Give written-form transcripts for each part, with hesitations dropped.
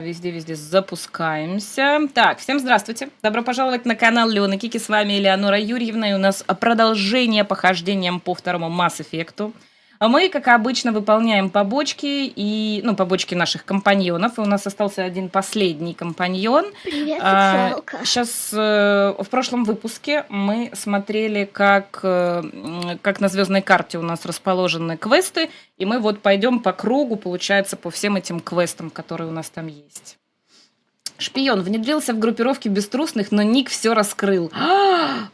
Везде запускаемся. Так, всем здравствуйте. Добро пожаловать на канал Леона Кики. С вами Элеонора Юрьевна. И у нас продолжение похождениям по второму Mass Effect. А мы, как обычно, выполняем побочки, побочки наших компаньонов. И у нас остался один последний компаньон. Привет, социалка. Сейчас в прошлом выпуске мы смотрели, как на звездной карте у нас расположены квесты. И мы вот пойдем по кругу, получается, по всем этим квестам, которые у нас там есть. Шпион внедрился в группировки беструсных, но Ник все раскрыл.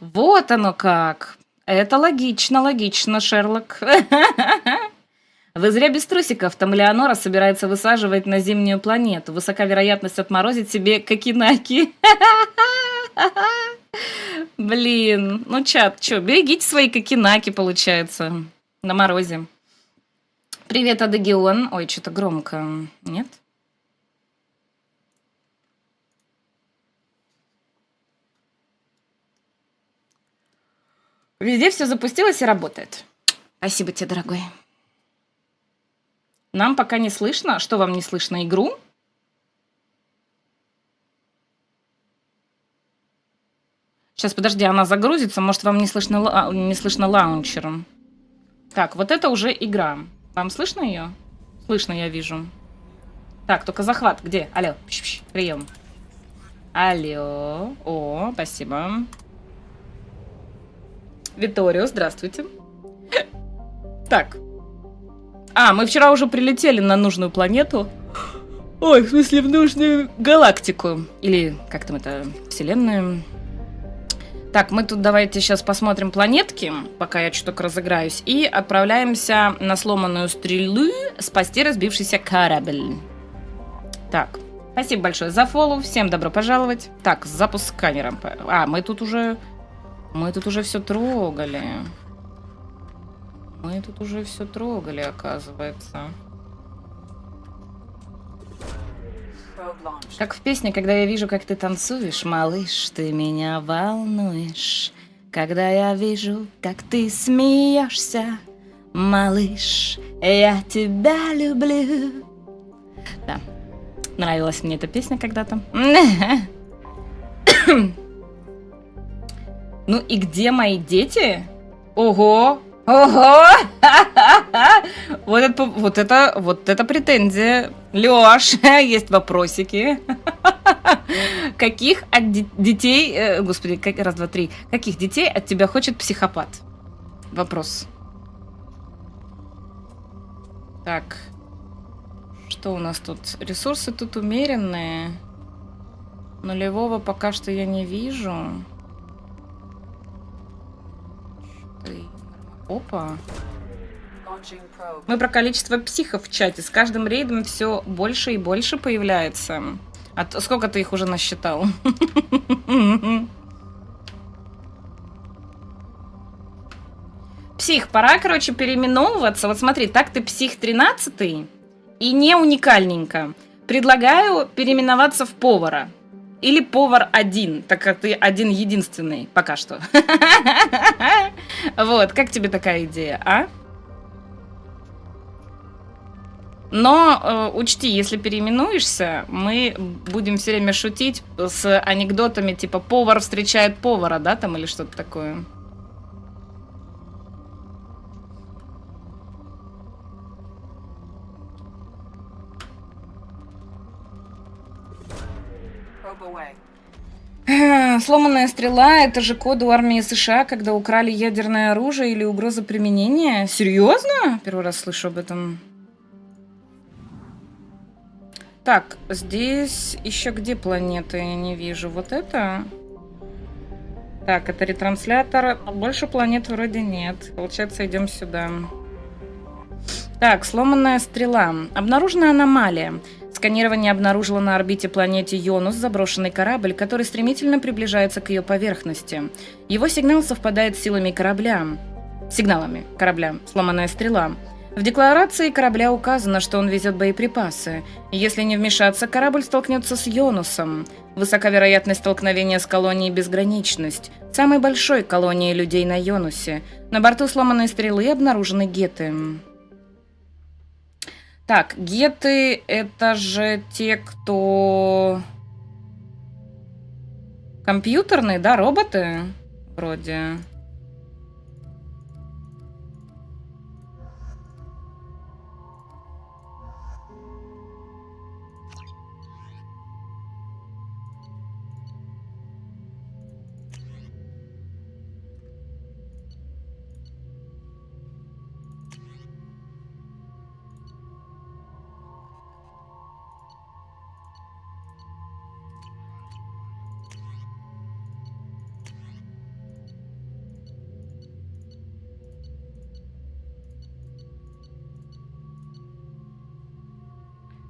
Вот оно как! Это логично, Шерлок. Вы зря без трусиков. Там Леонора собирается высаживать на зимнюю планету. Высока вероятность отморозить себе кокенаки. Блин, ну чат, что, берегите свои кокенаки, получается, на морозе. Привет, Адагион. Ой, что-то громко. Нет? Везде все запустилось и работает. Спасибо тебе, дорогой. Нам пока не слышно. Что вам не слышно? Игру? Сейчас, подожди, она загрузится. Может, вам не слышно лаунчером. Так, вот это уже игра. Вам слышно ее? Слышно, я вижу. Так, только захват. Где? Алло. Прием. Алло. О, спасибо. Виторио, здравствуйте. Так. Мы вчера уже прилетели на нужную планету. Ой, в смысле, в нужную галактику. Или как там это, вселенную. Так, мы тут давайте сейчас посмотрим планетки, пока я чуток разыграюсь. И отправляемся на сломанную стрелу спасти разбившийся корабль. Так, спасибо большое за фоллоу. Всем добро пожаловать. Так, запуск сканера. Мы тут уже все трогали. Оказывается. Как в песне, когда я вижу, как ты танцуешь, малыш, ты меня волнуешь. Когда я вижу, как ты смеешься, малыш, я тебя люблю. Да, нравилась мне эта песня когда-то. Ну и где мои дети? Ого! Вот это претензия. Лёш, есть вопросики. Каких от детей... Господи, раз, два, три. Каких детей от тебя хочет психопат? Вопрос. Так. Что у нас тут? Ресурсы тут умеренные. Нулевого пока что я не вижу. Опа. Мы про количество психов в чате. С каждым рейдом все больше и больше появляется. Сколько ты их уже насчитал? Псих, пора, короче, переименовываться. Вот смотри, так ты псих 13 и не уникальненько. Предлагаю переименоваться в повара. Или повар один, так как ты один единственный пока что. Вот, как тебе такая идея, а? Но учти, если переименуешься, мы будем все время шутить с анекдотами типа «повар встречает повара», да, там, или что-то такое. Сломанная стрела — это же код у армии США, когда украли ядерное оружие или угроза применения. Серьезно? Первый раз слышу об этом. Так, здесь еще где планеты? Я не вижу. Вот это? Так, это ретранслятор. Больше планет вроде нет. Получается, идем сюда. Так, сломанная стрела. Обнаружена аномалия. Сканирование обнаружило на орбите планете Йонус заброшенный корабль, который стремительно приближается к ее поверхности. Его сигнал совпадает с силами сигналами корабля «Сломанная стрела». В декларации корабля указано, что он везет боеприпасы. Если не вмешаться, корабль столкнется с Йонусом. Высока вероятность столкновения с колонией «Безграничность», самой большой колонией людей на Йонусе. На борту «Сломанной стрелы» обнаружены геты. Так, геты — это же те, кто... Компьютерные, да, роботы? Вроде.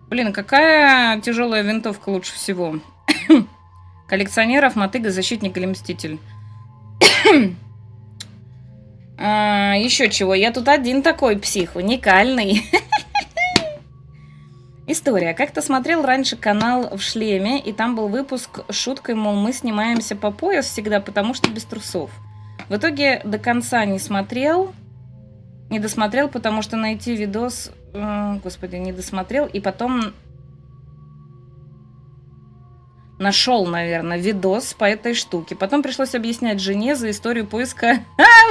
Блин, какая тяжелая винтовка лучше всего? Коллекционеров, мотыга, защитник или мститель? Еще чего? Я тут один такой псих, уникальный. История. Как-то смотрел раньше канал в шлеме, и там был выпуск с шуткой, мол, мы снимаемся по пояс всегда, потому что без трусов. В итоге до конца не досмотрел, потому что найти видос... Господи, не досмотрел, и потом нашел, наверное, видос по этой штуке. Потом пришлось объяснять жене за историю поиска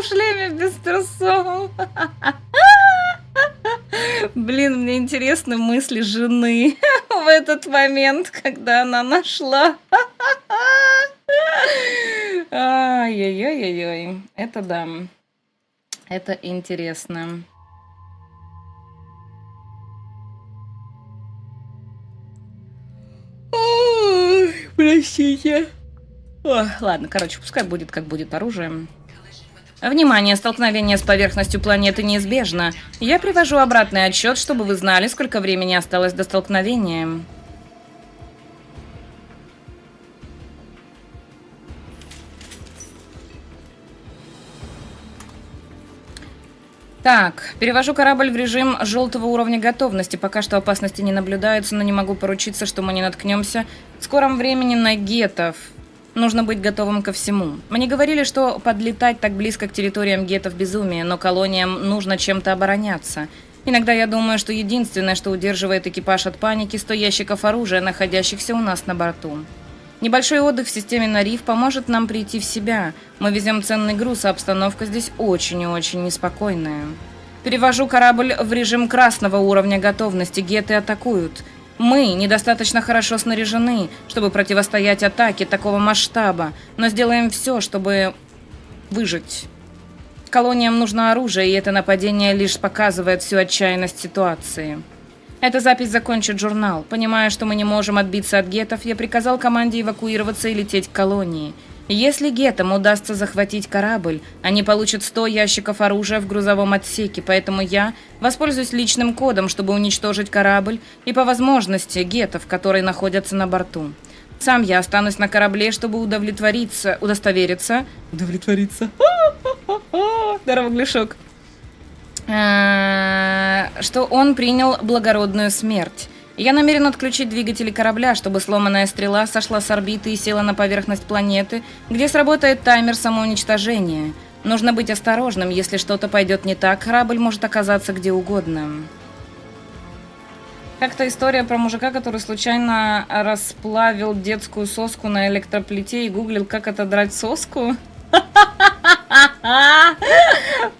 в шлеме без трусов. Блин, мне интересны мысли жены в этот момент, когда она нашла. Ай-яй-яй-яй. Это да. Это интересно. Ой, простите. Ой, ладно, короче, пускай будет, как будет оружием. Внимание, столкновение с поверхностью планеты неизбежно. Я привожу обратный отсчет, чтобы вы знали, сколько времени осталось до столкновения. Так, перевожу корабль в режим желтого уровня готовности. Пока что опасности не наблюдается, но не могу поручиться, что мы не наткнемся в скором времени на гетов. Нужно быть готовым ко всему. Мне говорили, что подлетать так близко к территориям гетов безумие, но колониям нужно чем-то обороняться. Иногда я думаю, что единственное, что удерживает экипаж от паники, 100 ящиков оружия, находящихся у нас на борту. Небольшой отдых в системе Нариф поможет нам прийти в себя. Мы везем ценный груз, а обстановка здесь очень и очень неспокойная. Перевожу корабль в режим красного уровня готовности. Геты атакуют. Мы недостаточно хорошо снаряжены, чтобы противостоять атаке такого масштаба, но сделаем все, чтобы выжить. Колониям нужно оружие, и это нападение лишь показывает всю отчаянность ситуации. Эта запись закончит журнал. Понимая, что мы не можем отбиться от гетов, я приказал команде эвакуироваться и лететь к колонии. Если гетам удастся захватить корабль, они получат 100 ящиков оружия в грузовом отсеке, поэтому я воспользуюсь личным кодом, чтобы уничтожить корабль и, по возможности, гетов, которые находятся на борту. Сам я останусь на корабле, чтобы удостовериться. Здорово, Глешок. Что он принял благородную смерть. Я намерен отключить двигатели корабля, чтобы сломанная стрела сошла с орбиты и села на поверхность планеты, где сработает таймер самоуничтожения. Нужно быть осторожным, если что-то пойдет не так, корабль может оказаться где угодно. Как-то история про мужика, который случайно расплавил детскую соску на электроплите и гуглил, как отодрать соску.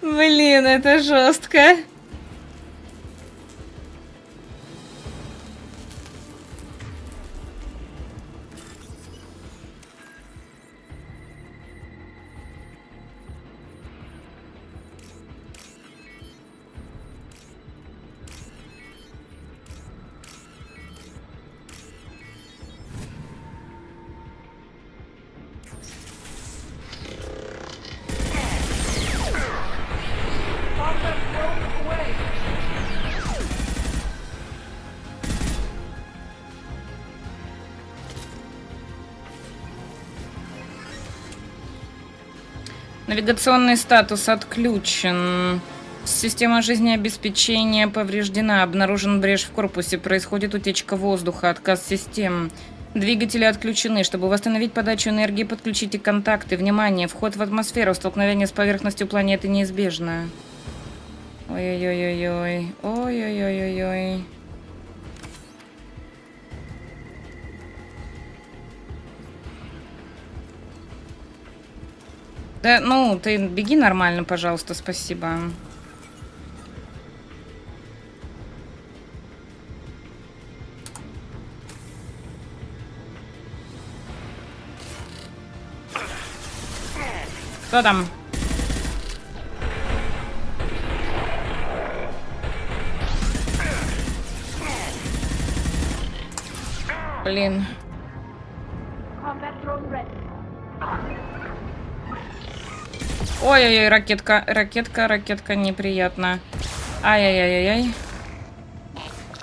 Блин, это жестко. Навигационный статус отключен. Система жизнеобеспечения повреждена. Обнаружен брешь в корпусе. Происходит утечка воздуха. Отказ систем. Двигатели отключены. Чтобы восстановить подачу энергии, подключите контакты. Внимание! Вход в атмосферу. Столкновение с поверхностью планеты неизбежно. Ой-ой-ой-ой-ой. Ой-ой-ой-ой-ой. Да, ну, ты беги нормально, пожалуйста, спасибо. Кто там? Блин. Ой-ой-ой, ракетка, ракетка, ракетка, неприятно. Ай-яй-яй-яй.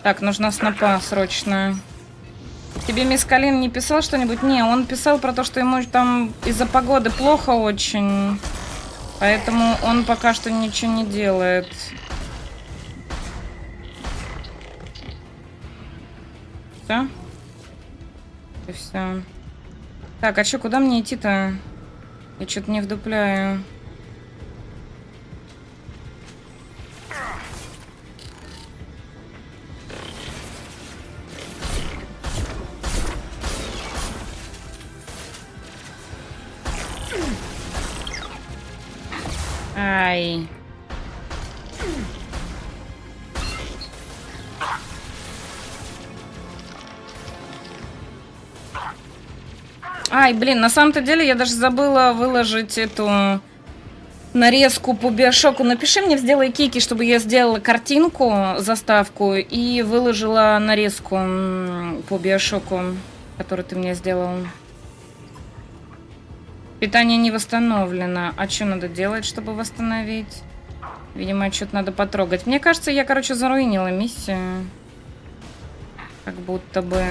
Так, нужна снопа срочно. Тебе мисс Калин не писал что-нибудь? Не, он писал про то, что ему там из-за погоды плохо очень. Поэтому он пока что ничего не делает. Все? И все. Так, а что, куда мне идти-то? Я что-то не вдупляю. Ай. Ай, блин, на самом-то деле я даже забыла выложить эту нарезку по Биошоку. Напиши мне в «Сделай кики», чтобы я сделала картинку, заставку, и выложила нарезку по Биошоку, которую ты мне сделал. Питание не восстановлено. А что надо делать, чтобы восстановить? Видимо, что-то надо потрогать. Мне кажется, я, короче, заруинила миссию. Как будто бы...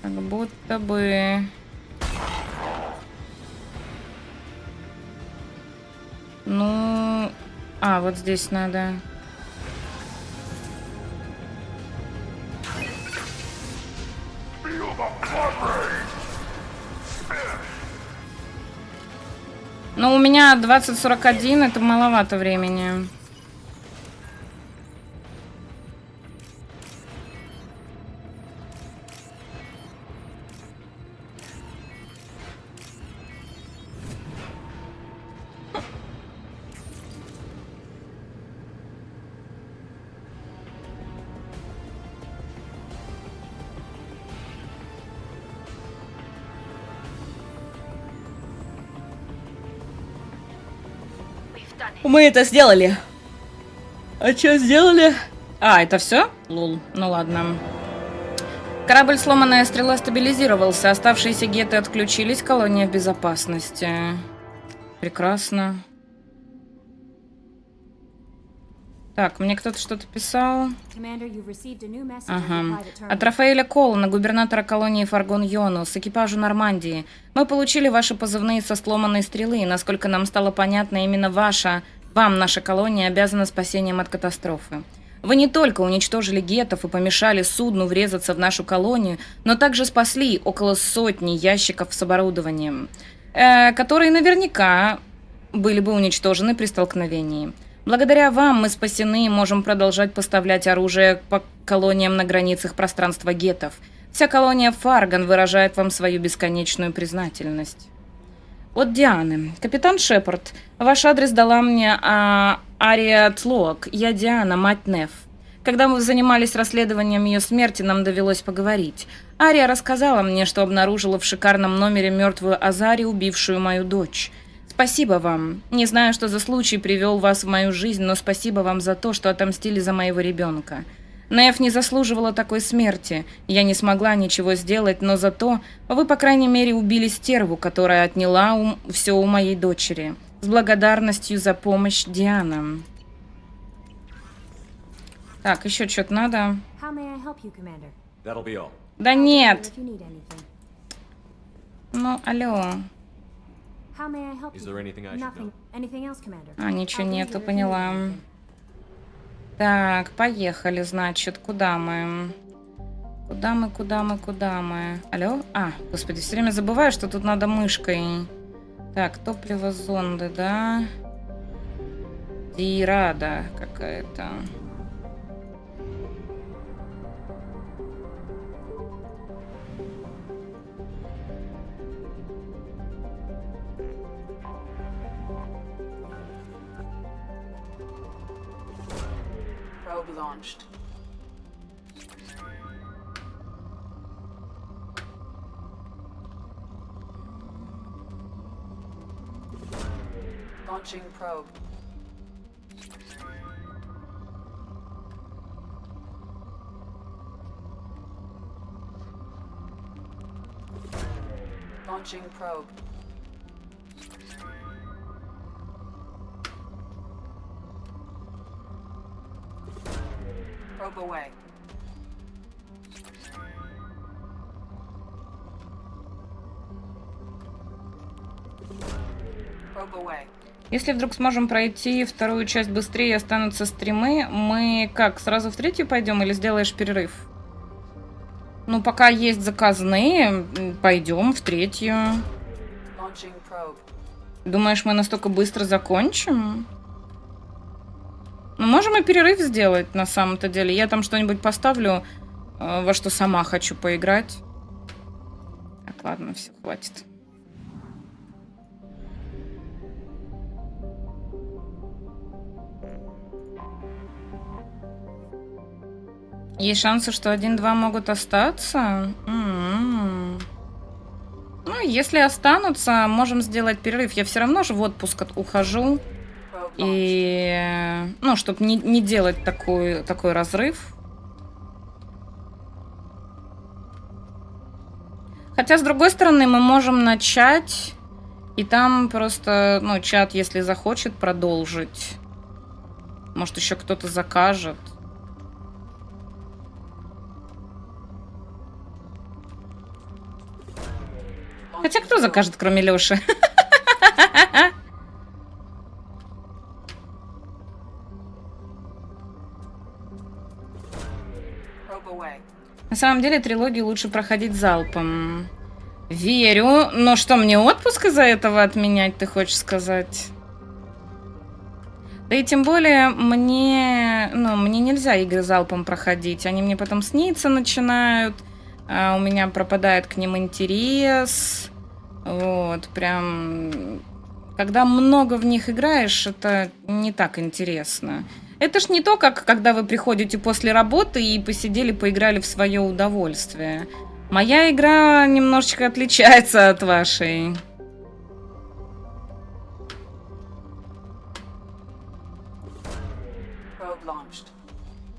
Как будто бы... Ну... А, вот здесь надо... Ну, у меня 20:41, это маловато времени. Мы это сделали. А что сделали? А, это все? Лул. Ну ладно. Корабль «Сломанная стрела» стабилизировался. Оставшиеся геты отключились. Колония в безопасности. Прекрасно. Так, мне кто-то что-то писал. Ага. От Рафаэля Коллана, губернатора колонии Фаргон-Йону, с экипажу Нормандии. Мы получили ваши позывные со сломанной стрелы, и, насколько нам стало понятно, именно вам наша колония обязана спасением от катастрофы. Вы не только уничтожили гетов и помешали судну врезаться в нашу колонию, но также спасли около 100 ящиков с оборудованием, которые наверняка были бы уничтожены при столкновении. Благодаря вам мы спасены и можем продолжать поставлять оружие по колониям на границах пространства гетов. Вся колония Фарган выражает вам свою бесконечную признательность. От Дианы. Капитан Шепард, ваш адрес дала мне Ария Тлоак. Я Диана, мать Неф. Когда мы занимались расследованием ее смерти, нам довелось поговорить. Ария рассказала мне, что обнаружила в шикарном номере мертвую Азари, убившую мою дочь. Спасибо вам. Не знаю, что за случай привел вас в мою жизнь, но спасибо вам за то, что отомстили за моего ребенка. Неф не заслуживала такой смерти. Я не смогла ничего сделать, но зато вы, по крайней мере, убили стерву, которая отняла все у моей дочери. С благодарностью за помощь, Диана. Так, еще что-то надо. Да нет. Ну, алло. А, ничего нету, поняла. Так, поехали, значит, куда мы? Куда мы? Алло? А, господи, все время забываю, что тут надо мышкой. Так, топливо, зонды, да? Дирада какая-то. Probe launched. Launching probe. Launching probe. Probe away. Probe away. Если вдруг сможем пройти вторую часть быстрее и останутся стримы, мы как, сразу в третью пойдем или сделаешь перерыв? Ну, пока есть заказные, пойдем в третью. Думаешь, мы настолько быстро закончим? Ну, можем и перерыв сделать, на самом-то деле. Я там что-нибудь поставлю, во что сама хочу поиграть. Так, ладно, все, хватит. Есть шансы, что 1-2 могут остаться? Ну, если останутся, можем сделать перерыв. Я все равно же в отпуск ухожу. И, ну, чтобы не делать такой разрыв. Хотя, с другой стороны, мы можем начать. И там просто, ну, чат, если захочет, продолжить. Может, еще кто-то закажет. Хотя кто закажет, кроме Лёши? На самом деле трилогию лучше проходить залпом. Верю. Но что, мне отпуск из-за этого отменять, ты хочешь сказать? Да и тем более мне нельзя игры залпом проходить. Они мне потом сниться начинают. У меня пропадает к ним интерес. Вот, прям... Когда много в них играешь, это не так интересно. Это ж не то, как когда вы приходите после работы и посидели, поиграли в свое удовольствие. Моя игра немножечко отличается от вашей.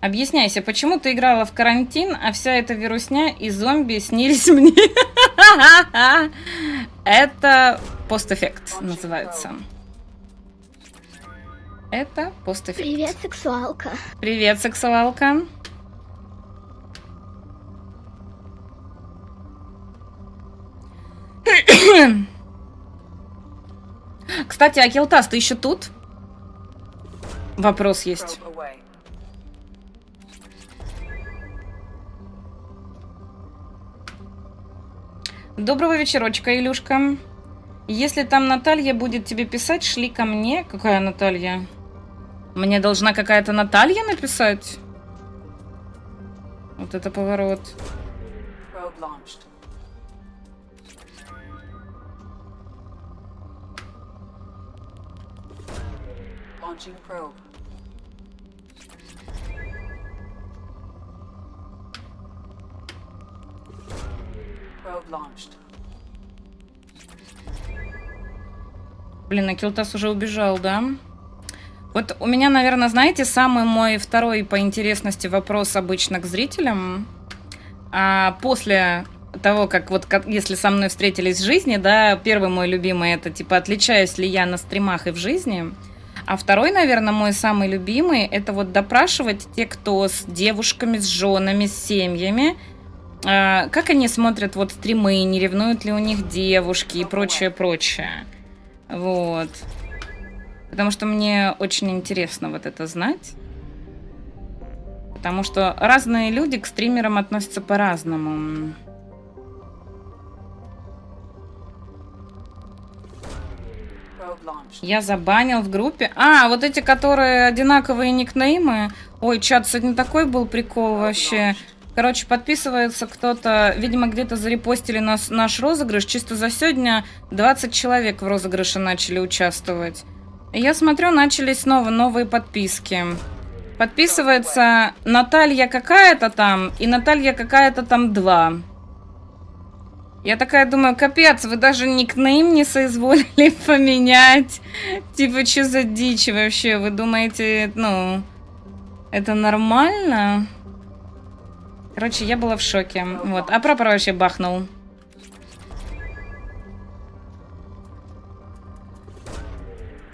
Объясняйся, почему ты играла в карантин, а вся эта вирусня и зомби снились мне? Это постэффект называется. Это постэффект. Привет, сексуалка. Привет, сексуалка. Кстати, Акилтас, ты еще тут? Вопрос есть. Доброго вечерочка, Илюшка. Если там Наталья будет тебе писать, шли ко мне. Какая Наталья? Мне должна какая-то Наталья написать? Вот это поворот. Блин, Акилтас уже убежал, да? Вот у меня, наверное, знаете, самый мой второй по интересности вопрос обычно к зрителям. После того, как если со мной встретились в жизни, да, первый мой любимый это, типа, отличаюсь ли я на стримах и в жизни. А второй, наверное, мой самый любимый, это вот допрашивать те, кто с девушками, с женами, с семьями, как они смотрят вот стримы, не ревнуют ли у них девушки и прочее. Вот. Потому что мне очень интересно вот это знать. Потому что разные люди к стримерам относятся по-разному. Я забанил в группе. Вот эти, которые одинаковые никнеймы. Ой, чат, сегодня такой был прикол вообще. Короче, подписывается кто-то, видимо, где-то зарепостили наш розыгрыш. Чисто за сегодня 20 человек в розыгрыше начали участвовать. И я смотрю, начались снова новые подписки. Подписывается Наталья какая-то там и Наталья какая-то там 2. Я такая думаю, капец, вы даже никнейм не соизволили поменять. Типа, что за дичь вообще? Вы думаете, ну, это нормально? Короче, я была в шоке. Вот, а прапор вообще бахнул.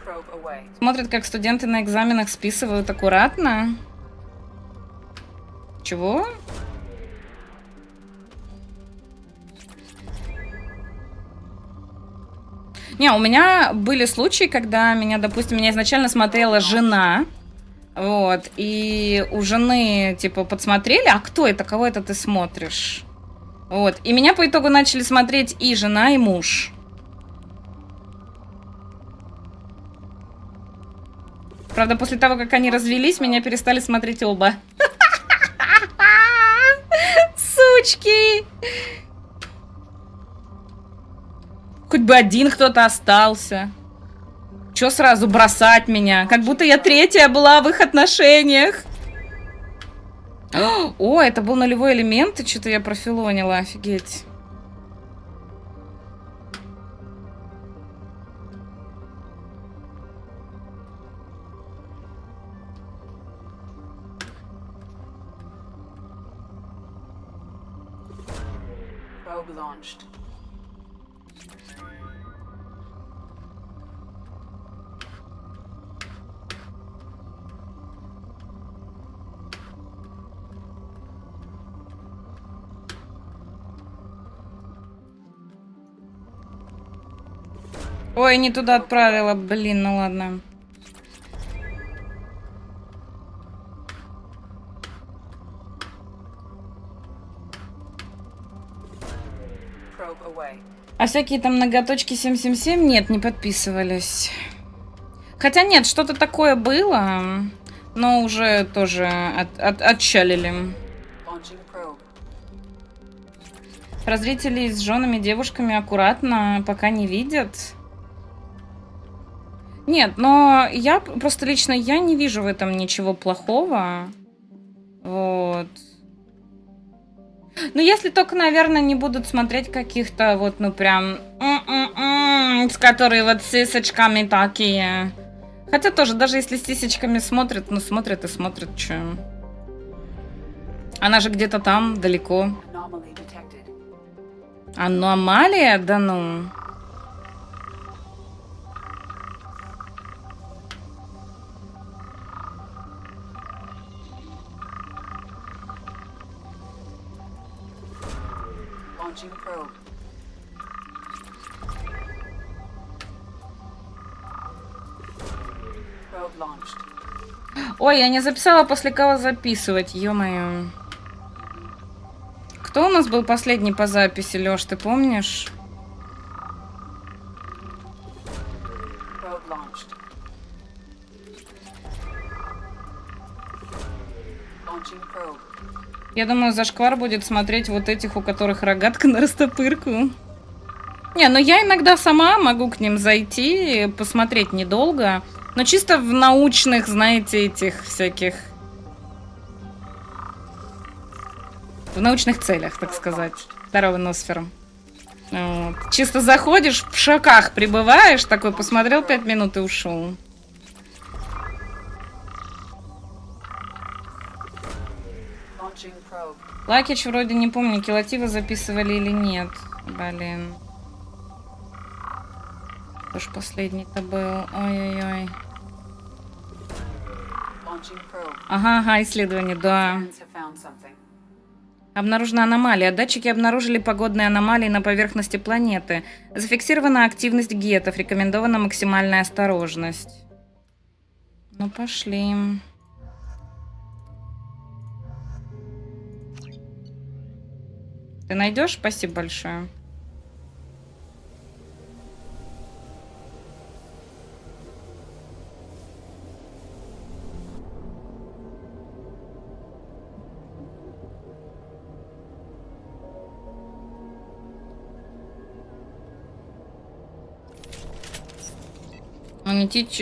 Probe away. Смотрят, как студенты на экзаменах списывают аккуратно. Чего? Не, у меня были случаи, когда меня изначально смотрела жена. Вот, и у жены, типа, подсмотрели, а кто это, кого это ты смотришь? Вот, и меня по итогу начали смотреть и жена, и муж. Правда, после того, как они развелись, меня перестали смотреть оба. Сучки! Хоть бы один кто-то остался. Чё сразу бросать меня? Как будто я третья была в их отношениях. О, это был нулевой элемент, и что-то я профилонила, офигеть. Probe launched. Ой, не туда отправила, блин, ну ладно. Probe away. А всякие там ноготочки 777 нет, не подписывались. Хотя нет, что-то такое было, но уже тоже отчалили. Launching probe. Разрители с женами, девушками аккуратно, пока не видят. Нет, но я просто лично я не вижу в этом ничего плохого. Вот. Ну, если только, наверное, не будут смотреть каких-то вот, ну, прям... с которые вот с сисечками такие. Хотя тоже, даже если с сисечками смотрят, ну, смотрят и смотрят, чё. Она же где-то там, далеко. Anomaly detected. Аномалия? Да ну... Launching probe. Probe launched. Ой, я не записала, после кого записывать, ё-моё. Кто у нас был последний по записи, Лёш, ты помнишь? Probe launched. Launching probe. Я думаю, зашквар будет смотреть вот этих, у которых рогатка на растопырку. Не, ну я иногда сама могу к ним зайти, посмотреть недолго. Но чисто в научных, знаете, этих всяких... В научных целях, так сказать. Здорово, Носфер. Вот. Чисто заходишь, в шоках пребываешь, такой посмотрел 5 минут и ушел. Launching probe. Лакич вроде не помню, Килатива записывали или нет. Блин. Кто ж последний-то был? Ой-ой-ой. Launching probe. Ага, исследование, да. Friends have found something. Обнаружена аномалия. Датчики обнаружили погодные аномалии на поверхности планеты. Зафиксирована активность гетов. Рекомендована максимальная осторожность. Ну, пошли. Ты найдешь? Спасибо большое.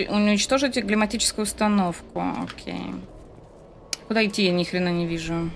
Уничтожить климатическую установку. Окей. Куда идти, я ни хрена не вижу.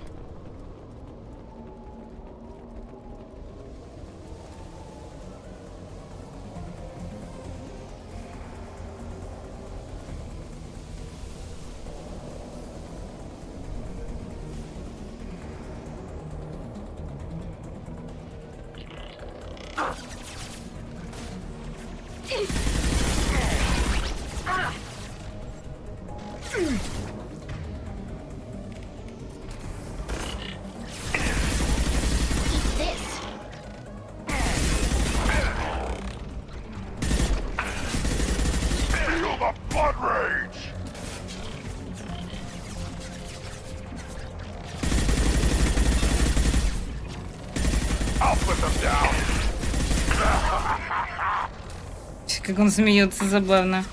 Feel the blood rage! I'll put them down. Как он смеется, забавно.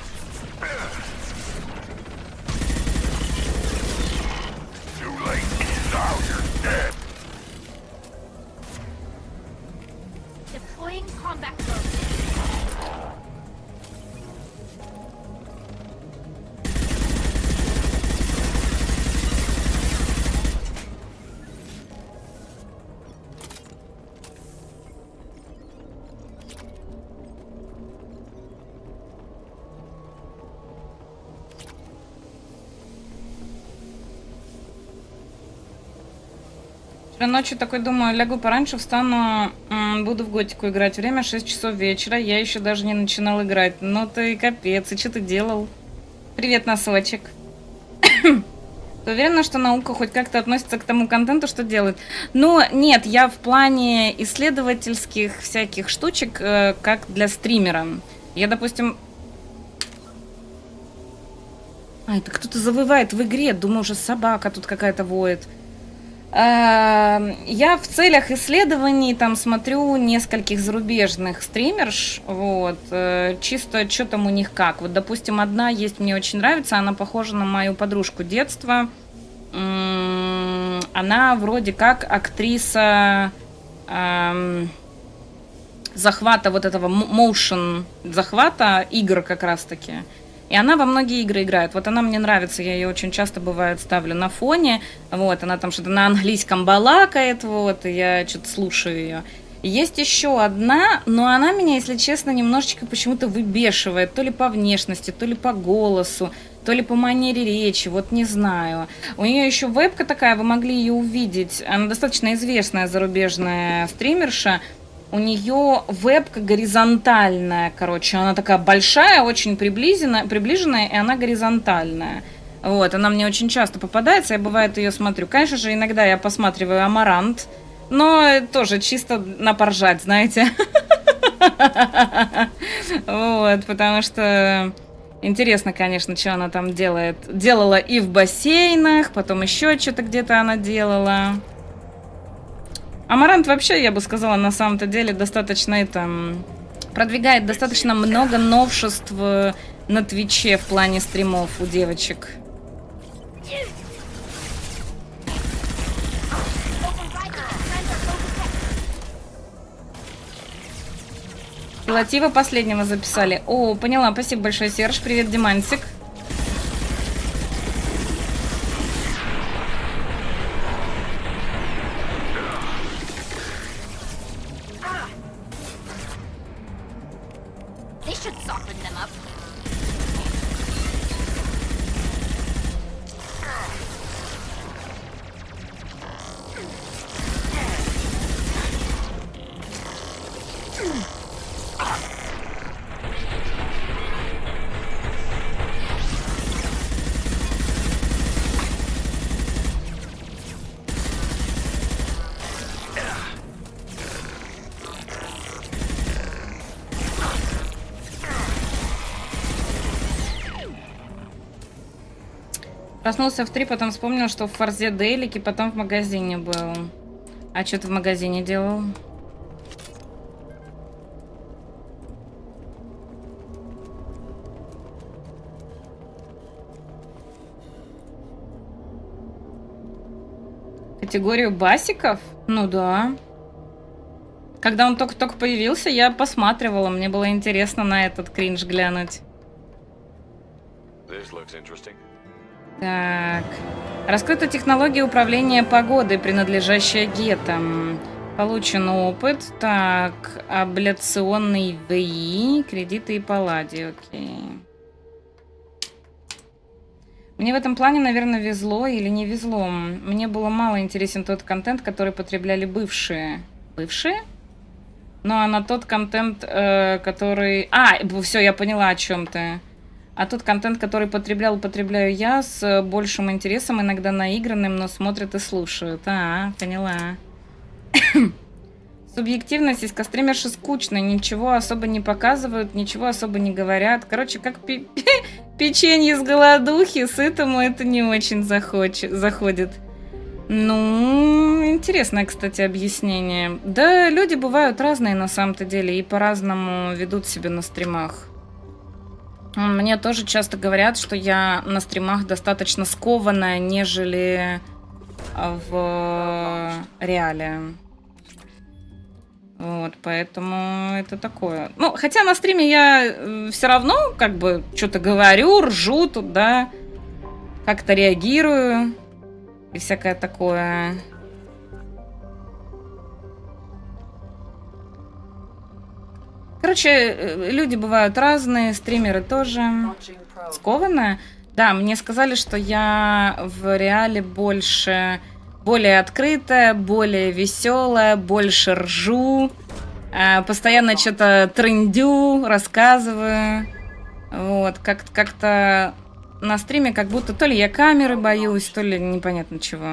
Too late. Now you're dead. Deploying combat mode. Вчера ночью такой думаю, лягу пораньше, встану, буду в готику играть. Время 6 часов вечера, я еще даже не начинал играть. Ну ты капец, и что ты делал? Привет, носочек. Ты уверена, что наука хоть как-то относится к тому контенту, что делает? Ну, нет, я в плане исследовательских всяких штучек, как для стримера. Я, допустим... А, это кто-то завывает в игре. Думаю, уже собака тут какая-то воет. Я в целях исследований там смотрю нескольких зарубежных стримерш, вот, чисто что там у них как. Вот, допустим, одна есть, мне очень нравится, она похожа на мою подружку детства. Она вроде как актриса захвата вот этого motion захвата игр как раз-таки. И она во многие игры играет. Вот она мне нравится, я ее очень часто, бывает, ставлю на фоне. Вот, она там что-то на английском балакает, вот, и я что-то слушаю ее. Есть еще одна, но она меня, если честно, немножечко почему-то выбешивает. То ли по внешности, то ли по голосу, то ли по манере речи, вот не знаю. У нее еще вебка такая, вы могли ее увидеть. Она достаточно известная зарубежная стримерша. У нее вебка горизонтальная, короче, она такая большая, очень приближенная, и она горизонтальная. Вот, она мне очень часто попадается, я бывает ее смотрю. Конечно же, иногда я посматриваю Амарант, но тоже чисто на поржать, знаете. Вот, потому что интересно, конечно, что она там делает. Делала и в бассейнах, потом еще что-то где-то она делала. Амарант вообще, я бы сказала, на самом-то деле достаточно продвигает достаточно много новшеств на Твиче в плане стримов у девочек. Пилотива последнего записали. О, поняла, спасибо большое, Серж. Привет, Димансик. They should soften them up. Проснулся в 3, потом вспомнил, что в Форзе Дейлике, потом в магазине был. А что ты в магазине делал? Категорию басиков? Ну да. Когда он только-только появился, я посматривала. Мне было интересно на этот кринж глянуть. This looks interesting. Так. Раскрыта технология управления погодой, принадлежащая гетам. Получен опыт. Так, абляционный ВИ, кредиты и палладий. Окей. Мне в этом плане, наверное, везло или не везло. Мне было мало интересен тот контент, который потребляли бывшие. Бывшие? Ну, а на тот контент, который... все, я поняла, о чем ты. А тот контент, который потребляю я с большим интересом, иногда наигранным, но смотрят и слушают. Поняла. Субъективность из стримерши скучная, ничего особо не показывают, ничего особо не говорят. Короче, как печенье с голодухи, сытому это не очень заходит. Ну, интересное, кстати, объяснение. Да, люди бывают разные на самом-то деле и по-разному ведут себя на стримах. Мне тоже часто говорят, что я на стримах достаточно скованная, нежели в реале. Вот, поэтому это такое. Ну, хотя на стриме я все равно как бы что-то говорю, ржу тут, да, как-то реагирую и всякое такое. Короче, люди бывают разные, стримеры тоже. Launching probe. Скованная? Да, мне сказали, что я в реале более открытая, более веселая, больше ржу, постоянно что-то трындю, рассказываю. Вот, как-то на стриме как будто то ли я камеры боюсь, то ли непонятно чего.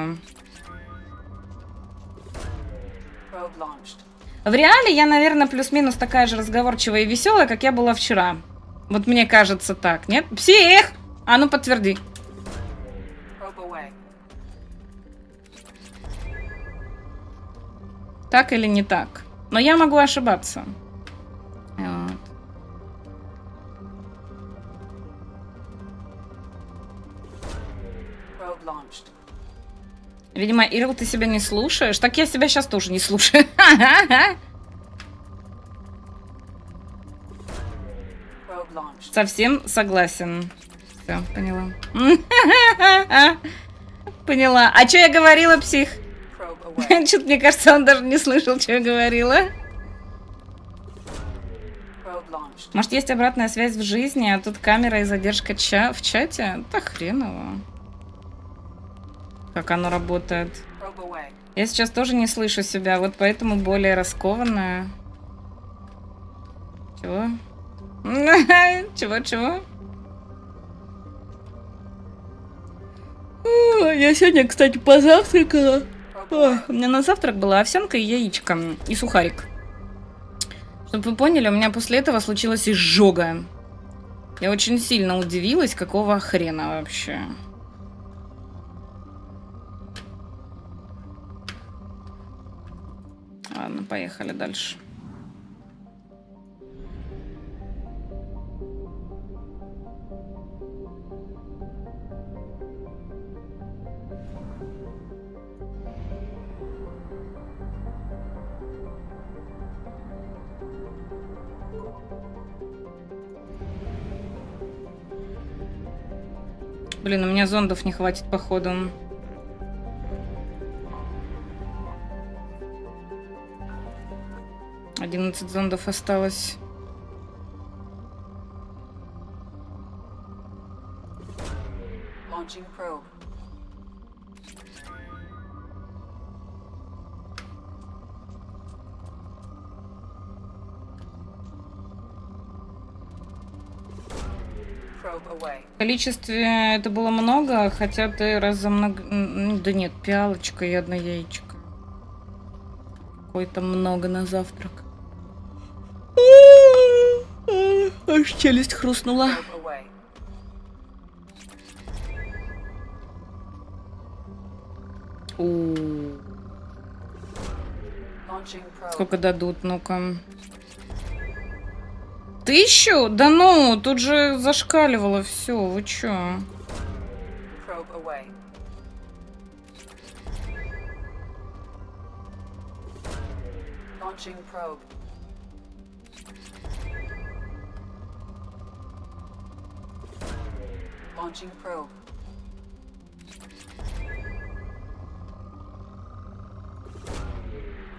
Probe launched. В реале я, наверное, плюс-минус такая же разговорчивая и веселая, как я была вчера. Вот мне кажется так, нет? Псих! А ну подтверди. Probe away. Так или не так. Но я могу ошибаться. Вот. Probe launched. Видимо, Ирил, ты себя не слушаешь. Так я себя сейчас тоже не слушаю. Probe launched. Совсем согласен. Все, поняла. Поняла. А что я говорила, псих? Probe away. Что-то, мне кажется, он даже не слышал, что я говорила. Probe launched. Может, есть обратная связь в жизни, а тут камера и задержка в чате? Да хреново. Как оно работает. Probe away. Я сейчас тоже не слышу себя, вот поэтому более раскованная. Чего? Чего? Я сегодня, кстати, позавтракала. Ой, у меня на завтрак была овсянка и яичко, и сухарик. Чтобы вы поняли, у меня после этого случилась изжога. Я очень сильно удивилась, какого хрена вообще. Ладно, поехали дальше. Блин, у меня зондов не хватит, походу. — 11 зондов осталось. Launching probe. Probe away. В количестве это было много, хотя ты раза много... Да нет, пиалочка и одно яичко. Какой-то много на завтрак. Аж челюсть хрустнула. Probe away. Launching probe. Сколько дадут, ну-ка. 1000? Да ну, тут же зашкаливало все, вы чё? Probe away. Launching probe. Launching probe.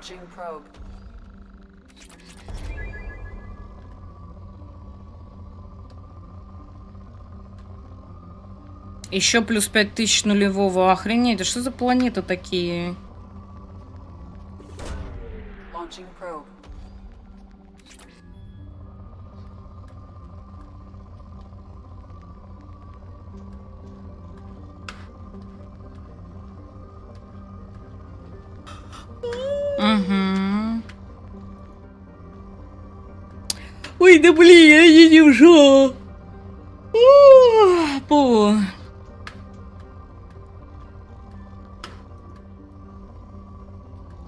Launching probe. Еще плюс 5000 нулевого. Охренеть, а что за планеты такие? Launching probe. Угу. Ой, да блин, я не держу. Пу.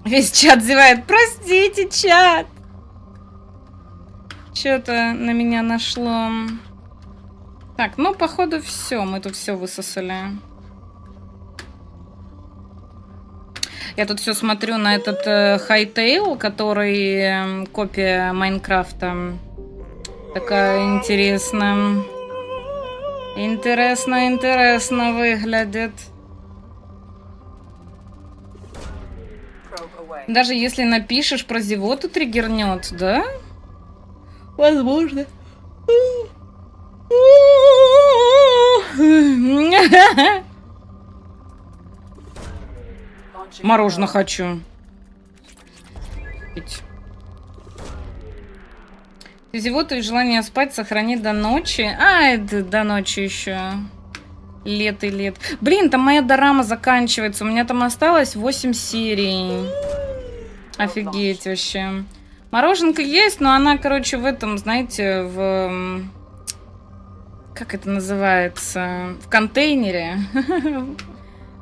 Весь чат зевает. Простите, чат. Что-то на меня нашло. Так, ну, походу, все. Мы тут все высосали. Я тут все смотрю на этот Hytale, который копия Майнкрафта. Такая интересная. Интересно выглядит. Probe away. Даже если напишешь про зевоту, триггернет, да? Возможно. Launching Мороженое probe. хочу. Пить. Зевоту и желание спать сохранить до ночи. А, это до ночи еще. Лет и лет. Блин, там моя дорама заканчивается. У меня там осталось 8 серий. Офигеть вообще. Мороженка есть, но она, короче, в этом, знаете, в... Как это называется? В контейнере.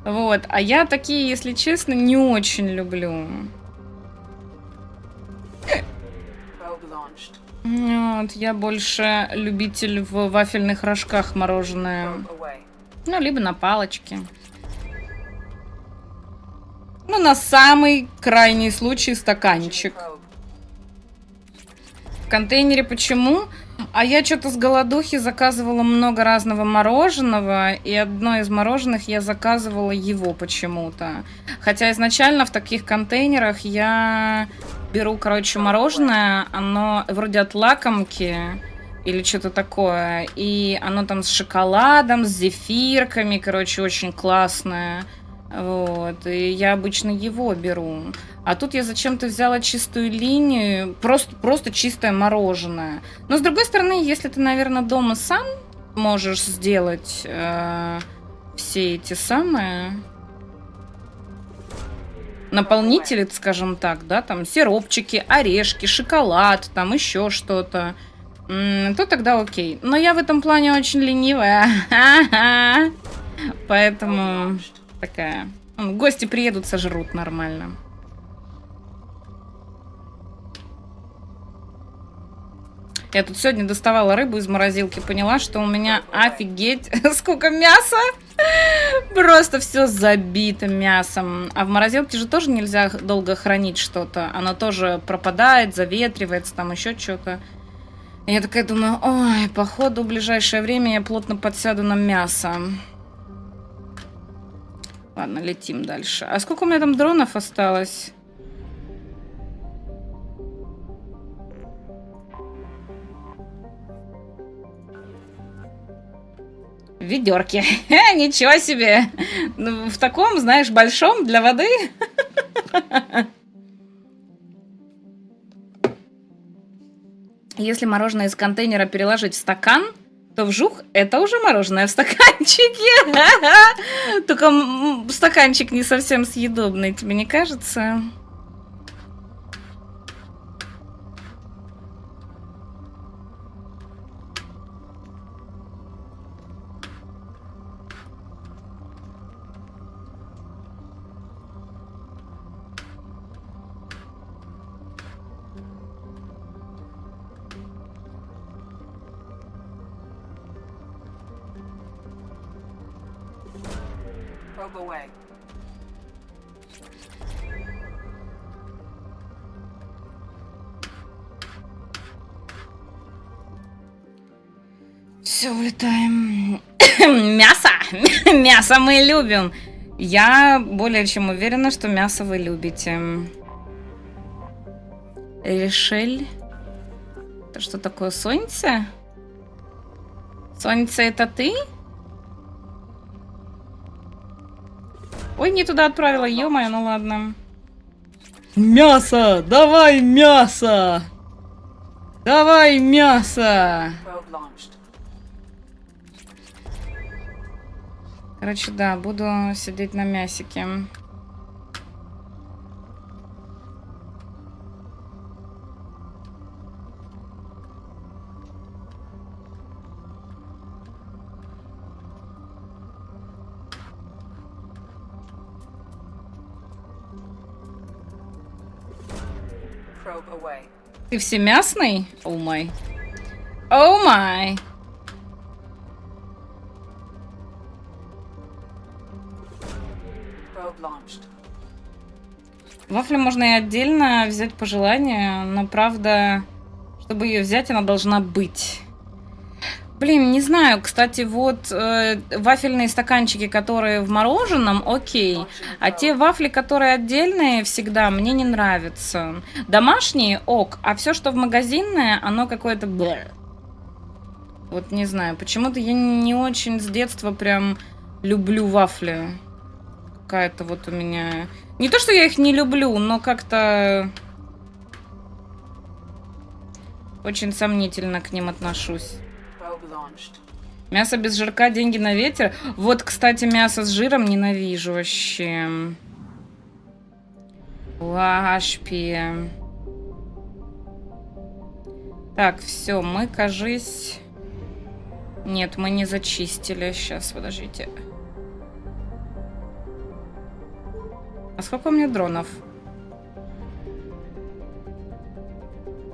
Вот. А я такие, если честно, не очень люблю. Probe launched. Вот, я больше любитель в вафельных рожках мороженое. Probe away. Ну, либо на палочке. Ну, на самый крайний случай стаканчик. Probe. В контейнере почему? А я что-то с голодухи заказывала много разного мороженого, и одно из мороженых я заказывала его почему-то. Хотя изначально в таких контейнерах я беру, короче, мороженое, оно вроде от лакомки или что-то такое, и оно там с шоколадом, с зефирками, короче, очень классное. Вот, и я обычно его беру. А тут я зачем-то взяла чистую линию, просто чистое мороженое. Но с другой стороны, если ты, наверное, дома сам можешь сделать все эти самые наполнители, скажем так, да, там сиропчики, орешки, шоколад, там еще что-то, то тогда окей. Но я в этом плане очень ленивая. Поэтому такая. Гости приедут, сожрут нормально. Я тут сегодня доставала рыбу из морозилки, поняла, что у меня офигеть сколько мяса. Просто все забито мясом. А в морозилке же тоже нельзя долго хранить что-то. Оно тоже пропадает, заветривается, там еще что-то. Я такая думаю, ой, походу в ближайшее время я плотно подсяду на мясо. Ладно, летим дальше. А сколько у меня там дронов осталось? В ведерке. Ничего себе. Ну, в таком, знаешь, большом для воды. Если мороженое из контейнера переложить в стакан, то вжух, это уже мороженое в стаканчике. Только стаканчик не совсем съедобный, тебе не кажется? Probe away. Все, улетаем. Мясо! Мясо мы любим. Я более чем уверена, что мясо вы любите. Решель. Это что такое, Соньце? Соньце, это ты? Ой, не туда отправила, ё-моё, ну ладно. Мясо! Давай мясо! Давай мясо! Probe launched. Короче, да, буду сидеть на мясике. Probe away. Ты всемясный? Оу май. Оу май. Probe launched. Вафлю можно и отдельно взять по желанию, но правда, чтобы ее взять, она должна быть. Блин, не знаю, кстати, вот вафельные стаканчики, которые в мороженом, окей. А те вафли, которые отдельные, всегда мне не нравятся. Домашние ок, а все, что в магазинное, оно какое-то блэ. Вот не знаю, почему-то я не очень с детства прям люблю вафли. Какая-то вот у меня... Не то, что я их не люблю, но как-то... Очень сомнительно к ним отношусь. Probe launched. Мясо без жирка, деньги на ветер. Вот, кстати, мясо с жиром ненавижу вообще. Лашпи. Так, все, мы, кажись... Нет, мы не зачистили. Сейчас, подождите. А сколько у меня дронов?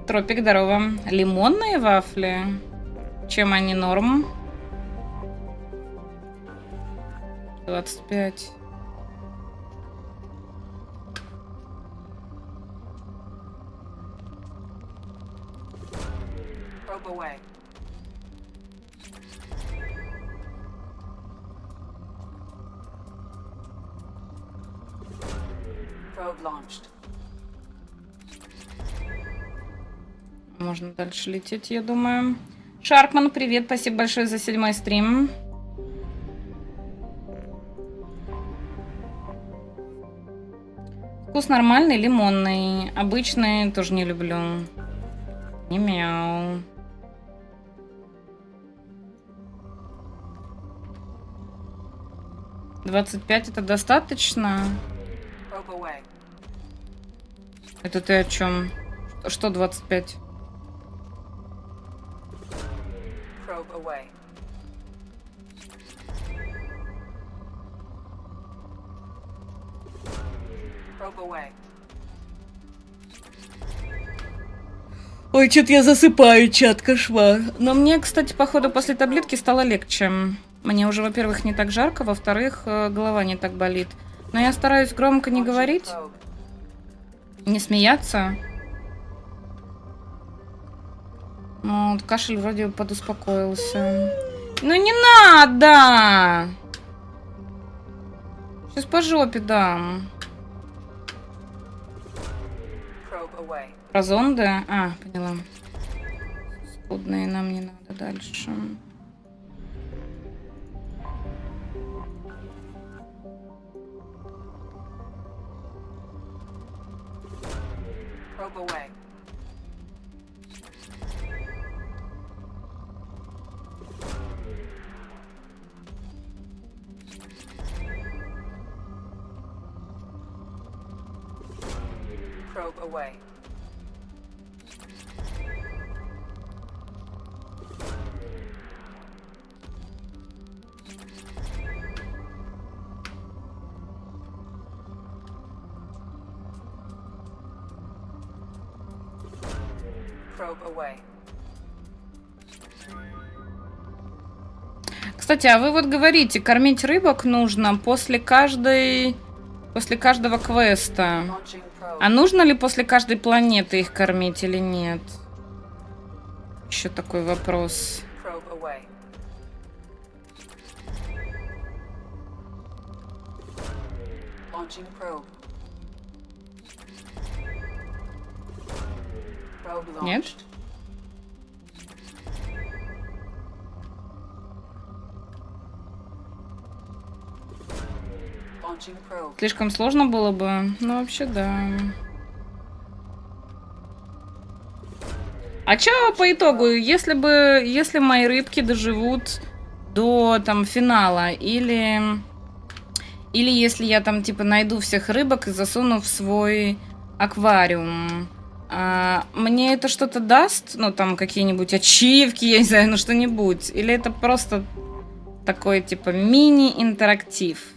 Тропик, здорово. Лимонные вафли? Чем они норм? 25. Probe away. Probe launched. Можно дальше лететь, я думаю. Шаркман, привет, спасибо большое за 7-й стрим. Вкус нормальный, лимонный. Обычный тоже не люблю. Не мяу. $25 это достаточно? Probe away. Это ты о чем? Что 25? Probe away. Probe away. Ой, что-то я засыпаю, чат, кошмар. Но мне, кстати, походу, после таблетки стало легче. Мне уже, во-первых, не так жарко, во-вторых, голова не так болит. Но я стараюсь громко не говорить, Probe. не смеяться. Ну, вот кашель вроде подуспокоился. Ну не надо! Сейчас по жопе дам. Probe away. Про зонды? А, поняла. Скудные нам не надо дальше. Probe away. Probe away. Probe away. Кстати, а вы вот говорите, кормить рыбок нужно после каждого квеста. Launching probe. А нужно ли после каждой планеты их кормить или нет? Еще такой вопрос. Probe away. Launching probe. Probe Нет? launched. Launching probe. Слишком сложно было бы. Ну, вообще, да. А чё по итогу, если мои рыбки доживут до там финала, или если я там типа найду всех рыбок и засуну в свой аквариум, мне это что-то даст? Ну, там какие-нибудь ачивки, я не знаю, ну что-нибудь. Или это просто такой типа мини-интерактив?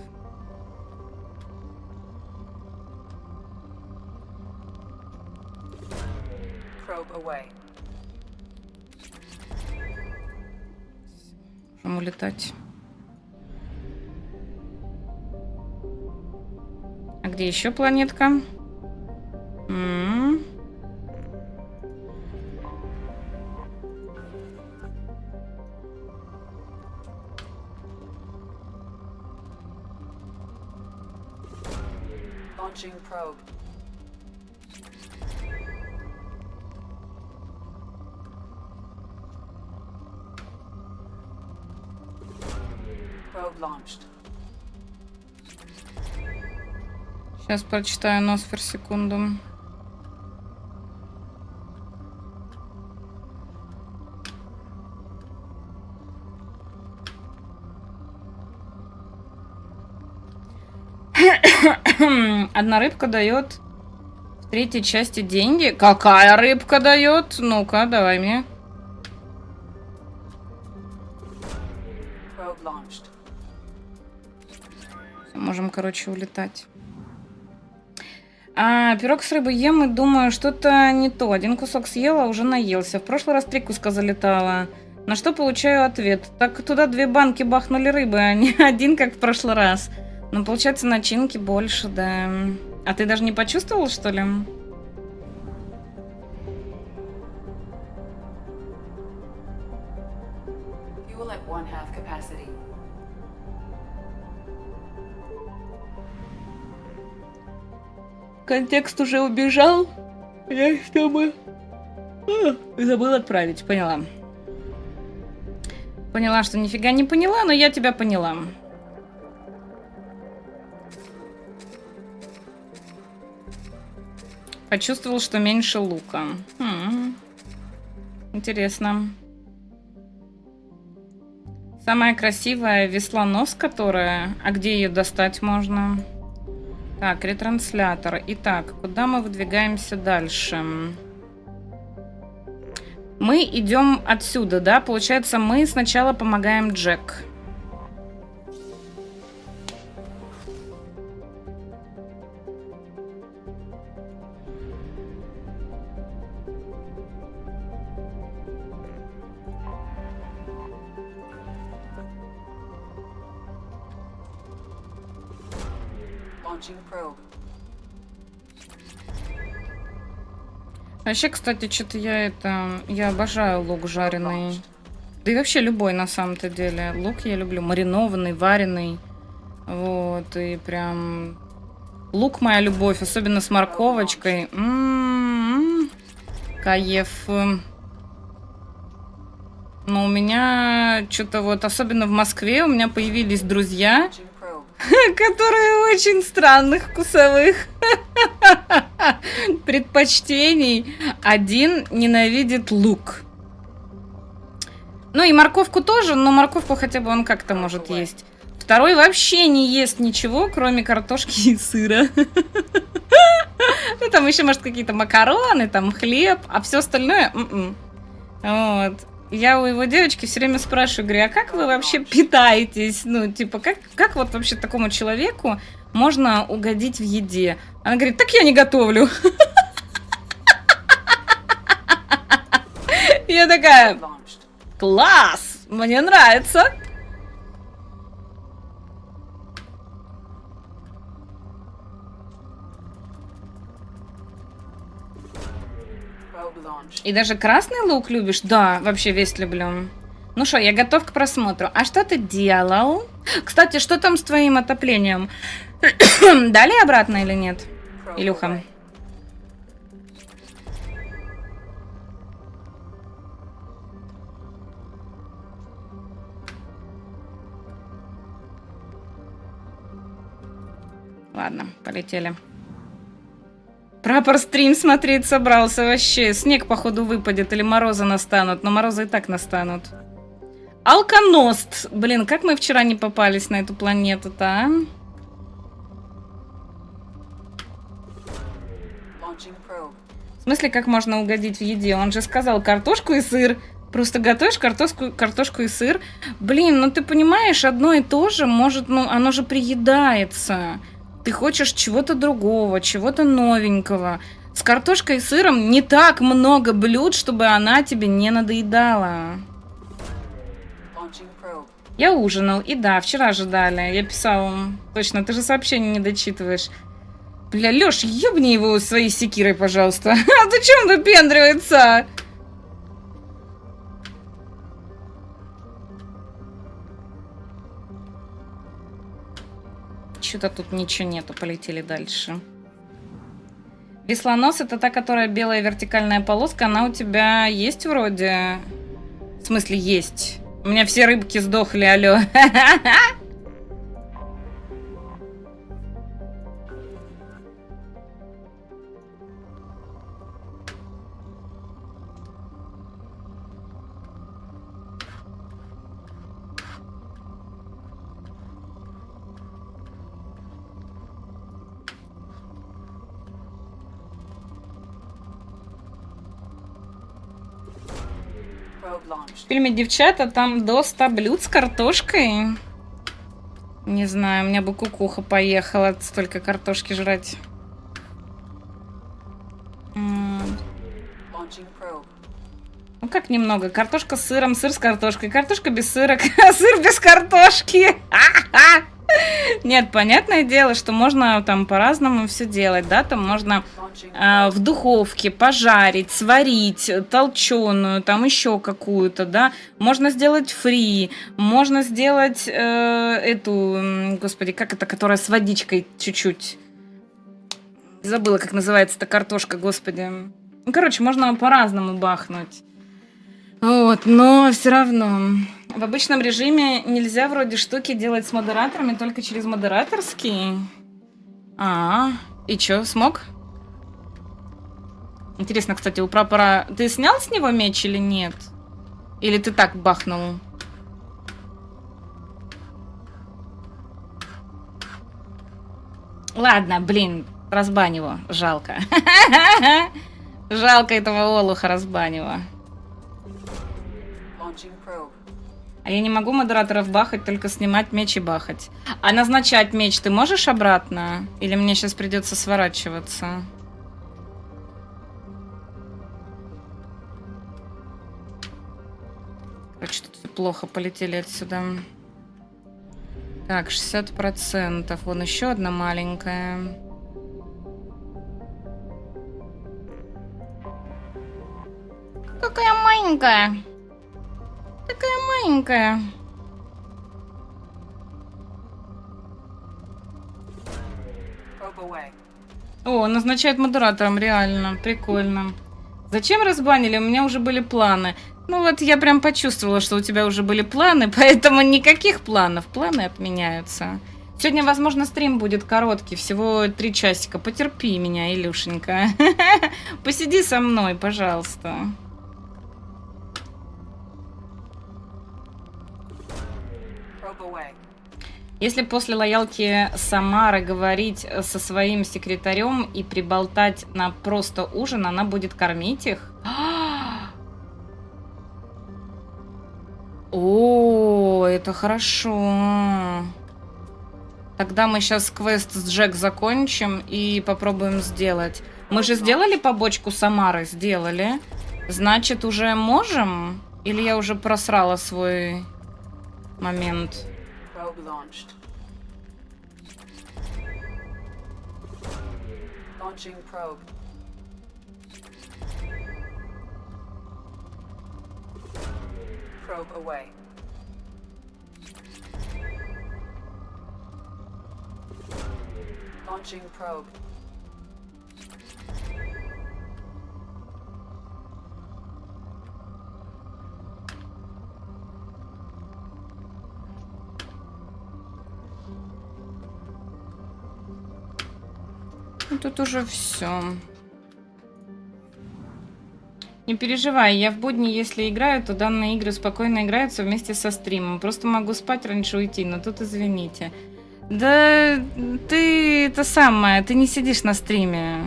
Probe away. Можем улетать. А где еще планетка? М. Launching probe. Probe launched. Сейчас прочитаю Носфер, секунду. Одна рыбка дает в третьей части деньги. Какая рыбка дает? Ну-ка, давай мне. Probe launched. Можем, короче, улетать. Пирог с рыбой ем и думаю, что-то не то. Один кусок съела, уже наелся. В прошлый раз 3 куска залетала. На что получаю ответ. Так туда 2 банки бахнули рыбы, а не один, как в прошлый раз. Но получается начинки больше, да. А ты даже не почувствовал, что ли? Fuel at 1/2 capacity. Контекст уже убежал. Я чтобы... забыл отправить, поняла. Поняла, что нифига не поняла, но я тебя поняла. Почувствовал, что меньше лука. Интересно. Самая красивая веслонос, которая... А где ее достать можно? Так, ретранслятор. Итак, куда мы выдвигаемся дальше? Мы идем отсюда, да? Получается, мы сначала помогаем Джек. Launching probe. Вообще, кстати, что-то я обожаю лук жареный. Да и вообще любой, на самом-то деле. Лук я люблю. Маринованный, вареный. Вот, и прям... Лук моя любовь, особенно с морковочкой. Кайф. Но у меня что-то вот, особенно в Москве, у меня появились друзья, Launching probe. которые очень странных вкусовых предпочтений. Один ненавидит лук. Ну и морковку тоже, но морковку хотя бы он как-то может есть. Второй вообще не ест ничего, кроме картошки и сыра. Ну там еще, может, какие-то макароны, там хлеб, а все остальное... Вот. Я у его девочки все время спрашиваю, говорю, а как вы вообще питаетесь? Ну, типа, как вот вообще такому человеку можно угодить в еде? Она говорит, так я не готовлю. Я такая, Launched. класс, мне нравится. Probe launched. И даже красный лук любишь? Да, вообще весь люблю. Ну что, я готов к просмотру. А что ты делал? Кстати, что там с твоим отоплением? Дали обратно или нет? Probe Илюха. away. Ладно, полетели. Прапор стрим смотреть собрался вообще. Снег, походу, выпадет или морозы настанут. Но морозы и так настанут. Алконост. Блин, как мы вчера не попались на эту планету-то, а? Launching probe. В смысле, как можно угодить в еде? Он же сказал картошку и сыр. Просто готовишь картошку и сыр. Блин, ну ты понимаешь, одно и то же может, ну, оно же приедается. Ты хочешь чего-то другого, чего-то новенького. С картошкой и сыром не так много блюд, чтобы она тебе не надоедала. Launching probe. Я ужинал, и да, вчера же дали. Я писал, точно, ты же сообщение не дочитываешь. Бля, Лёш, ебни его своей секирой, пожалуйста. А ты чё он выпендривается? Что-то тут ничего нету, полетели дальше. Веслонос — это та, которая белая вертикальная полоска, она у тебя есть вроде? В смысле есть? У меня все рыбки сдохли, алё. Probe В launched. фильме «Девчата» там до 100 блюд с картошкой. Не знаю, у меня бы кукуха поехала от столько картошки жрать. Launching probe. Ну как немного? Картошка с сыром, сыр с картошкой, картошка без сыра, сыр без картошки. Нет, понятное дело, что можно там по-разному все делать, да, там можно Launching в духовке пожарить, сварить толченую, там еще какую-то, да. Можно сделать фри, можно сделать эту, господи, как это, которая с водичкой чуть-чуть. Забыла, как называется эта картошка, господи. Ну, короче, можно по-разному бахнуть. Вот, но все равно. В обычном режиме нельзя вроде штуки делать с модераторами, только через модераторский. И чё, смог? Интересно, кстати, у прапора... Ты снял с него меч или нет? Или ты так бахнул? Ладно, блин, разбань его. Жалко. Жалко этого олуха разбанила. launching probe. А я не могу модераторов бахать, только снимать меч и бахать. А назначать меч ты можешь обратно? Или мне сейчас придется сворачиваться? Короче, тут все плохо, полетели отсюда. Так, 60%. Вон еще одна маленькая. Какая маленькая. Такая маленькая. Probe away. О, назначает модератором, реально. Прикольно. Зачем разбанили? У меня уже были планы. Ну вот я прям почувствовала, что у тебя уже были планы, поэтому никаких планов. Планы отменяются. Сегодня, возможно, стрим будет короткий, всего 3 часика. Потерпи меня, Илюшенька. Посиди со мной, пожалуйста. Probe away. Если после лоялки Самары говорить со своим секретарем и приболтать на просто ужин, она будет кормить их? О, это хорошо. Тогда мы сейчас квест с Джек закончим и попробуем сделать. Мы же сделали побочку Самары? Сделали. Значит, уже можем? Или я уже просрала свой момент? Probe launched. Launching probe. Probe away. Launching probe. Ну, тут уже все. Не переживай, я в будни, если играю, то данные игры спокойно играются вместе со стримом. Просто могу спать раньше уйти, но тут извините. Да ты это самое, ты не сидишь на стриме.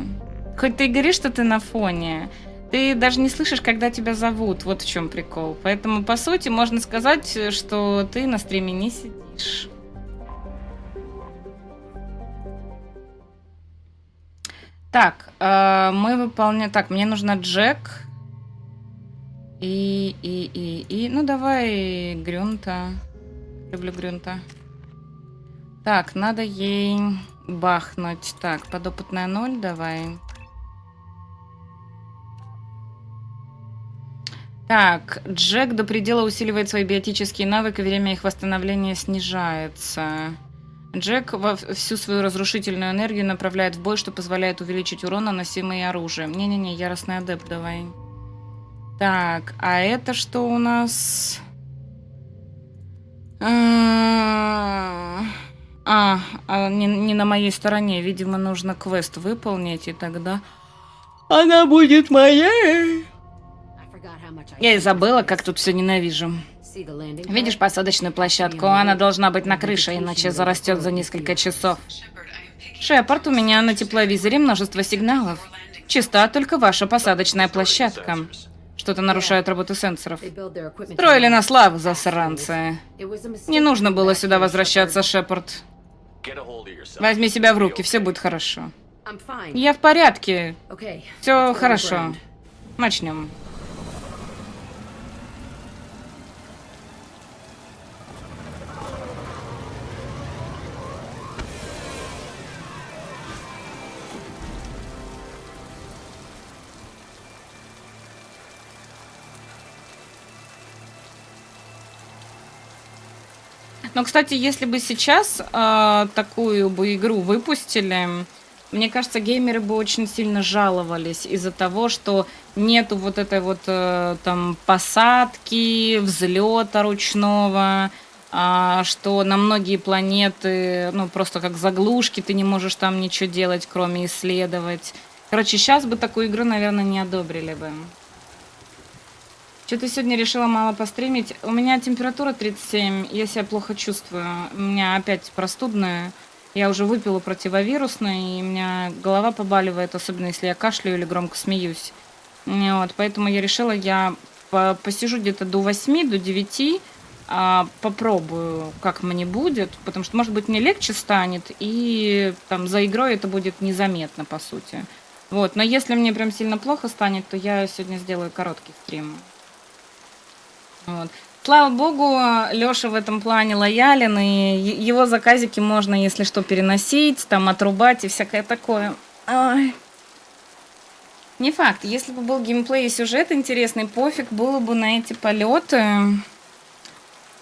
Хоть ты и говоришь, что ты на фоне, ты даже не слышишь, когда тебя зовут. Вот в чем прикол. Поэтому, по сути, можно сказать, что ты на стриме не сидишь. Так, мы выполняем... Так, мне нужна Джек. Ну, давай Грюнта. Люблю Грюнта. Так, надо ей бахнуть. Так, подопытная 0, давай. Так, Джек до предела усиливает свои биотические навыки, время их восстановления снижается. Джек всю свою разрушительную энергию направляет в бой, что позволяет увеличить урон, наносимый оружием. Не-не-не, яростный адепт, давай. Так, а это что у нас? Не на моей стороне. Видимо, нужно квест выполнить, и тогда она будет моей. Я и забыла, как тут все ненавижу. Видишь посадочную площадку? Она должна быть на крыше, иначе зарастет за несколько часов. Шепард, у меня на тепловизоре множество сигналов. Чиста только ваша посадочная площадка. Что-то нарушает работу сенсоров. Строили на славу, засранцы. Не нужно было сюда возвращаться, Шепард. Возьми себя в руки, все будет хорошо. Я в порядке. Все хорошо. Начнем. Но, кстати, если бы сейчас такую бы игру выпустили, мне кажется, геймеры бы очень сильно жаловались из-за того, что нету вот этой вот там посадки, взлета ручного, что на многие планеты, ну, просто как заглушки, ты не можешь там ничего делать, кроме исследовать. Короче, сейчас бы такую игру, наверное, не одобрили бы. Что ты сегодня решила мало постримить? У меня температура 37, я себя плохо чувствую. У меня опять простудная. Я уже выпила противовирусное, и у меня голова побаливает, особенно если я кашляю или громко смеюсь. Вот, поэтому я решила, я посижу где-то до 8, до 9, попробую, как мне будет, потому что, может быть, мне легче станет, и там за игрой это будет незаметно, по сути. Вот, но если мне прям сильно плохо станет, то я сегодня сделаю короткий стрим. Вот. Слава богу, Лёша в этом плане лоялен, и его заказики можно, если что, переносить, там, отрубать и всякое такое. Ой. Не факт. Если бы был геймплей и сюжет интересный, пофиг было бы на эти полеты.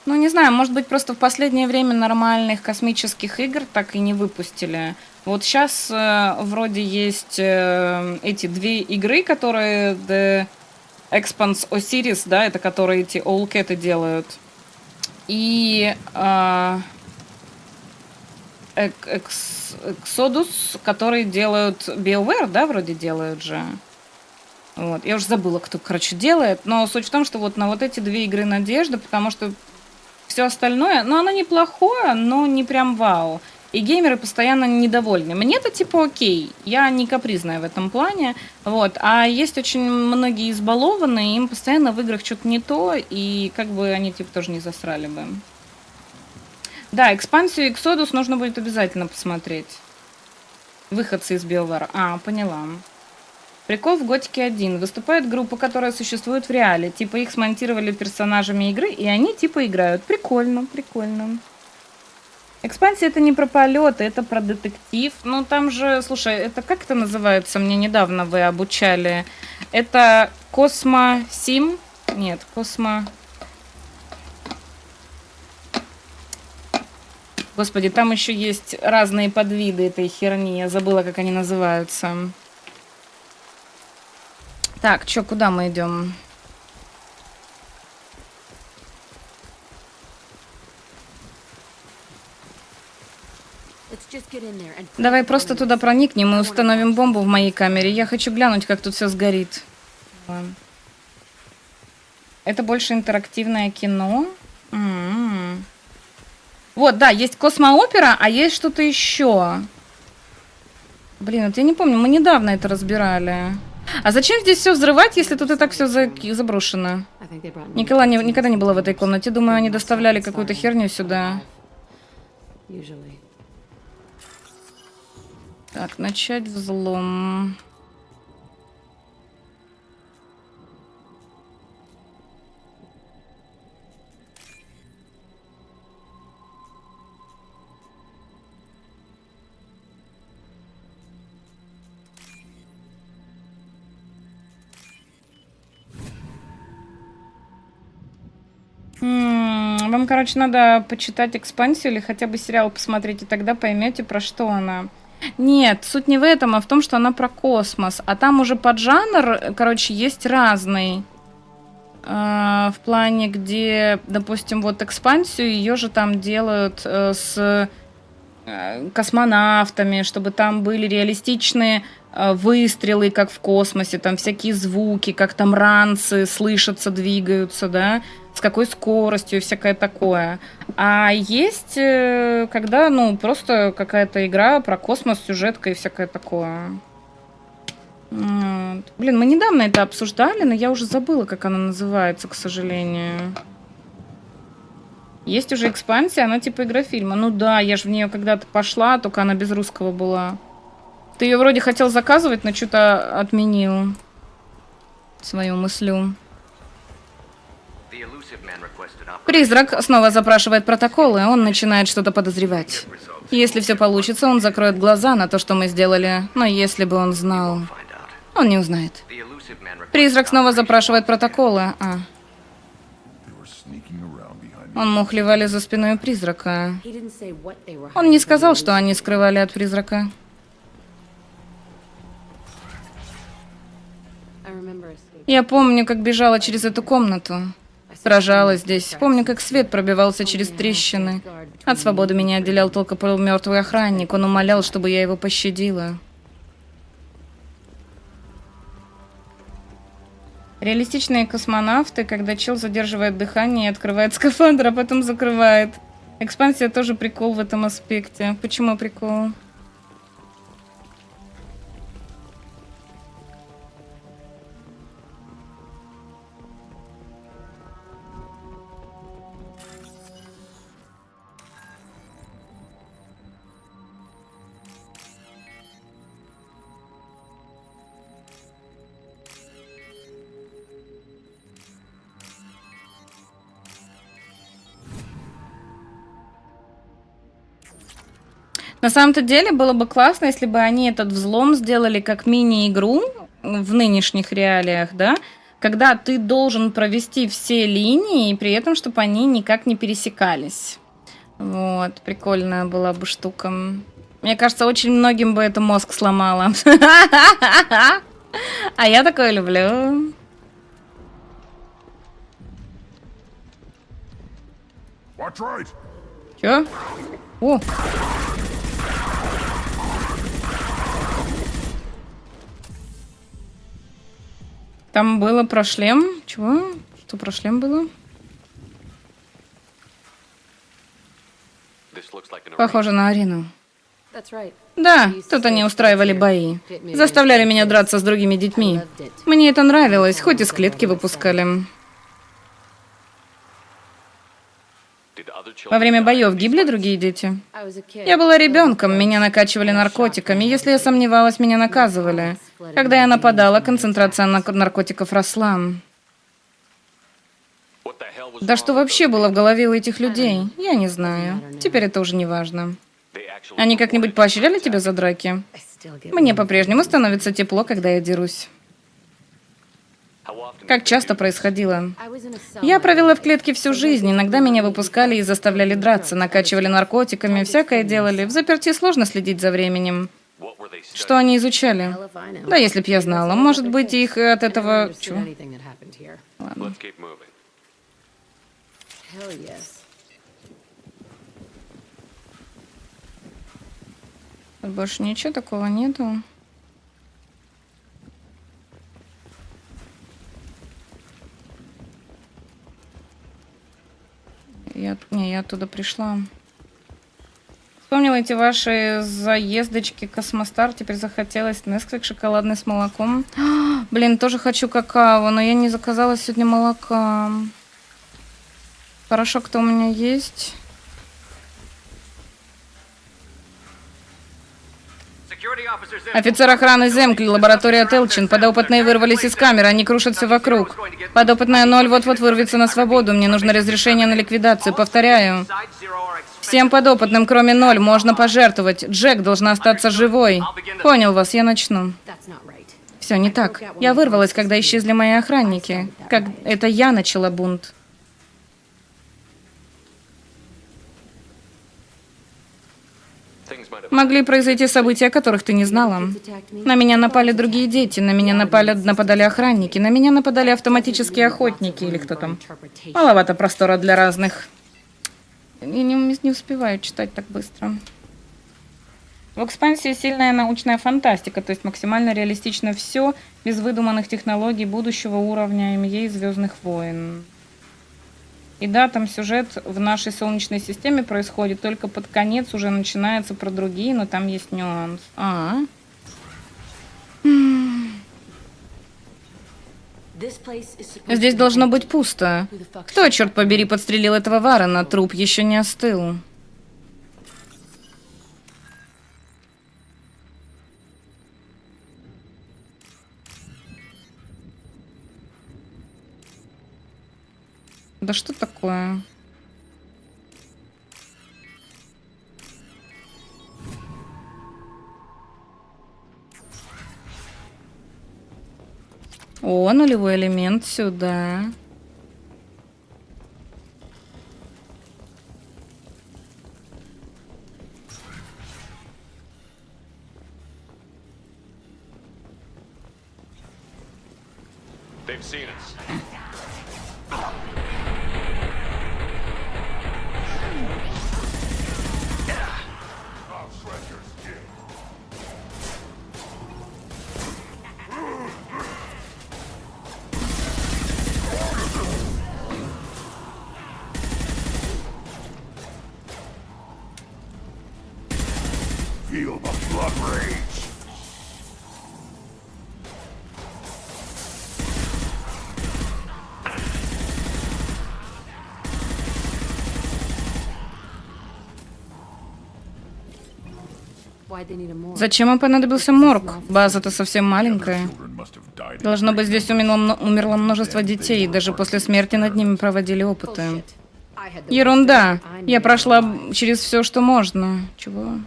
Ну, не знаю, может быть, просто в последнее время нормальных космических игр так и не выпустили. Вот сейчас вроде есть эти две игры, которые... Expanse Osiris, да, это которые эти Owlcat делают. И Exodus, которые делают BioWare, да, вроде делают же. Вот. Я уже забыла, кто, короче, делает. Но суть в том, что вот на вот эти две игры надежда, потому что все остальное, ну, оно неплохое, но не прям вау. И геймеры постоянно недовольны. Мне-то типа окей, я не капризная в этом плане, вот. А есть очень многие избалованные, им постоянно в играх что-то не то, и как бы они типа тоже не засрали бы. Да, экспансию Exodus нужно будет обязательно посмотреть. Выходцы из BioWare. Поняла. Прикол в Готике 1. Выступает группа, которая существует в реале. Типа их смонтировали персонажами игры, и они типа играют. Прикольно, прикольно. Экспансия это не про полеты, это про детектив. Ну там же, слушай, это как это называется? Мне недавно вы обучали. Это Космо-Сим? Нет, Космо... Господи, там еще есть разные подвиды этой херни. Я забыла, как они называются. Так, чё, куда мы идем? Давай просто туда проникнем и установим бомбу в моей камере. Я хочу глянуть, как тут все сгорит. Ладно. Это больше интерактивное кино. М-м-м. Вот, да, есть космоопера, а есть что-то еще. Блин, вот я не помню, мы недавно это разбирали. А зачем здесь все взрывать, если тут и так все заброшено? Никогда не была в этой комнате. Думаю, они доставляли какую-то херню сюда. Так, начать взлом. Вам, короче, надо почитать экспансию или хотя бы сериал посмотреть, и тогда поймете, про что она. Нет, суть не в этом, а в том, что она про космос. А там уже поджанр, короче, есть разный. В плане, где, допустим, вот экспансию, ее же там делают с космонавтами, чтобы там были реалистичные выстрелы, как в космосе, там всякие звуки, как там ранцы слышатся, двигаются, да, с какой скоростью и всякое такое. А есть, когда, ну, просто какая-то игра про космос, сюжетка и всякое такое. Вот. Блин, мы недавно это обсуждали, но я уже забыла, как она называется, к сожалению. Есть уже экспансия, она типа игрофильма. Ну да, я же в нее когда-то пошла, только она без русского была. Ты ее вроде хотел заказывать, но что-то отменил свою мыслю. Призрак снова запрашивает протоколы, он начинает что-то подозревать. Если все получится, он закроет глаза на то, что мы сделали. Но если бы он знал, он не узнает. Призрак снова запрашивает протоколы. Он мухлевали за спиной призрака. Он не сказал, что они скрывали от призрака. Я помню, как бежала через эту комнату. Сражалась здесь. Помню, как свет пробивался через трещины. От свободы меня отделял только полумертвый охранник. Он умолял, чтобы я его пощадила. Реалистичные космонавты, когда чел задерживает дыхание и открывает скафандр, а потом закрывает. Экспансия тоже прикол в этом аспекте. Почему прикол? На самом-то деле было бы классно, если бы они этот взлом сделали как мини-игру в нынешних реалиях, да, когда ты должен провести все линии, и при этом, чтобы они никак не пересекались. Вот, прикольная была бы штука. Мне кажется, очень многим бы это мозг сломало. А я такое люблю. Чё? О! Там было про шлем. Чего? Что про шлем было? Похоже на арену. Да, тут они устраивали бои. Заставляли меня драться с другими детьми. Мне это нравилось, хоть из клетки выпускали. Во время боев гибли другие дети? Я была ребенком, меня накачивали наркотиками. Если я сомневалась, меня наказывали. Когда я нападала, концентрация наркотиков росла. Да что вообще было в голове у этих людей? Я не знаю. Теперь это уже не важно. Они как-нибудь поощряли тебя за драки? Мне по-прежнему становится тепло, когда я дерусь. Как часто происходило? Я провела в клетке всю жизнь. Иногда меня выпускали и заставляли драться, накачивали наркотиками, всякое делали. В заперти сложно следить за временем. Что они изучали? Да, если б я знала. Может быть, их от этого... Чего? Ладно. Тут больше ничего такого нету. Я оттуда пришла. Вспомнила эти ваши заездочки Космостар. Теперь захотелось Несквик шоколадный с молоком. Блин, тоже хочу какао, но я не заказала сегодня молока. Порошок-то у меня есть. Офицер охраны Земкли, лаборатория Телчин. Подопытные вырвались из камеры, они крушатся вокруг. Подопытная 0 вот-вот вырвется на свободу. Мне нужно разрешение на ликвидацию. Повторяю. Всем подопытным, кроме 0, можно пожертвовать. Джек должна остаться живой. Понял вас, я начну. Все не так. Я вырвалась, когда исчезли мои охранники. Как это я начала бунт. Могли произойти события, о которых ты не знала. На меня напали другие дети, на меня нападали охранники, на меня нападали автоматические охотники или кто там. Маловато простора для разных. Я не успеваю читать так быстро. В экспансии сильная научная фантастика, то есть максимально реалистично все, без выдуманных технологий будущего уровня МЕ и Звездных войн. И да, там сюжет в нашей Солнечной системе происходит, только под конец уже начинается про другие, но там есть нюанс. Здесь должно быть пусто. Кто, черт побери, подстрелил этого Варена? Труп еще не остыл. Да что такое? О, нулевой элемент сюда. They've seen us. Feel the blood rage. Зачем им понадобился морг? База-то совсем маленькая. Children must have died. Должно быть, здесь умерло множество детей, и даже после смерти над ними проводили опыты. Ерунда. Я прошла через все, что можно. Чего?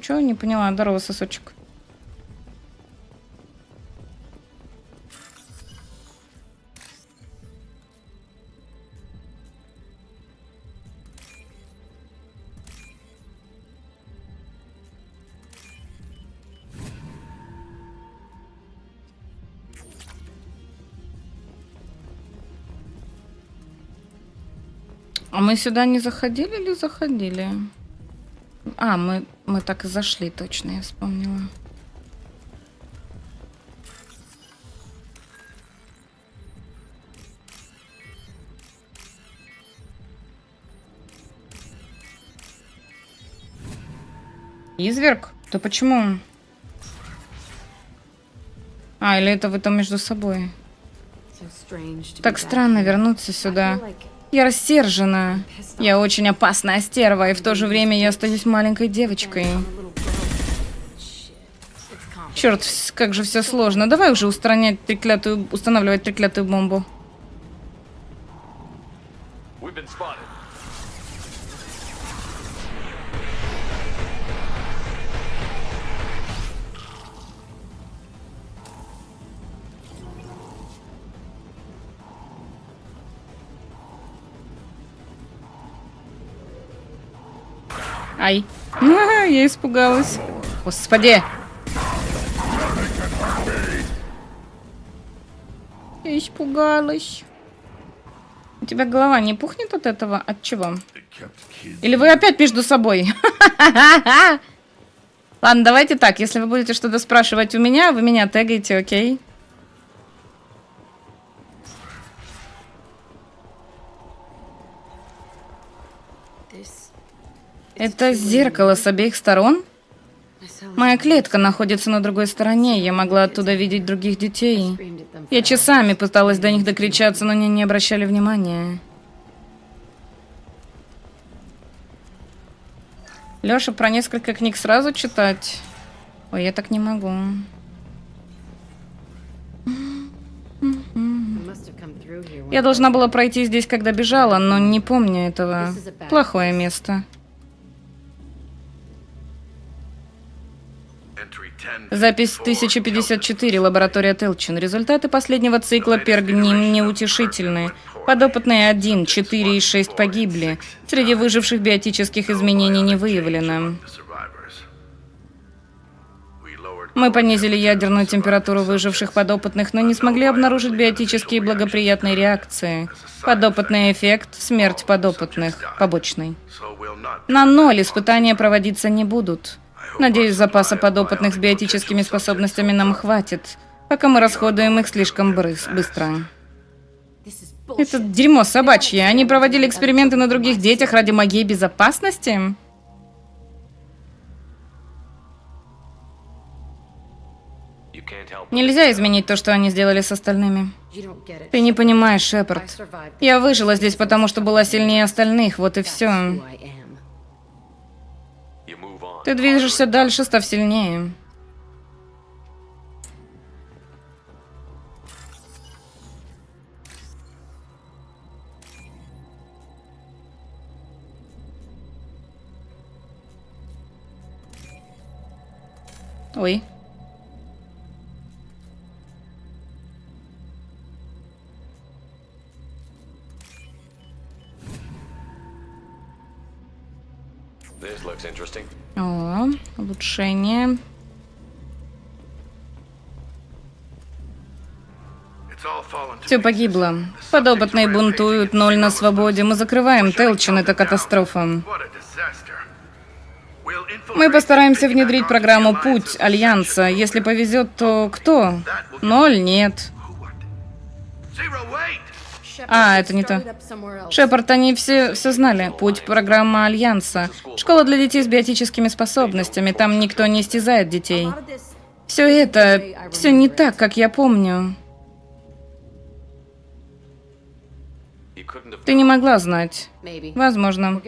Чё? Не поняла. Здорово, сосочек. А мы сюда не заходили или заходили? А, мы так и зашли, точно, я вспомнила. Изверг? Да почему? А, или это вы там между собой? Так странно вернуться сюда. Я рассержена. Я очень опасная стерва, и в то же время я остаюсь маленькой девочкой. Черт, как же все сложно. Давай уже устанавливать треклятую бомбу. We've been spotted. Ай. Я испугалась. Господи. Я испугалась. У тебя голова не пухнет от этого? От чего? They kept kids. Или вы опять между собой? Ладно, давайте так. Если вы будете что-то спрашивать у меня, вы меня тегаете, окей? Это зеркало с обеих сторон? Моя клетка находится на другой стороне. Я могла оттуда видеть других детей. Я часами пыталась до них докричаться, но они не обращали внимания. Лёша, про несколько книг сразу читать? Ой, я так не могу. Я должна была пройти здесь, когда бежала, но не помню этого. Плохое место. Запись 1054, лаборатория Телчин. Результаты последнего цикла Пергним неутешительны. Подопытные 1, 4 и 6 погибли. Среди выживших биотических изменений не выявлено. Мы понизили ядерную температуру выживших подопытных, но не смогли обнаружить биотические благоприятные реакции. Подопытный эффект – смерть подопытных. Побочный. На 0 испытания проводиться не будут. Надеюсь, запаса подопытных с биотическими способностями нам хватит, пока мы расходуем их слишком быстро. Это дерьмо собачье. Они проводили эксперименты на других детях ради моей безопасности? Нельзя изменить то, что они сделали с остальными. Ты не понимаешь, Шепард. Я выжила здесь, потому что была сильнее остальных, вот и все. Ты движешься дальше, став сильнее. Ой. О, улучшение. Все погибло. Подопытные бунтуют, 0 на свободе. Мы закрываем Телчин, это катастрофа. Мы постараемся внедрить программу «Путь» Альянса. Если повезет, то кто? 0, нет. А, это не то. Шепард, они все знали. Путь — программа Альянса. Школа для детей с биотическими способностями. Там никто не истязает детей. Все не так, как я помню. Ты не могла знать. Возможно.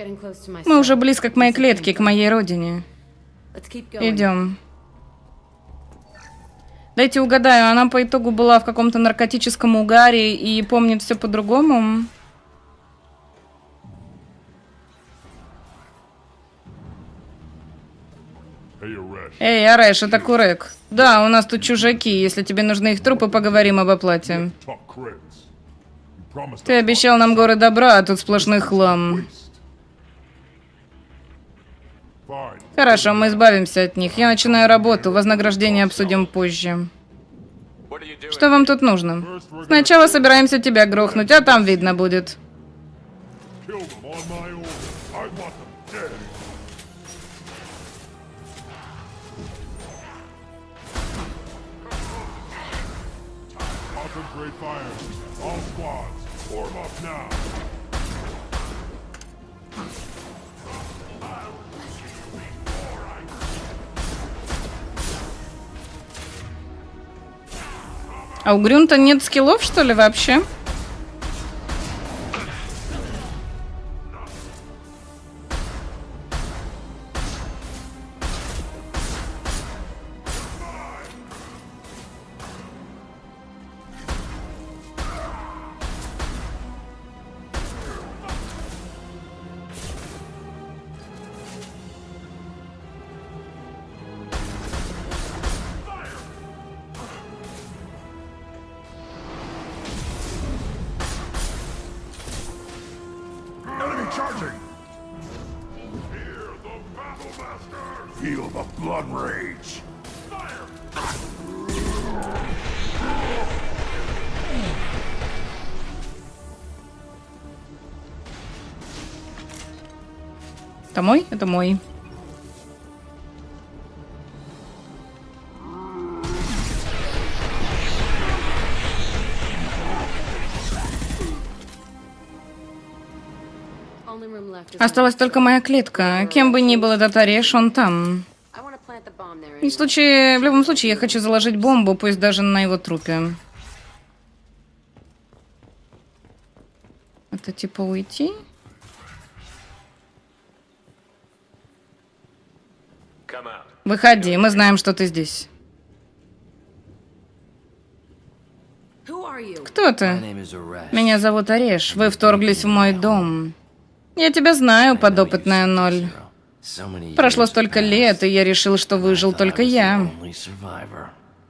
Мы уже близко к моей клетке, к моей родине. Идем. Дайте угадаю, она по итогу была в каком-то наркотическом угаре и помнит все по-другому? Эй, Арэш, это Курек. Да, у нас тут чужаки. Если тебе нужны их трупы, поговорим об оплате. Ты обещал нам горы добра, а тут сплошной хлам. Хорошо, мы избавимся от них. Я начинаю работу. Вознаграждение обсудим позже. Что вам тут нужно? Сначала собираемся тебя грохнуть, а там видно будет. А у Грюнта нет скиллов, что ли, вообще? Feel the blood rage. Это мой? Это мой. only room left is Осталась только моя клетка. Кем бы ни был этот Ореш, он там. I want to plant the bomb there. В любом случае, я хочу заложить бомбу, пусть даже на его трупе. Это типа уйти? Come out. Выходи, мы знаем, что ты здесь. Who are you? Кто ты? Меня зовут Ореш. Вы вторглись в мой дом. Я тебя знаю, подопытная ноль. Прошло столько лет, и я решил, что выжил только я.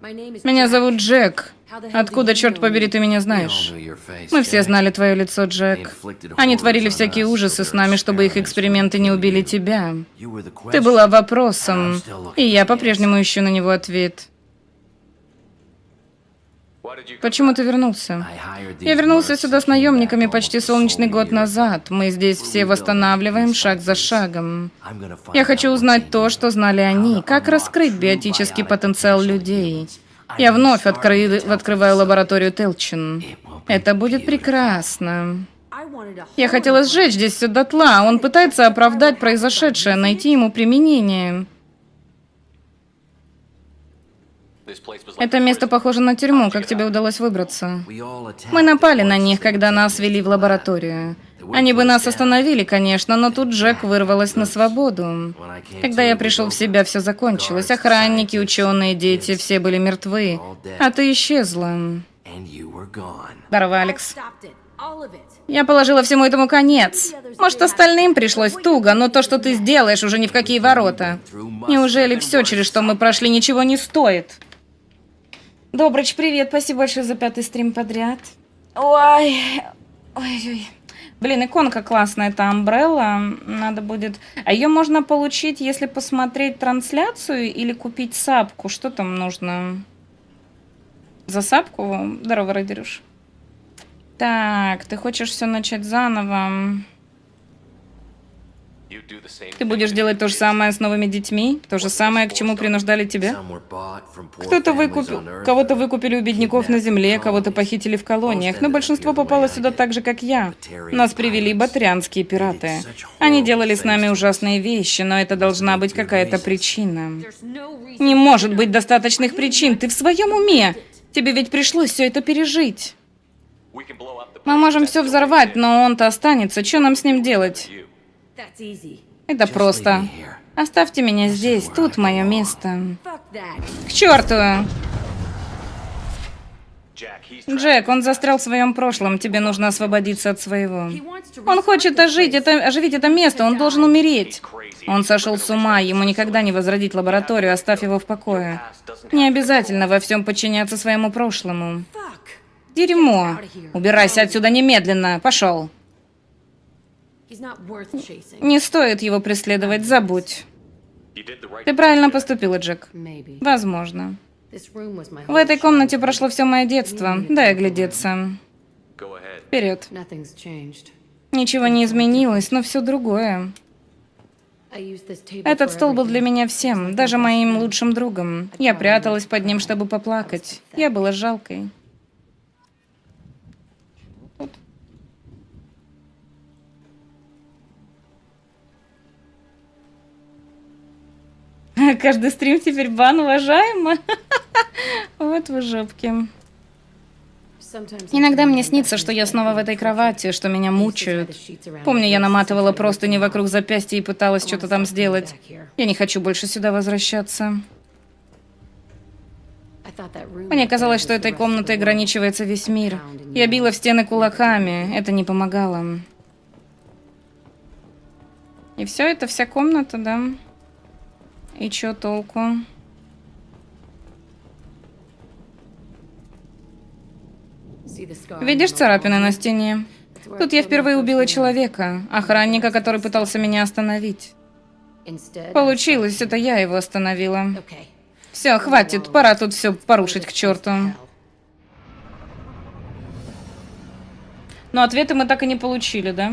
My name is Меня Jack. зовут Джек. Откуда, черт побери, ты меня знаешь? Мы все знали твое лицо, Джек. Они творили всякие ужасы с нами, чтобы их эксперименты не убили тебя. Ты была вопросом, и я по-прежнему ищу на него ответ. Why did you Почему ты вернулся? Я вернулся сюда с наемниками почти солнечный год назад. Мы здесь все восстанавливаем шаг за шагом. Я хочу узнать то, что знали они, как раскрыть биотический потенциал людей. Я вновь открываю лабораторию Телчин. Это будет прекрасно. I wanted to Я хотела сжечь здесь все дотла. Он пытается оправдать произошедшее, найти ему применение. This place was like Это место похоже на тюрьму, как тебе удалось выбраться. Мы напали на них, когда нас вели в лабораторию. Они бы нас остановили, конечно, но тут Джек вырвалась на свободу. Когда я пришел в себя, все закончилось. Охранники, ученые, дети, все были мертвы. А ты исчезла. Здорово, Алекс. stopped it. All of it. Я положила всему этому конец. Может, остальным пришлось туго, но то, что ты сделаешь, уже ни в какие ворота. Неужели все, через что мы прошли, ничего не стоит? Добрыч, привет, спасибо большое за 5-й стрим подряд. Ой, ой-ой. Блин, иконка классная, это Umbrella. Надо будет... А ее можно получить, если посмотреть трансляцию или купить сапку. Что там нужно? За сапку? Здорово, Радирюш. Так, ты хочешь все начать заново. you do the same Ты будешь делать то же самое с новыми детьми? То же самое, к чему принуждали тебя? Кого-то выкупили у бедняков на земле, кого-то похитили в колониях, но большинство попало сюда так же, как я. Нас привели батарианские пираты. Они делали с нами ужасные вещи, но это должна быть какая-то причина. There's no reason. Не может быть достаточных причин. Ты в своем уме? Тебе ведь пришлось все это пережить. We can blow up the Мы можем все взорвать, но он-то останется. Что нам с ним делать? you. That's easy. Это просто. Оставьте меня здесь, тут мое место. Fuck that. К черту! Jack, he's Джек, он застрял в своем прошлом, тебе нужно освободиться от своего. He wants to Он хочет оживить это место, он должен умереть. crazy. Он сошел с ума, ему никогда не возродить лабораторию, оставь его в покое. Не обязательно во всем подчиняться своему прошлому. Fuck. Дерьмо. Убирайся отсюда немедленно, пошел. He's not worth chasing. Не стоит его преследовать, забудь. You did the right Ты правильно поступила, Джек. Maybe. Возможно. This room was my В этой комнате прошло все мое детство. Дай оглядеться. Go ahead. Вперед. Nothing's changed. Ничего не изменилось, но все другое. I used this table Этот for стол был everything. для меня всем, даже моим лучшим другом. Я пряталась под ним, чтобы поплакать. Я была жалкой. Каждый стрим теперь бан, уважаемо. Вот вы жопки. Sometimes Иногда мне снится, что я снова в этой кровати, что меня мучают. Помню, я наматывала простыни вокруг запястья и пыталась что-то там сделать. Я не хочу больше сюда возвращаться. Мне казалось, что этой комнатой ограничивается весь мир. Я била в стены кулаками, это не помогало. И все это вся комната, да? И чё толку? Видишь царапины на стене? Тут я впервые убила человека, охранника, который пытался меня остановить. Получилось, это я его остановила. Все, хватит, пора тут все порушить к черту. Но ответы мы так и не получили, да?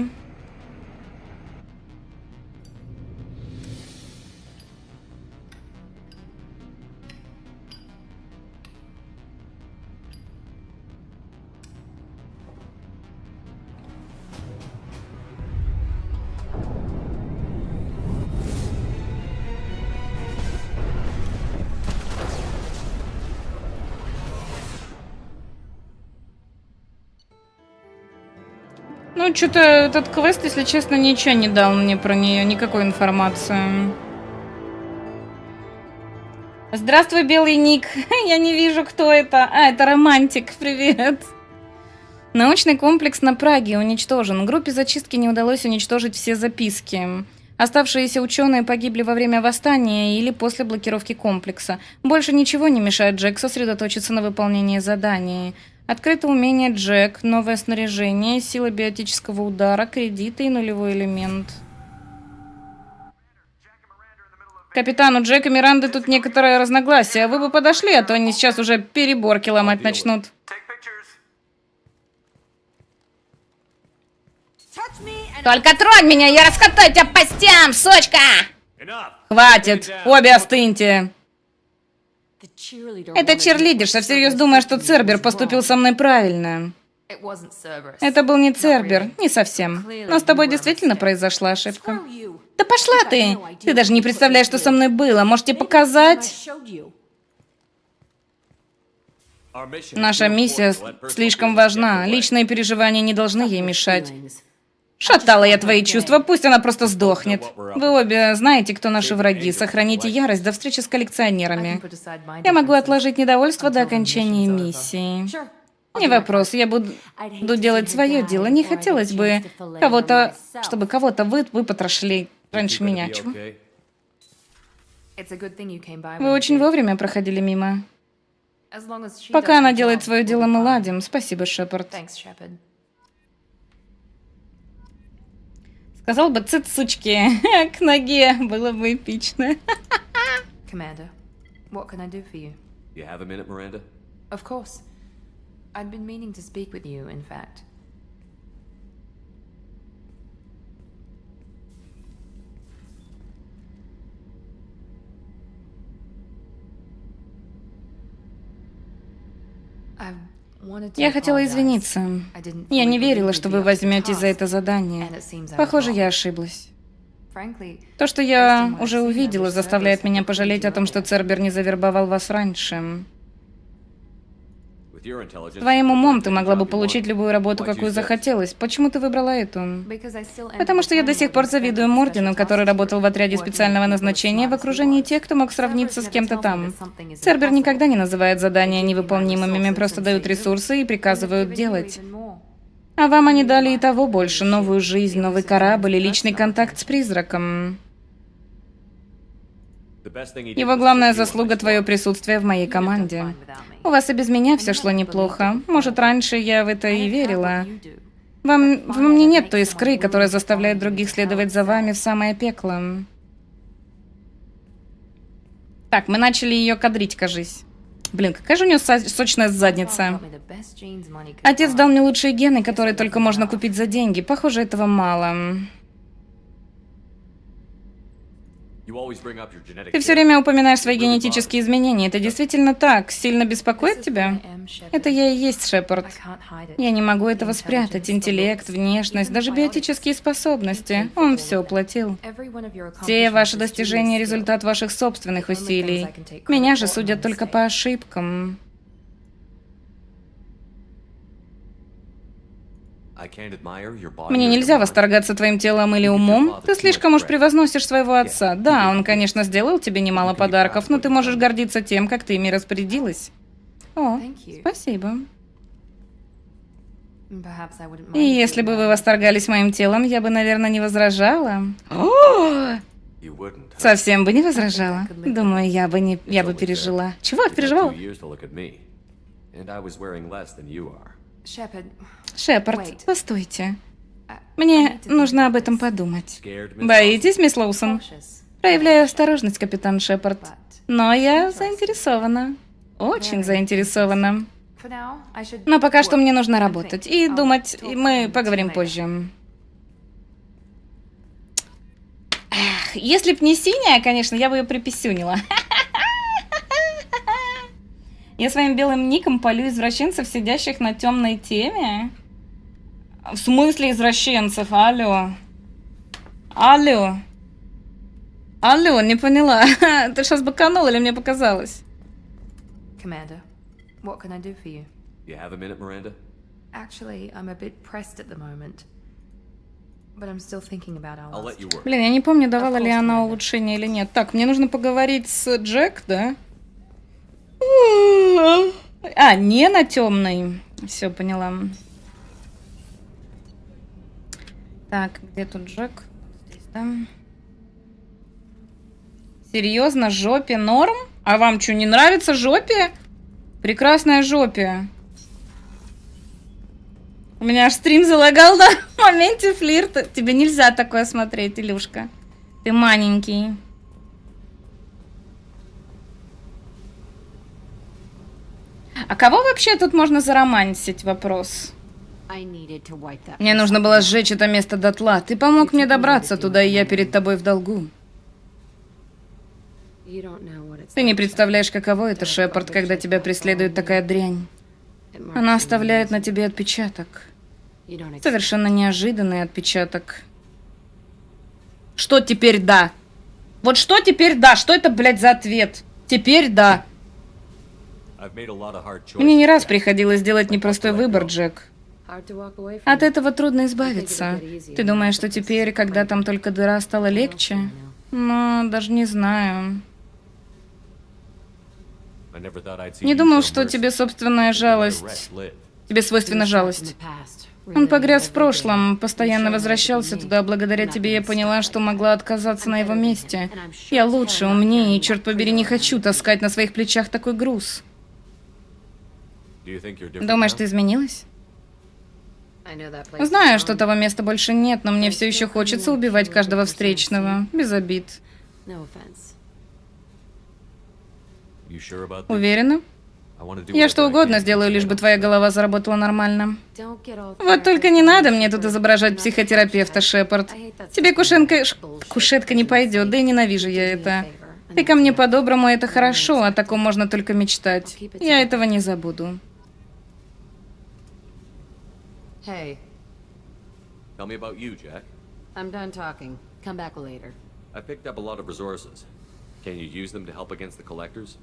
Ну, что-то этот квест, если честно, ничего не дал мне про нее, никакой информации. Здравствуй, белый ник. Я не вижу, кто это. А, это романтик. Привет. Научный комплекс на Праге уничтожен. Группе зачистки не удалось уничтожить все записки. Оставшиеся ученые погибли во время восстания или после блокировки комплекса. Больше ничего не мешает Джек сосредоточиться на выполнении заданий. Открыто умение Джек, новое снаряжение, сила биотического удара, кредиты и нулевой элемент. Капитан, у Джека и Миранды тут некоторое разногласие. Вы бы подошли, а то они сейчас уже переборки ломать начнут. Только тронь меня, я раскатаю тебя по стям, сучка! Хватит, обе остыньте. Это черлидерша всерьез думает, что Цербер поступил со мной правильно. Это был не Цербер, не совсем. Но с тобой действительно произошла ошибка. Да пошла ты! Ты даже не представляешь, что со мной было. Можете показать? Наша миссия слишком важна. Личные переживания не должны ей мешать. Шатала я твои чувства, пусть она просто сдохнет. Вы обе знаете, кто наши враги. Сохраните ярость до встречи с коллекционерами. Я могу отложить недовольство до окончания миссии. Не вопрос, я буду делать свое дело. Не хотелось бы чтобы кого-то вы потрошили раньше меня. Чего? Вы очень вовремя проходили мимо. Пока она делает свое дело, мы ладим. Спасибо, Шепард. Сказал бы цицучки к ноге, было бы эпично. Commander, what can I do for you? You have a minute, Miranda? Of course. I'd been meaning to speak with you, in fact. Я хотела извиниться. Я не верила, что вы возьметесь за это задание. Похоже, я ошиблась. То, что я уже увидела, заставляет меня пожалеть о том, что Цербер не завербовал вас раньше. Твоим умом ты могла бы получить любую работу, какую захотелось. Почему ты выбрала эту? Потому что я до сих пор завидую Мордину, который работал в отряде специального назначения в окружении тех, кто мог сравниться с кем-то там. Цербер никогда не называет задания невыполнимыми, просто дают ресурсы и приказывают делать. А вам они дали и того больше: новую жизнь, новый корабль и личный контакт с призраком. Его главная заслуга — твое присутствие в моей команде. У вас и без меня все шло неплохо. Может, раньше я в это и верила. Во мне нет той искры, которая заставляет других следовать за вами в самое пекло. Так, мы начали ее кадрить, кажись. Блин, какая же у нее сочная задница. Отец дал мне лучшие гены, которые только можно купить за деньги. Похоже, этого мало. Ты все время упоминаешь свои генетические изменения. Это действительно так? Сильно беспокоит тебя? Это я и есть, Шепард. Я не могу этого спрятать. Интеллект, внешность, даже биотические способности. Он все уплатил. Все ваши достижения — результат ваших собственных усилий. Меня же судят только по ошибкам. Мне нельзя восторгаться твоим телом или умом. Ты слишком уж превозносишь своего отца. Да, он, конечно, сделал тебе немало подарков, но ты можешь гордиться тем, как ты ими распорядилась. О, спасибо. И если бы вы восторгались моим телом, я бы, наверное, не возражала. О! Совсем бы не возражала. Думаю, я бы пережила. Чего переживала? Шепард, постойте. Мне нужно об этом подумать. Боитесь, мисс Лоусон? Проявляю осторожность, капитан Шепард. Но я заинтересована. Очень заинтересована. Но пока что мне нужно работать и думать, и мы поговорим позже. Эх, если б не синяя, конечно, я бы ее приписюнила. Я своим белым ником полю извращенцев, сидящих на темной теме? В смысле извращенцев? Алло. Алло. Алло, не поняла. Ты сейчас быканула или мне показалось? Commander, what can I do for you? You have a minute, Miranda? Actually, I'm a bit pressed at the moment. But I'm still thinking about I'll let Outlaws. you work. Блин, я не помню, давала ли course, она Commander. улучшение или нет. Так, мне нужно поговорить с Джек, да? А, не на темный. Все, поняла. Так, где тут Джек? Здесь, да? Серьезно, жопе норм? А вам что, не нравится жопе? Прекрасная жопе. У меня аж стрим залагал, да? В моменте флирта. Тебе нельзя такое смотреть, Илюшка. Ты маленький. А кого вообще тут можно заромансить? Вопрос. Мне нужно было сжечь это место дотла. Ты помог мне добраться туда, и я перед тобой в долгу. Ты не представляешь, каково это, Шепард, когда тебя преследует такая дрянь. Она оставляет на тебе отпечаток. Совершенно неожиданный отпечаток. Что теперь да? Вот что теперь да? Что это, блядь, за ответ? Теперь да. I've made a lot of hard choices. Мне не раз приходилось делать непростой выбор, Джек. От От этого трудно избавиться. Ты думаешь, что теперь, когда там только дыра, стало легче? Но даже не знаю. I never thought I'd see Не you думал, show что mercy. тебе собственная Let the жалость. rest live. Тебе свойственна жалость. Он погряз в прошлом, постоянно возвращался туда. Благодаря тебе я поняла, что могла отказаться на его месте. Я лучше, умнее, и, черт побери, не хочу таскать на своих плечах такой груз. Do you think you're different Думаешь, now? ты изменилась? Знаю, что того места больше нет, но мне все еще хочется убивать каждого встречного. Без обид. You sure about this? Уверена? I wanna do Я whatever что I угодно can сделаю, to лишь бы help. твоя голова заработала нормально. Вот только не надо мне тут изображать психотерапевта, Шепард. Тебе кушетка не пойдет, да и ненавижу я это. Ты ко мне по-доброму, это хорошо, о таком можно только мечтать. Я этого не забуду. Hey, Tell me about you, Jack. I'm done talking. Come back later. I picked up a lot of resources. Can you use them to help against the collectors?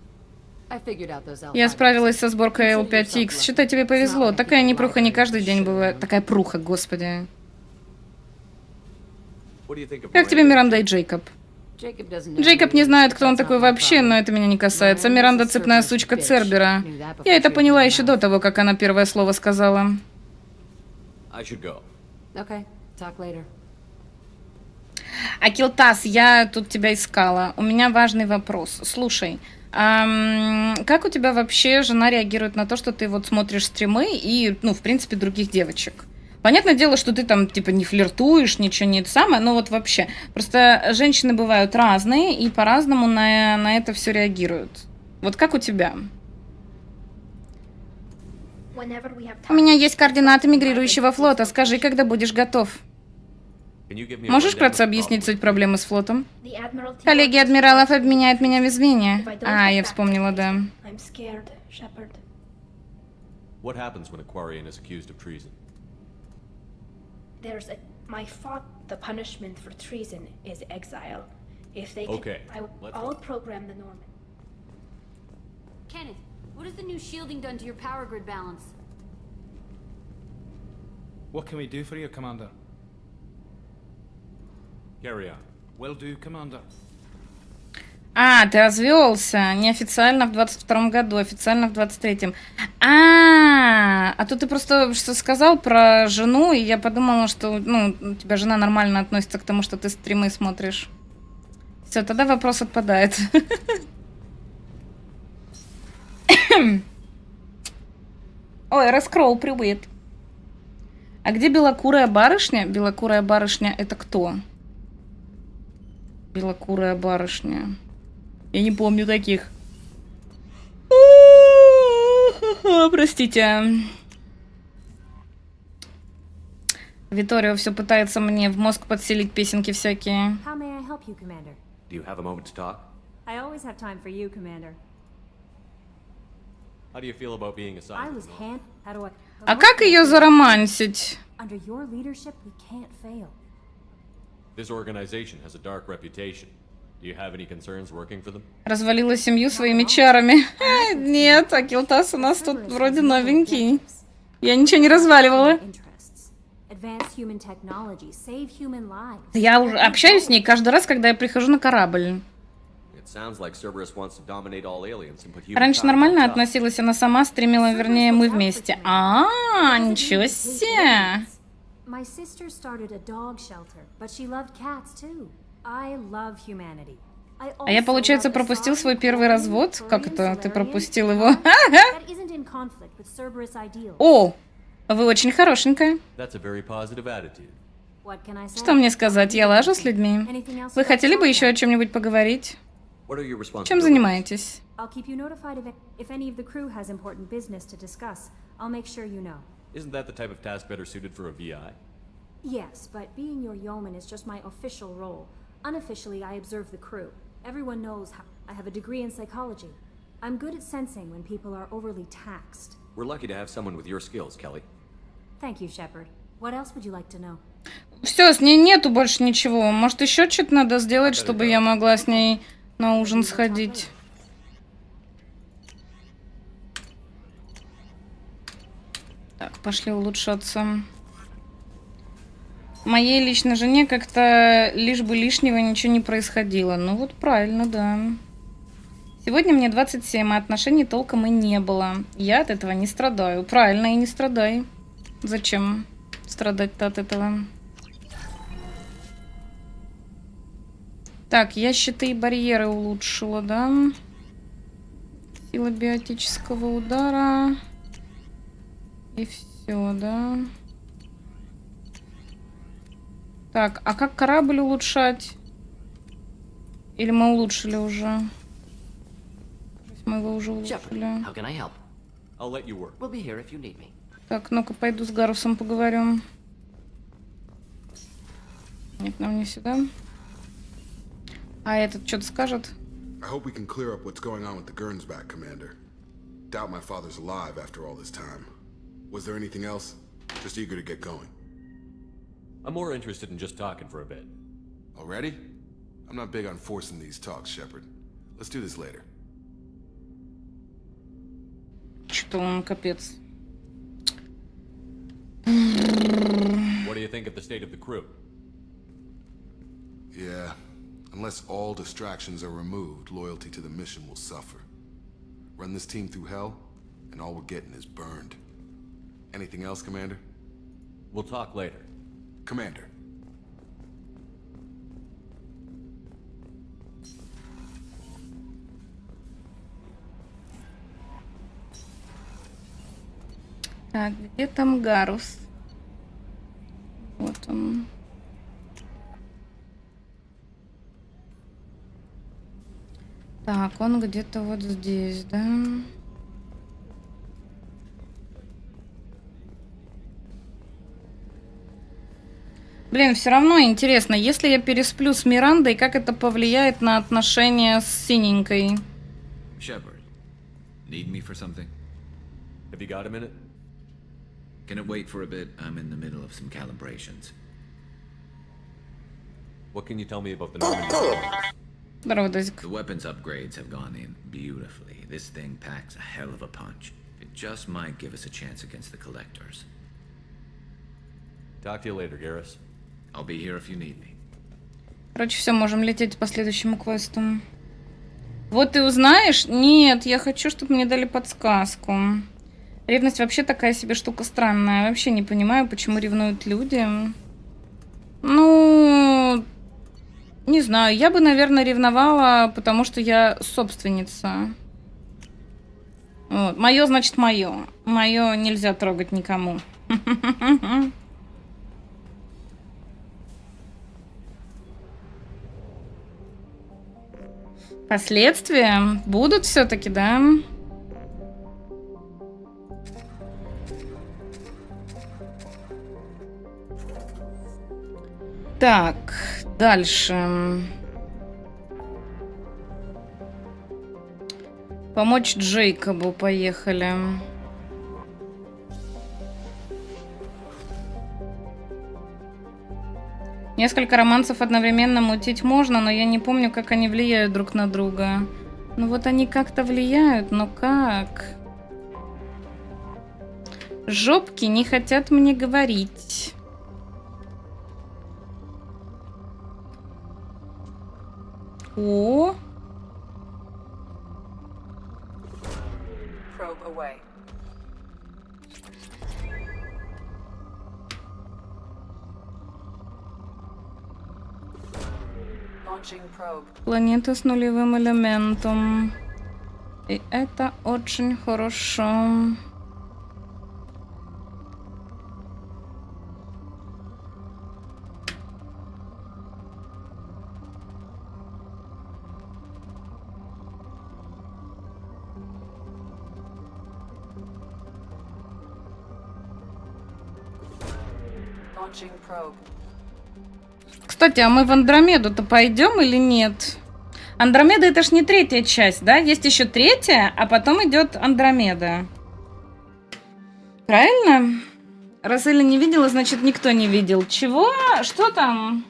I figured out those Я L5s. справилась со сборкой L5X. Считай, тебе повезло. Такая непруха не каждый день бывает. Такая пруха, господи. What do you think of Как тебе Миранда и Джейкоб? Jacob doesn't know Джейкоб who не he is, знает, but кто он that's not такой my вообще, problem. но это меня не касается. Миранда цепная сучка Цербера. Я это поняла еще до того, как она первое слово сказала. I should go. Okay, talk later. Акилтас, я тут тебя искала. У меня важный вопрос. Слушай, как у тебя вообще жена реагирует на то, что ты вот смотришь стримы и, ну, в принципе, других девочек? Понятное дело, что ты там, типа, не флиртуешь, ничего не это самое, но вот вообще. Просто женщины бывают разные и по-разному на это все реагируют. Вот как у тебя? У меня есть координаты мигрирующего флота. Скажи, когда будешь готов. Can you give me a Можешь rundown вкратце of the объяснить problem? суть проблемы с флотом? Коллеги адмиралов обменяют меня в извинения. А, я вспомнила, да. I'm scared, Shepard. What happens when a Quarian is accused of treason? My thought the punishment for treason is exile. If they Okay, let's I'll go. program the Norman. Kenneth, what has the new shielding done to your power grid balance? What can we do for you, Commander? Carry on. Will do, Commander. А, ты развелся. Неофициально в 22-м году, официально в 23-м. А тут ты просто что сказал про жену, и я подумала, что, ну, у тебя жена нормально относится к тому, что ты стримы смотришь. Все, тогда вопрос отпадает. Ой, раскрол, привет. А где белокурая барышня? Белокурая барышня это кто? Белокурая барышня. Я не помню таких. Простите. Виторио все пытается мне в мозг подселить песенки всякие. How may I help you, Commander? Do you have a moment to talk? I always have time for you, Commander. How do you feel about being I assigned? was hand. How do I? А как ее заромансить? Under your leadership, we can't fail. This organization has a dark reputation. Do you have any concerns working for them? Развалила семью своими чарами. Нет, Акилтас у нас тут вроде новенький. Я ничего не разваливала. Interests. Advance human technology, save human lives. Я уже общаюсь с ней каждый раз, когда я прихожу на корабль. It sounds like Cerberus wants to dominate all aliens and put humankind Раньше on нормально top. относилась, она сама стримила, вернее, мы вместе. Ничего себе! My sister started a dog shelter, but she loved cats too. I love humanity. А я, получается, пропустил свой первый развод? Как это ты пропустил его? That isn't in conflict with Cerberus ideals. О, вы очень хорошенькая. That's a very positive attitude. What can I say? Что мне сказать? Я лажу с людьми. Anything else Вы you'd хотели like бы to еще talk о чем-нибудь поговорить? What are your responsibilities? Чем занимаетесь? about? I'll keep you notified if any of the crew has important business to discuss. I'll make sure you know. Isn't that the type of task better suited for a VI? Yes, but being your yeoman is just my official role. Unofficially, I observe the crew. Everyone knows I have a degree in psychology. I'm good at sensing when people are overly taxed. We're lucky to have someone with your skills, Kelly. Thank you, Shepard. What else would you like to know? Все, с ней нету больше ничего. Может, еще что-то надо сделать, чтобы я могла с ней на ужин сходить? Так, пошли улучшаться. Моей личной жене как-то лишь бы лишнего ничего не происходило. Ну вот правильно, да. Сегодня мне 27, а отношений толком и не было. Я от этого не страдаю. Правильно, и не страдай. Зачем страдать-то от этого? Так, я щиты и барьеры улучшила, да? Сила биотического удара. И все, да? Так, а как корабль улучшать? Или мы улучшили уже? Мы его уже улучшили. How can I help? I'll let you work. We'll be here if you need me. Так, ну-ка, пойду с Гарусом поговорю. Нет, нам не сюда. А этот что-то скажет? I hope we can clear up what's going on with the Gernsback, Commander. Doubt my father's alive after all this time. Was there anything else? Just eager to get going. I'm more interested in just talking for a bit. Already? I'm not big on forcing these talks, Shepard. Let's do this later. Что он капец. What do you think of the state of the crew? Yeah. Unless all distractions are removed, loyalty to the mission will suffer. Run this team through hell, and all we're getting is burned. Anything else, Commander? We'll talk later. Commander. Так, где там Гарус? Вот он. Так, он где-то вот здесь, да? Блин, все равно интересно, если я пересплю с Мирандой, как это повлияет на отношения с синенькой? Shepard, need me for something? Have you got a minute? Can it wait for a bit? I'm in the middle of some calibrations. What can you tell me about the Normandy? Здорово, Дозик. The weapons upgrades have gone in beautifully. This thing packs a hell of a punch. It just might give us a chance against the Collectors. Talk to you later, Garrus. I'll be here if you need me. Короче, все, можем лететь по следующему квесту. Вот ты узнаешь? Нет, я хочу, чтобы мне дали подсказку. Ревность вообще такая себе штука странная. Вообще не понимаю, почему ревнуют люди. Ну, не знаю. Я бы, наверное, ревновала, потому что я собственница. Вот. Мое значит мое. Мое нельзя трогать никому. Последствия будут все-таки, да? Так, дальше. Помочь Джейкобу, поехали. Несколько романсов одновременно мутить можно, но я не помню, как они влияют друг на друга. Ну вот они как-то влияют, но как? Жопки не хотят мне говорить. Фу. Probe away. Launching probe. Планета с нулевым элементом. И это очень хорошо. Launching probe. Кстати, а мы в Андромеду-то пойдем или нет? Андромеда это ж не третья часть, да? Есть еще третья, а потом идет Андромеда. Правильно? Раз Эля не видела, значит никто не видел. Чего? Что там?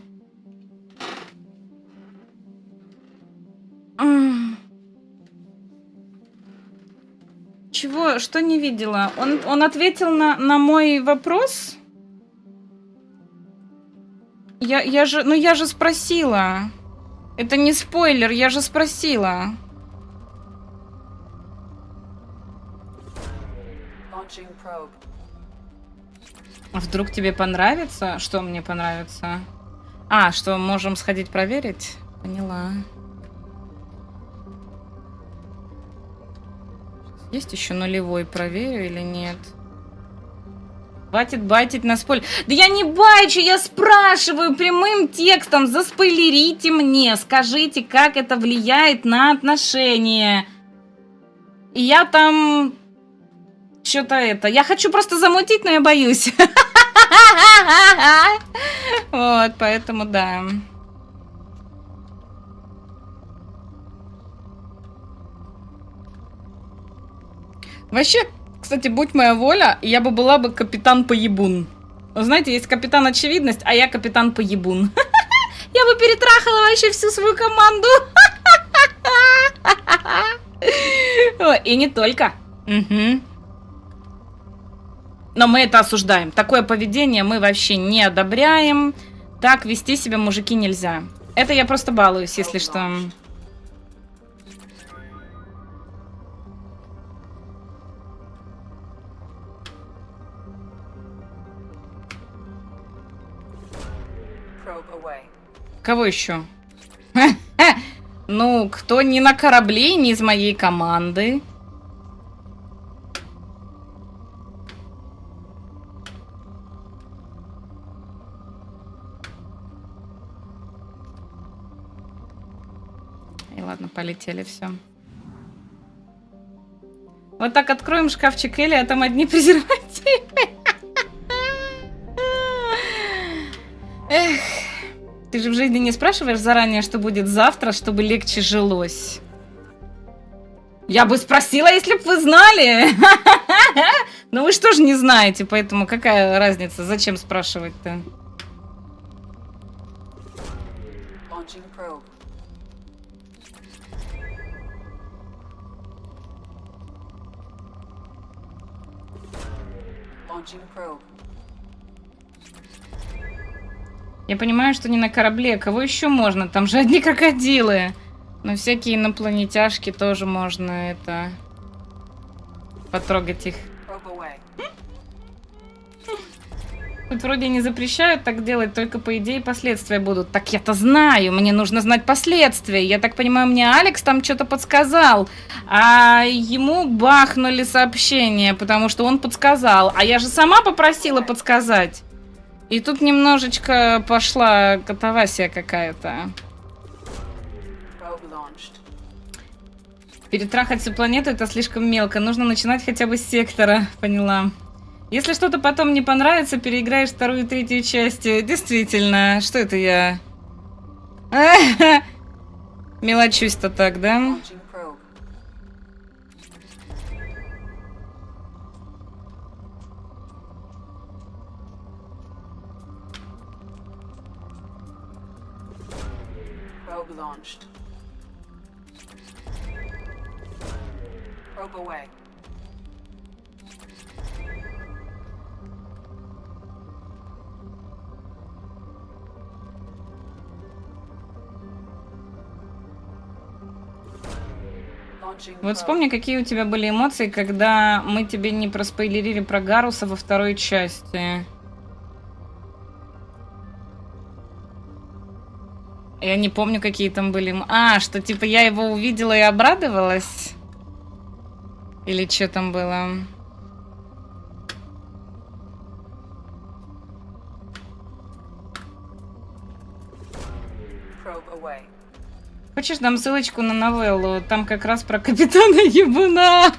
Чего? Что не видела? Он ответил на мой вопрос? Я же спросила. Это не спойлер, я же спросила. Launching probe. А вдруг тебе понравится? Что мне понравится? А, что можем сходить проверить? Поняла. Есть еще нулевой, проверю или нет? Хватит байтить на спойлер. Да я не байчу, я спрашиваю прямым текстом. Заспойлерите мне. Скажите, как это влияет на отношения. И я там... Что-то это... Я хочу просто замутить, но я боюсь. Вот, поэтому да. Вообще... Кстати, будь моя воля, я бы была бы капитан Поебун. Вы знаете, есть капитан Очевидность, а я капитан Поебун. Я бы перетрахала вообще всю свою команду. И не только. Но мы это осуждаем. Такое поведение мы вообще не одобряем. Так вести себя, мужики, нельзя. Это я просто балуюсь, если что. Кого еще? Ну, кто не на корабле, не из моей команды. И ладно, полетели, все. Вот так откроем шкафчик Эли, а там одни презервативы. Эх. Ты же в жизни не спрашиваешь заранее, что будет завтра, чтобы легче жилось? Я бы спросила, если бы вы знали. Но вы что же не знаете, поэтому какая разница? Зачем спрашивать-то? Launching probe. Launching probe. Я понимаю, что не на корабле. Кого еще можно? Там же одни крокодилы. Но всякие инопланетяшки тоже можно это... Потрогать их. Тут вроде не запрещают так делать, только по идее последствия будут. Так я-то знаю, мне нужно знать последствия. Я так понимаю, мне Алекс там что-то подсказал. А ему бахнули сообщение, потому что он подсказал. А я же сама попросила подсказать. И тут немножечко пошла катавасия какая-то. Перетрахать всю планету это слишком мелко. Нужно начинать хотя бы с сектора, поняла. Если что-то потом не понравится, переиграешь вторую и третью части. Действительно, что это я? Мелочусь-то так, да? Probe launched. Probe away. Launching Вот probe. вспомни, какие у тебя были эмоции, когда мы тебе не проспойлерили про Гаруса во второй части. Я не помню, какие там были. Что типа я его увидела и обрадовалась? Или что там было? Probe away. Хочешь, дам ссылочку на новеллу? Там как раз про капитана Ебуна.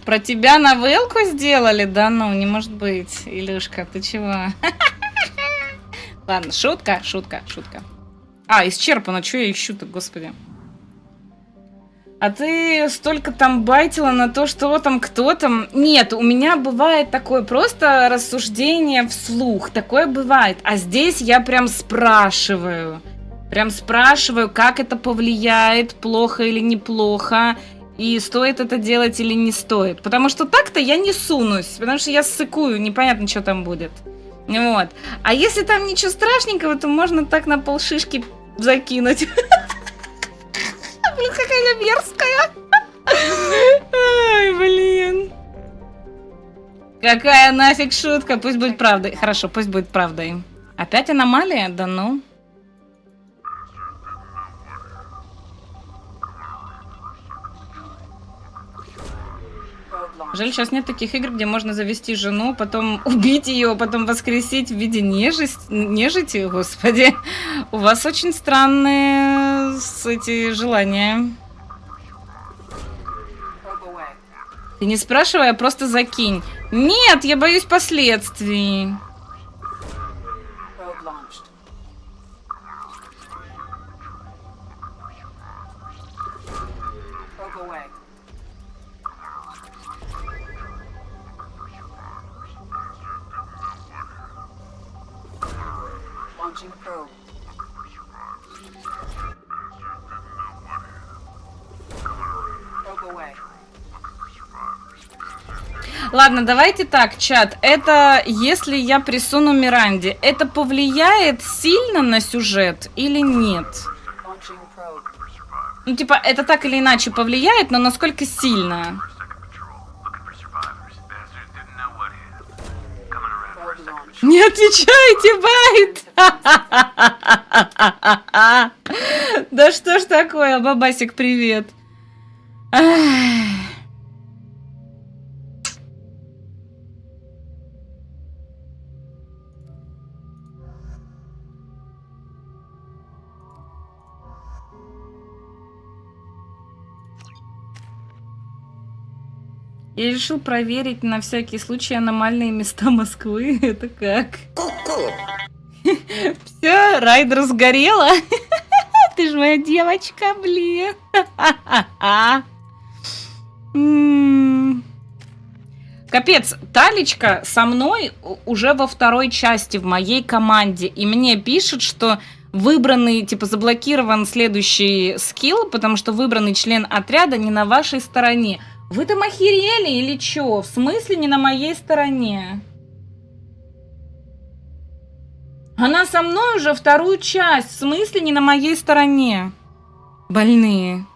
Про тебя новелку сделали? Да ну, не может быть. Илюшка, ты чего? Ладно, шутка. Исчерпано. Что я ищу-то, господи? А ты столько там байтила на то, что там, кто там. Нет, у меня бывает такое просто рассуждение вслух. Такое бывает. А здесь я прям спрашиваю. Как это повлияет, плохо или неплохо. И стоит это делать или не стоит. Потому что так-то я не сунусь. Потому что я ссыкую, непонятно, что там будет. Вот. А если там ничего страшненького, то можно так на полшишки закинуть. Блин, какая мерзкая. Ай, блин. Какая нафиг шутка. Пусть будет правдой. Хорошо, пусть будет правдой. Опять аномалия? Да ну. Жаль, сейчас нет таких игр, где можно завести жену, потом убить ее, потом воскресить в виде нежити. Господи, у вас очень странные эти желания. Probe away. Ты не спрашивай, а просто закинь. Нет, я боюсь последствий. Probe launched. Probe away. Launching probe. Probe away. Ладно, давайте так, чат. Это, если я присуну Миранде, это повлияет сильно на сюжет или нет? Launching probe. Ну, типа, это так или иначе повлияет, но насколько сильно? Probe launched. Не отвечайте, Байт! Да что ж такое, Бабасик, привет. Ах. Я решил проверить на всякий случай аномальные места Москвы. Это как? Все, Райдер сгорела. Ты ж моя девочка, блин. Капец, Талечка со мной уже во второй части в моей команде. И мне пишет, что выбранный, типа, заблокирован следующий скилл, потому что выбранный член отряда не на вашей стороне. Вы там охерели или чё? В смысле не на моей стороне? Она со мной уже вторую часть. В смысле не на моей стороне? Больные.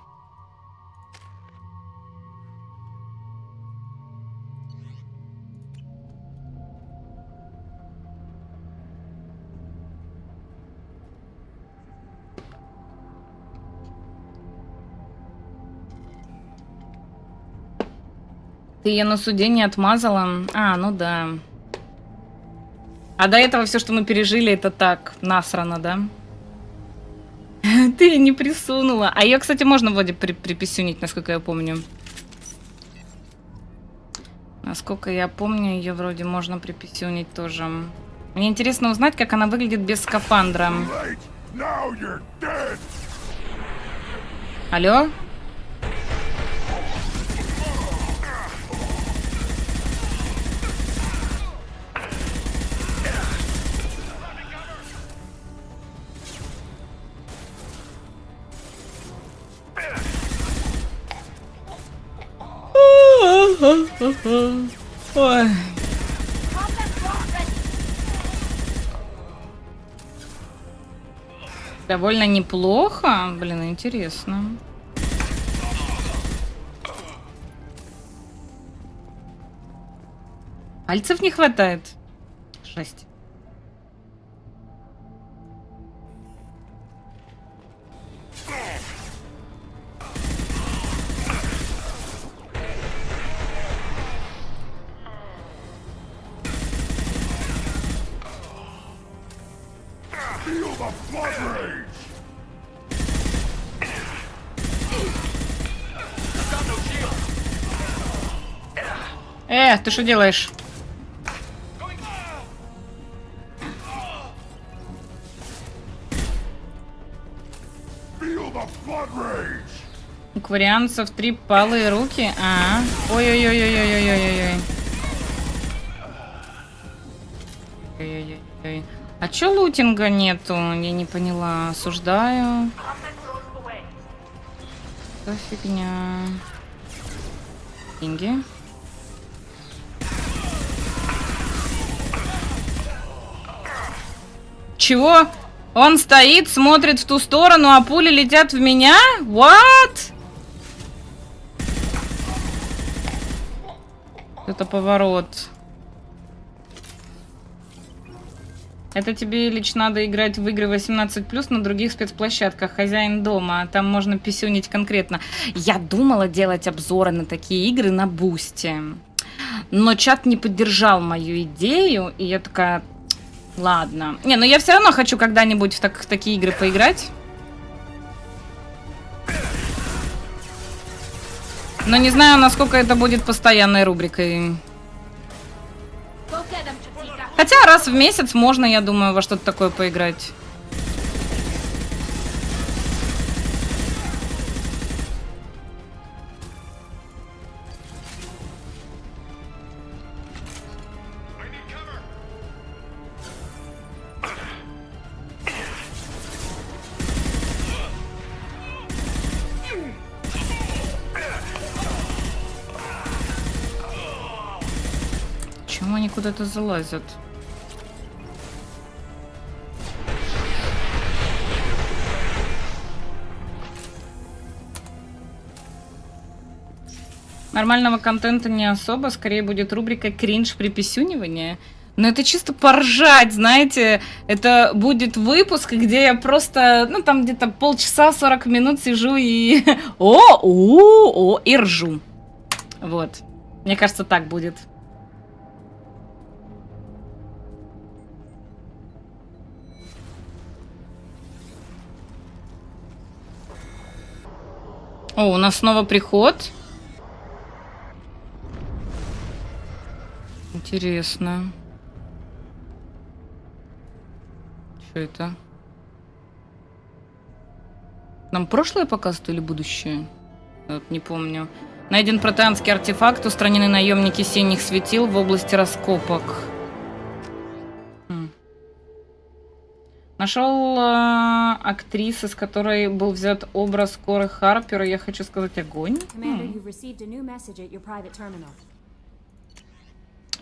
Ты ее на суде не отмазала? А, ну да. А до этого все, что мы пережили, это так, насрано, да? Ты ее не присунула. А ее, кстати, можно вроде приписюнить, насколько я помню. Насколько я помню, ее вроде можно приписюнить тоже. Мне интересно узнать, как она выглядит без скафандра. Алло? Ой. Довольно неплохо. Блин, интересно. Пальцев не хватает. Жесть. Ты что делаешь? У кварианцев 3 палые руки. Ой-ой-ой-ой-ой-ой-ой-ой. Ой-ой-ой. А чё лутинга нету? Я не поняла. Осуждаю. Что фигня? Деньги. Чего? Он стоит, смотрит в ту сторону, а пули летят в меня? What? Это поворот. Это тебе лично надо играть в игры 18+, на других спецплощадках. Хозяин дома. Там можно писюнить конкретно. Я думала делать обзоры на такие игры на бусте. Но чат не поддержал мою идею. И я такая... Ладно. Не, но я все равно хочу когда-нибудь в такие игры поиграть. Но не знаю, насколько это будет постоянной рубрикой. Хотя раз в месяц можно, я думаю, во что-то такое поиграть. Почему они куда-то залазят? Нормального контента не особо, скорее будет рубрика «Кринж приписюнивания». Но это чисто поржать, знаете. Это будет выпуск, где я просто, ну, там где-то полчаса, 40 минут сижу и... и ржу. Вот. Мне кажется, так будет. О, у нас снова приход. Интересно. Что это? Нам прошлое показывают или будущее? Вот, не помню. Найден протеанский артефакт, устранены наемники синих светил в области раскопок. Нашел актрису, с которой был взят образ Коры Харпера. Я хочу сказать, огонь.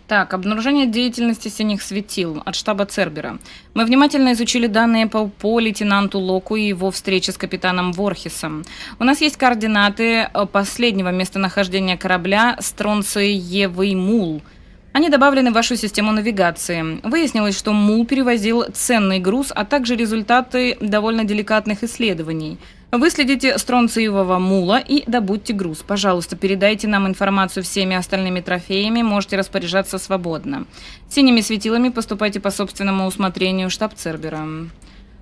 Так, обнаружение деятельности синих светил от штаба Цербера. Мы внимательно изучили данные по лейтенанту Локу и его встрече с капитаном Ворхисом. У нас есть координаты последнего местонахождения корабля Стронциевый Мул. Они добавлены в вашу систему навигации. Выяснилось, что Мул перевозил ценный груз, а также результаты довольно деликатных исследований. Выследите Стронциевого Мула и добудьте груз. Пожалуйста, передайте нам информацию всеми остальными трофеями, можете распоряжаться свободно. Синими светилами поступайте по собственному усмотрению, штаб Цербера.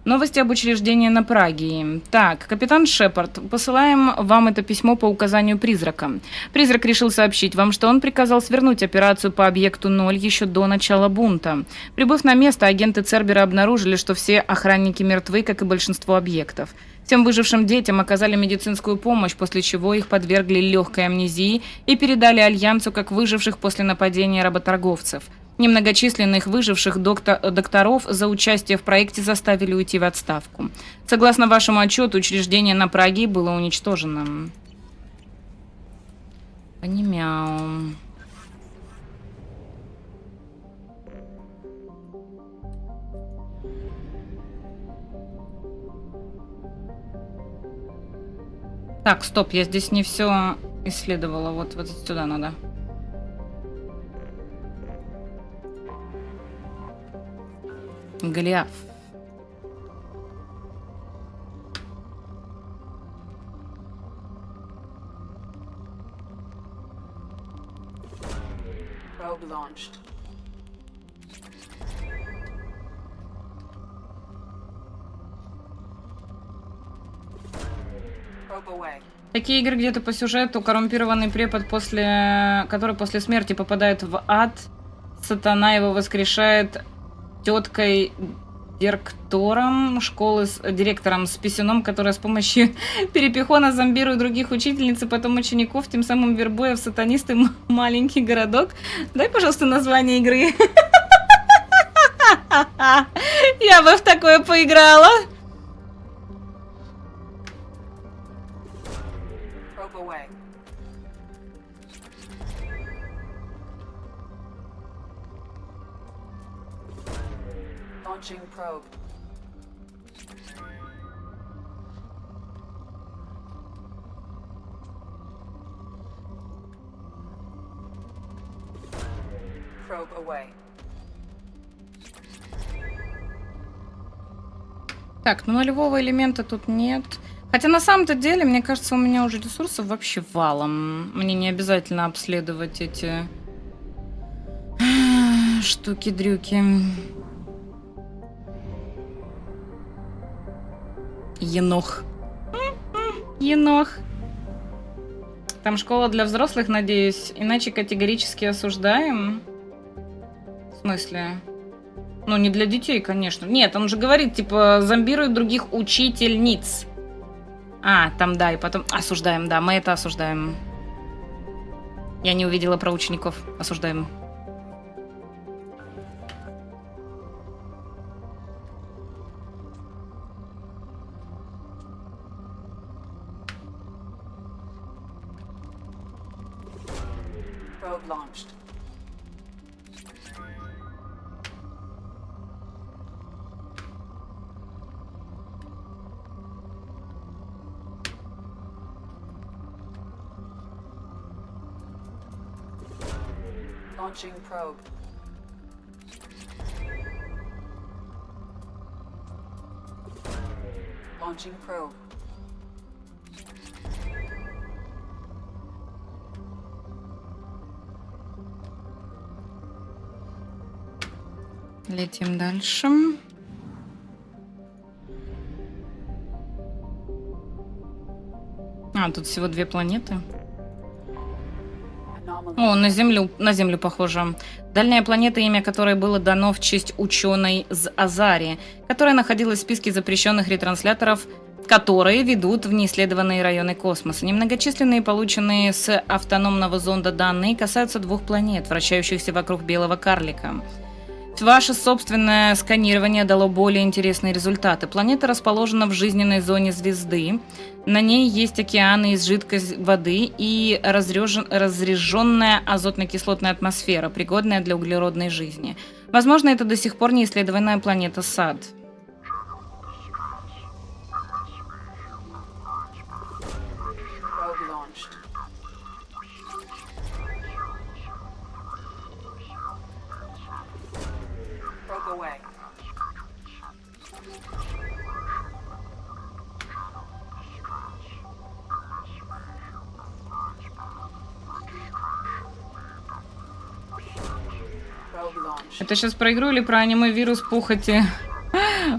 Новости об учреждении на Праге. Так, капитан Шепард, посылаем вам это письмо по указанию призрака. Призрак решил сообщить вам, что он приказал свернуть операцию по объекту 0 еще до начала бунта. Прибыв на место, агенты Цербера обнаружили, что все охранники мертвы, как и большинство объектов. Всем выжившим детям оказали медицинскую помощь, после чего их подвергли легкой амнезии и передали Альянсу как выживших после нападения работорговцев. Немногочисленных выживших докторов за участие в проекте заставили уйти в отставку. Согласно вашему отчету, учреждение на Праге было уничтожено. Понимаю. Так, стоп, я здесь не все исследовала. Вот сюда надо. Голиаф. Probe launched. Probe away. Такие игры, где ты по сюжету коррумпированный препод, который после смерти попадает в ад, сатана его воскрешает теткой директором школы, директором с писюном, которая с помощью перепихона зомбирует других учительниц и потом учеников, тем самым вербуя в сатанисты маленький городок. Дай, пожалуйста, название игры. Я бы в такое поиграла. Probe away. Launching probe. Probe away. Так, ну нулевого элемента тут нет. Хотя на самом-то деле, мне кажется, у меня уже ресурсов вообще валом. Мне не обязательно обследовать эти штуки-дрюки. Енох. Енох. Там школа для взрослых, надеюсь. Иначе категорически осуждаем. В смысле? Ну, не для детей, конечно. Нет, он же говорит, типа, зомбируют других учительниц. А, там, да, и потом... Осуждаем, да, мы это осуждаем. Я не увидела про учеников. Осуждаем. Probe launched. Launching probe. Launching probe. Летим дальше. А, тут всего 2 планеты. О, на Землю похоже. Дальняя планета, имя которой было дано в честь ученой з Азари, которая находилась в списке запрещенных ретрансляторов, которые ведут в неисследованные районы космоса. Немногочисленные полученные с автономного зонда данные касаются 2 планет, вращающихся вокруг белого карлика. Ваше собственное сканирование дало более интересные результаты. Планета расположена в жизненной зоне звезды. На ней есть океаны из жидкой воды и разреженная азотно-кислотная атмосфера, пригодная для углеродной жизни. Возможно, это до сих пор не исследованная планета Сад. Probe launched. Probe away. Probe launched. Это сейчас про игру или про аниме «Вирус похоти»?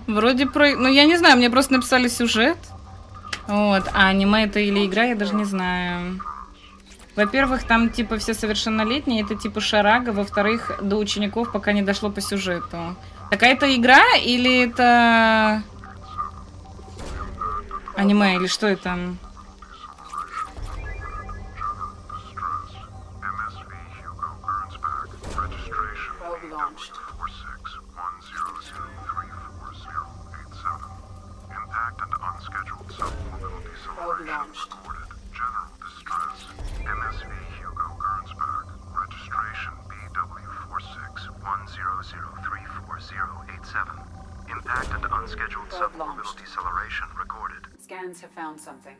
Вроде про... Ну, я не знаю, мне просто написали сюжет. Вот, а аниме это или игра, я даже не знаю. Во-первых, там типа все совершеннолетние, это типа шарага. Во-вторых, до учеников пока не дошло по сюжету. Такая это игра или это... Аниме, или что это? Probe launched. Probe launched. Impact and unscheduled Probe suborbital launched. deceleration recorded. Scans have found something.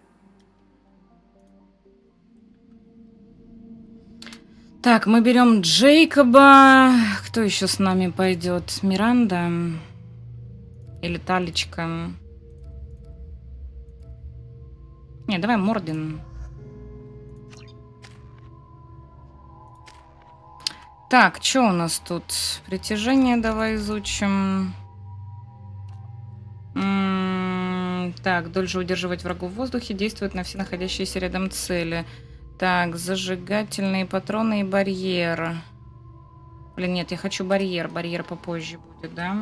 Так, мы берем Джейкоба. Кто еще с нами пойдет? Миранда. Или Талечка. Не, давай Мордин. Так, что у нас тут? Притяжение давай изучим. Так, дольше удерживать врагу в воздухе, действует на все находящиеся рядом цели. Так, зажигательные патроны и барьер. Блин, нет, я хочу барьер. Барьер попозже будет, да?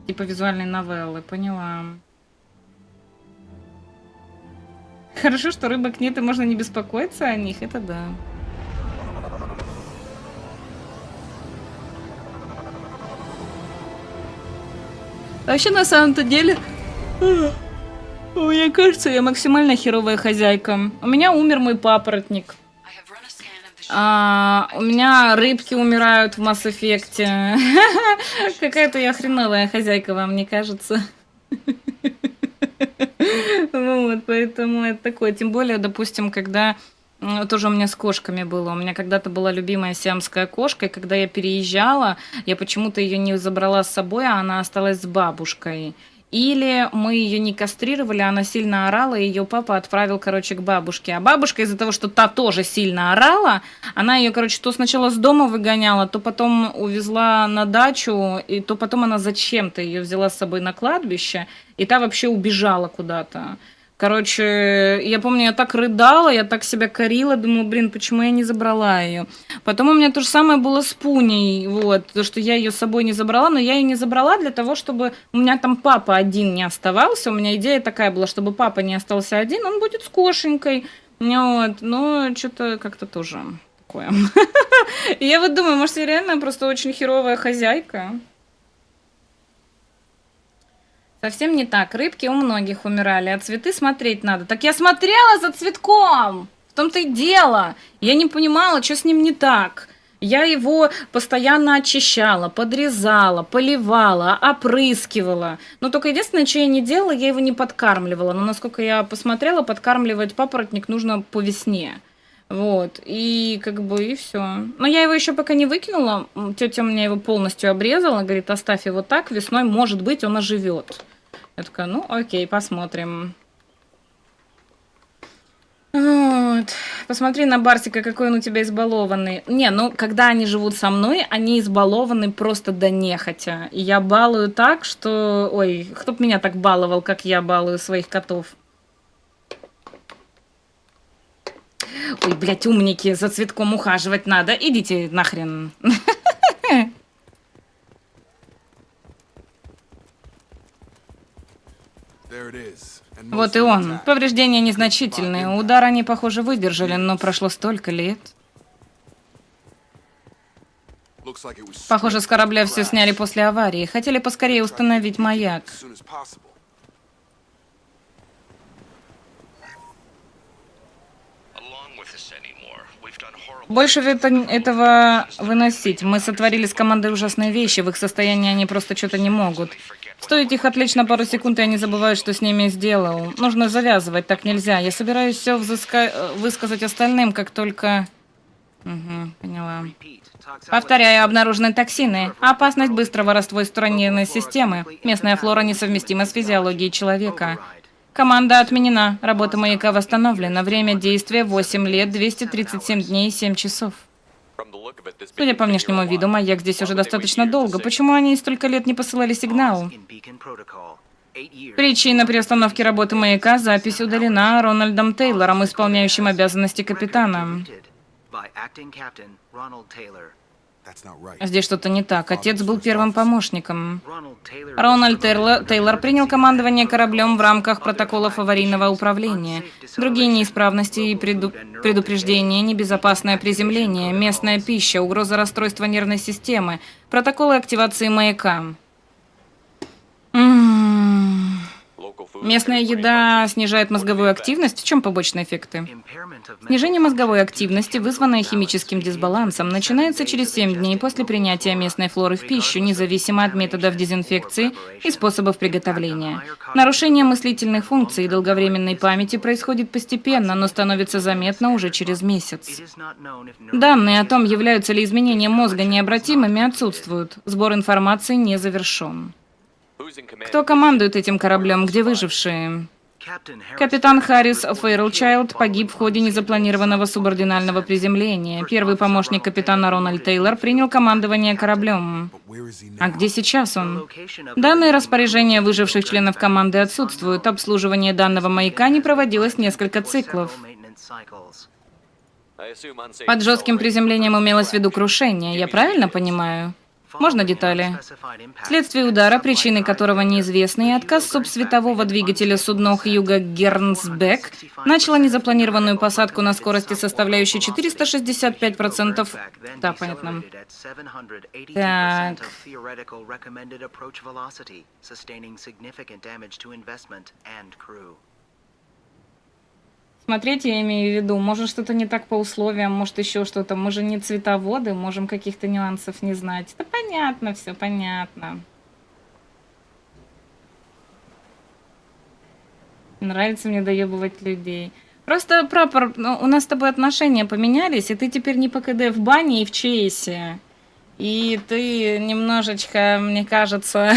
Типа визуальной новеллы, поняла. Хорошо, что рыбок нет, и можно не беспокоиться о них, это да. Вообще, на самом-то деле, мне кажется, я максимально херовая хозяйка. У меня умер мой папоротник. У меня рыбки умирают в Mass Effect. Какая-то я хреновая хозяйка, вам не кажется? Вот, поэтому это такое. Тем более, допустим, когда... Тоже у меня с кошками было. У меня когда-то была любимая сиамская кошка, и когда я переезжала, я почему-то ее не забрала с собой, а она осталась с бабушкой. Или мы ее не кастрировали, она сильно орала, и ее папа отправил, короче, к бабушке. А бабушка из-за того, что та тоже сильно орала, она ее, короче, то сначала с дома выгоняла, то потом увезла на дачу, и то потом она зачем-то ее взяла с собой на кладбище, и та вообще убежала куда-то. Короче, я помню, я так рыдала, я так себя корила, думаю, блин, почему я не забрала ее. Потом у меня то же самое было с Пуней, вот, то, что я ее с собой не забрала, но я ее не забрала для того, чтобы у меня там папа один не оставался. У меня идея такая была, чтобы папа не остался один, он будет с кошенькой. Вот, но что-то как-то тоже такое. Я вот думаю, может, я реально просто очень херовая хозяйка. Совсем не так. Рыбки у многих умирали, а цветы смотреть надо. Так я смотрела за цветком! В том-то и дело. Я не понимала, что с ним не так. Я его постоянно очищала, подрезала, поливала, опрыскивала. Но только единственное, что я не делала, я его не подкармливала. Но насколько я посмотрела, подкармливать папоротник нужно по весне. Вот, и как бы, и все. Но я его еще пока не выкинула. Тетя у меня его полностью обрезала. Говорит, оставь его так, весной, может быть, он оживет. Я такая, ну, окей, посмотрим. Вот. Посмотри на Барсика, какой он у тебя избалованный. Не, ну, когда они живут со мной, они избалованы просто до нехотя. И я балую так, что... Ой, кто б меня так баловал, как я балую своих котов. Ой, блядь, умники, за цветком ухаживать надо. Идите нахрен. Вот и он. Повреждения незначительные. Удар они, похоже, выдержали, но прошло столько лет. Похоже, с корабля все сняли после аварии. Хотели поскорее установить маяк. Больше этого выносить. Мы сотворили с командой ужасные вещи. В их состоянии они просто что-то не могут. Стоит их отвлечь на пару секунд, и они забывают, что с ними сделал. Нужно завязывать, так нельзя. Я собираюсь все высказать остальным, как только... Угу, поняла. Повторяю, обнаружены токсины. Опасность быстрого расстройства нервной системы. Местная флора несовместима с физиологией человека. Команда отменена. Работа маяка восстановлена. Время действия 8 лет, 237 дней и 7 часов. Судя по внешнему виду, маяк здесь уже достаточно долго. Почему они столько лет не посылали сигнал? Причина приостановки работы маяка — запись удалена Рональдом Тейлором, исполняющим обязанности капитана. Здесь что-то не так. Отец был первым помощником. Рональд Тейлор принял командование кораблем в рамках протоколов аварийного управления. Другие неисправности и предупреждения, небезопасное приземление, местная пища, угроза расстройства нервной системы, протоколы активации маяка. Местная еда снижает мозговую активность. В чем побочные эффекты? Снижение мозговой активности, вызванное химическим дисбалансом, начинается через 7 дней после принятия местной флоры в пищу, независимо от методов дезинфекции и способов приготовления. Нарушение мыслительных функций и долговременной памяти происходит постепенно, но становится заметно уже через месяц. Данные о том, являются ли изменения мозга необратимыми, отсутствуют. Сбор информации не завершен. Кто командует этим кораблем? Где выжившие? Капитан Харрис Фейрлчайлд погиб в ходе незапланированного субординального приземления. Первый помощник капитана Рональд Тейлор принял командование кораблем. А где сейчас он? Данные распоряжения выживших членов команды отсутствуют. Обслуживание данного маяка не проводилось несколько циклов. Под жестким приземлением имелось в виду крушение, я правильно понимаю? Можно детали? Вследствие удара, причиной которого неизвестны, и отказ субсветового двигателя судно Хьюго Гернсбек начало незапланированную посадку на скорости, составляющей 465%. Да, понятно. Так. Смотреть я имею в виду, может что-то не так по условиям, может еще что-то. Мы же не цветоводы, можем каких-то нюансов не знать. Да понятно, все понятно. Нравится мне доебывать людей. Просто, прапор, у нас с тобой отношения поменялись, и ты теперь не по КД в бане и в ЧСе. И ты немножечко, мне кажется,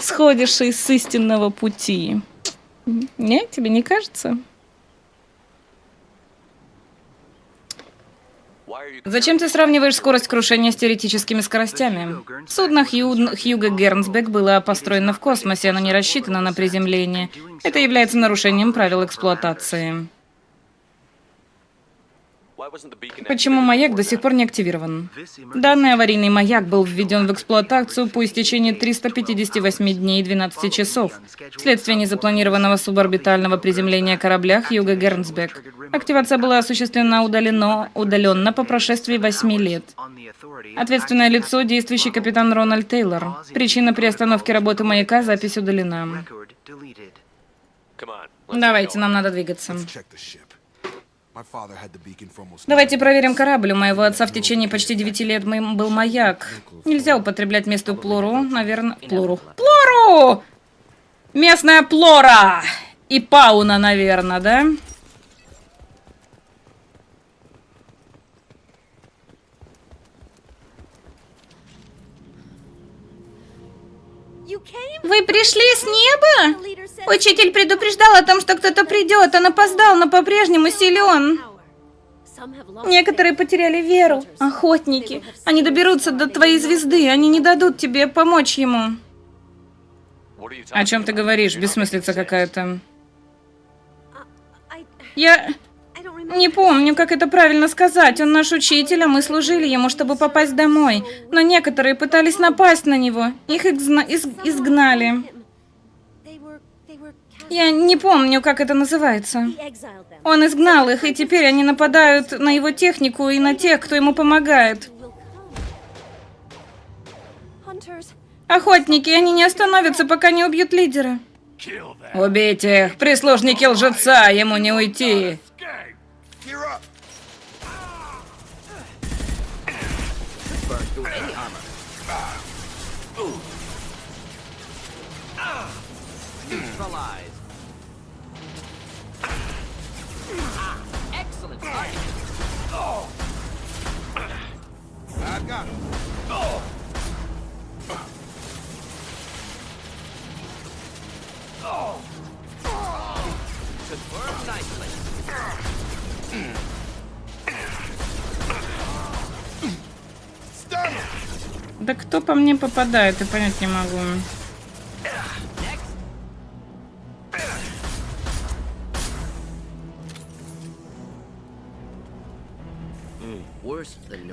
сходишь с истинного пути. Нет, тебе не кажется? Зачем ты сравниваешь скорость крушения с теоретическими скоростями? Судно Хьюго Гернсбек было построено в космосе, оно не рассчитано на приземление. Это является нарушением правил эксплуатации. Почему маяк до сих пор не активирован? Данный аварийный маяк был введен в эксплуатацию по истечении 358 дней и 12 часов, вследствие незапланированного суборбитального приземления корабля Хьюго Гернсбек. Активация была осуществлена удаленно по прошествии 8 лет. Ответственное лицо – действующий капитан Рональд Тейлор. Причина приостановки работы маяка – запись удалена. Давайте, нам надо двигаться. Давайте проверим корабль. У моего отца в течение почти 9 лет был маяк. Нельзя употреблять местную плору, наверное... Плору! Местная плора! И пауна, наверное, да? Вы пришли с неба? Учитель предупреждал о том, что кто-то придет. Он опоздал, но по-прежнему силен. Некоторые потеряли веру. Охотники. Они доберутся до твоей звезды. Они не дадут тебе помочь ему. О чем ты говоришь? Бессмыслица какая-то. Я не помню, как это правильно сказать. Он наш учитель, а мы служили ему, чтобы попасть домой. Но некоторые пытались напасть на него. Их изгнали. Я не помню, как это называется. Он изгнал их, и теперь они нападают на его технику и на тех, кто ему помогает. Охотники, они не остановятся, пока не убьют лидера. Убейте их, прислужники лжеца, ему не уйти. Да кто по мне попадает, я понять не могу.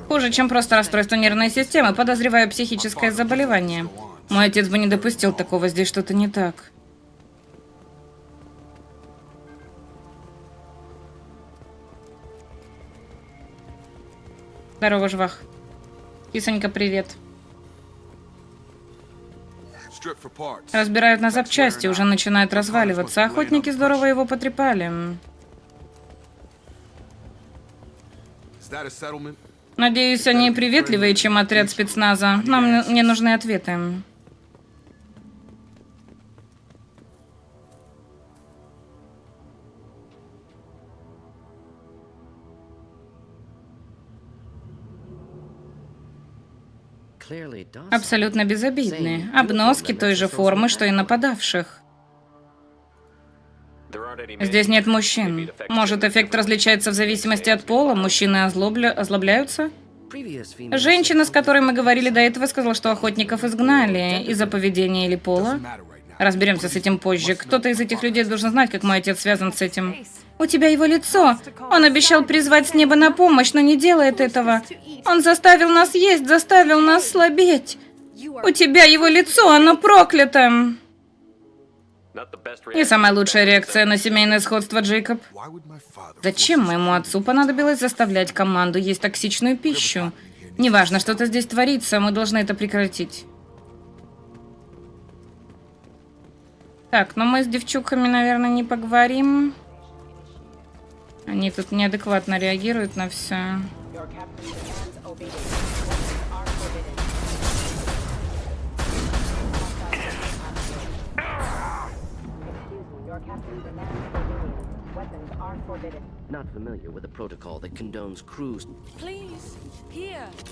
Хуже, чем просто расстройство нервной системы, подозреваю психическое заболевание. Мой отец бы не допустил такого, здесь что-то не так. Здорово, Жвах. Кисонька, привет. Разбирают на запчасти, уже начинает разваливаться. Охотники здорово его потрепали. Надеюсь, они приветливее, чем отряд спецназа. Мне нужны ответы. Абсолютно безобидны. Обноски той же формы, что и нападавших. Здесь нет мужчин. Может, эффект различается в зависимости от пола? Мужчины озлобляются? Женщина, с которой мы говорили до этого, сказала, что охотников изгнали из-за поведения или пола. Разберемся с этим позже. Кто-то из этих людей должен знать, как мой отец связан с этим. У тебя его лицо. Он обещал призвать с неба на помощь, но не делает этого. Он заставил нас есть, заставил нас слабеть. У тебя его лицо, оно проклято. И самая лучшая реакция на семейное сходство, Джейкоб. Зачем моему отцу понадобилось заставлять команду есть токсичную пищу? Неважно, что-то здесь творится, мы должны это прекратить. Так, но мы с девчонками, наверное, не поговорим. Они тут неадекватно реагируют на все.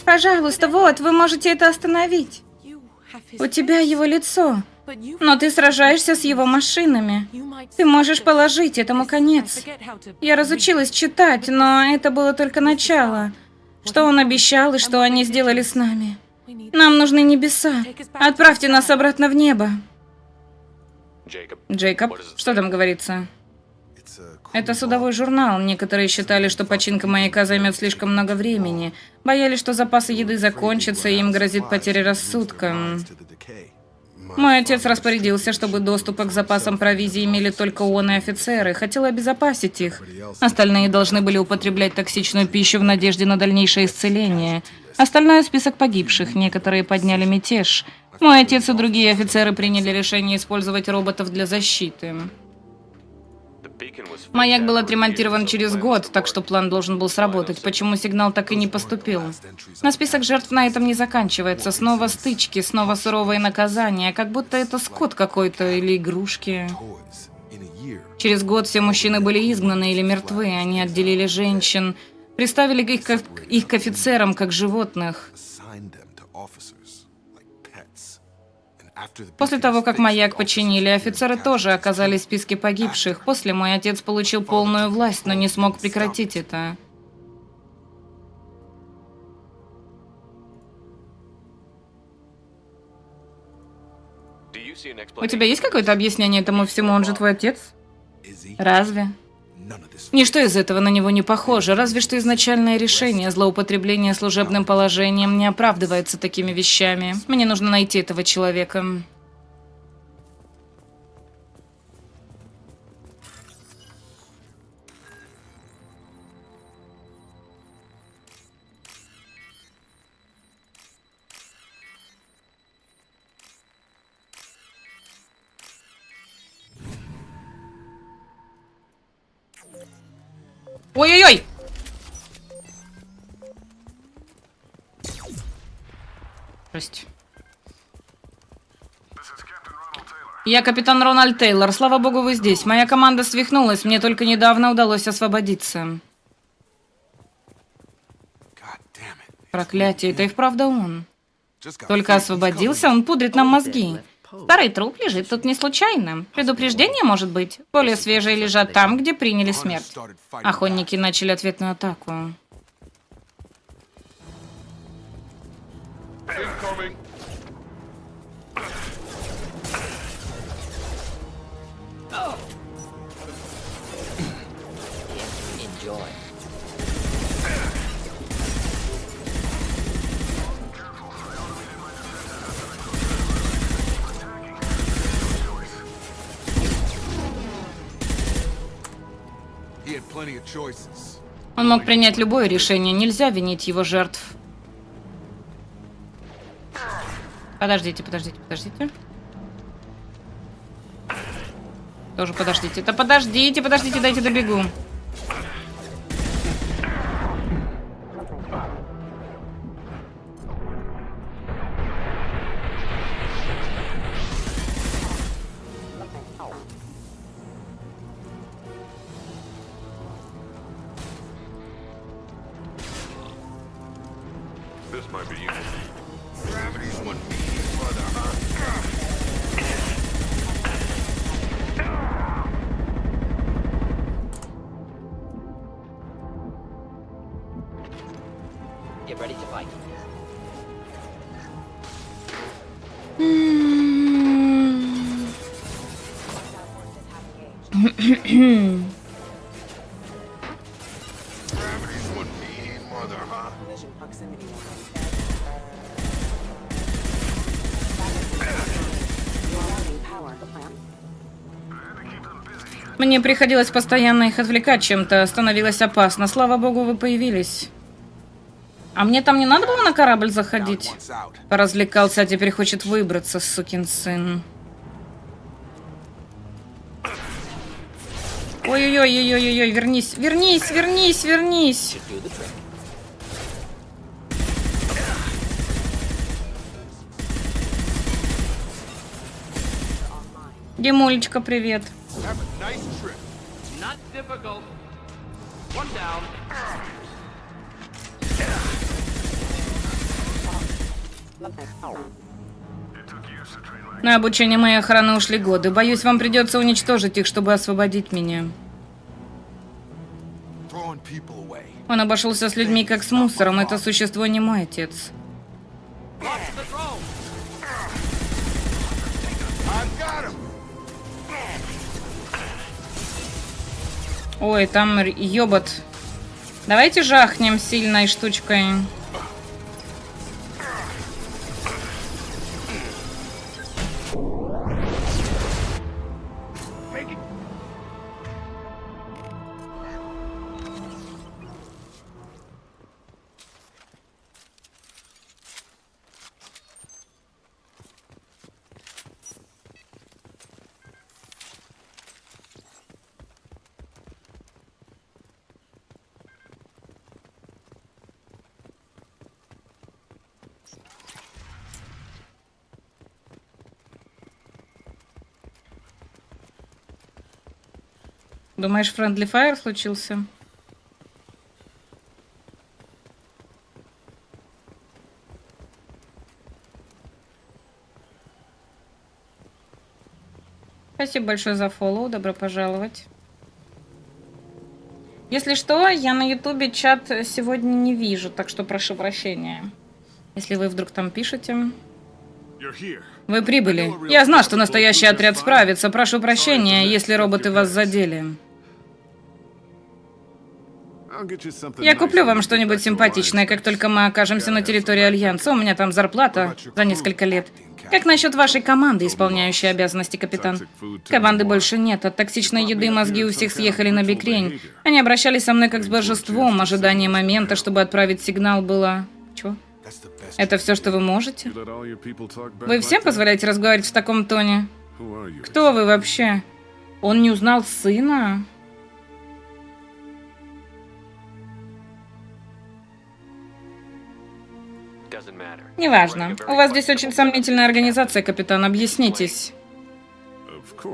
Пожалуйста, вот, вы можете это остановить. У тебя его лицо, но ты сражаешься с его машинами. Ты можешь положить этому конец. Я разучилась читать, но это было только начало. Что он обещал и что они сделали с нами. Нам нужны небеса. Отправьте нас обратно в небо. Джейкоб, что там говорится? Это судовой журнал. Некоторые считали, что починка маяка займет слишком много времени. Боялись, что запасы еды закончатся, и им грозит потеря рассудка. Мой отец распорядился, чтобы доступа к запасам провизии имели только он и офицеры. Хотел обезопасить их. Остальные должны были употреблять токсичную пищу в надежде на дальнейшее исцеление. Остальное — список погибших. Некоторые подняли мятеж. Мой отец и другие офицеры приняли решение использовать роботов для защиты. Маяк был отремонтирован через год, так что план должен был сработать. Почему сигнал так и не поступил? Но список жертв на этом не заканчивается. Снова стычки, снова суровые наказания, как будто это скот какой-то или игрушки. Через год все мужчины были изгнаны или мертвы. Они отделили женщин, приставили их к офицерам, как животных. После того, как маяк починили, офицеры тоже оказались в списке погибших. После мой отец получил полную власть, но не смог прекратить это. У тебя есть какое-то объяснение этому всему? Он же твой отец? Разве? Ничто из этого на него не похоже, разве что изначальное решение злоупотребления служебным положением не оправдывается такими вещами. Мне нужно найти этого человека. Ой-ой-ой! Прости. Я капитан Рональд Тейлор. Слава богу, вы здесь. Моя команда свихнулась. Мне только недавно удалось освободиться. Проклятие, это и вправду он. Только освободился, он пудрит нам мозги. Старый труп лежит тут не случайно. Предупреждение, может быть? Более свежие лежат там, где приняли смерть. Охотники начали ответную атаку. Он мог принять любое решение, нельзя винить его жертв. Подождите. Тоже подождите. Да подождите, дайте добегу. Мне приходилось постоянно их отвлекать чем-то, становилось опасно. Слава богу, вы появились. А мне там не надо было на корабль заходить? Поразвлекался, а теперь хочет выбраться, сукин сын. Ой-ой-ой-ой-ой-ой, вернись, вернись, вернись, вернись. Димулечка, привет. На обучение моей охраны ушли годы. Боюсь, вам придется уничтожить их, чтобы освободить меня. Он обошелся с людьми как с мусором. Это существо не мой отец. Ой, там ёбот. Давайте жахнем сильной штучкой. Думаешь, Friendly Fire случился? Спасибо большое за фоллоу, добро пожаловать. Если что, я на ютубе чат сегодня не вижу, так что прошу прощения. Если вы вдруг там пишете... Вы прибыли. Я знал, что настоящий отряд справится. Прошу прощения, если роботы вас задели. Я куплю вам что-нибудь симпатичное, как только мы окажемся на территории Альянса. У меня там зарплата за несколько лет. Как насчет вашей команды, исполняющей обязанности, капитан? Команды больше нет. От токсичной еды мозги у всех съехали на бекрень. Они обращались со мной как с божеством. Ожидание момента, чтобы отправить сигнал, было... Чё? Это все, что вы можете? Вы всем позволяете разговаривать в таком тоне? Кто вы вообще? Он не узнал сына? Неважно. У вас здесь очень сомнительная организация, капитан. Объяснитесь.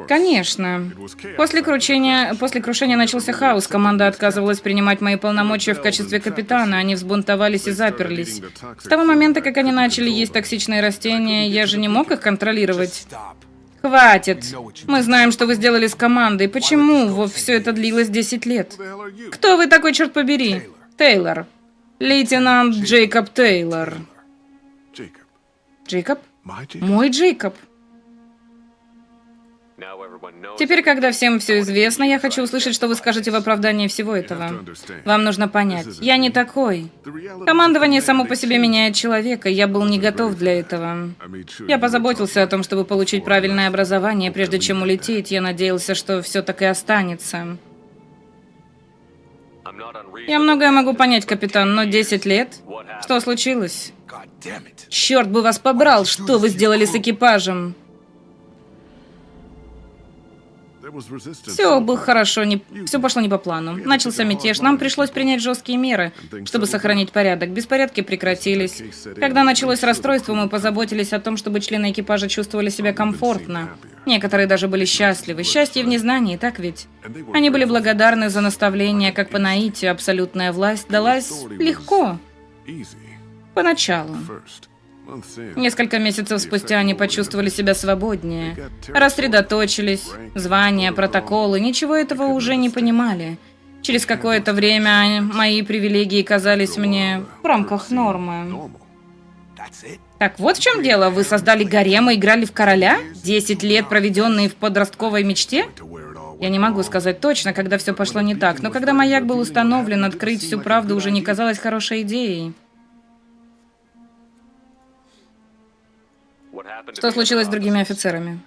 Конечно. После крушения начался хаос. Команда отказывалась принимать мои полномочия в качестве капитана. Они взбунтовались и заперлись. С того момента, как они начали есть токсичные растения, я же не мог их контролировать. Хватит. Мы знаем, что вы сделали с командой. Почему все это длилось 10 лет? Кто вы такой, черт побери? Тейлор. Лейтенант Джейкоб Тейлор. Джейкоб? Мой Джейкоб. Теперь, когда всем все известно, я хочу услышать, что вы скажете в оправдании всего этого. Вам нужно понять, я не такой. Командование само по себе меняет человека, я был не готов для этого. Я позаботился о том, чтобы получить правильное образование, прежде чем улететь. Я надеялся, что все так и останется. Я многое могу понять, капитан, но 10 лет? Что случилось? Черт бы вас побрал, что вы сделали с экипажем? Все было хорошо, все пошло не по плану. Начался мятеж, нам пришлось принять жесткие меры, чтобы сохранить порядок. Беспорядки прекратились. Когда началось расстройство, мы позаботились о том, чтобы члены экипажа чувствовали себя комфортно. Некоторые даже были счастливы. Счастье в незнании, так ведь? Они были благодарны за наставления, как по наитию. Абсолютная власть далась легко. Поначалу. Несколько месяцев спустя они почувствовали себя свободнее, рассредоточились, звания, протоколы, ничего этого уже не понимали. Через какое-то время мои привилегии казались мне в рамках нормы. Так вот в чем дело, вы создали гарем и играли в короля? 10 лет, проведенные в подростковой мечте? Я не могу сказать точно, когда все пошло не так, но когда маяк был установлен, открыть всю правду уже не казалось хорошей идеей. Что случилось с другими офицерами?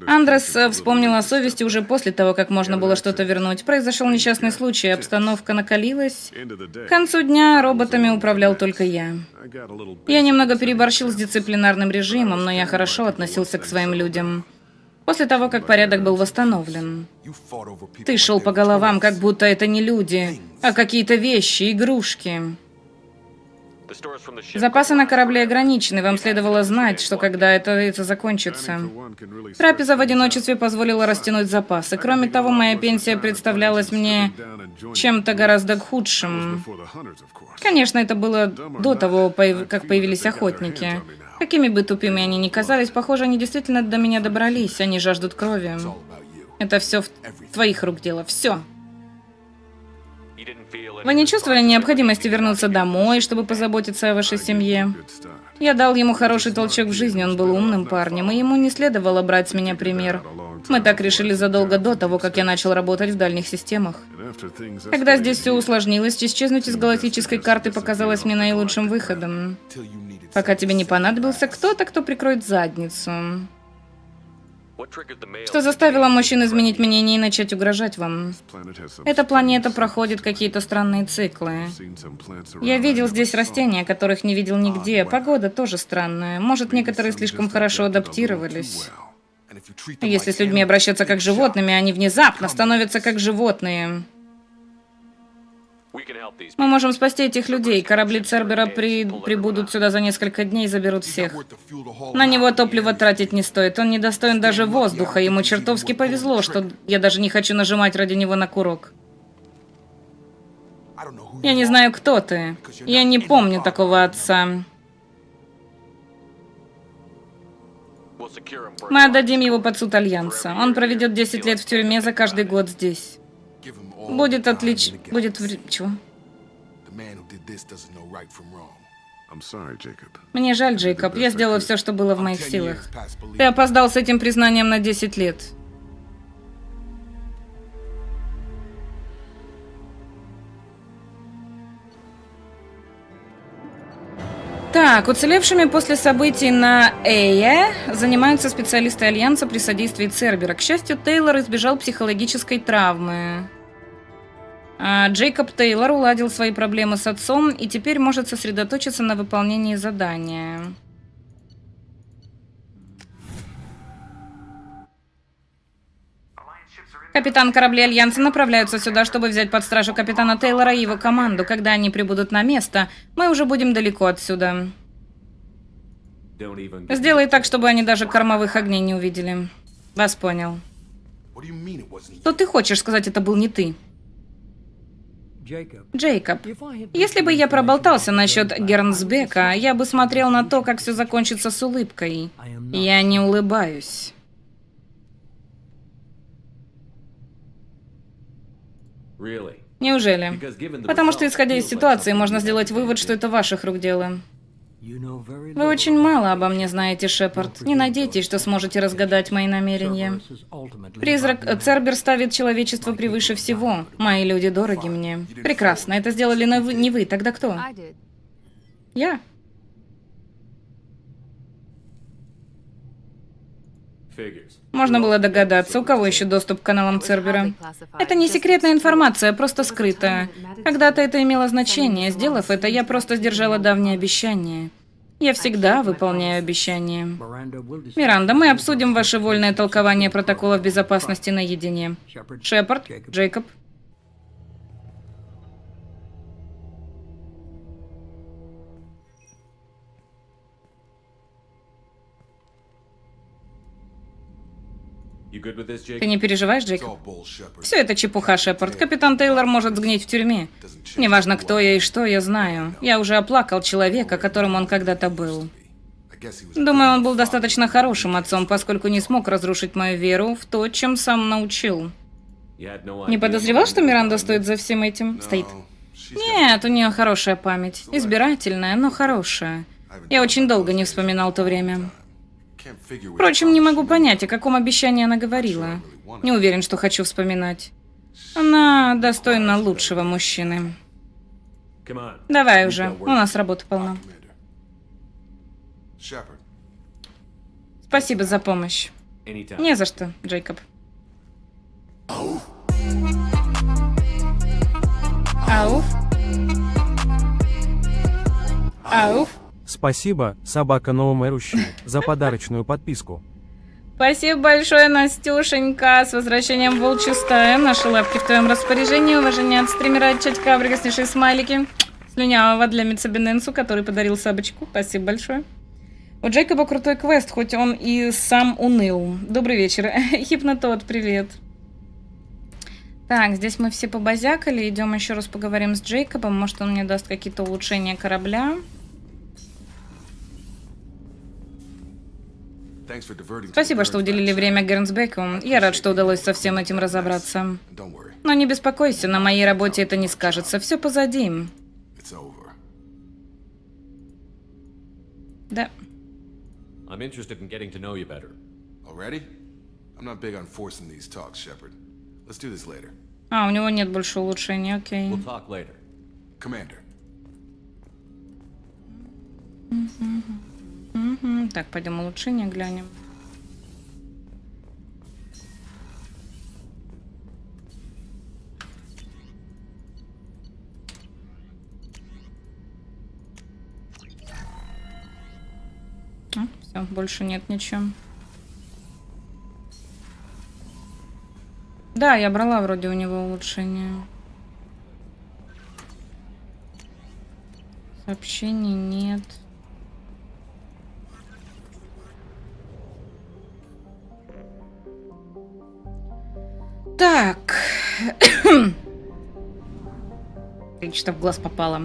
Андрес вспомнил о совести уже после того, как можно было что-то вернуть. Произошел несчастный случай, обстановка накалилась. К концу дня роботами управлял только я. Я немного переборщил с дисциплинарным режимом, но я хорошо относился к своим людям. После того, как порядок был восстановлен. Ты шел по головам, как будто это не люди, а какие-то вещи, игрушки. Запасы на корабле ограничены, вам следовало знать, что когда это закончится. Трапеза в одиночестве позволила растянуть запасы. Кроме того, моя пенсия представлялась мне чем-то гораздо худшим. Конечно, это было до того, как появились охотники. Какими бы тупыми они ни казались, похоже, они действительно до меня добрались, они жаждут крови. Это все в твоих рук дело, все. Вы не чувствовали необходимости вернуться домой, чтобы позаботиться о вашей семье? Я дал ему хороший толчок в жизни, он был умным парнем, и ему не следовало брать с меня пример. Мы так решили задолго до того, как я начал работать в дальних системах. Когда здесь все усложнилось, исчезнуть из галактической карты показалось мне наилучшим выходом. Пока тебе не понадобился кто-то, кто прикроет задницу. Что заставило мужчин изменить мнение и начать угрожать вам? Эта планета проходит какие-то странные циклы. Я видел здесь растения, которых не видел нигде. Погода тоже странная. Может, некоторые слишком хорошо адаптировались. Если с людьми обращаться как с животными, они внезапно становятся как животные. Мы можем спасти этих людей. Корабли Цербера прибудут сюда за несколько дней и заберут всех. На него топливо тратить не стоит. Он недостоин даже воздуха. Ему чертовски повезло, что я даже не хочу нажимать ради него на курок. Я не знаю, кто ты. Я не помню такого отца. Мы отдадим его под суд Альянса. Он проведет 10 лет в тюрьме за каждый год здесь. Будет отлично. Чего? Мне жаль, Джейкоб. Я сделала все, что было в моих силах. Ты опоздал с этим признанием на 10 лет. Так, уцелевшими после событий на Эйе занимаются специалисты Альянса при содействии Цербера. К счастью, Тейлор избежал психологической травмы. Джейкоб Тейлор уладил свои проблемы с отцом и теперь может сосредоточиться на выполнении задания. Капитан корабли Альянса направляются сюда, чтобы взять под стражу капитана Тейлора и его команду. Когда они прибудут на место, мы уже будем далеко отсюда. Сделай так, чтобы они даже кормовых огней не увидели. Вас понял. Что ты хочешь сказать, это был не ты? Джейкоб, если бы я проболтался насчет Гернсбека, я бы смотрел на то, как все закончится с улыбкой. Я не улыбаюсь. Неужели? Потому что, исходя из ситуации, можно сделать вывод, что это ваших рук дело. Вы очень мало обо мне знаете, Шепард. Не надейтесь, что сможете разгадать мои намерения. Призрак Цербер ставит человечество превыше всего. Мои люди дороги мне. Прекрасно. Это сделали не вы. Тогда кто? Я. Можно было догадаться, у кого еще доступ к каналам Цербера. Это не секретная информация, просто скрытая. Когда-то это имело значение. Сделав это, я просто сдержала давнее обещание. Я всегда выполняю обещания. Миранда, мы обсудим ваше вольное толкование протоколов безопасности наедине. Шепард, Джейкоб. Ты не переживаешь, Джейкоб? Все это чепуха, Шепард. Капитан Тейлор может сгнить в тюрьме. Неважно, кто я и что я знаю. Я уже оплакал человека, которым он когда-то был. Думаю, он был достаточно хорошим отцом, поскольку не смог разрушить мою веру в то, чем сам научил. Не подозревал, что Миранда стоит за всем этим? Стоит. Нет, у нее хорошая память. Избирательная, но хорошая. Я очень долго не вспоминал то время. Can't figure what Впрочем, не могу promise she понять, о каком обещании она говорила. Не уверен, что хочу вспоминать. Она достойна лучшего мужчины. Come on. Давай We've уже, got у work. нас работа полна. Commander. Shepard, Спасибо за помощь. Anytime. Не за что, Джейкоб. Ауф. Ауф. Спасибо, собака новомэрущая, за подарочную подписку. Спасибо большое, Настюшенька. С возвращением в волчью стаю. Наши лапки в твоем распоряжении. Уважение от стримера, от чатика, прекраснейшие смайлики. Слюнявого для Мицабиненсу, который подарил сабочку. Спасибо большое. У Джейкоба крутой квест, хоть он и сам уныл. Добрый вечер. Хипнотот, привет. Так, здесь мы все побазякали. Идем еще раз поговорим с Джейкобом. Может, он мне даст какие-то улучшения корабля. thanks for diverting to the Спасибо, что birds уделили back. время Гернсбеку. Я рад, что удалось со всем этим разобраться. Don't worry, Но не беспокойся, на моей работе это не скажется. Все позади. it's over. Да. I'm interested in getting to know you better. Already? I'm not big on forcing these talks, Shepard. Let's do this later. А, у него нет больше улучшений, окей. We'll talk later. Commander, Мгм. Так, пойдем улучшения глянем. Все, больше нет ничего. Да, я брала вроде у него улучшения. Сообщений нет. Так. Что в глаз попало.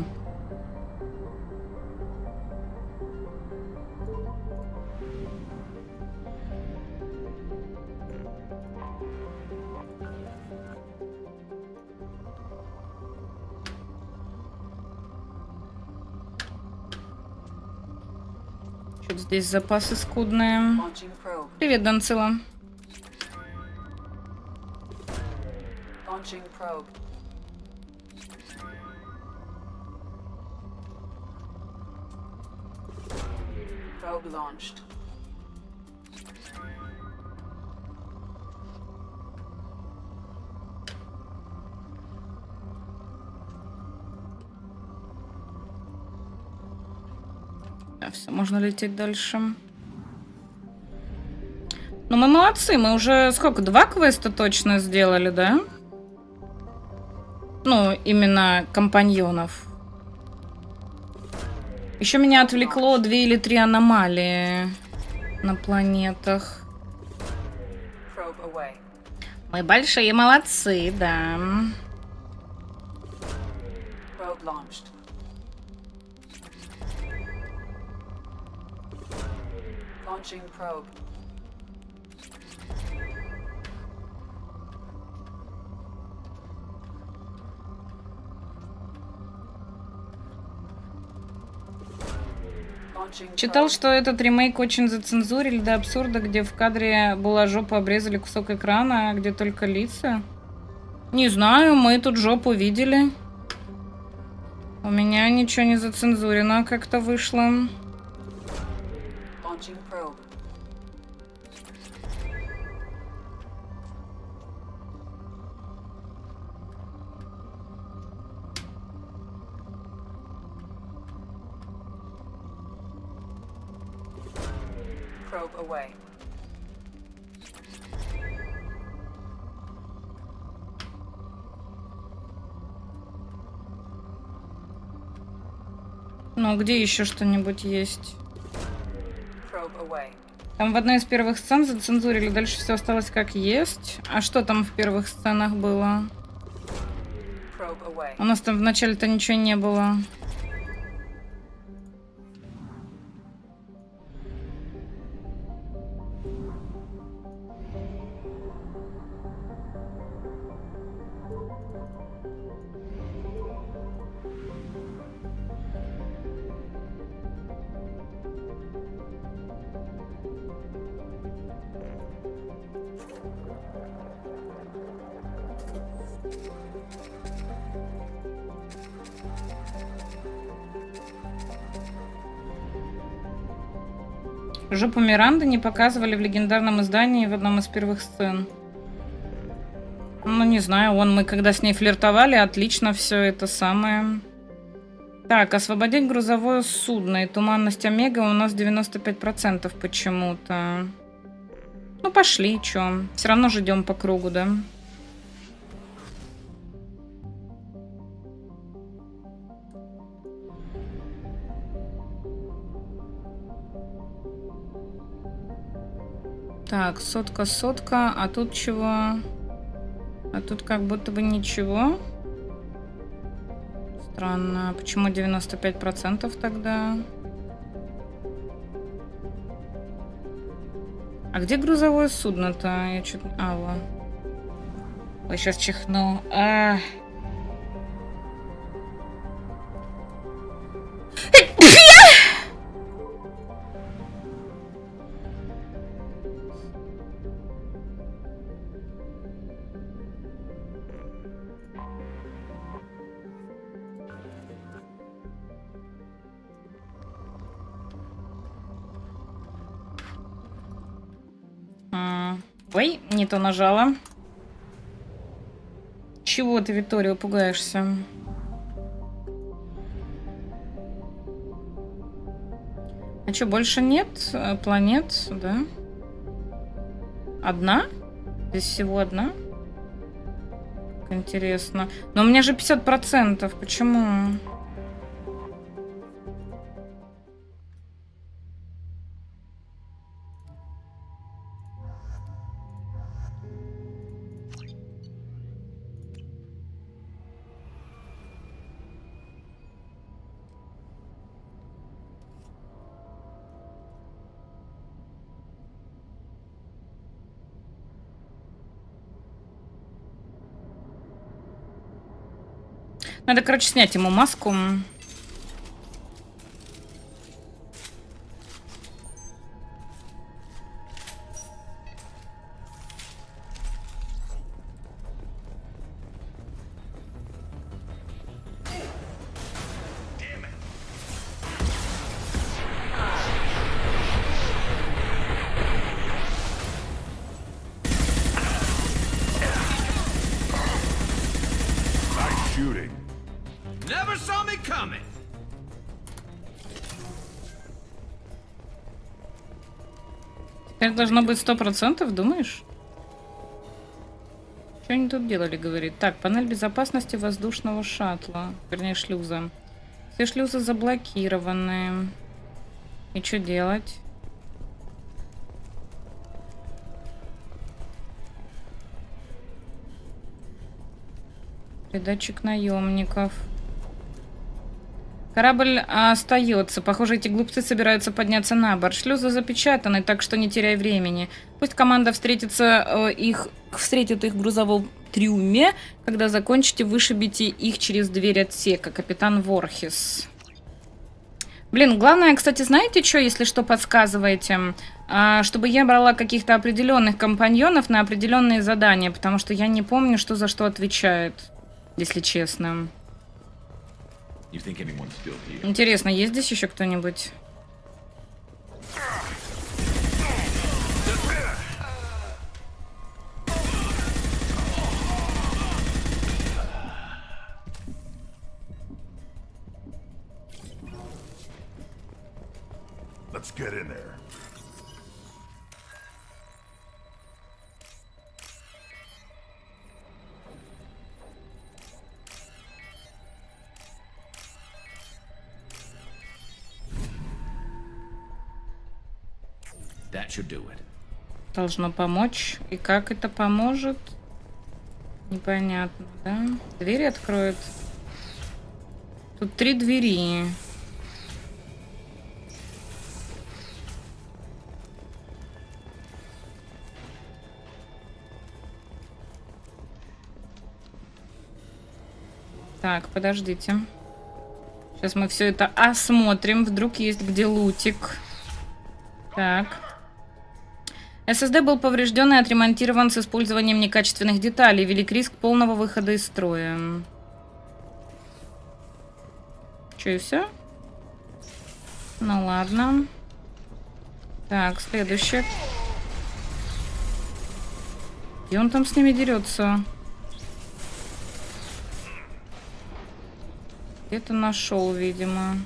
Что-то здесь запасы скудные. Launching probe. Привет, Данцила. Launching probe. Probe launched. Да, все, можно лететь дальше. Ну, мы молодцы, мы уже сколько, 2 квеста точно сделали, да? Ну, именно компаньонов. Еще меня отвлекло 2 или 3 аномалии на планетах. Probe away. Мы большие молодцы, да. Probe launched. Launching probe. Launching Читал, probe. что этот ремейк очень зацензурили до абсурда, где в кадре была жопа, обрезали кусок экрана, а где только лица. Не знаю, мы тут жопу видели. У меня ничего не зацензурено как-то вышло. Launching probe. Probe away. Ну, где еще что-нибудь есть? Probe away. Там в одной из первых сцен зацензурили, дальше все осталось как есть. А что там в первых сценах было? Probe away. У нас там вначале-то ничего не было. Жопу Миранды не показывали в легендарном издании в одном из первых сцен. Ну, не знаю, мы когда с ней флиртовали, отлично все это самое. Так, освободить грузовое судно. И туманность Омега у нас 95% почему-то. Ну, пошли, чё. Все равно же идем по кругу, да? Так, сотка, а тут чего? А тут как будто бы ничего. Странно, почему 95% тогда? А где грузовое судно-то? Я чуть... А, вот. Ой, сейчас чихну. Ой, не то нажала. Чего ты, Виктория, пугаешься? А что, больше нет планет, да? Одна? Здесь всего одна? Как интересно. Но у меня же 50%. Почему? Надо, короче, снять ему маску. Never saw me coming. Теперь должно быть 100%, думаешь? Что они тут делали, говорит? Так, панель безопасности воздушного шаттла. Вернее, шлюза. Все шлюзы заблокированы. И что делать? Передатчик наемников. Корабль остается. Похоже, эти глупцы собираются подняться на борт. Шлюзы запечатаны, так что не теряй времени. Пусть команда встретит их в грузовом трюме. Когда закончите, вышибите их через дверь отсека. Капитан Ворхис. Блин, главное, кстати, знаете что, если что, подсказывайте? Чтобы я брала каких-то определенных компаньонов на определенные задания, потому что я не помню, что за что отвечает, если честно. Интересно, есть здесь еще кто-нибудь? Let's get in there. That should do it. Должно помочь. И как это поможет? Непонятно, да? Двери откроет. Тут 3 двери. Так, подождите. Сейчас мы все это осмотрим. Вдруг есть где лутик. Так. ССД был поврежден и отремонтирован с использованием некачественных деталей. Велик риск полного выхода из строя. Че, и все? Ну ладно. Так, следующее. И он там с ними дерется. Где-то нашел, видимо.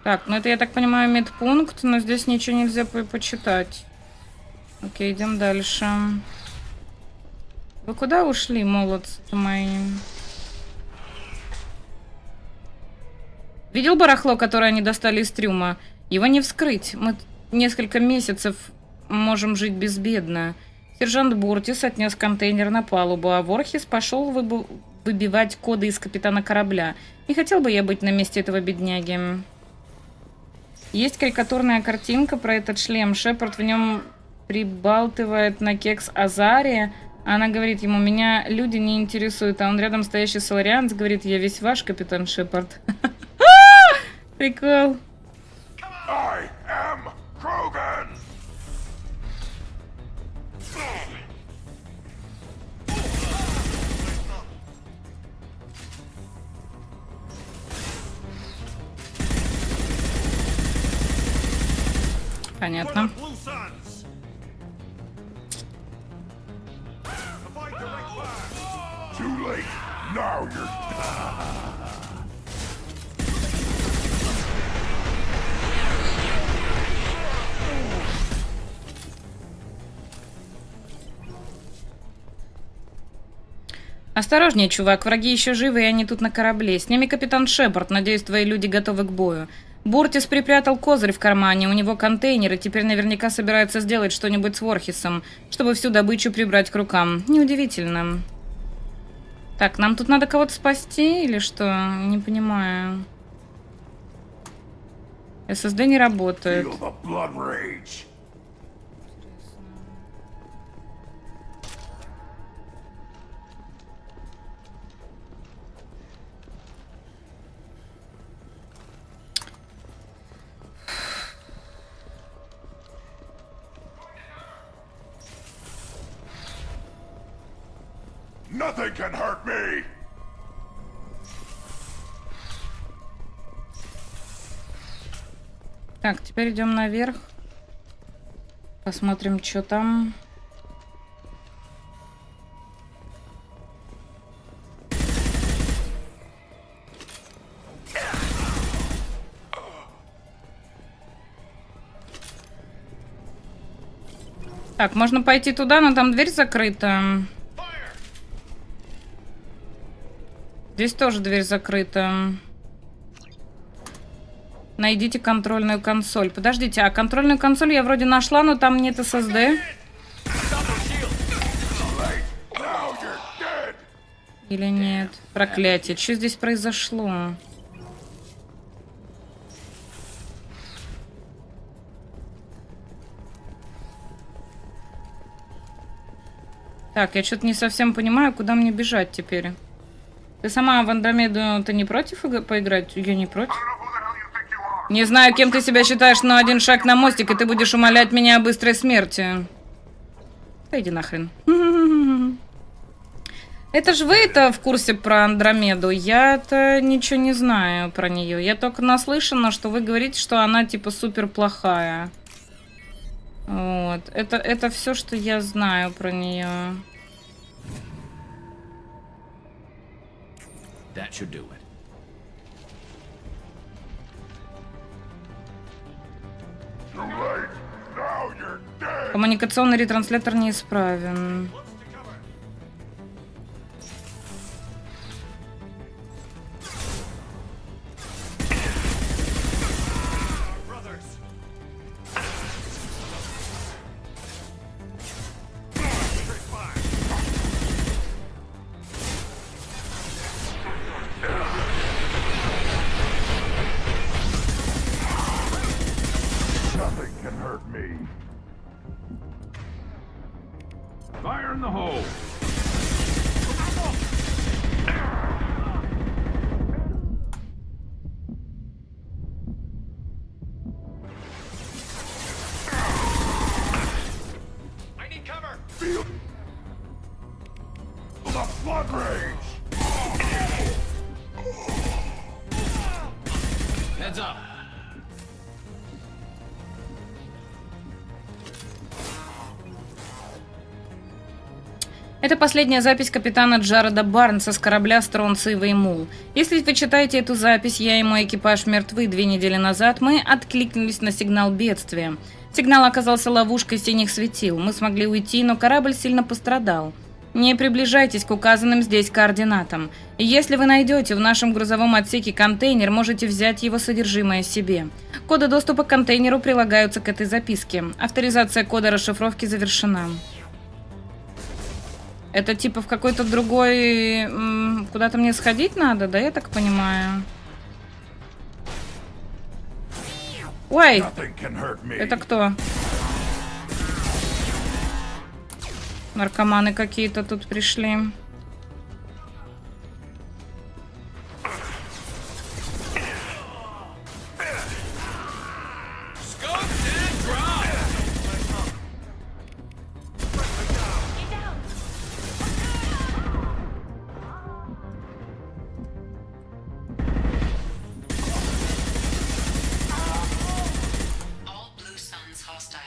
Так, ну это, я так понимаю, медпункт, но здесь ничего нельзя почитать. Окей, идем дальше. Вы куда ушли, молодцы мои? Видел барахло, которое они достали из трюма? Его не вскрыть. Мы несколько месяцев можем жить безбедно. Сержант Буртис отнес контейнер на палубу, а Ворхис пошел выбивать коды из капитана корабля. Не хотел бы я быть на месте этого бедняги. Есть карикатурная картинка про этот шлем. Шепард в нем прибалтывает на кекс Азария. Она говорит ему: меня люди не интересуют. А он рядом стоящий Соларианец говорит: я весь ваш, капитан Шепард. Прикол. I am Krogan! Понятно. Too late. Now you're... Осторожнее, чувак, враги еще живы, и они тут на корабле. С ними капитан Шепард, надеюсь, твои люди готовы к бою. Буртис припрятал козырь в кармане, у него контейнер, и теперь наверняка собирается сделать что-нибудь с Ворхисом, чтобы всю добычу прибрать к рукам. Неудивительно. Так, нам тут надо кого-то спасти или что? Не понимаю. ССД не работает. Feel the blood rage. Nothing can hurt me. Так, теперь идем наверх. Посмотрим, что там. Так, можно пойти туда, но там дверь закрыта. Здесь тоже дверь закрыта. Найдите контрольную консоль. Подождите, а контрольную консоль я вроде нашла, но там нет SSD. Или нет? Проклятие, что здесь произошло? Так, я что-то не совсем понимаю, куда мне бежать теперь. Ты сама в Андромеду, ты не против поиграть? Я не против. Не знаю, кем ты себя считаешь, но один шаг на мостик, и ты будешь умолять меня о быстрой смерти. Да иди нахрен. Это же вы-то в курсе про Андромеду. Я-то ничего не знаю про нее. Я только наслышана, что вы говорите, что она типа супер плохая. Вот. Это все, что я знаю про нее. That should do it. Коммуникационный ретранслятор неисправен. Fire in the hole. I need cover. Feel the blood rage. Heads up. Это последняя запись капитана Джареда Барнса с корабля «Стронциевый мул». Если вы читаете эту запись, я и мой экипаж мертвы 2 недели назад, мы откликнулись на сигнал бедствия. Сигнал оказался ловушкой синих светил. Мы смогли уйти, но корабль сильно пострадал. Не приближайтесь к указанным здесь координатам. Если вы найдете в нашем грузовом отсеке контейнер, можете взять его содержимое себе. Коды доступа к контейнеру прилагаются к этой записке. Авторизация кода расшифровки завершена. Это типа в какой-то другой... Куда-то мне сходить надо, да, я так понимаю? Ой! Это кто? Наркоманы какие-то тут пришли.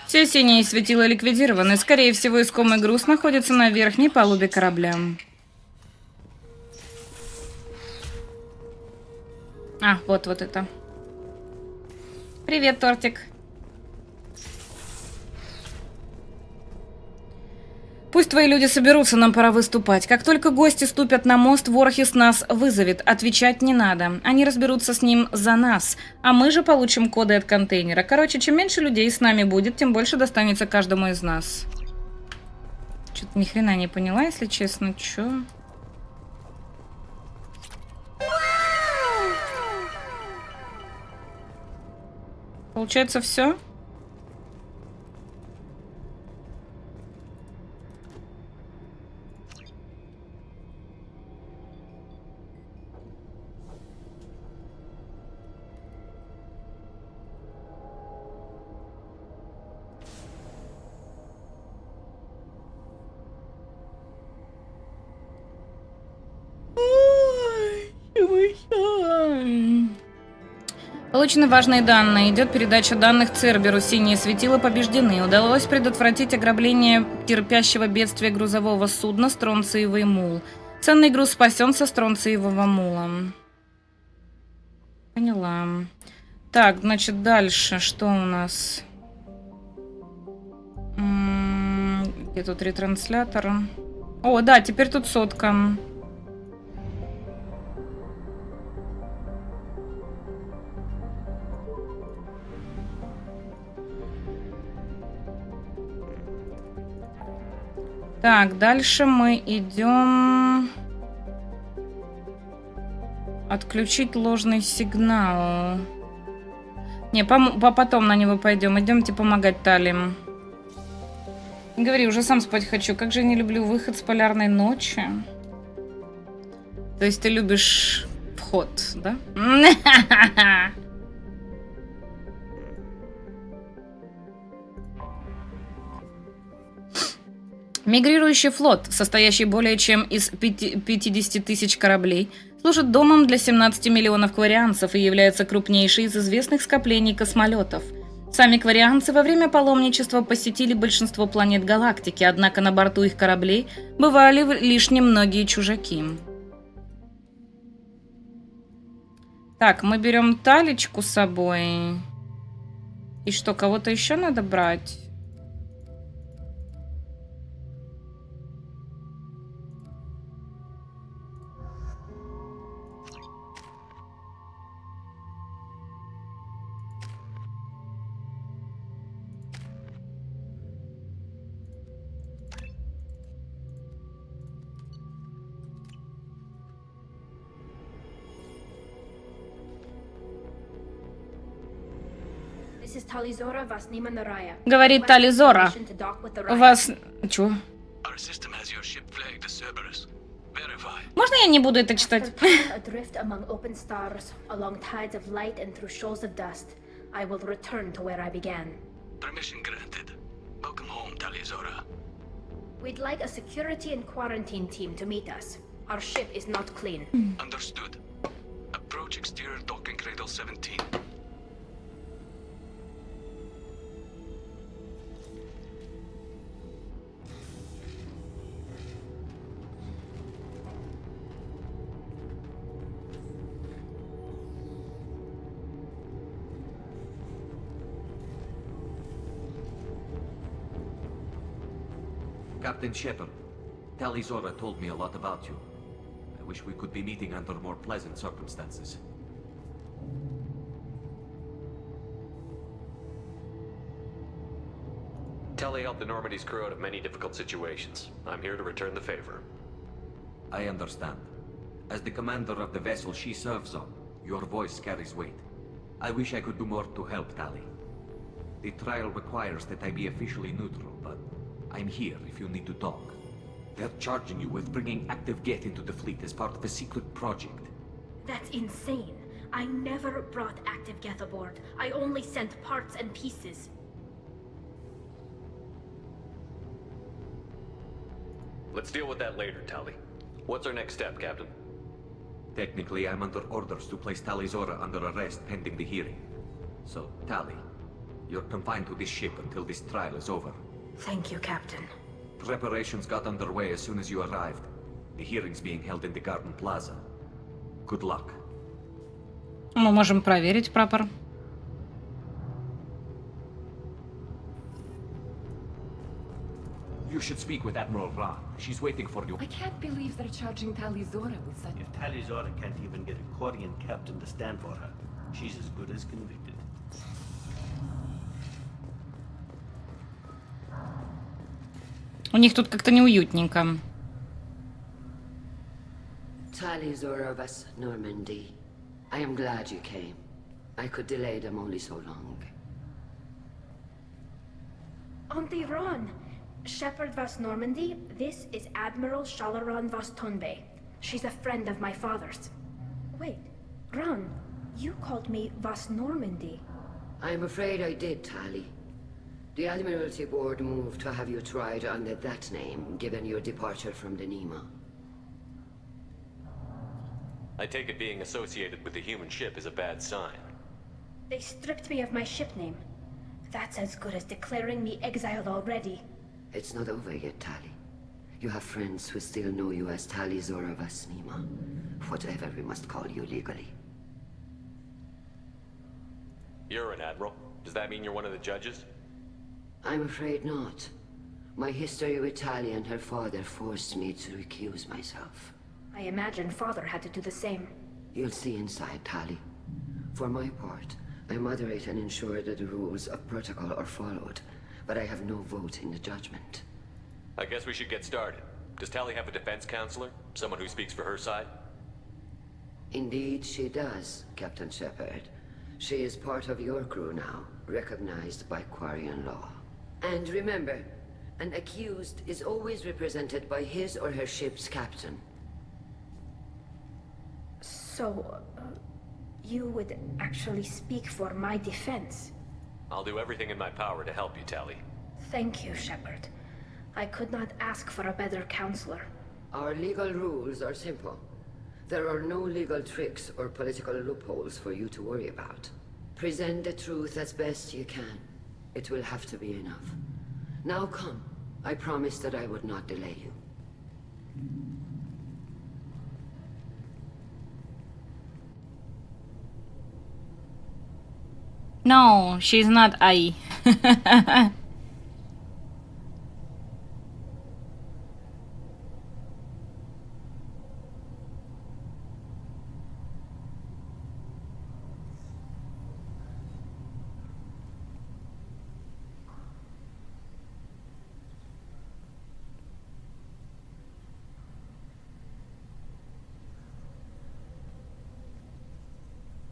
Все синие светила ликвидированы. Скорее всего, искомый груз находится на верхней палубе корабля. А, вот это. Привет, тортик. Пусть твои люди соберутся, нам пора выступать. Как только гости ступят на мост, Ворхис нас вызовет. Отвечать не надо. Они разберутся с ним за нас. А мы же получим коды от контейнера. Короче, чем меньше людей с нами будет, тем больше достанется каждому из нас. Что-то ни хрена не поняла, если честно. Чё? Получается, все? Получены важные данные. Идет передача данных Церберу. Синие светила побеждены. Удалось предотвратить ограбление терпящего бедствия грузового судна «Стронциевый мул». Ценный груз спасен со Стронциевого мула. Поняла. Так, значит, дальше. Что у нас? Где тут ретранслятор? О, да, теперь тут сотка. Так, дальше мы идем... Отключить ложный сигнал. Не, потом на него пойдем. Идемте помогать Талим. Не говори, уже сам спать хочу. Как же я не люблю выход с полярной ночи. То есть ты любишь вход, да? Мигрирующий флот, состоящий более чем из 50 тысяч кораблей, служит домом для 17 миллионов кварианцев и является крупнейшей из известных скоплений космолетов. Сами кварианцы во время паломничества посетили большинство планет галактики, однако на борту их кораблей бывали лишь немногие чужаки. Так, мы берем Талечку с собой. И что, кого-то еще надо брать? Говорит Тализора. У вас... Чё? Можно я не буду это читать? We'd like a security and quarantine team to meet us. Our ship is not clean. Understood. Approach exterior docking cradle 17. Captain Shepard. Tali Zora told me a lot about you. I wish we could be meeting under more pleasant circumstances. Tali helped the Normandy's crew out of many difficult situations. I'm here to return the favor. I understand. As the commander of the vessel she serves on, your voice carries weight. I wish I could do more to help Tali. The trial requires that I be officially neutral, but I'm here if you need to talk. They're charging you with bringing active Geth into the fleet as part of a secret project. That's insane. I never brought active Geth aboard. I only sent parts and pieces. Let's deal with that later, Tali. What's our next step, Captain? Technically, I'm under orders to place Tali Zora under arrest pending the hearing. So, Tali, you're confined to this ship until this trial is over. Thank you, Captain. Preparations got underway as soon as you arrived. The hearing's being held in the Garden Plaza. Good luck. Мы можем проверить прапор. You should speak with Admiral Ra. She's waiting for you. I can't believe they're charging Tali Zora with such... If Tali Zora can't even get a Quarian captain to stand for her, she's as good as convicted. У них тут как-то неуютненько. Tali Zora of us, Normandy. I am glad you came. I could delay them only so long. Auntie Ron! Shepard Vas Normandy, this is Admiral Shalaran Vas Tonbe. She's a friend of my father's. Wait, Ron, you called me Vas Normandy. I'm afraid I did, Tali. The Admiralty Board moved to have you tried under that name, given your departure from the Nima. I take it being associated with the human ship is a bad sign. They stripped me of my ship name. That's as good as declaring me exiled already. It's not over yet, Tali. You have friends who still know you as Tali Zora Vas Nima. Whatever we must call you legally. You're an admiral. Does that mean you're one of the judges? I'm afraid not. My history with Tali and her father forced me to recuse myself. I imagine father had to do the same. You'll see inside, Tali. For my part, I moderate and ensure that the rules of protocol are followed, but I have no vote in the judgment. I guess we should get started. Does Tali have a defense counselor? Someone who speaks for her side? Indeed, she does, Captain Shepard. She is part of your crew now, recognized by Quarian law. And remember, an accused is always represented by his or her ship's captain. So, you would actually speak for my defense? I'll do everything in my power to help you, Tali. Thank you, Shepard. I could not ask for a better counselor. Our legal rules are simple. There are no legal tricks or political loopholes for you to worry about. Present the truth as best you can. It will have to be enough. Now come. I promised that I would not delay you. No, she's not I.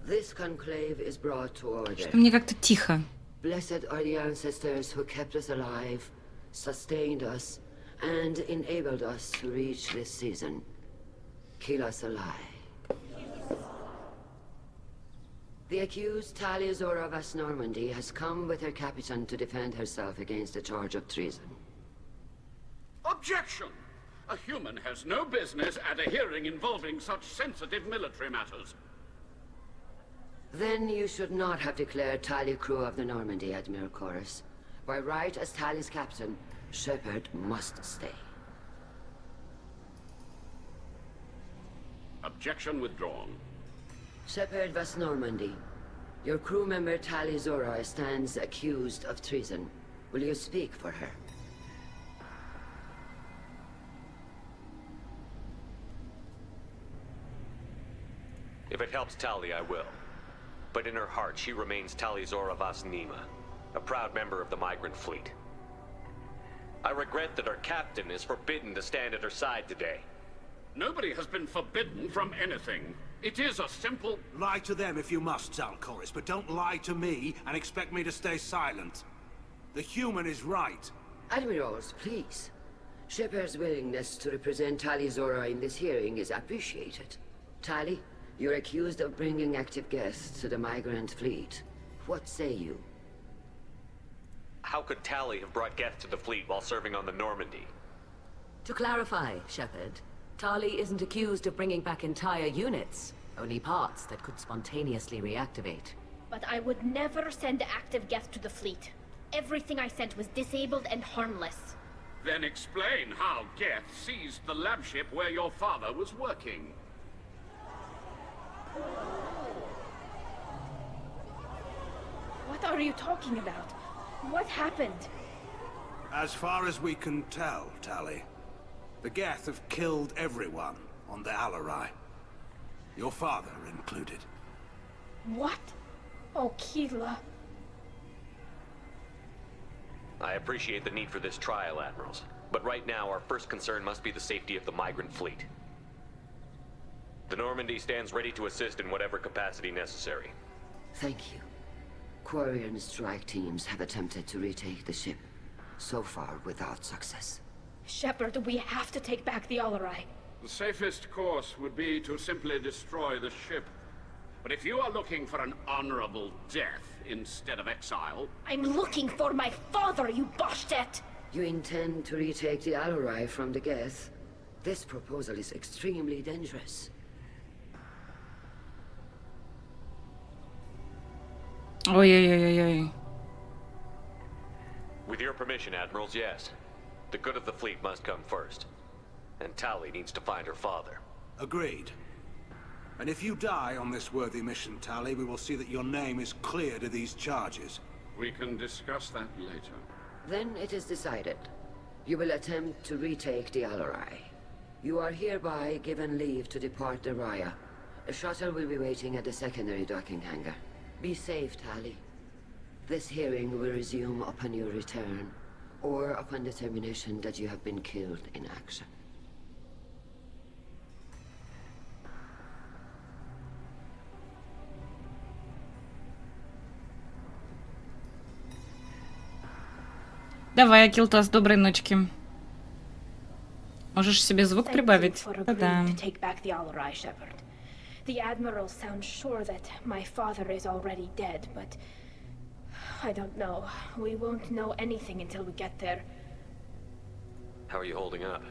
This conclave is brought to order. Что мне как-то тихо. Blessed are the ancestors who kept us alive, sustained us, and enabled us to reach this season. Kill us alive. The accused Tali Zora Vas Normandy has come with her captain to defend herself against a charge of treason. Objection! A human has no business at a hearing involving such sensitive military matters. Then you should not have declared Tali crew of the Normandy, Admiral Chorus. By right as Tali's captain, Shepard must stay. Objection withdrawn. Shepard Vas Normandy, your crew member Tali Zora stands accused of treason. Will you speak for her? helps Tali, I will. But in her heart, she remains Tali'Zorah Vas Nima, a proud member of the migrant fleet. I regret that our captain is forbidden to stand at her side today. Nobody has been forbidden from anything. It is a simple... Lie to them if you must, Zalcoris, but don't lie to me and expect me to stay silent. The human is right. Admirals, please. Shepard's willingness to represent Tali'Zorah in this hearing is appreciated. Tali, you're accused of bringing active guests to the migrant fleet. What say you? How could Tali have brought Geth to the fleet while serving on the Normandy? To clarify, Shepard, Tali isn't accused of bringing back entire units, only parts that could spontaneously reactivate. But I would never send active Geth to the fleet. Everything I sent was disabled and harmless. Then explain how Geth seized the lab ship where your father was working. What are you talking about? What happened? As far as we can tell, Tali, the Geth have killed everyone on the Alarai. Your father included. What? Oh, Keela. I appreciate the need for this trial, Admirals. But right now, our first concern must be the safety of the migrant fleet. The Normandy stands ready to assist in whatever capacity necessary. Thank you. Quarian strike teams have attempted to retake the ship, so far without success. Shepard, we have to take back the Alarai. The safest course would be to simply destroy the ship. But if you are looking for an honorable death instead of exile... I'm looking for my father, you Bastet! You intend to retake the Alarai from the Geth? This proposal is extremely dangerous. Ой-ой-ой-ой. With your permission, Admirals, yes. The good of the fleet must come first. And Tali needs to find her father. Agreed. And if you die on this worthy mission, Tali, we will see that your name is cleared of these charges. We can discuss that later. Then it is decided. You will attempt to retake the Alarai. You are hereby given leave to depart the Raya. A shuttle will be waiting at the secondary docking hangar. Be safe, Tali. This hearing will resume upon your return, or upon determination that you have been killed in action. Давай, Акилтас, доброй ночки. Можешь себе звук прибавить? Да. The Admiral sounds sure that my father is already dead, but I don't know. We won't know anything until we get there. How are you holding up?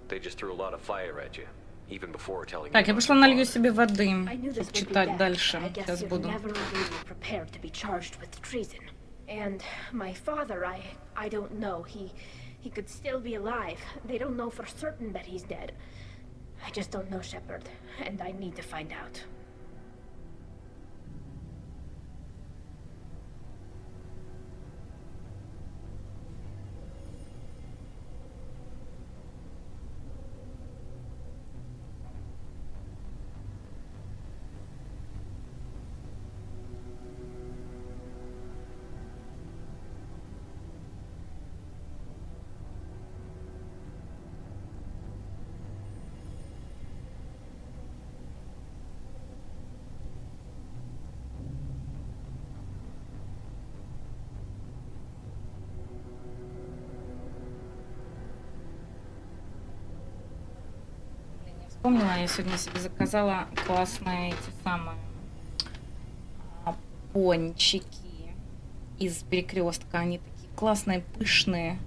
They just threw a lot of fire at you, even before telling you. Так, я пошла налью себе воды. I knew this would be Читать bad. дальше. I guess Сейчас you're буду. never really prepared to be charged with treason. And my father, I don't know. He could still be alive. They don't know for certain that he's dead. I just don't know, Shepard, and I need to find out. Вспомнила, я сегодня себе заказала классные эти самые пончики из Перекрестка. Они такие классные, пышные.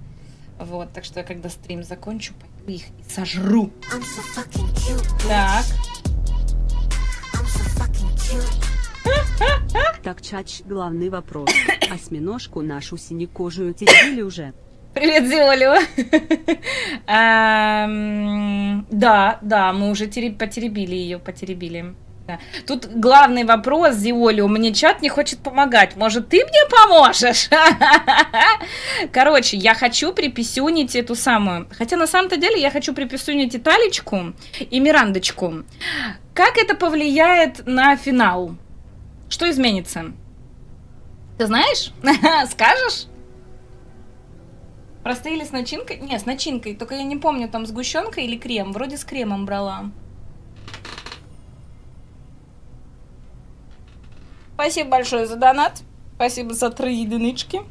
Вот, так что я когда стрим закончу, пойду их и сожру. Так. Так, Чач, главный вопрос. Осьминожку нашу синекожую теребили уже? Привет, Зиолио. Да, мы уже потеребили ее. Да. Тут главный вопрос, Зиолио, мне чат не хочет помогать. Может, ты мне поможешь? Короче, я хочу приписюнить эту самую. Хотя на самом-то деле я хочу приписюнить и Талечку, и Мирандочку как это повлияет на финал? Что изменится? Ты знаешь? Скажешь? Простые или с начинкой? Не, с начинкой. Только я не помню, там сгущенка или крем. Вроде с кремом брала. Спасибо большое за донат. Спасибо за 3 единички.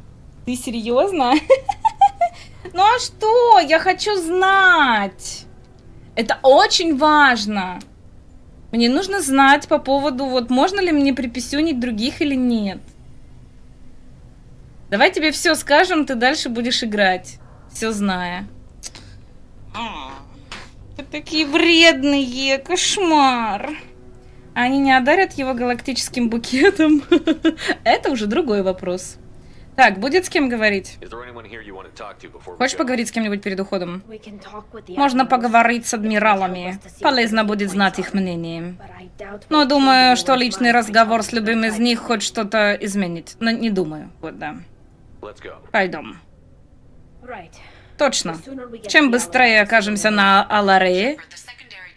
Ты серьезно? Ну а что? Я хочу знать. Это очень важно. Мне нужно знать по поводу, вот можно ли мне приписюнить других или нет. Давай тебе все скажем, ты дальше будешь играть, все зная. Вы такие вредные, кошмар. Они не одарят его галактическим букетом? Это уже другой вопрос. Так, будет с кем говорить? Хочешь поговорить с кем-нибудь перед уходом? Можно поговорить с адмиралами. Полезно будет знать их мнение. Но думаю, что личный разговор с любым из них хоть что-то изменит. Но не думаю. Вот, да. Пойдем. Точно. Чем быстрее окажемся на Аларее...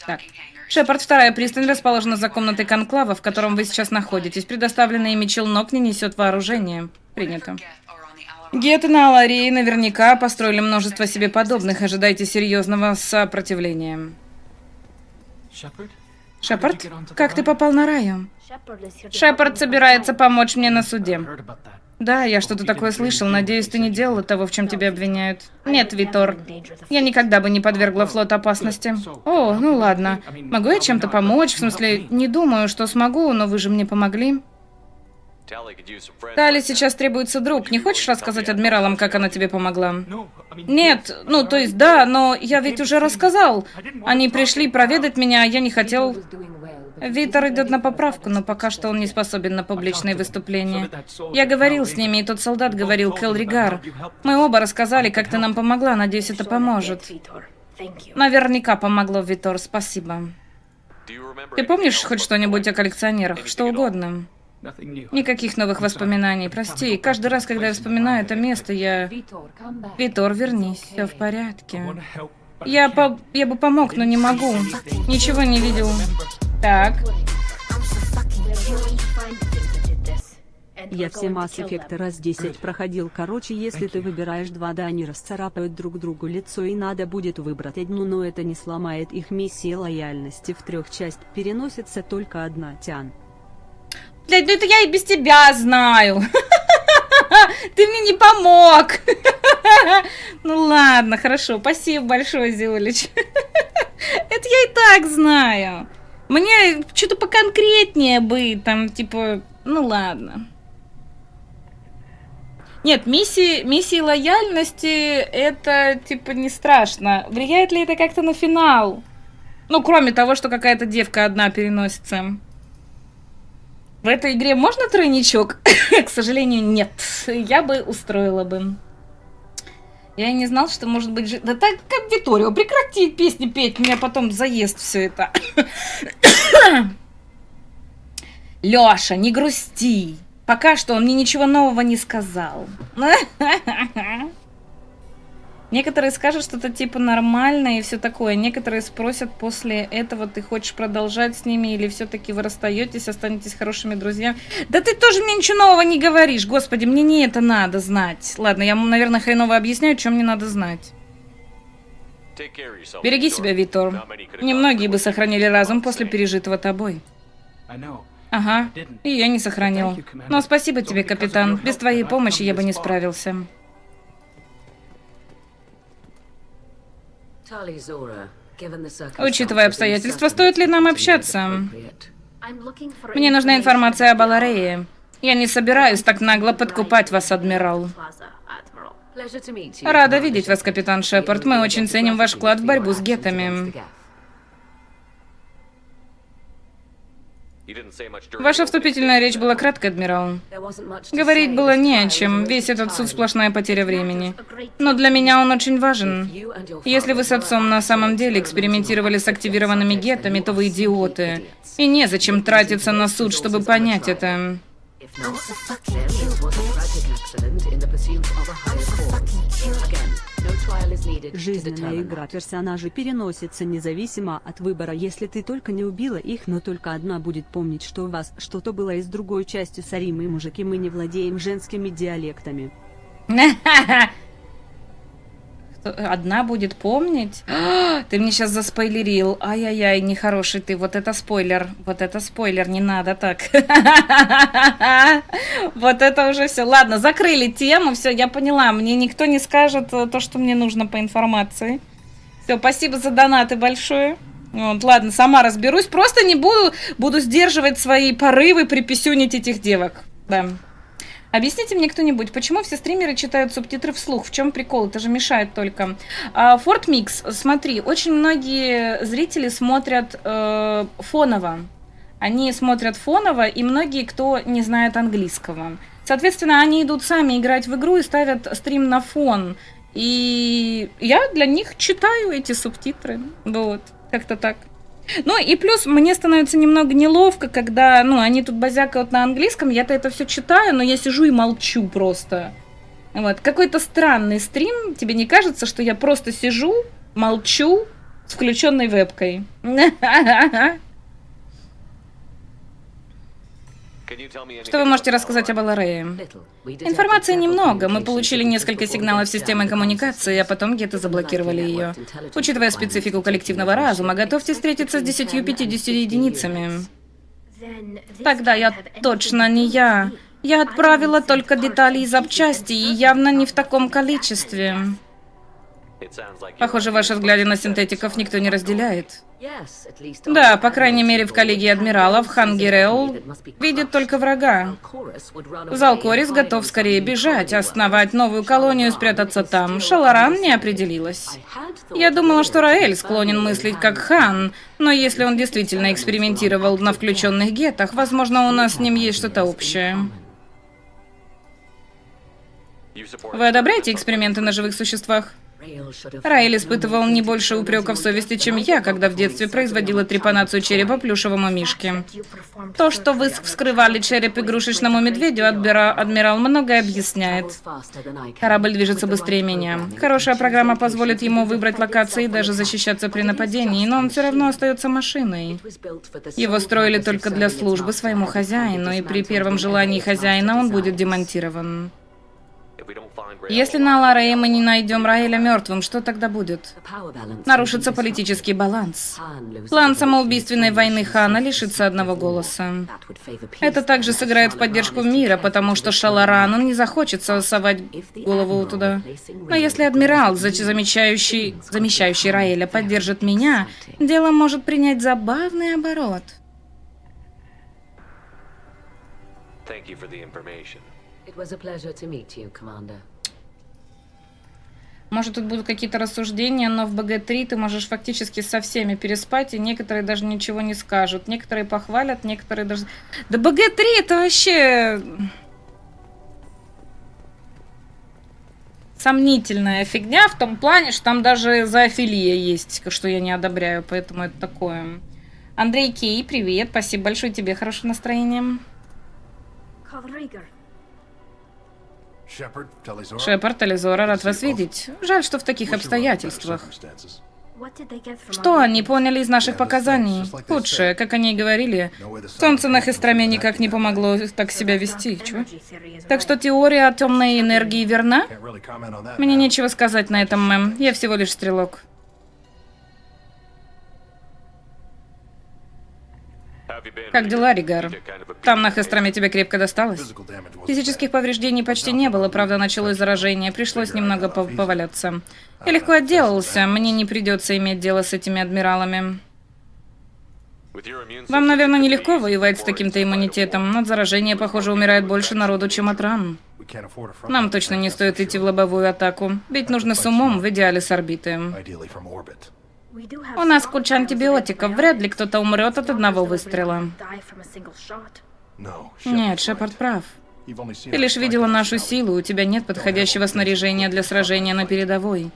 Так. Шепард, вторая пристань расположена за комнатой конклава, в котором вы сейчас находитесь. Предоставленный ими челнок не несет вооружения. Принято. Геты на Аларее наверняка построили множество себе подобных. Ожидайте серьезного сопротивления. Шепард, как ты попал на Раю? Шепард собирается помочь мне на суде. Да, я что-то такое слышал. Надеюсь, ты не делала того, в чем тебя обвиняют. Нет, Витор. Я никогда бы не подвергла флот опасности. О, ну ладно. Могу я чем-то помочь? В смысле, не думаю, что смогу, но вы же мне помогли. Тали сейчас требуется друг. Не хочешь рассказать адмиралам, как она тебе помогла? Нет, ну, то есть, да, но я ведь уже рассказал. Они пришли проведать меня, а я не хотел... Витор идет на поправку, но пока что он не способен на публичные выступления. Я говорил с ними, и тот солдат говорил, Келригар. Мы оба рассказали, как ты нам помогла, надеюсь, это поможет. Наверняка помогло, Витор, спасибо. Ты помнишь хоть что-нибудь о коллекционерах? Что угодно. Никаких новых воспоминаний, прости. Каждый раз, когда я вспоминаю это место, я... Витор, вернись, все в порядке. Я бы помог, но не могу. Ничего не видел. Так. Я все Mass Effect раз 10 проходил. Короче, если ты выбираешь 2, да, они расцарапают друг другу лицо, и надо будет выбрать одну, но это не сломает их миссии лояльности. В 3 часть переносится только одна, Тян. Блядь, ну это я и без тебя знаю. Ты мне не помог. Ну ладно, хорошо. Спасибо большое, Зиулич. Это я и так знаю. Мне что-то поконкретнее бы, там, типа, ну ладно. Нет, миссии лояльности, это, типа, не страшно. Влияет ли это как-то на финал? Ну, кроме того, что какая-то девка одна переносится. В этой игре можно тройничок? К сожалению, нет. Я бы устроила бы. Я и не знал, что может быть... Да так, как Виторио, прекрати песни петь, меня потом заест все это. Лёша, не грусти. Пока что он мне ничего нового не сказал. Некоторые скажут что-то типа нормально и все такое. Некоторые спросят после этого, ты хочешь продолжать с ними или все-таки вы расстаетесь, останетесь хорошими друзьями. Да ты тоже мне ничего нового не говоришь. Господи, мне не это надо знать. Ладно, я, наверное, хреново объясняю, что мне надо знать. Береги себя, Витор. Немногие бы сохранили разум после пережитого тобой. Ага, и я не сохранил. Но спасибо тебе, капитан. Без твоей помощи я бы не справился. Учитывая обстоятельства, стоит ли нам общаться? Мне нужна информация об Аларее. Я не собираюсь так нагло подкупать вас, адмирал. Рада видеть вас, капитан Шепард. Мы очень ценим ваш вклад в борьбу с гетами. Ваша вступительная речь была краткой, адмирал. Говорить было не о чем, весь этот суд сплошная потеря времени. Но для меня он очень важен. Если вы с отцом на самом деле экспериментировали с активированными гетами, то вы идиоты. И незачем тратиться на суд, чтобы понять это. If not, then this was a tragic accident in the pursuit of a higher cause. Again, no trial is needed to Жизненная determine игра that. персонажей переносится независимо от выбора, если ты только не убила их, но только одна будет помнить, что у вас что-то было из другой части Сари. Мы мужики, мы не владеем женскими диалектами. Одна будет помнить? Ты мне сейчас заспойлерил. Ай-яй-яй, нехороший ты. Вот это спойлер. Вот это спойлер. Не надо так. Вот это уже все. Ладно, закрыли тему. Все, я поняла. Мне никто не скажет то, что мне нужно по информации. Все, спасибо за донаты большое. Вот, ладно, сама разберусь. Просто не буду сдерживать свои порывы приписюнить этих девок. Да. Объясните мне кто-нибудь, почему все стримеры читают субтитры вслух? В чем прикол? Это же мешает только. Форт Микс, смотри, очень многие зрители смотрят фоново. Они смотрят фоново, и многие, кто не знает английского. Соответственно, они идут сами играть в игру и ставят стрим на фон. И я для них читаю эти субтитры. Вот, как-то так. Ну и плюс мне становится немного неловко, когда, они тут базякают на английском, я-то это все читаю, но я сижу и молчу просто. Вот, какой-то странный стрим, тебе не кажется, что я просто сижу, молчу с включенной вебкой? Что вы можете рассказать об Аларее? Информации немного. Мы получили несколько сигналов системы коммуникации, а потом где-то заблокировали ее. Учитывая специфику коллективного разума, готовьтесь встретиться с 10-50 единицами. Тогда я точно не я. Я отправила только детали и запчасти, и явно не в таком количестве. Похоже, ваши взгляды на синтетиков никто не разделяет. Да, по крайней мере, в коллегии адмиралов Хангирел видит только врага. Залкорис готов скорее бежать, основать новую колонию и спрятаться там. Шаларан не определилась. Я думала, что Раэль склонен мыслить как Хан, но если он действительно экспериментировал на включенных гетах, возможно, у нас с ним есть что-то общее. Вы одобряете эксперименты на живых существах? Раэль испытывал не больше упреков совести, чем я, когда в детстве производила трепанацию черепа плюшевому мишке. То, что вы вскрывали череп игрушечному медведю, адмирал многое объясняет. Корабль движется быстрее меня. Хорошая программа позволит ему выбрать локации и даже защищаться при нападении, но он все равно остается машиной. Его строили только для службы своему хозяину, и при первом желании хозяина он будет демонтирован. Если на Аларее мы не найдем Раэля мертвым, что тогда будет? Нарушится политический баланс. План самоубийственной войны Хана лишится одного голоса. Это также сыграет в поддержку мира, потому что Шаларану не захочется совать голову туда. Но если адмирал, замещающий Раэля, поддержит меня, дело может принять забавный оборот. It was a pleasure to meet you, Commander. Может, тут будут какие-то рассуждения, но в БГ-3 ты можешь фактически со всеми переспать, и некоторые даже ничего не скажут. Некоторые похвалят, некоторые даже... Да БГ-3 это вообще... сомнительная фигня в том плане, что там даже зоофилия есть, что я не одобряю, поэтому это такое. Андрей Кей, привет, спасибо большое тебе, хорошего настроения. Шепард, Тализора, рад вас видеть. Жаль, что в таких обстоятельствах. Что они поняли из наших показаний? Худшее, как они и говорили. Солнце на Хестраме никак не помогло так себя вести. Чего? Так что теория о темной энергии верна? Мне нечего сказать на этом, мэм. Я всего лишь стрелок. Как дела, Ригар? Там на Хестраме тебе крепко досталось? Физических повреждений почти не было, правда, началось заражение, пришлось немного поваляться. Я легко отделался, мне не придется иметь дело с этими адмиралами. Вам, наверное, нелегко воевать с таким-то иммунитетом. От заражения, похоже, умирает больше народу, чем от ран. Нам точно не стоит идти в лобовую атаку. Бить нужно с умом, в идеале с орбиты. У нас куча антибиотиков, вряд ли кто-то умрет от одного выстрела. Нет, Шепард прав. Ты лишь видела нашу силу, у тебя нет подходящего снаряжения для сражения на передовой.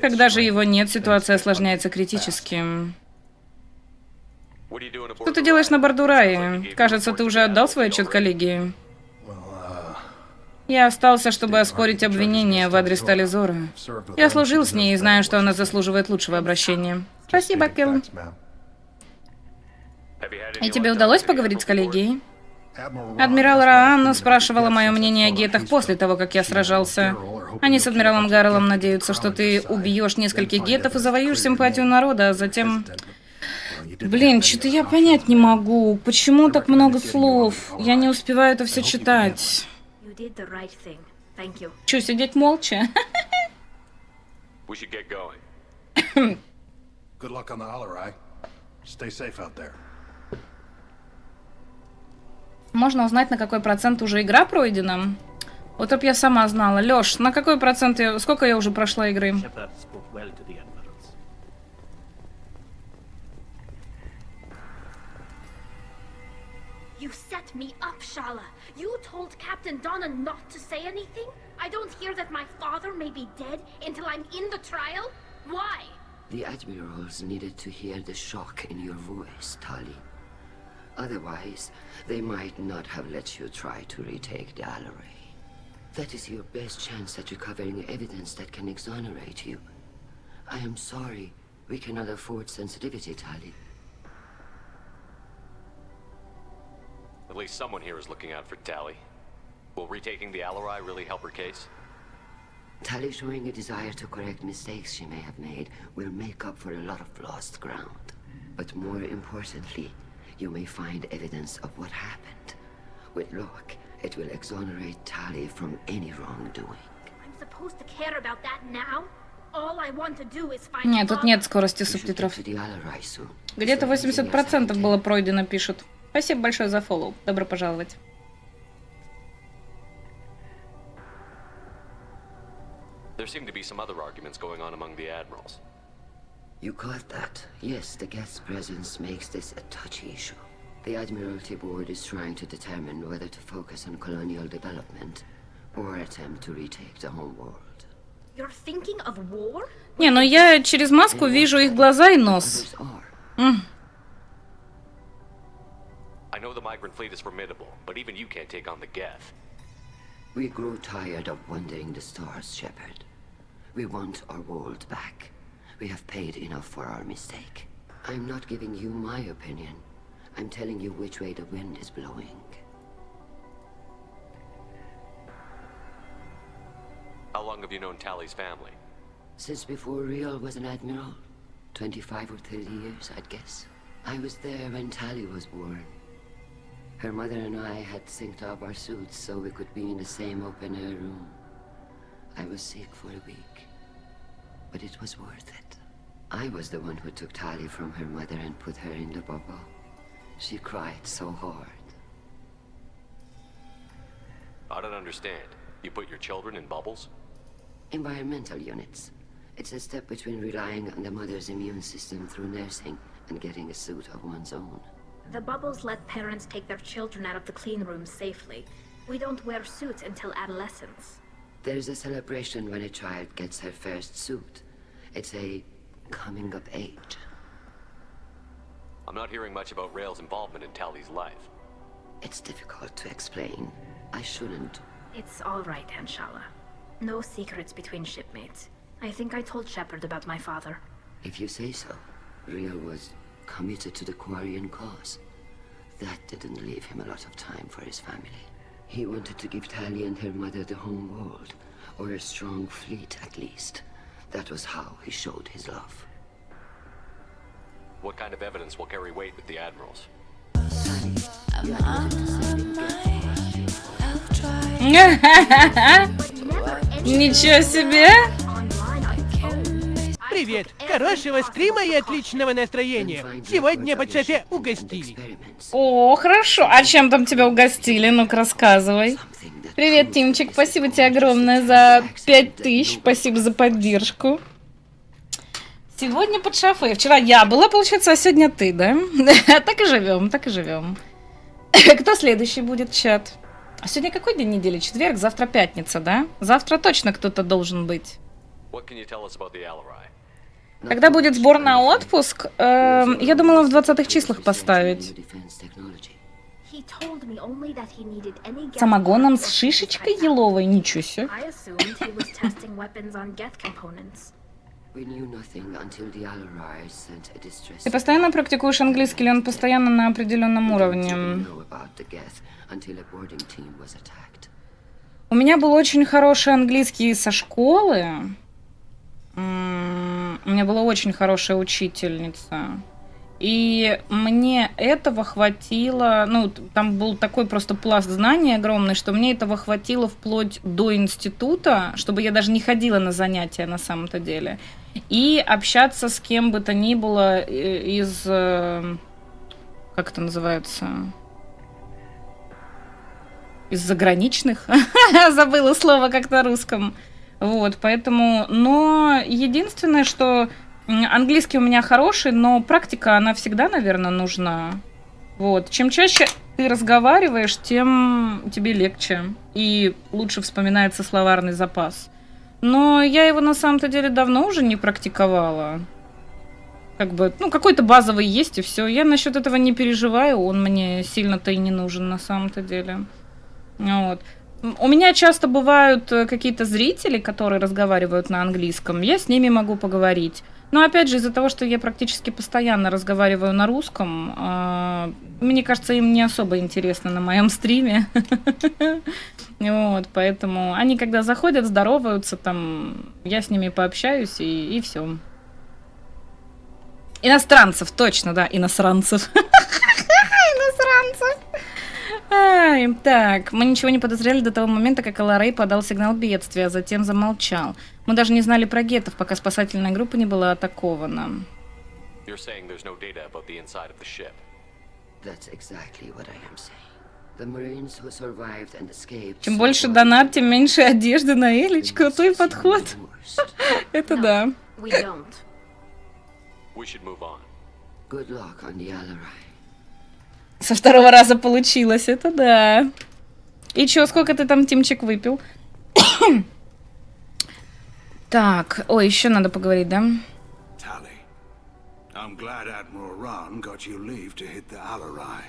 Когда же его нет, ситуация осложняется критически. Что ты делаешь на борту Раи? Кажется, ты уже отдал свой отчет коллегии. Я остался, чтобы оспорить обвинение в адрес Тализора. Я служил с ней и знаю, что она заслуживает лучшего обращения. Спасибо, Килл. И тебе удалось поговорить с коллегией? Адмирал Раан спрашивала мое мнение о гетах после того, как я сражался. Они с адмиралом Гаррелом надеются, что ты убьешь нескольких гетов и завоюешь симпатию народа, а затем... Блин, что-то я понять не могу. Почему так много слов? Я не успеваю это все читать. Че, сидеть молча? We should get going. Good luck on the Alarai. Stay safe out there. Можно узнать, на какой процент уже игра пройдена? Вот чтоб я сама знала. Лёш, на какой процент я... Сколько я уже прошла игры? Shepard spoke well to the admirals. You set me up, Shala. You told Captain Donna not to say anything? I don't hear that my father may be dead until I'm in the trial? Why? The admirals needed to hear the shock in your voice, Tali. Otherwise, they might not have let you try to retake the Alarai. That is your best chance at recovering evidence that can exonerate you. I am sorry. We cannot afford sensitivity, Tali. At least someone here is looking out for Tali. Will retaking the Alarai really help her case? Tali showing a desire to correct mistakes she may have made will make up for a lot of lost ground. But more importantly, you may find evidence of what happened. With luck, it will exonerate Tali from any wrongdoing. I'm supposed to care about that now? All I want to do is find Нет, тут нет скорости субтитров. Где-то 80% было пройдено, пишут. Спасибо большое за фоллоу. Добро пожаловать. There seem to be some other arguments going on among the admirals. You caught that? Yes, the guest's presence makes this a touchy issue. The Admiralty Board is trying to determine whether to focus on colonial development or attempt to retake the home world. You're thinking of war? Не, ну я через маску вижу их глаза и нос. I know the migrant fleet is formidable, but even you can't take on the Geth. We grow tired of wandering the stars, Shepard. We want our world back. We have paid enough for our mistake. I'm not giving you my opinion. I'm telling you which way the wind is blowing. How long have you known Tali's family? Since before Riel was an admiral. 25 or 30 years, I'd guess. I was there when Tali was born. Her mother and I had synced up our suits so we could be in the same open-air room. I was sick for a week, but it was worth it. I was the one who took Tali from her mother and put her in the bubble. She cried so hard. I don't understand. You put your children in bubbles? Environmental units. It's a step between relying on the mother's immune system through nursing and getting a suit of one's own. The bubbles let parents take their children out of the clean rooms safely. We don't wear suits until adolescence. There's a celebration when a child gets her first suit. It's a coming of age. I'm not hearing much about Rael's involvement in Tali's life. It's difficult to explain. I shouldn't. It's all right, Anshala. No secrets between shipmates. I think I told Shepard about my father. If you say so. Riel was committed to the Quarian cause. That didn't leave him a lot of time for his family. He wanted to give Tali and her mother the home world, or a strong fleet at least. That was how he showed his love. What kind of evidence will carry weight with the admirals? Ничего себе! Привет! Хорошего стрима и отличного настроения! Сегодня по шефе угостили. О, хорошо. А чем там тебя угостили? Ну-ка, рассказывай. Привет, Тимчик. Спасибо тебе огромное за 5000. Спасибо за поддержку. Сегодня под шофе. Вчера я была, получается, а сегодня ты, да? Так и живем, так и живем. Кто следующий будет, чат? А сегодня какой день недели? Четверг, завтра пятница, да? Завтра точно кто-то должен быть. Когда будет сбор на отпуск, я думала в 20-х числах поставить. He told me only that he needed any Geth Самогоном parts с or шишечкой type. еловой, ничего себе. I assumed he was testing weapons on Geth components. We knew nothing until the Alarai sent a distress. Ты постоянно практикуешь английский или он постоянно на определенном уровне? know about the Geth until a boarding team was attacked. У меня был очень хороший английский со школы. У меня была очень хорошая учительница. И мне этого хватило, ну, там был такой просто пласт знаний огромный, что мне этого хватило вплоть до института, чтобы я даже не ходила на занятия на самом-то деле. И общаться с кем бы то ни было из, как это называется, из заграничных. Забыла слово как на русском. Вот, поэтому, но единственное, что английский у меня хороший, но практика, она всегда, наверное, нужна. Вот. Чем чаще ты разговариваешь, тем тебе легче. И лучше вспоминается словарный запас. Но я его на самом-то деле давно уже не практиковала. Как бы, ну, какой-то базовый есть, и все. Я насчет этого не переживаю, он мне сильно-то и не нужен на самом-то деле. Вот. У меня часто бывают какие-то зрители, которые разговаривают на английском. Я с ними могу поговорить. Но опять же, из-за того, что я практически постоянно разговариваю на русском, мне кажется, им не особо интересно на моем стриме. Вот, поэтому они, когда заходят, здороваются, там, я с ними пообщаюсь, и все. Иностранцев, точно, да, иностранцев. Иностранцев. Ай, так, мы ничего не подозревали до того момента, как Аларей подал сигнал бедствия, а затем замолчал. Мы даже не знали про геттов, пока спасательная группа не была атакована. You're saying there's no data about the inside of the ship. That's exactly what I am saying. The Marines who survived and escaped. Чем больше донат, тем меньше одежды на Элечку. Твой подход. Это да. We don't. We should move on. Good luck on the Alarai. Со второго раза получилось, это да. И чё, сколько ты там, Тимчик, выпил? Так, ой, еще надо поговорить, да? Tali, I'm glad Admiral Ran got you leave to hit the Alarai.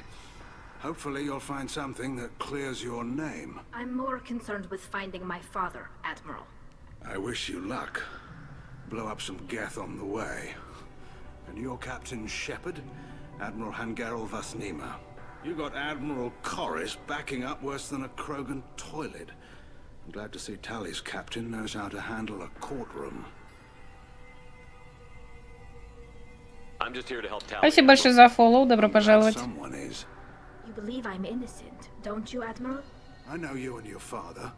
Hopefully you'll find something that clears your name. I'm more concerned with finding my father, Admiral. I wish you luck. Blow up some Geth on the way. And your Captain Shepard? Admiral Hangarel Vasnima. You got Admiral Corris backing up worse than a Krogan toilet. I'm glad to see Tali's captain knows how to handle a courtroom. I'm just here to help Tali. Спасибо большое за фоллоу, добро пожаловать. Someone is. You believe I'm innocent, don't you, Admiral? I know you and your father.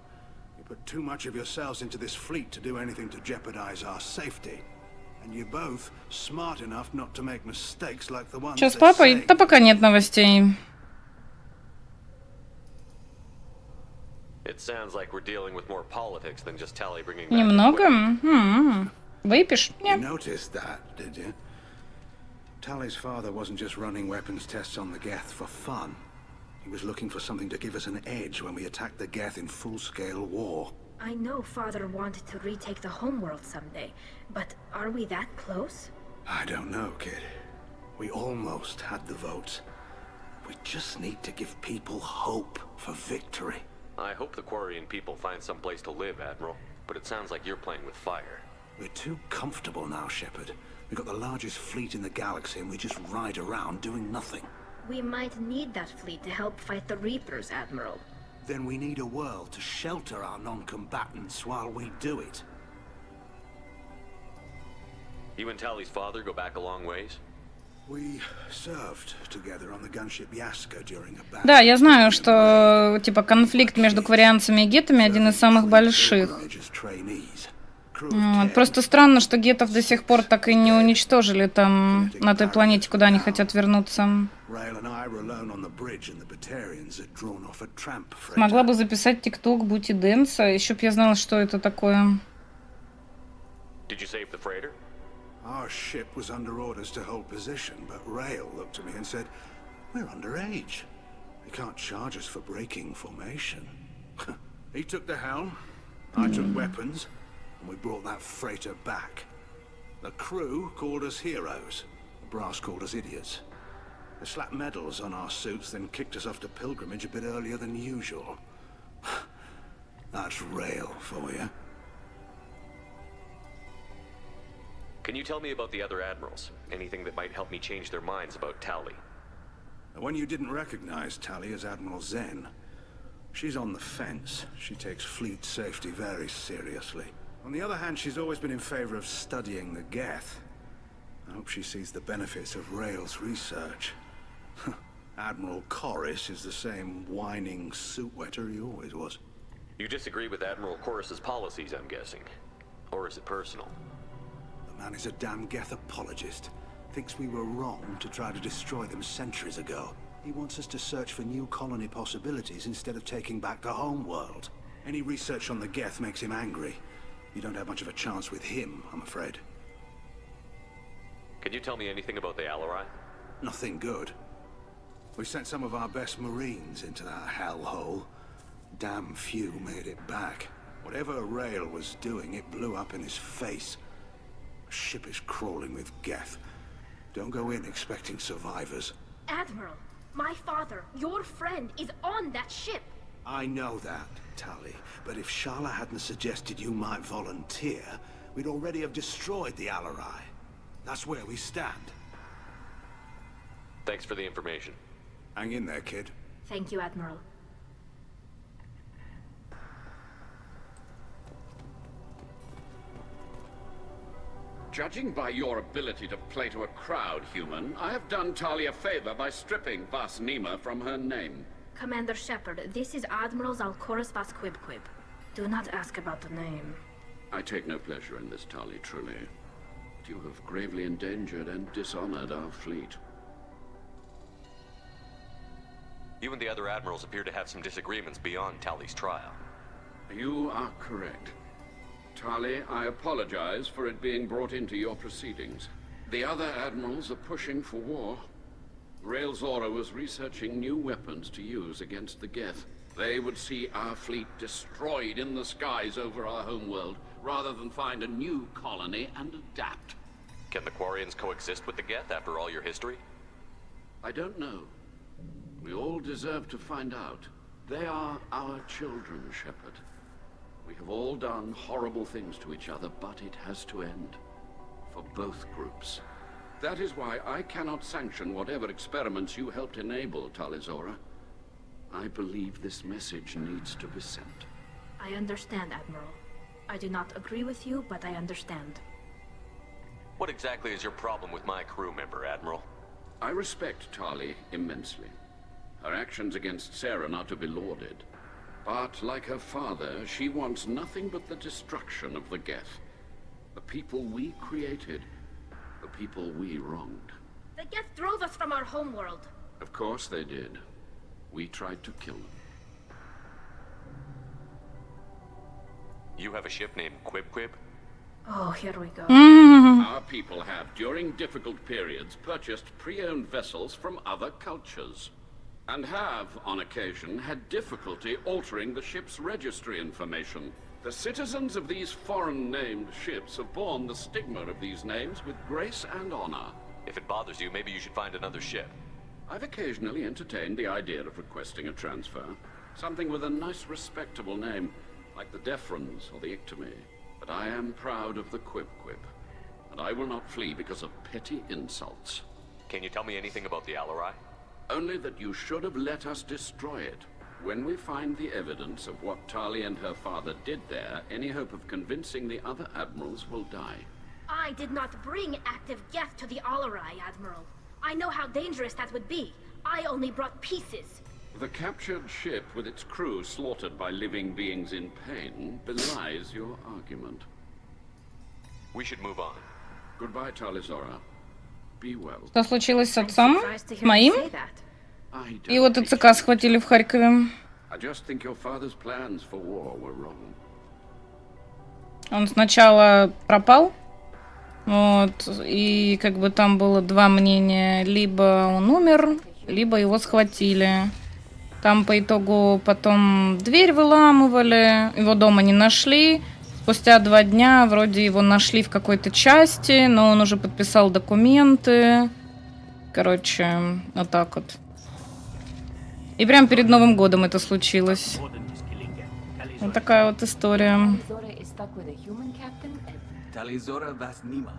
You put too much of yourselves into this fleet to do anything to jeopardize our safety. And you're both smart enough not to make mistakes like the ones. Чё с папой? Да пока нет новостей. It sounds like we're dealing with more politics than just Tali bringing back Немного? Выпьешь? You Нет. noticed that, did you? Tali's father wasn't just running weapons tests on the Geth for fun. He was looking for something to give us an edge when we attacked the Geth in full-scale war. I know Father wanted to retake the homeworld someday, but are we that close? I don't know, kid. We almost had the votes. We just need to give people hope for victory. I hope the Quarian people find some place to live, Admiral. But it sounds like you're playing with fire. We're too comfortable now, Shepard. We've got the largest fleet in the galaxy and we just ride around doing nothing. We might need that fleet to help fight the Reapers, Admiral. Then we need a world to shelter our non-combatants while we do it. You and Tali's father go back a long ways? We served together on the gunship Yaska during a battle. Да, я знаю, что типа конфликт между кварианцами и геттами один из самых больших. Вот. Просто странно, что геттов до сих пор так и не уничтожили там, на той планете, куда они хотят вернуться. Могла бы записать ТикТок Бути Дэнса, еще б я знала, что это такое. Did you save the freighter? Our ship was under orders to hold position, but Rail looked at me and said, "We're underage. They can't charge us for breaking formation." He took the helm, I took weapons, and we brought that freighter back. The crew called us heroes. The brass called us idiots. They slapped medals on our suits, then kicked us off to pilgrimage a bit earlier than usual. That's rail for you. Can you tell me about the other admirals? Anything that might help me change their minds about Tali? When you didn't recognize Tali as Admiral Zen, she's on the fence. She takes fleet safety very seriously. On the other hand, she's always been in favor of studying the Geth. I hope she sees the benefits of Rail's research. Admiral Corris is the same whining suit-wetter he always was. You disagree with Admiral Corus's policies, I'm guessing. Or is it personal? The man is a damn Geth apologist. Thinks we were wrong to try to destroy them centuries ago. He wants us to search for new colony possibilities instead of taking back the home world. Any research on the Geth makes him angry. You don't have much of a chance with him, I'm afraid. Can you tell me anything about the Alarai? Nothing good. We sent some of our best Marines into that hellhole. Damn few made it back. Whatever Rail was doing, it blew up in his face. The ship is crawling with Geth. Don't go in expecting survivors. Admiral, my father, your friend, is on that ship. I know that, Tali, but if Shala hadn't suggested you might volunteer, we'd already have destroyed the Alarai. That's where we stand. Thanks for the information. Hang in there, kid. Thank you, Admiral. Judging by your ability to play to a crowd, human, I have done Tali a favor by stripping Vas Nima from her name. Commander Shepard, this is Admiral Zalkoris Vas Quibquib. Do not ask about the name. I take no pleasure in this, Tali, truly. But you have gravely endangered and dishonored our fleet. You and the other admirals appear to have some disagreements beyond Tali's trial. You are correct. Tali, I apologize for it being brought into your proceedings. The other admirals are pushing for war. Rael Zora was researching new weapons to use against the Geth. They would see our fleet destroyed in the skies over our homeworld, rather than find a new colony and adapt. Can the Quarians coexist with the Geth after all your history? I don't know. We all deserve to find out. They are our children, Shepard. We have all done horrible things to each other, but it has to end. For both groups. That is why I cannot sanction whatever experiments you helped enable, Tali Zora. I believe this message needs to be sent. I understand, Admiral. I do not agree with you, but I understand. What exactly is your problem with my crew member, Admiral? I respect Tali immensely. Her actions against Saren are to be lauded. But, like her father, she wants nothing but the destruction of the Geth. The people we created. The people we wronged. The Geth drove us from our homeworld. Of course they did. We tried to kill them. You have a ship named Quibquib? Oh, here we go. Our people have, during difficult periods, purchased pre-owned vessels from other cultures. And have, on occasion, had difficulty altering the ship's registry information. The citizens of these foreign-named ships have borne the stigma of these names with grace and honor. If it bothers you, maybe you should find another ship. I've occasionally entertained the idea of requesting a transfer. Something with a nice, respectable name, like the Defrons or the Ictomy. But I am proud of the Quibquib, and I will not flee because of petty insults. Can you tell me anything about the Alarai? Only that you should have let us destroy it. When we find the evidence of what Tali and her father did there, any hope of convincing the other admirals will die. I did not bring active Geth to the Alarai, Admiral. I know how dangerous that would be. I only brought pieces. The captured ship with its crew slaughtered by living beings in pain belies your argument. We should move on. Goodbye, Tali Zora. Be well. Что случилось с отцом? С моим? Его ТЦК схватили в Харькове. I just think your father's plans for war were wrong. Он сначала пропал, вот, и как бы там было два мнения. Либо он умер, либо его схватили. Там по итогу потом дверь выламывали, его дома не нашли. Спустя 2 дня вроде его нашли в какой-то части, но он уже подписал документы. Короче, вот так вот. И прям перед Новым годом это случилось. Вот такая вот история. Zora is stuck with a human captain and... Talizora Vas Nima.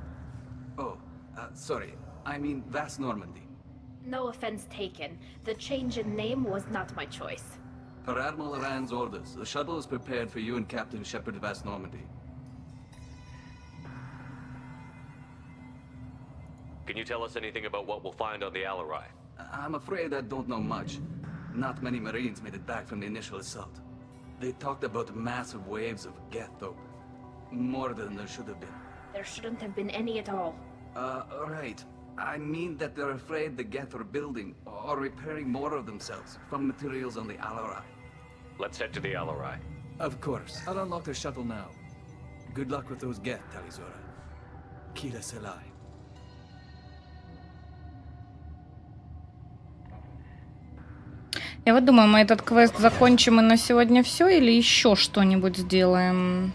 Oh, sorry. I mean Vas Normandy. No offense taken. The change in name was not my choice. Per Admiral Rand's orders, the shuttle is prepared for you and Captain Shepard Vas Normandy. Can you tell us anything about what we'll find on the Alarai? I'm afraid I don't know much. Not many Marines made it back from the initial assault. They talked about massive waves of Geth, though. More than there should have been. There shouldn't have been any at all. Right. I mean that they're afraid the Geth are building or repairing more of themselves from materials on the Alarai. Let's head to the Alarai. Of course. I'll unlock the shuttle now. Good luck with those Geth, Talizora. Kila Selai. Я вот думаю, мы этот квест закончим и на сегодня все, или еще что-нибудь сделаем?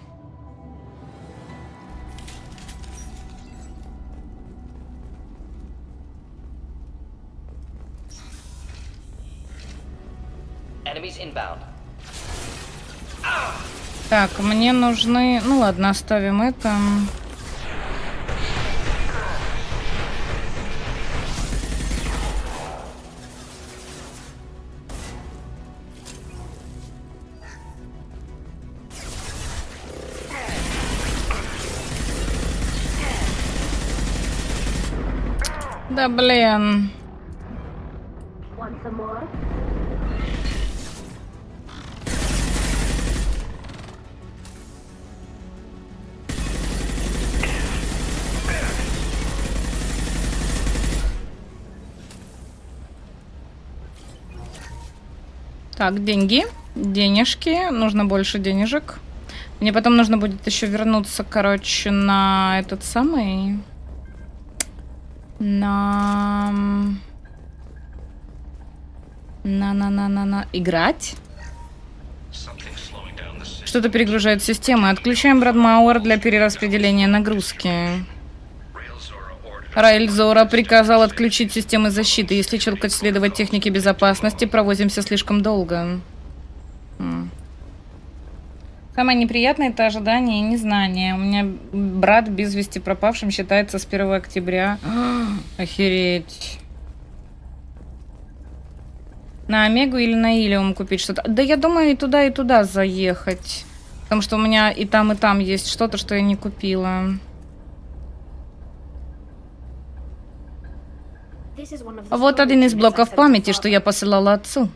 Так, мне нужны... Ну ладно, оставим это. Да блин. Так, деньги, денежки, нужно больше денежек. Мне потом нужно будет еще вернуться, короче, на этот самый... На играть. Что-то перегружает систему. Отключаем Брадмауэр для перераспределения нагрузки. Раэль Зора приказал отключить системы защиты. Если четко следовать технике безопасности, провозимся слишком долго. Самое неприятное — это ожидание и незнание. У меня брат без вести пропавшим считается с 1 октября. Охереть. На Омегу или на Илиум купить что-то? Да я думаю и туда заехать. Потому что у меня и там есть что-то, что я не купила. Вот один из блоков памяти, что я посылала отцу.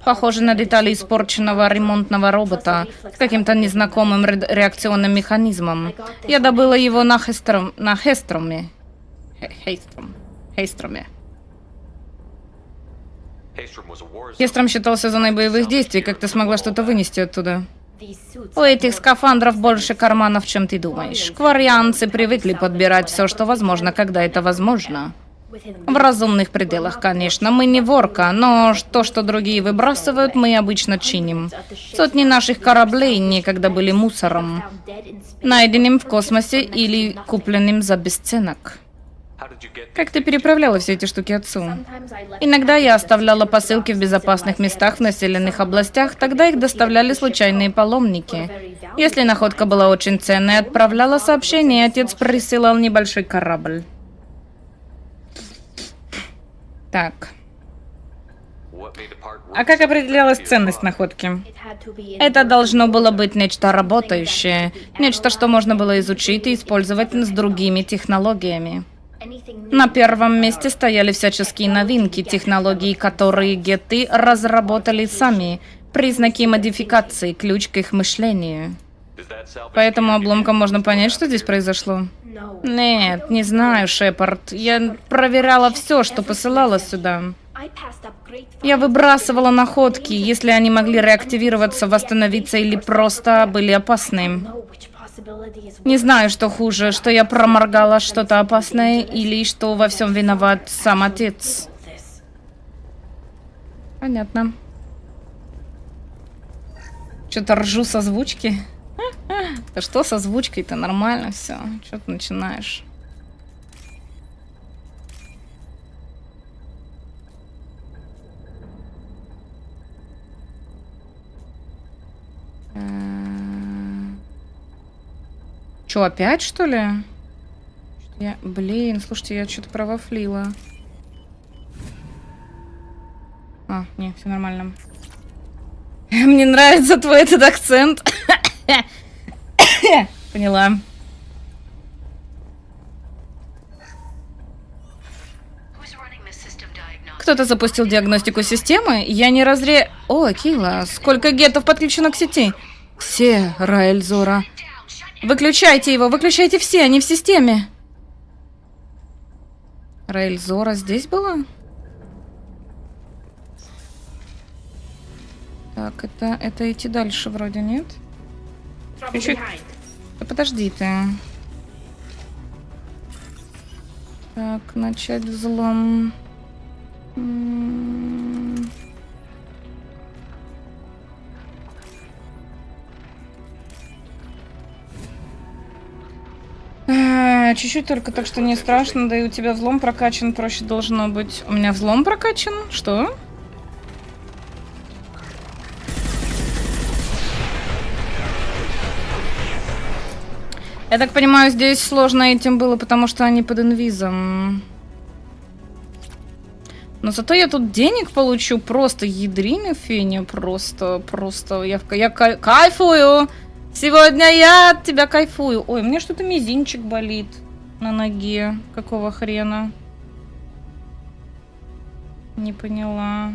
Похоже на детали испорченного ремонтного робота с каким-то незнакомым реакционным механизмом. Я добыла его на Хестроме. Хестром считался зоной боевых действий. Как ты смогла что-то вынести оттуда? У этих скафандров больше карманов, чем ты думаешь. Кварианцы привыкли подбирать все, что возможно, когда это возможно. В разумных пределах, конечно. Мы не ворка, но то, что другие выбрасывают, мы обычно чиним. Сотни наших кораблей некогда были мусором, найденным в космосе или купленным за бесценок. Как ты переправляла все эти штуки отцу? Иногда я оставляла посылки в безопасных местах в населенных областях, тогда их доставляли случайные паломники. Если находка была очень ценной, отправляла сообщение, и отец присылал небольшой корабль. Так. А как определялась ценность находки? Это должно было быть нечто работающее, нечто, что можно было изучить и использовать с другими технологиями. На первом месте стояли всяческие новинки, технологии, которые геты разработали сами, признаки модификации, ключ к их мышлению. По этому обломкам можно понять, что здесь произошло? Нет, не знаю, Шепард. Я проверяла все, что посылала сюда. Я выбрасывала находки, если они могли реактивироваться, восстановиться или просто были опасны. Не знаю, что хуже, что я проморгала что-то опасное или что во всем виноват сам отец. Понятно. Что-то ржу с озвучки. Да что с озвучкой-то? Нормально все. Что ты начинаешь? Чё, опять, что ли? Блин, слушайте, я что-то провафлила. А, не, все нормально. Мне нравится твой этот акцент. Поняла. Кто-то запустил диагностику системы. Я не О, Кила, сколько гетов подключено к сети? Все, Раэль Зора. Выключайте его, выключайте все, они в системе. Раэль Зора здесь была? Так, это идти дальше вроде, нет? Чуть-чуть. Да подожди ты. Так, начать взлом. Чуть-чуть только, так что не страшно, да и у тебя взлом прокачан, проще должно быть. У меня взлом прокачан? Что? Я так понимаю, здесь сложно этим было, потому что они под инвизом. Но зато я тут денег получу, просто ядрины феня, просто, я кайфую. Сегодня я от тебя кайфую. Ой, у меня что-то мизинчик болит на ноге. Какого хрена? Не поняла.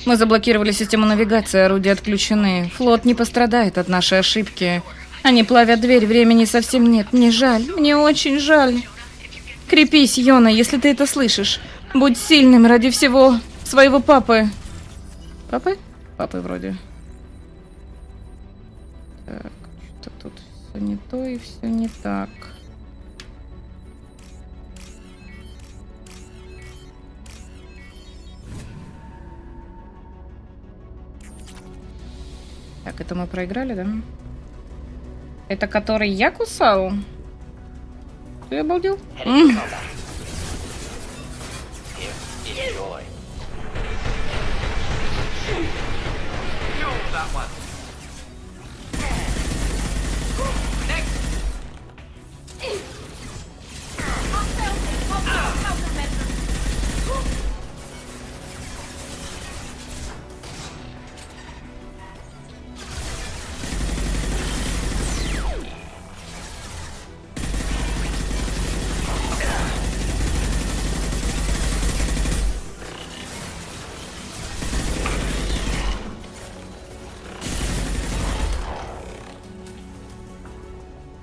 Мы заблокировали систему навигации, орудия отключены. Флот не пострадает от нашей ошибки. Они плавят дверь, времени совсем нет. Мне жаль, мне очень жаль. Крепись, Йона, если ты это слышишь. Будь сильным ради всего своего папы. Папы? Папы вроде. Так, что-то тут все не то и все не так. Так, это мы проиграли, да? Это который я кусал? Ты обалдел?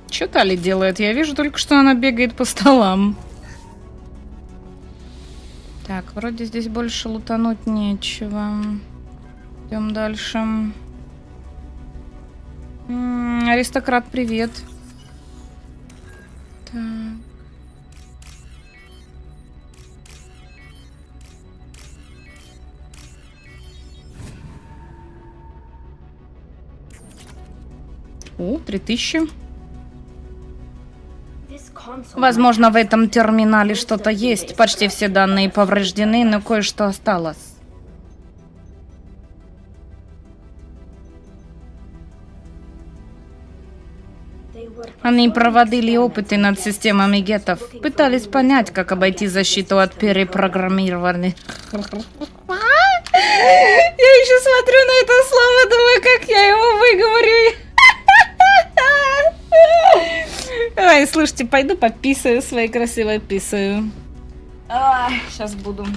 Что Тали делает? Я вижу только, что она бегает по столам. Так, вроде здесь больше лутануть нечего. Идем дальше. Аристократ, привет. Так. О, 3000. Возможно, в этом терминале что-то есть. Почти все данные повреждены, но кое-что осталось. Они проводили опыты над системами гетов. Пытались понять, как обойти защиту от перепрограммирования. Я еще смотрю на это слово, думаю, как я его выговорю. Ой, слушайте, пойду пописаю своей красивой писаю. Сейчас буду.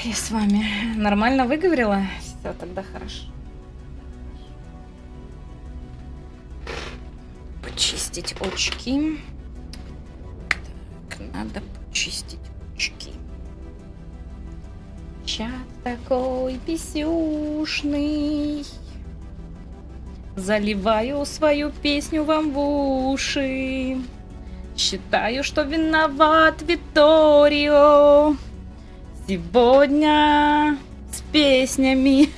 я с вами нормально выговорила? Все, тогда хорошо. Почистить очки. Так, надо почистить очки. Сейчас такой писюшный. Заливаю свою песню вам в уши. Считаю, что виноват Витторио. Сегодня с песнями.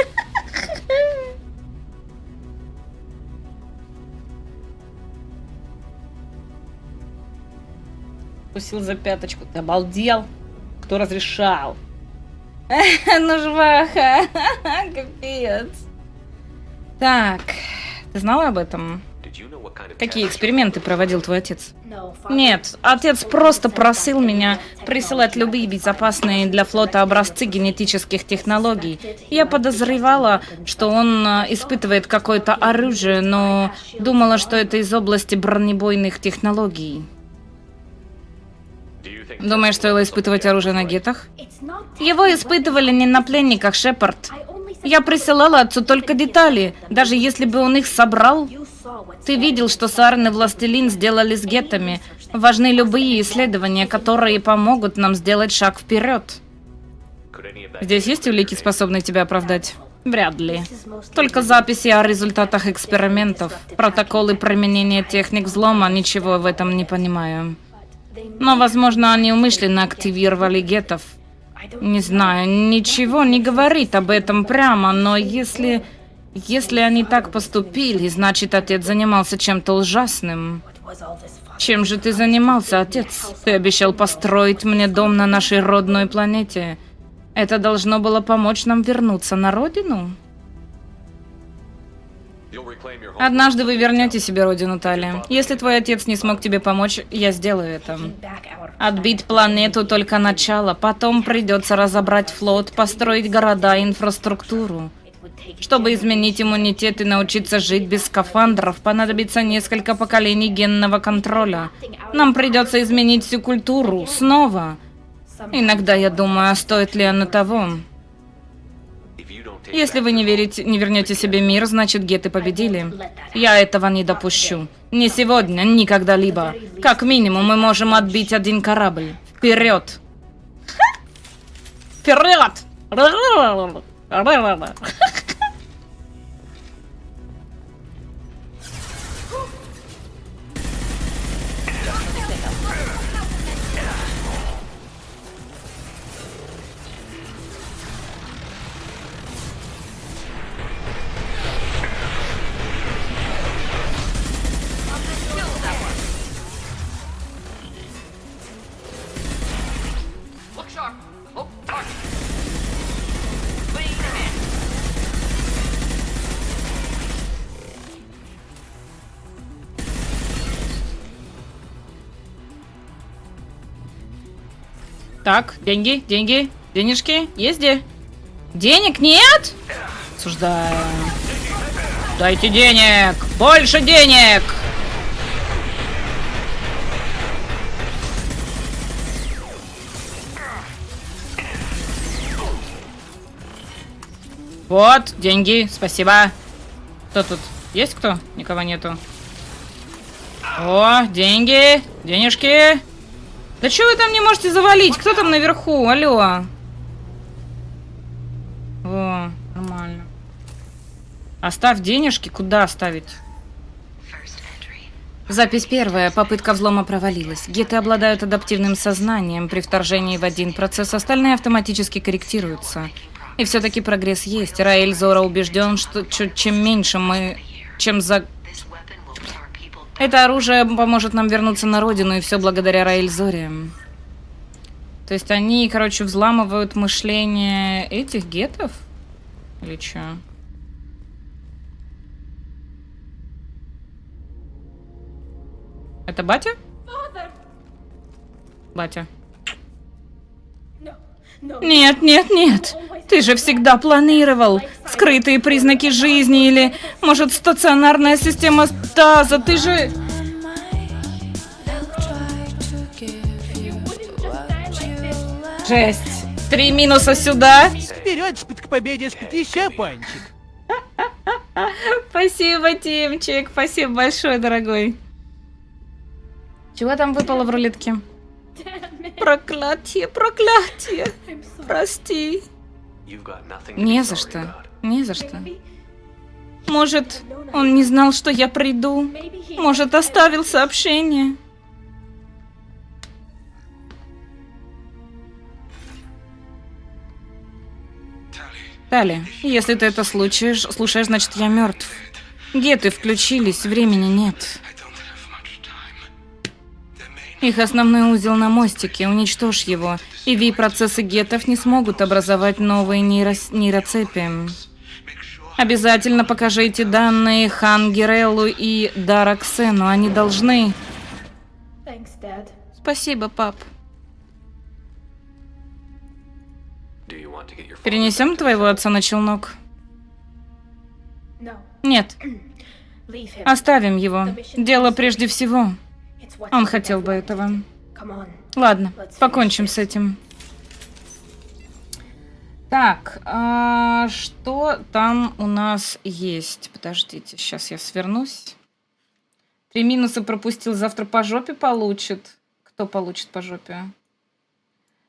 Укусил за пяточку. Ты обалдел? Кто разрешал? Ну, жваха. Капец. Так, ты знала об этом? Какие эксперименты проводил твой отец? Нет, отец просто просил меня присылать любые безопасные для флота образцы генетических технологий. Я подозревала, что он испытывает какое-то оружие, но думала, что это из области бронебойных технологий. Думаешь, стоило испытывать оружие на гетах? Его испытывали не на пленниках, Шепард. Я присылала отцу только детали, даже если бы он их собрал. Ты видел, что Сарн и Властелин сделали с геттами. Важны любые исследования, которые помогут нам сделать шаг вперед. Здесь есть улики, способные тебя оправдать? Вряд ли. Только записи о результатах экспериментов, протоколы применения техник взлома, ничего в этом не понимаю. Но, возможно, они умышленно активировали геттов. Не знаю, ничего не говорит об этом прямо, но если они так поступили, значит, отец занимался чем-то ужасным. Чем же ты занимался, отец? Ты обещал построить мне дом на нашей родной планете. Это должно было помочь нам вернуться на родину? Однажды вы вернете себе родину, Тали. Если твой отец не смог тебе помочь, я сделаю это. Отбить планету только начало, потом придется разобрать флот, построить города и инфраструктуру. Чтобы изменить иммунитет и научиться жить без скафандров, понадобится несколько поколений генного контроля. Нам придется изменить всю культуру снова. Иногда я думаю, а стоит ли оно того? Если вы не вернете себе мир, значит, гетты победили. Я этого не допущу. Не сегодня, никогда-либо. Как минимум, мы можем отбить один корабль. Вперед! Вперед! Так, деньги, денежки, есть где? Денег нет? Осуждаю. Дайте денег, больше денег! Вот, деньги, спасибо. Кто тут? Есть кто? Никого нету. О, деньги, денежки. Да что вы там не можете завалить? Кто там наверху? Алло. О, нормально. Оставь денежки. Куда оставить? Запись первая. Попытка взлома провалилась. Гетты обладают адаптивным сознанием. При вторжении в один процесс остальные автоматически корректируются. И все-таки прогресс есть. Раэль Зора убежден, что чем меньше мы... Это оружие поможет нам вернуться на родину, и все благодаря Раэль Зоре. То есть они, короче, взламывают мышление этих геттов? Или что? Это батя? Батя. Нет, нет, нет. Ты же всегда планировал. Скрытые признаки жизни или, может, стационарная система таза. Ты же... Жесть. 3 минуса сюда. Вперед к победе, еще пончик. Спасибо, Тимчик. Спасибо большое, дорогой. Чего там выпало в рулетке? Проклятие, проклятие. Прости. Не за что. Не за что. Может, он не знал, что я приду. Может, оставил сообщение. Тали, если ты это слушаешь, значит, я мертв. Геты включились, времени нет. Их основной узел на мостике, уничтожь его, и Ви-процессы гетов не смогут образовать новые нейроцепи. Обязательно покажите данные Хангереллу и Дараксену, они должны... Спасибо, пап. Перенесем твоего отца на челнок? Нет. Оставим его. Дело прежде всего. Он хотел бы этого. Ладно, покончим с этим. Так, что там у нас есть? Подождите, сейчас я свернусь. 3 минуса пропустил, завтра по жопе получит. Кто получит по жопе?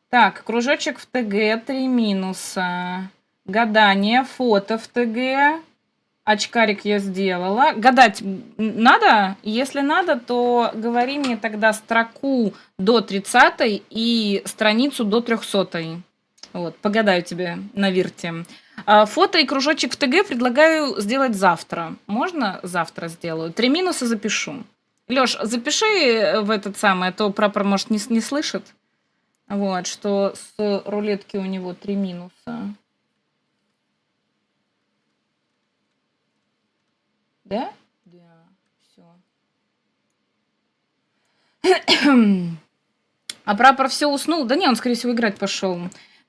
Так, кружочек в ТГ, 3 минуса. Гадание, фото в ТГ. Очкарик я сделала. Гадать надо? Если надо, то говори мне тогда строку до 30 и страницу до 300. Вот, погадаю тебе на вирте. Фото и кружочек в ТГ предлагаю сделать завтра. Можно завтра сделаю? 3 минуса запишу. Лёш, запиши в этот самый, а то прапор, может, не слышит. Вот, что с рулетки у него 3 минуса. Да? Да, все. А прапор все уснул? Да не, он, скорее всего, играть пошел.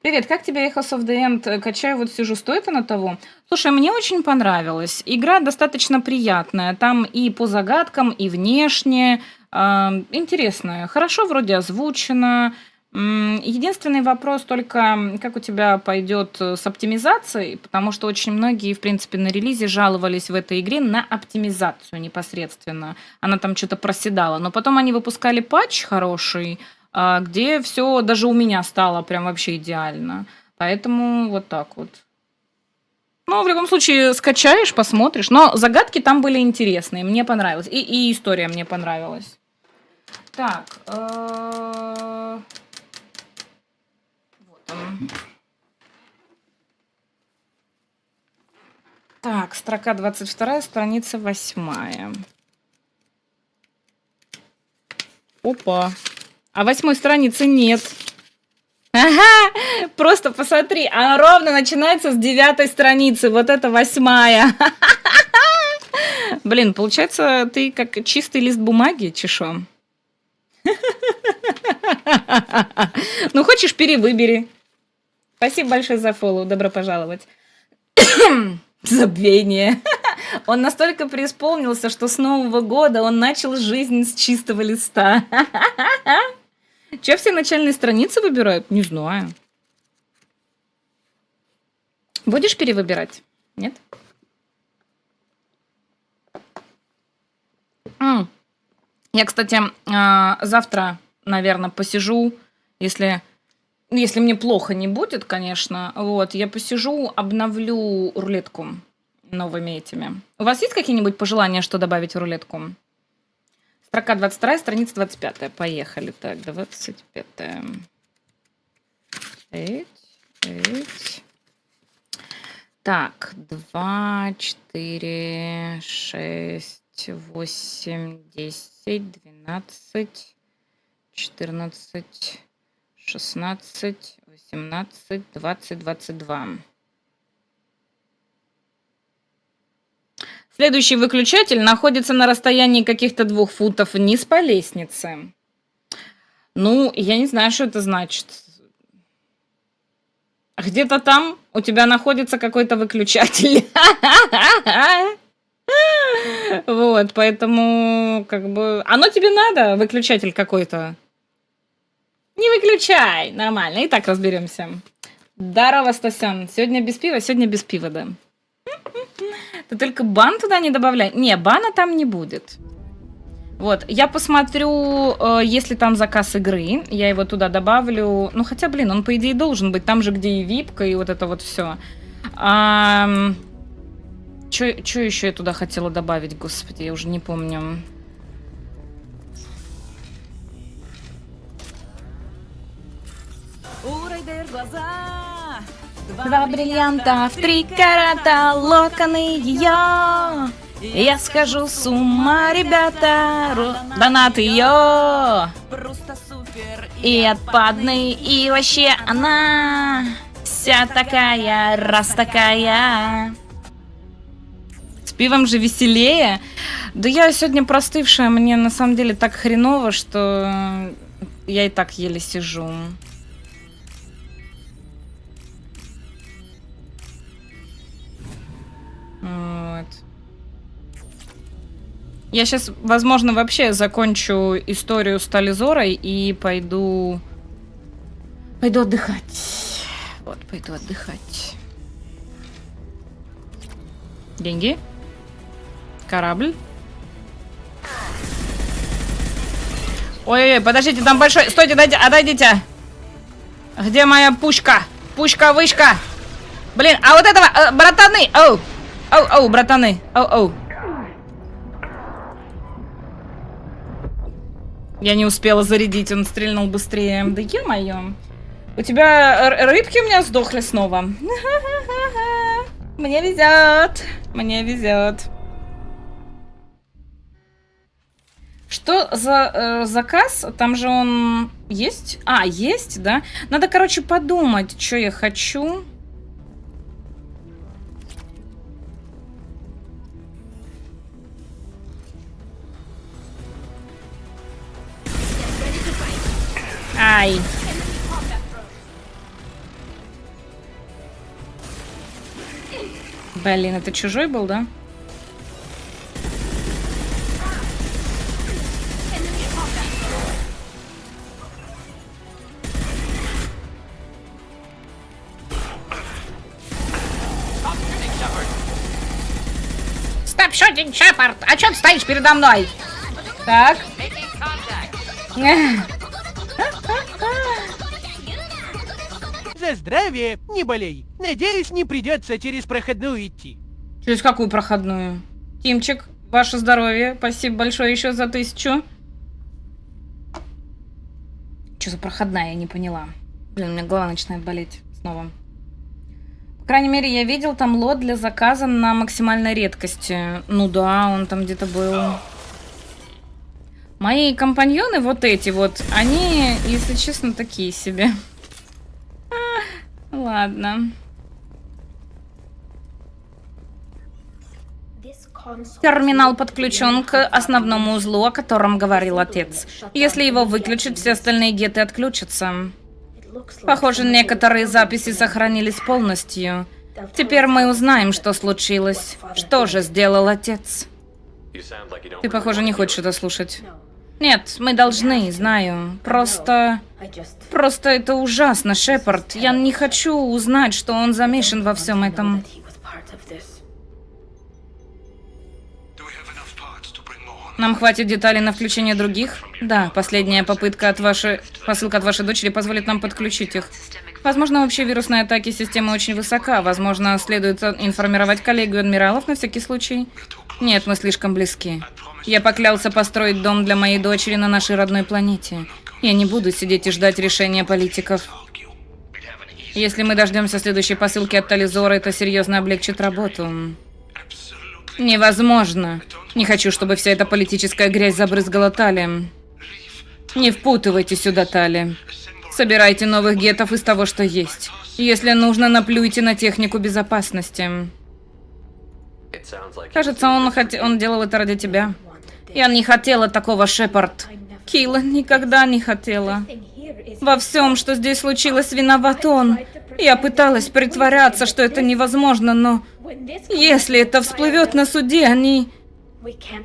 Привет, как тебе Echoes of the End? Качаю, вот сижу, стоит она того? Слушай, мне очень понравилось. Игра достаточно приятная. Там и по загадкам, и внешне. Интересная. Хорошо вроде озвучено. Единственный вопрос только, как у тебя пойдет с оптимизацией, потому что очень многие, в принципе, на релизе жаловались в этой игре на оптимизацию непосредственно. Она там что-то проседала. Но потом они выпускали патч хороший, где все даже у меня стало прям вообще идеально. Поэтому вот так вот. Ну, в любом случае, скачаешь, посмотришь. Но загадки там были интересные, мне понравилось. И история мне понравилась. Так. Вот он. Так, строка 22, страница 8. Опа. А 8 страницы нет. Ага, просто посмотри, она ровно начинается с 9 страницы. Вот это 8. Блин, получается, ты как чистый лист бумаги, чешо. Ну, хочешь, перевыбери. Спасибо большое за фоллоу, добро пожаловать. Забвение. Он настолько преисполнился, что с Нового года он начал жизнь с чистого листа. Че, все начальные страницы выбирают? Не знаю. Будешь перевыбирать? Нет? Я, кстати, завтра, наверное, посижу, если мне плохо не будет, конечно, вот, я посижу, обновлю рулетку новыми этими. У вас есть какие-нибудь пожелания, что добавить в рулетку? Строка 22, страница 25. Поехали. Так, 25. Так, 2, 4, 6, 8, 10, 12, 14, 16, 18, 20, 22. Следующий выключатель находится на расстоянии каких-то 2 футов вниз по лестнице. Ну, я не знаю, что это значит. Где-то там у тебя находится какой-то выключатель. Вот, поэтому, как бы... Оно тебе надо, выключатель какой-то? Не выключай, нормально, и так разберемся. Здорово, Стасян. Сегодня без пива, да. Ты только бан туда не добавляй. Не, бана там не будет. Вот, я посмотрю, если там заказ игры, я его туда добавлю. Ну, хотя, блин, он, по идее, должен быть там же, где и випка, и вот это вот все. Что еще я туда хотела добавить, господи, я уже не помню. глаза. Два бриллианта в 3 карата, локоны ее. Я схожу с ума, ребята, донат ее. И отпадный, и вообще она вся такая, раз такая. С пивом же веселее. Да я сегодня простывшая, мне на самом деле так хреново, что я и так еле сижу. Вот. Я сейчас, возможно, вообще закончу историю с Тализорой и пойду отдыхать. Вот, пойду отдыхать. Деньги. Корабль. Ой, подождите, там большой... Стойте, отойдите. Где моя пушка? Пушка-вышка. Блин, а вот этого... братаны! Оу! Оу, братаны! Оу. Я не успела зарядить, он стрельнул быстрее. Да ё-моё. У тебя рыбки у меня сдохли снова. Мне везет. Мне везет. Что за заказ? Там же он есть? А, есть, да? Надо, короче, подумать, что я хочу. Ай. Блин, это чужой был, да? Стоп, шутинг, Шепард! А чё ты стоишь передо мной? Так. За здравие, не болей. Надеюсь, не придется через проходную идти. Через какую проходную? Тимчик, ваше здоровье. Спасибо большое еще за 1000. Что за проходная, я не поняла. Блин, у меня голова начинает болеть снова. По крайней мере, я видел там лот для заказа на максимальной редкости. Ну да, он там где-то был. Мои компаньоны, вот эти вот, они, если честно, такие себе. Ладно. Терминал подключен к основному узлу, о котором говорил отец. Если его выключить, все остальные геты отключатся. Похоже, некоторые записи сохранились полностью. Теперь мы узнаем, что случилось. Что же сделал отец? Ты, похоже, не хочешь это слушать. Нет, мы должны, знаю. Просто это ужасно, Шепард. Я не хочу узнать, что он замешан во всем этом. Нам хватит деталей на включение других? Да, последняя посылка от вашей дочери позволит нам подключить их. Возможно, общая вирусная атаки системы очень высока. Возможно, следует информировать коллегию адмиралов на всякий случай. Нет, мы слишком близки. Я поклялся построить дом для моей дочери на нашей родной планете. Я не буду сидеть и ждать решения политиков. Если мы дождемся следующей посылки от Тализора, это серьезно облегчит работу. Невозможно. Не хочу, чтобы вся эта политическая грязь забрызгала Тали. Не впутывайте сюда Тали. Собирайте новых гетов из того, что есть. Если нужно, наплюйте на технику безопасности. Кажется, он делал это ради тебя. Я не хотела такого, Шепард. Килла никогда не хотела. Во всем, что здесь случилось, виноват он. Я пыталась притворяться, что это невозможно, но если это всплывет на суде,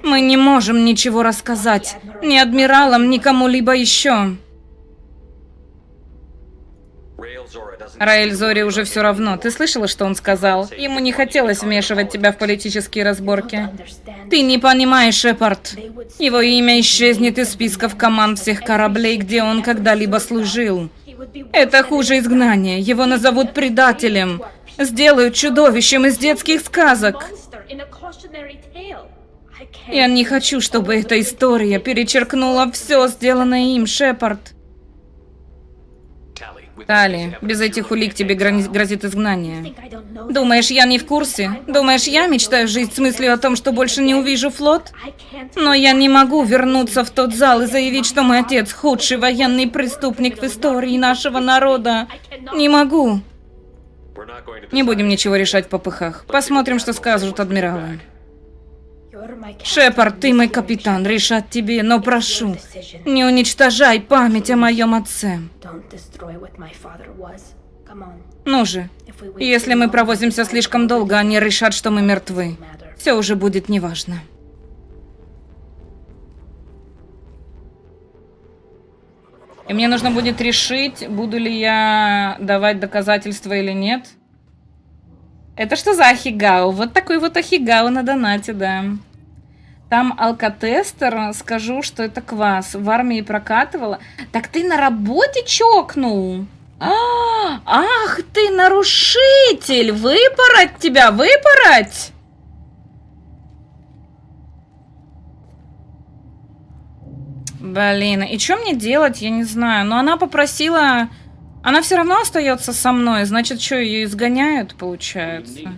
мы не можем ничего рассказать. Ни адмиралам, ни кому-либо еще. Раэль Зори уже все равно. Ты слышала, что он сказал? Ему не хотелось вмешивать тебя в политические разборки. Ты не понимаешь, Шепард. Его имя исчезнет из списков команд всех кораблей, где он когда-либо служил. Это хуже изгнания. Его назовут предателем. Сделают чудовищем из детских сказок. Я не хочу, чтобы эта история перечеркнула все, сделанное им, Шепард. Тали, без этих улик тебе грозит изгнание. Думаешь, я не в курсе? Думаешь, я мечтаю жить с мыслью о том, что больше не увижу флот? Но я не могу вернуться в тот зал и заявить, что мой отец худший военный преступник в истории нашего народа. Не могу. Не будем ничего решать в попыхах. Посмотрим, что скажут адмиралы. Шепард, ты мой капитан, решать тебе, но прошу, не уничтожай память о моем отце. Ну же, если мы провозимся слишком долго, они решат, что мы мертвы. Все уже будет неважно. И мне нужно будет решить, буду ли я давать доказательства или нет. Это что за Ахигау? Вот такой вот Ахигау на донате, да. Там алкотестер, скажу, что это квас. В армии прокатывала. Так ты на работе чокнул? Ах, ты нарушитель! Выпороть тебя, выпороть! Блин, и что мне делать, я не знаю. Но она попросила... Она все равно остается со мной. Значит, что, ее изгоняют, получается?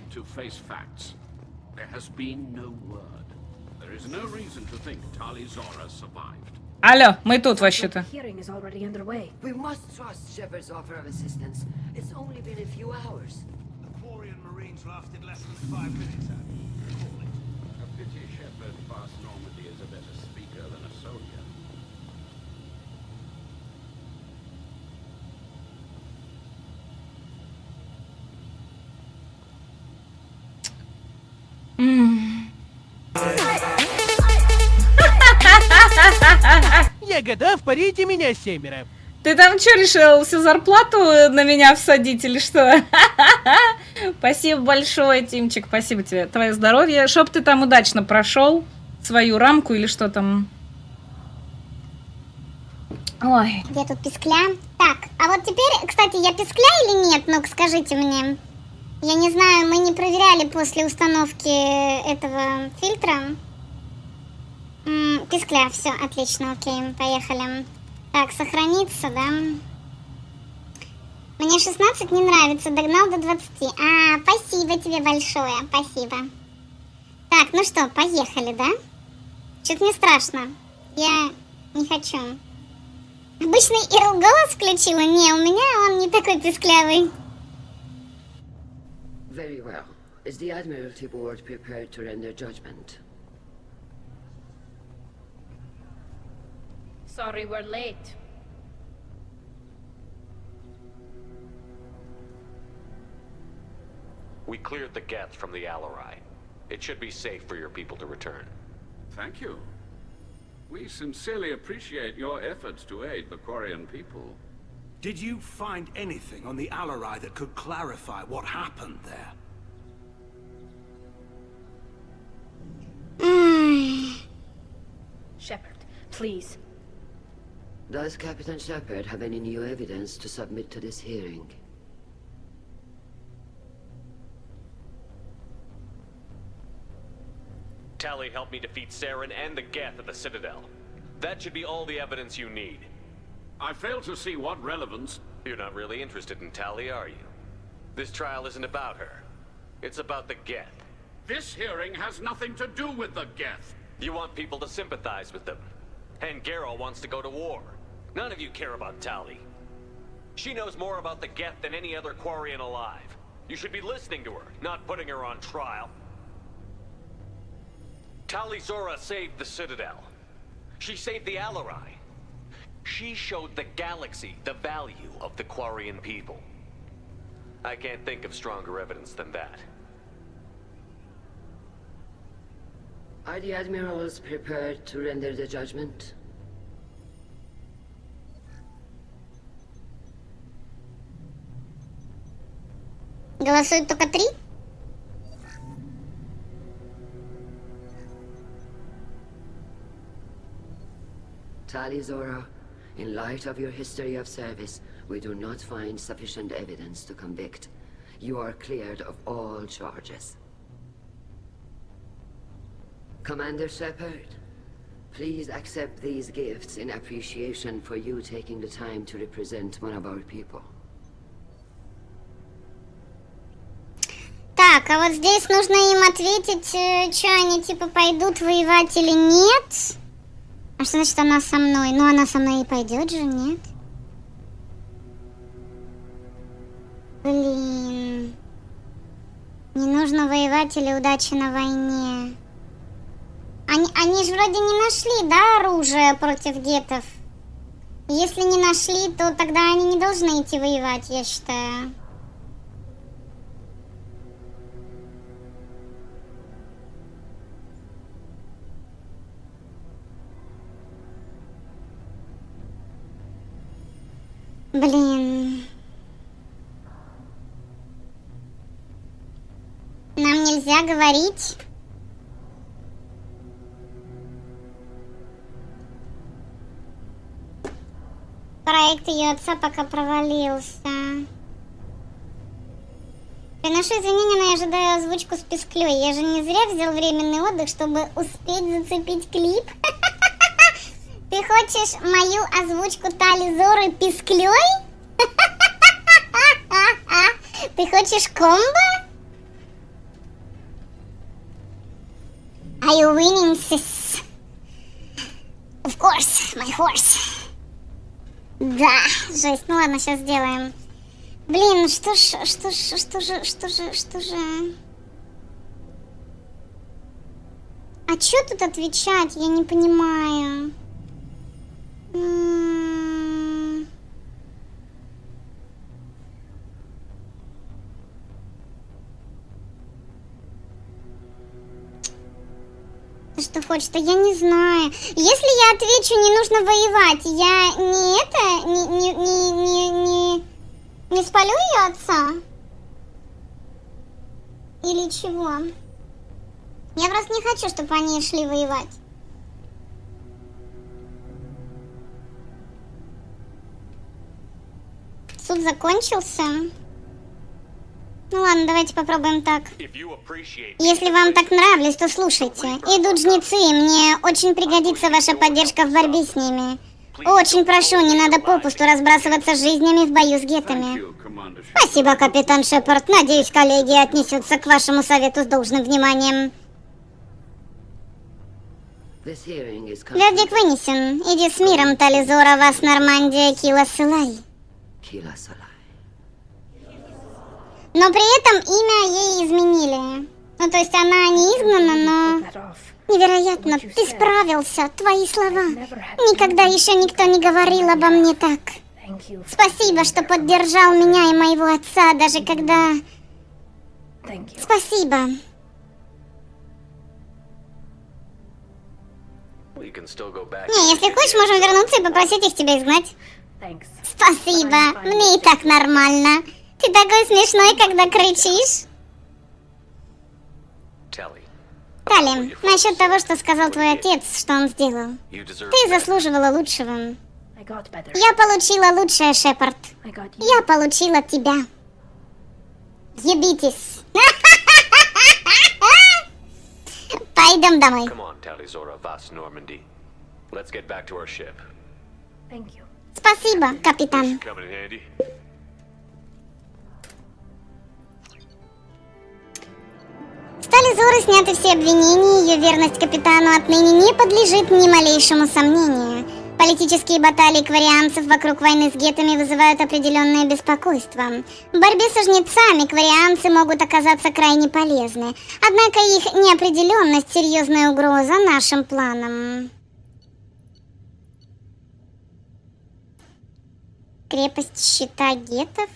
Алло, мы тут вообще-то. Я готов, парите меня 7. Ты там что, решил всю зарплату на меня всадить или что? Спасибо большое, Тимчик, спасибо тебе. Твое здоровье. Чтоб ты там удачно прошел свою рамку или что там. Ой. Где тут пискля? Так, а вот теперь, кстати, я пискля или нет? Ну-ка, скажите мне. Я не знаю, мы не проверяли после установки этого фильтра. Пискля, все, отлично, окей, поехали. Так, сохраниться, да? Мне 16 не нравится, догнал до 20. Спасибо тебе большое, спасибо. Так, ну что, поехали, да? Что-то мне страшно. Я не хочу. Обычный Ирл голос включила? Не, у меня он не такой писклявый. Very well. Is the Admiralty Board prepared to render judgment? Sorry we're late. We cleared the Geth from the Alarai. It should be safe for your people to return. Thank you. We sincerely appreciate your efforts to aid the Quarian people. Did you find anything on the Alarai that could clarify what happened there? Shepard, please. Does Captain Shepard have any new evidence to submit to this hearing? Tali helped me defeat Saren and the Geth at the Citadel. That should be all the evidence you need. I fail to see what relevance... You're not really interested in Tali, are you? This trial isn't about her. It's about the Geth. This hearing has nothing to do with the Geth. You want people to sympathize with them. And Garrow wants to go to war. None of you care about Tali. She knows more about the Geth than any other Quarian alive. You should be listening to her, not putting her on trial. Tali Zora saved the Citadel. She saved the Alarai. She showed the galaxy the value of the Quarian people. I can't think of stronger evidence than that. Are the admirals prepared to render the judgment? Голосуют только 3? Tali Zora, in light of your history of service, we do not find sufficient evidence to convict. You are cleared of all charges. Commander Shepard, please accept these gifts in appreciation for you taking the time to represent one of our people. Так, а вот здесь нужно им ответить, что они типа пойдут воевать или нет. А что значит она со мной? Ну она со мной и пойдет же, нет? Блин. Не нужно воевать или удачи на войне. Они же вроде не нашли, да, оружие против гетов? Если не нашли, то тогда они не должны идти воевать, я считаю. Блин. Нам нельзя говорить. Проект ее отца пока провалился. Приношу извинения, но я ожидаю озвучку с Писклёй. Я же не зря взял временный отдых, чтобы успеть зацепить клип. Ты хочешь мою озвучку Тали Зоры Писклёй? Ты хочешь комбо? Are you winning, sis? Of course, my horse. Да, жесть. Ну ладно, сейчас сделаем. Блин, что же... А чё тут отвечать? Я не понимаю. Ты что хочешь? Да я не знаю. Если я отвечу, не нужно воевать, я не спалю ее отца? Или чего? Я просто не хочу, чтобы они шли воевать. Суд закончился. Ну ладно, давайте попробуем так. Если вам так нравились, то слушайте. Идут жнецы, и мне очень пригодится ваша поддержка в борьбе с ними. Очень прошу, не надо попусту разбрасываться жизнями в бою с гетами. Спасибо, капитан Шепард. Надеюсь, коллеги отнесутся к вашему совету с должным вниманием. Вердикт вынесен. Иди с миром, Тали Зора, вас Нормандия, Кила Сылай. Но при этом имя ей изменили. Ну, то есть она не изгнана, но... Невероятно, ты справился, твои слова. Никогда еще никто не говорил обо мне так. Спасибо, что поддержал меня и моего отца, даже когда... Спасибо. Не, если хочешь, можем вернуться и попросить их тебя изгнать. Спасибо, мне и так нормально. Ты такой смешной, когда кричишь. Тали, насчет того, что сказал твой отец, что он сделал. Ты заслуживала лучшего. Я получила лучшее, Шепард. Я получила тебя. Ебитесь. Пойдем домой. Спасибо, капитан. С Тали Зоры сняты все обвинения, ее верность капитану отныне не подлежит ни малейшему сомнению. Политические баталии кварианцев вокруг войны с гетами вызывают определенное беспокойство. В борьбе со жнецами кварианцы могут оказаться крайне полезны, однако их неопределенность — серьезная угроза нашим планам. Крепость щита гетов?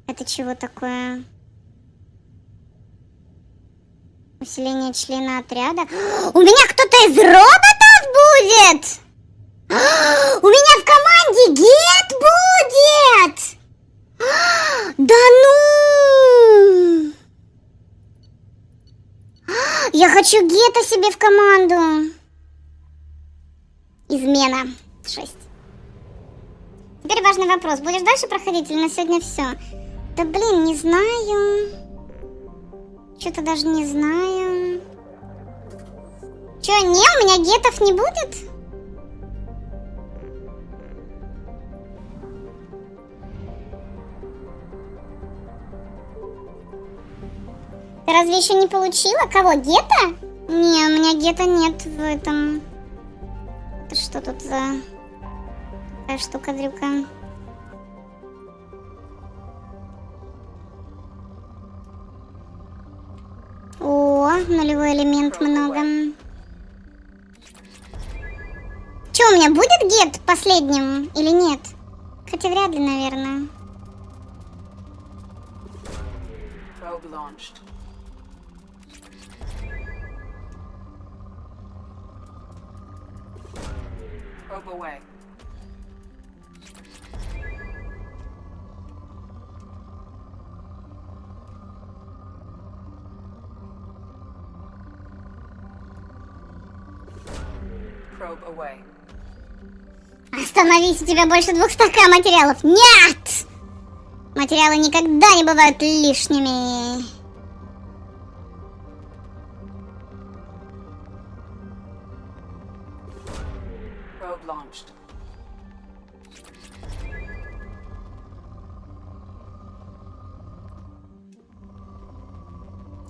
Это чего такое? Усиление члена отряда. У меня кто-то из роботов будет! У меня в команде гет будет! Да ну! Я хочу Гетто себе в команду. Измена. 6. Теперь важный вопрос. Будешь дальше проходить или на сегодня все? Да блин, не знаю. Что-то даже не знаю. Че, не, у меня гетов не будет? Ты разве еще не получила? Кого, гетто? Не, у меня гетто нет в этом. Это что тут за такая штука-дрюка? О, нулевой элемент много. Че, у меня будет гет последним или нет? Хотя вряд ли, наверное. Probe launched. Probe away. Probe away. Остановись, у тебя больше 200 материалов. Нет! Материалы никогда не бывают лишними. Probe launched.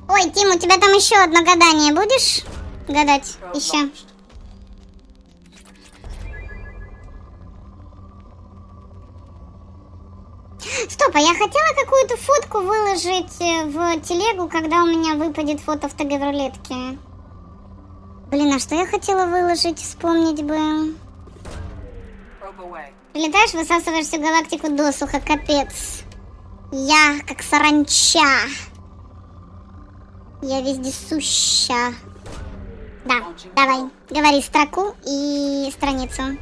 Ой, Тим, у тебя там еще одно гадание. Будешь гадать? Еще. Стоп, а я хотела какую-то фотку выложить в телегу, когда у меня выпадет фото в ТГ в рулетке. Блин, а что я хотела выложить, вспомнить бы. Прилетаешь, высасываешь всю галактику досуха, капец. Я как саранча. Я вездесуща. Да, давай, говори строку и страницу.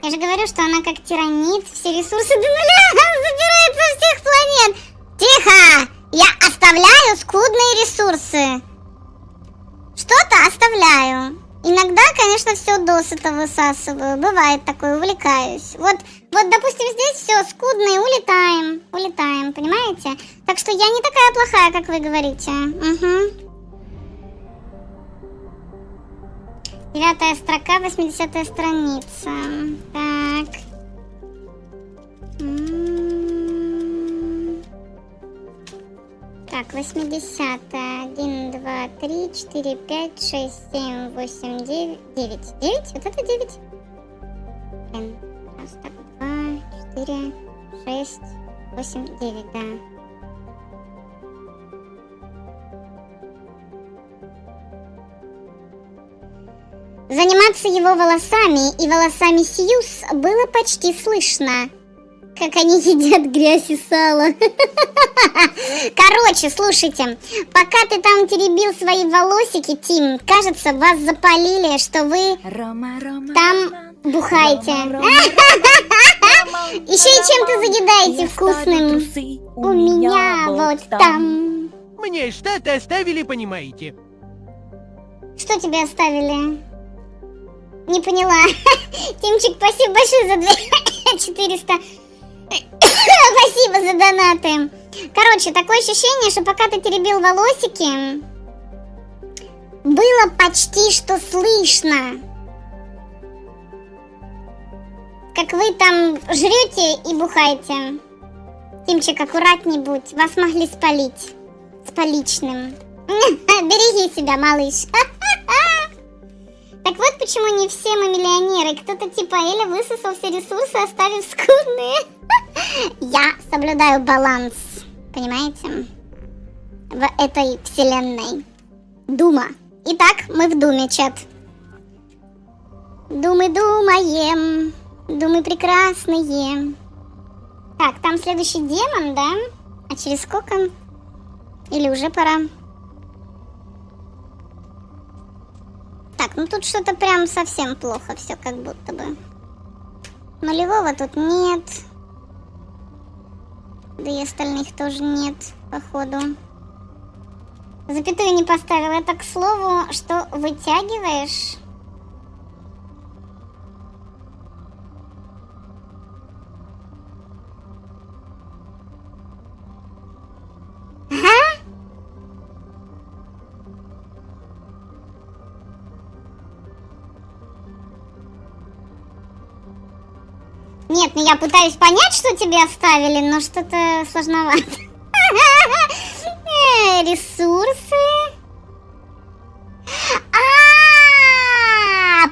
Я же говорю, что она как тиранит, все ресурсы до нуля забирает со всех планет. Тихо! Я оставляю скудные ресурсы. Что-то оставляю. Иногда, конечно, все досыта высасываю. Бывает такое, увлекаюсь. Вот, допустим, здесь все скудно и улетаем, понимаете? Так что я не такая плохая, как вы говорите. Угу. 9-я строка, 80-я страница. Так. Так, 80-я. 1, 2, 3, 4, 5, 6, 7, 8, 9. 9? Вот это 9? Раз, так, 2, 4, 6, 8, 9, да. Заниматься его волосами и волосами Сьюз было почти слышно, как они едят грязь и сало. Короче, слушайте, пока ты там теребил свои волосики, Тим, кажется, вас запалили, что вы там бухаете. Еще и чем-то заедаете вкусным. У меня вот там. Мне что-то оставили, понимаете? Что тебе оставили? Не поняла. Тимчик, спасибо большое за 400. Спасибо за донаты. Короче, такое ощущение, что пока ты теребил волосики, было почти что слышно, как вы там жрете и бухаете. Тимчик, аккуратней будь. Вас могли спалить. С поличным. Береги себя, малыш. Так вот почему не все мы миллионеры. Кто-то типа Эля высосал все ресурсы, оставив скудные. Я соблюдаю баланс. Понимаете? В этой вселенной. Дума. Итак, мы в Думе, чат. Думы думаем. Думы прекрасные. Так, там следующий демон, да? А через сколько? Или уже пора? Так, ну тут что-то прям совсем плохо все, как будто бы. Нулевого тут нет. Да и остальных тоже нет, походу. Запятую не поставила. Это к слову, что вытягиваешь. Ага. Нет, ну я пытаюсь понять, что тебе оставили, но что-то сложновато. Ресурсы.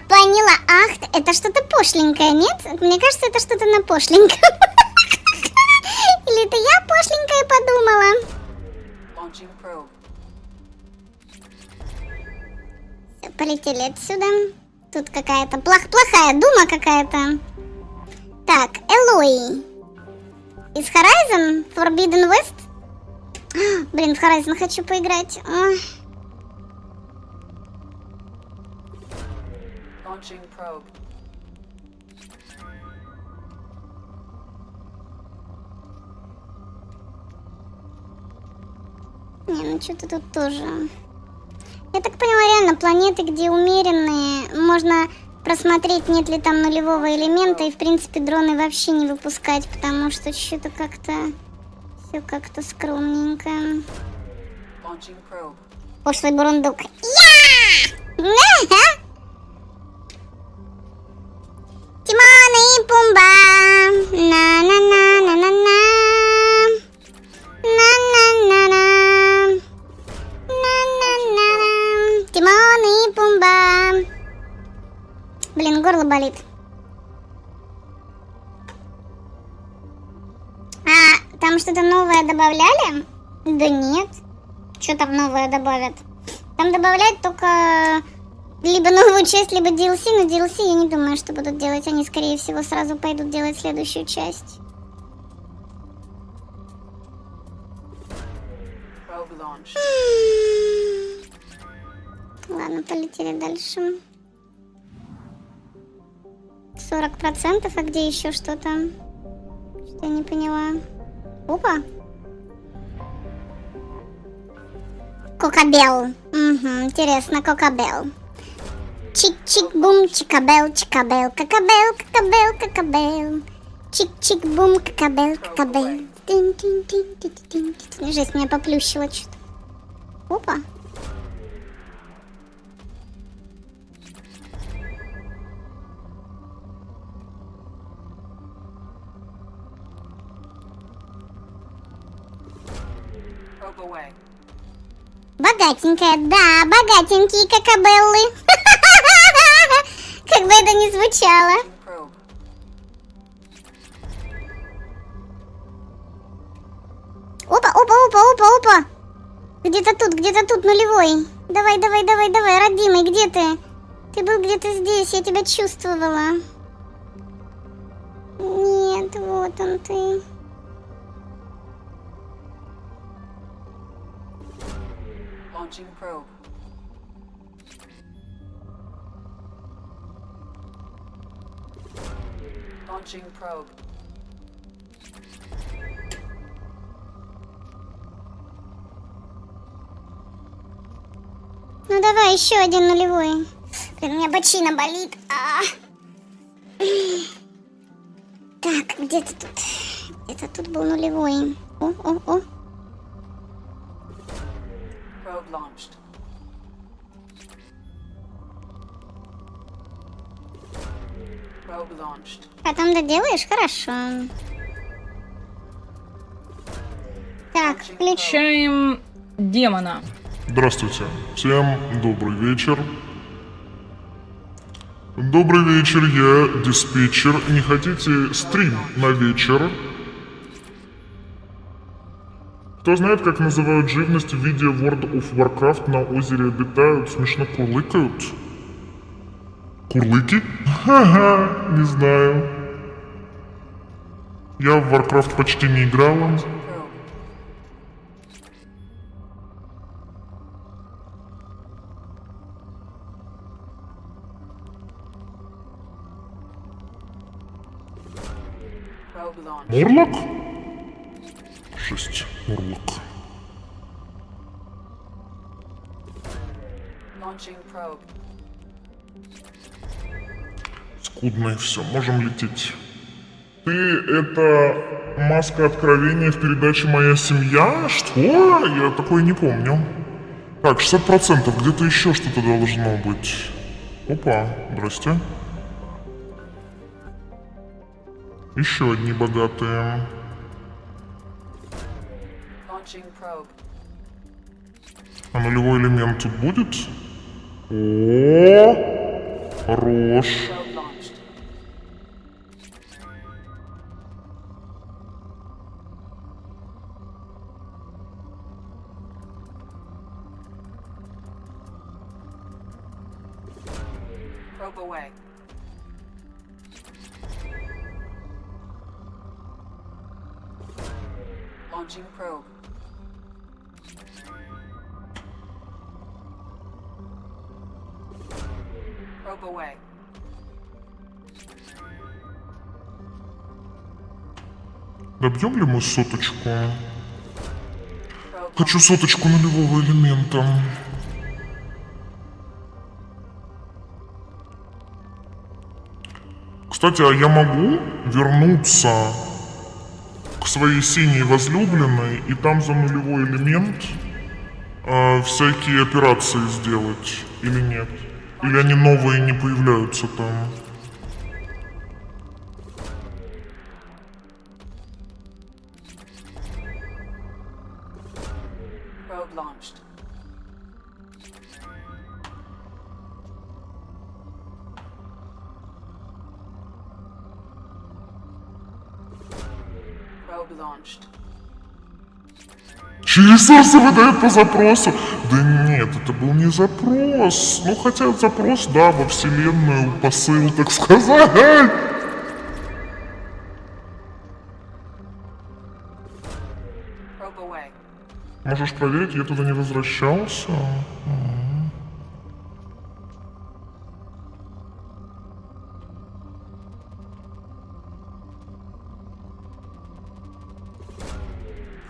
Поняла. Ах, это что-то пошленькое, нет? Мне кажется, это что-то на пошленькое. Или это я пошленькое подумала? Всё, полетели отсюда. Тут какая-то плохая дума какая-то. Так, Элой. Из Horizon Forbidden West? Блин, в Horizon хочу поиграть. Launching probe. Не, ну что-то тут тоже. Я так поняла, реально планеты, где умеренные, можно просмотреть, нет ли там нулевого элемента, и в принципе дроны вообще не выпускать, потому что что-то как-то все как-то скромненько. Пошлый бурундук. Я! Тимон и Пумба. На-на-на-на-на-на. На-на-на-на. На-на-на-на. Тимон и Пумба. Блин, горло болит. А там что-то новое добавляли? Да нет. Что там новое добавят? Там добавляют только либо новую часть, либо DLC, но DLC я не думаю, что будут делать. Они, скорее всего, сразу пойдут делать следующую часть. Ладно, полетели дальше. 40%, а где еще что-то? Что-то я не поняла. Опа. Кокабел. Угу, интересно, Кокабел. Чик-чик-бум, чикабел, чикабел, какабел, какабел, какабел. Чик-чик-бум, какабел, какабел. Жесть, меня поплющило что-то. Опа. Богатенькая, да, богатенькие какабеллы. Как бы это ни звучало. Опа, опа, опа, опа, опа. Где-то тут нулевой. Давай, давай, давай, давай, родимый, где ты? Ты был где-то здесь, я тебя чувствовала. Нет, вот он ты. Launching probe. Launching probe. Ну давай еще один нулевой. Блин, у меня бочина болит. Так, где-то тут. Где-то тут был нулевой. О. Probe launched. Probe launched. Потом доделаешь? Хорошо. Так, Включаем демона. Здравствуйте. Всем добрый вечер. Добрый вечер, я диспетчер. Не хотите стрим на вечер? Кто знает, как называют живность в виде World of Warcraft на озере обитают, смешно курлыкают? Курлыки? Ха-ха, не знаю. Я в Warcraft почти не играла. Probe launched. Морлок? Жесть, Мурлок. Launching probe. Скудно и все, можем лететь. Ты это маска откровения в передаче «Моя семья»? Что? Я такое не помню. Так, 60%, где-то еще что-то должно быть. Опа, здрасте. Еще одни богатые. Launching probe. А нулевой элемент тут будет? О, хорош. Probe launched. Probe away. Launching probe. Probe away. Добьем ли мы соточку? Хочу соточку нулевого элемента. Кстати, а я могу вернуться к своей синей возлюбленной и там за нулевой элемент всякие операции сделать? Или нет? Или они новые не появляются там? Probe launched. Probe launched. Ресурсы выдают по запросу. Да нет, это был не запрос. Ну, хотя запрос, да, во вселенную посыл, так сказать. Probe away. Можешь проверить, я туда не возвращался.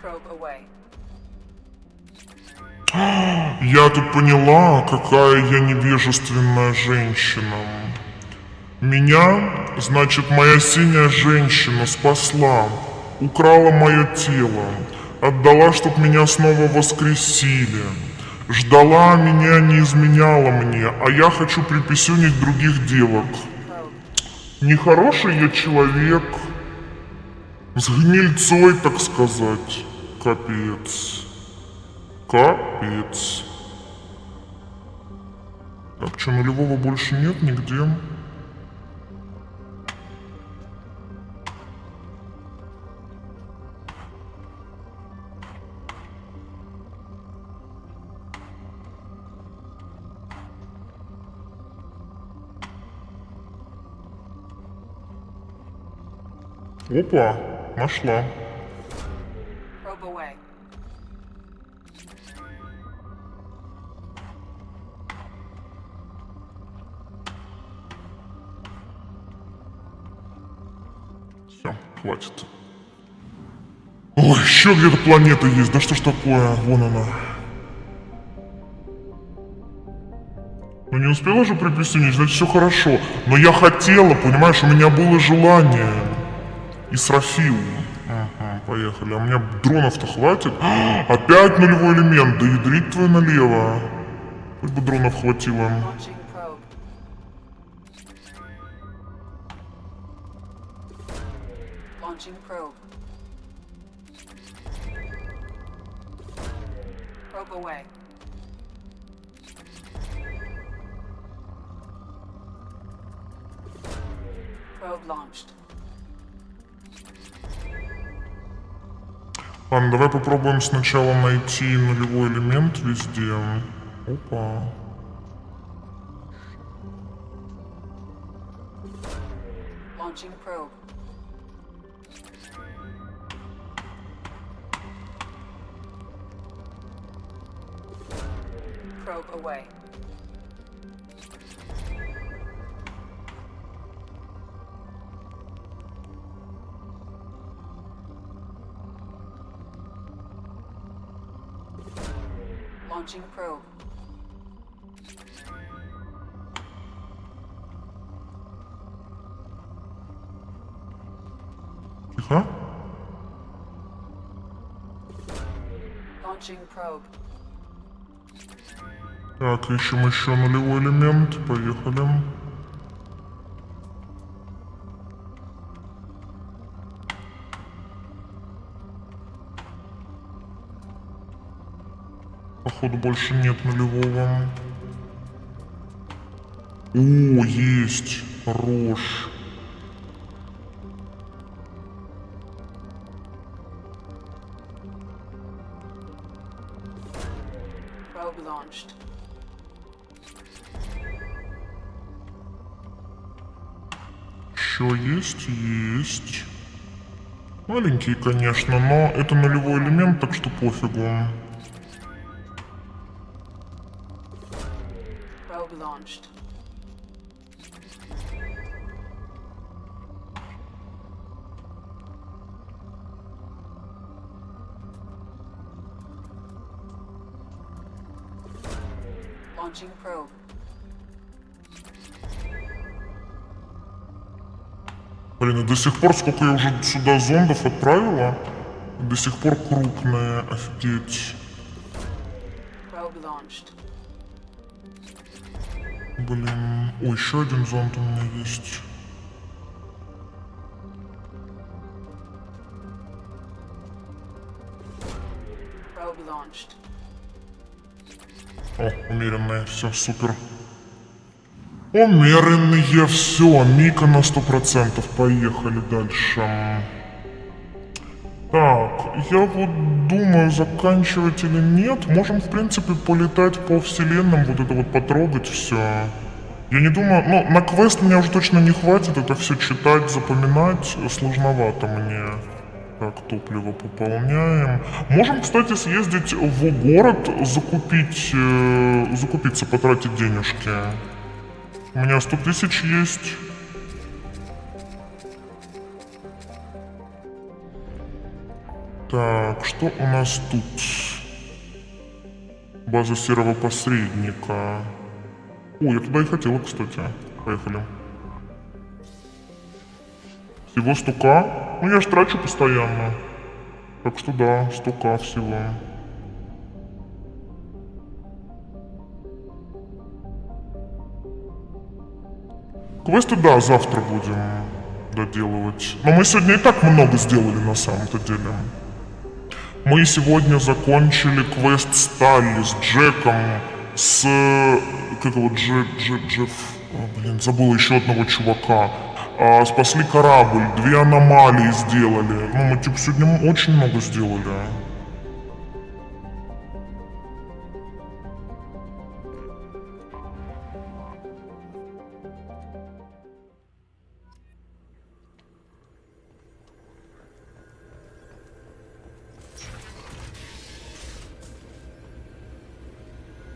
Probe away. Я тут поняла, какая я невежественная женщина. Меня, значит, моя синяя женщина спасла, украла мое тело, отдала, чтоб меня снова воскресили. Ждала меня, не изменяла мне, а я хочу приписюнить других девок. Нехороший я человек, с гнильцой, так сказать. Капец. Капец. Так, что, нулевого больше нет нигде? Опа, нашла. Probe away. Все, хватит. Ой, еще где-то планета есть. Да что ж такое? Вон она. Ну не успела же приписюнить, значит все хорошо. Но я хотела, понимаешь, у меня было желание. Исрафил. Ага, поехали. А у меня дронов-то хватит? Опять нулевой элемент. Да ядрить твою налево. Хоть бы дронов хватило. Launching probe. Launching probe. Probe away. Probe launched. Ладно, давай попробуем сначала найти нулевой элемент везде. Опа. Launching probe. Probe away. Launching probe. Тихо. Launching probe. Так, ищем еще нулевой элемент. Поехали. Походу больше нет нулевого. О, есть. Хорош. Probe launched. Еще есть? Есть. Маленький, конечно, но это нулевой элемент, так что пофигу. Probe launched. Launching probe. Блин, и до сих пор, сколько я уже сюда зондов отправила, до сих пор крупные, офигеть. Probe launched. Блин, ой, еще один зонд у меня есть. Probe launched. О, умеренные, все, супер. Умеренные, все, Мика на 100%, поехали дальше. Так, я вот думаю, заканчивать или нет. Можем, в принципе, полетать по вселенным, вот это вот потрогать все. Я не думаю, ну, на квест мне уже точно не хватит, это все читать, запоминать, сложновато мне. Так, топливо пополняем. Можем, кстати, съездить в город, закупиться, потратить денежки. У меня 100 тысяч есть. Так, что у нас тут? База серого посредника. Ой, я туда и хотела, кстати. Поехали. Всего 100к? Ну я ж трачу постоянно. Так что да, 100к всего. Квесты, да, завтра будем доделывать. Но мы сегодня и так много сделали на самом-то деле. Мы сегодня закончили квест с Талли, с Джеком, с... Как его, Джефф... Блин, забыл еще одного чувака. Спасли корабль, 2 аномалии сделали. Ну, мы типа сегодня очень много сделали.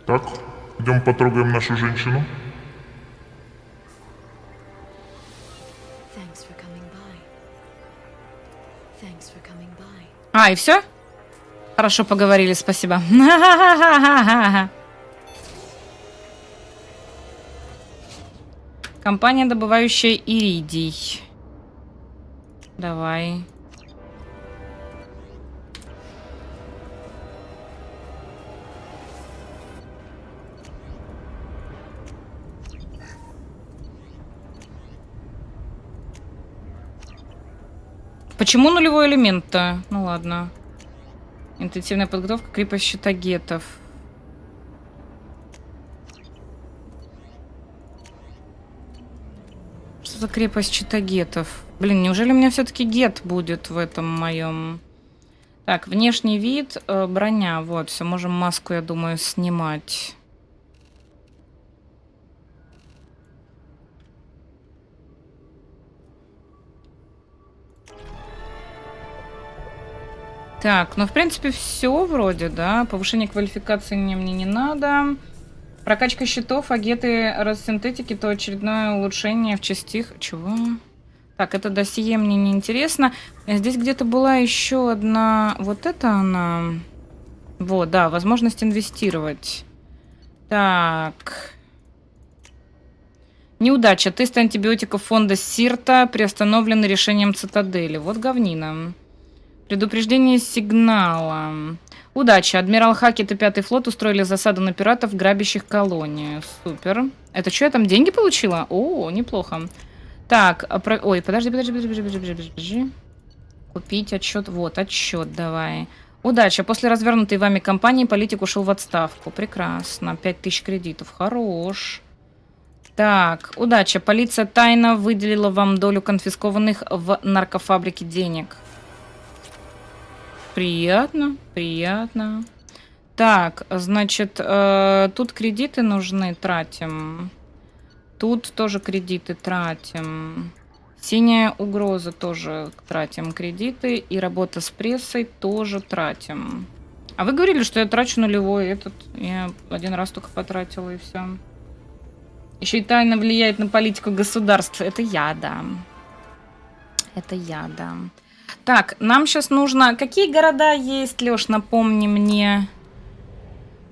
Так, идем потрогаем нашу женщину. А, и все? Хорошо поговорили, спасибо. Компания, добывающая иридий. Давай. Почему нулевой элемент-то? Ну ладно. Интенсивная подготовка, крепость щитагетов. Что за крепость щитагетов? Блин, неужели у меня все-таки гет будет в этом моем? Так, внешний вид, броня. Вот, все, можем маску, я думаю, снимать. Так, ну в принципе все вроде, да. Повышение квалификации мне не надо. Прокачка щитов, агеты, рассинтетики, то очередное улучшение в частях. Чего? Так, это досье мне не интересно. Здесь где-то была еще одна. Вот это она. Вот, да, возможность инвестировать. Так. Неудача. Тесты антибиотиков фонда Сирта приостановлены решением Цитадели. Вот говнина. Предупреждение сигнала. Удача. Адмирал Хакет и Пятый флот устроили засаду на пиратов, грабящих колонию. Супер. Это что, я там деньги получила? О, неплохо. Так, ой, подожди. Купить отчет. Вот, отчет давай. Удача. После развернутой вами кампании политик ушел в отставку. Прекрасно. 5000 кредитов. Хорош. Так, удача. Полиция тайно выделила вам долю конфискованных в наркофабрике денег. Приятно, приятно. Так, значит, тут кредиты нужны, тратим. Тут тоже кредиты тратим. Синяя угроза тоже тратим кредиты. И работа с прессой тоже тратим. А вы говорили, что я трачу нулевой этот. Я один раз только потратила и все. Еще и тайно влияет на политику государства. Это я, да. Это я, да. Так, нам сейчас нужно... Какие города есть, Лёш, напомни мне.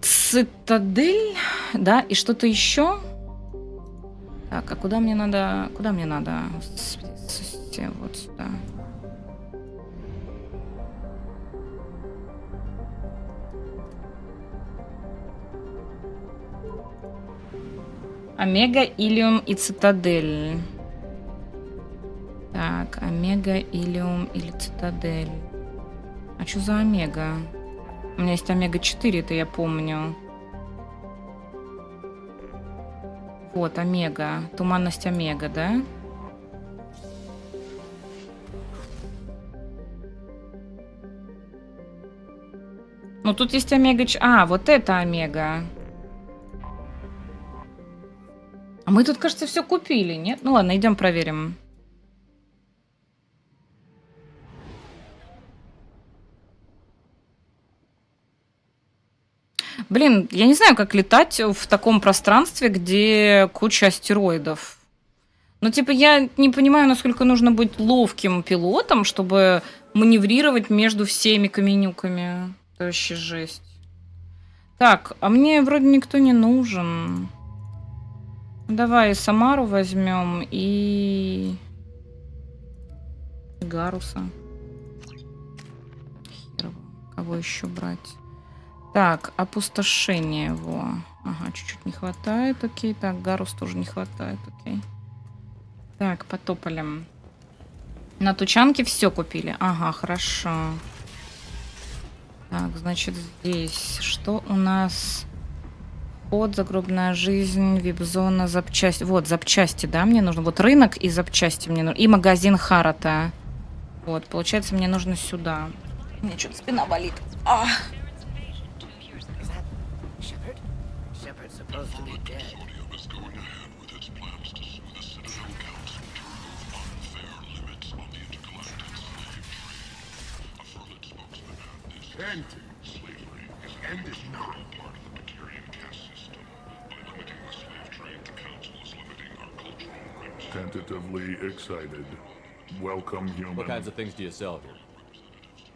Цитадель, да, и что-то еще. Так, а куда мне надо? Куда мне надо? Вот сюда. Омега, Илиум и Цитадель. Так, Омега, Илиум или Цитадель. А что за Омега? У меня есть Омега-4, это я помню. Вот, Омега. Туманность Омега, да? Ну, тут есть Омега... А, вот это Омега. А мы тут, кажется, все купили, нет? Ну ладно, идем проверим. Блин, я не знаю, как летать в таком пространстве, где куча астероидов. Ну, типа, я не понимаю, насколько нужно быть ловким пилотом, чтобы маневрировать между всеми каменюками. Это вообще жесть. Так, а мне вроде никто не нужен. Давай Самару возьмем и... Гаруса. Херово. Кого еще брать? Так, опустошение его. Ага, чуть-чуть не хватает, окей. Так, Гарус тоже не хватает, окей. Так, по тополям. На тучанке все купили. Ага, хорошо. Так, значит, здесь что у нас? Вход, загробная жизнь, вип-зона, запчасти. Вот, запчасти, да, мне нужно. Вот рынок и запчасти мне нужно. И магазин Харата. Вот, получается, мне нужно сюда. У меня что-то спина болит. А! Tentatively excited. Welcome, human. What kinds of things do you sell here?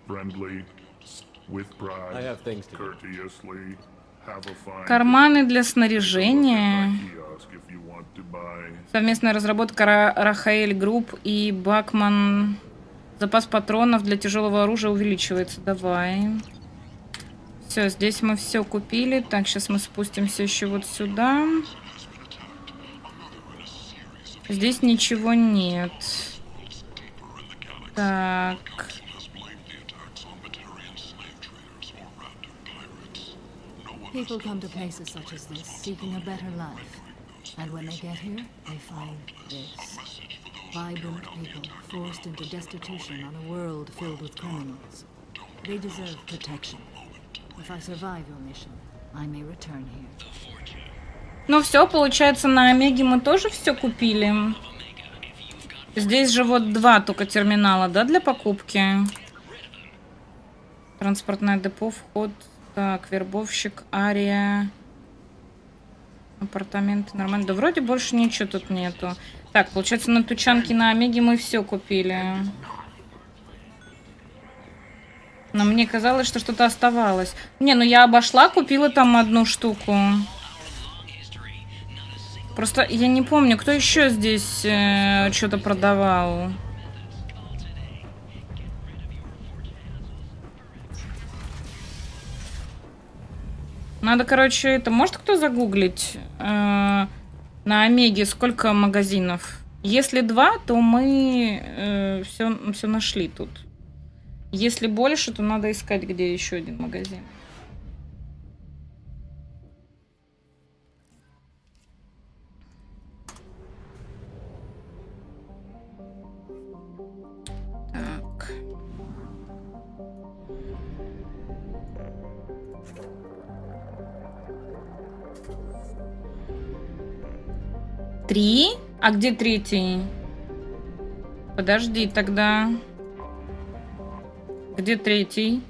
Friendly, with pride, I have things to do. courteously, have a fine Карманы для снаряжения. kiosk if you want to buy. Совместная разработка Рахаэль Групп и Бакман. Запас патронов для тяжелого оружия увеличивается. Давай. Все, здесь мы все купили. Так, сейчас мы спустимся еще вот сюда. Здесь ничего нет. Так. People come to places such as this seeking a better life. And when they get here, they find this. Vibrant people forced into destitution on a world filled with criminals. They deserve protection. If I survive your mission, I may return here. Ну все, получается, на Омеге мы тоже все купили. Здесь же вот два только терминала, да, для покупки. Транспортное депо, вход. Так, вербовщик, Ария. Апартаменты, нормально. Да вроде больше ничего тут нету. Так, получается, на Тучанке, на Омеге мы все купили. Но мне казалось, что что-то оставалось. Не, ну я обошла, купила там одну штуку. Просто я не помню, кто еще здесь что-то продавал. Надо, короче, это может кто загуглить на Омеге, сколько магазинов? Если 2, то мы все нашли тут. Если больше, то надо искать, где еще один магазин. Так. Три? А где третий? Подожди тогда. Где третий?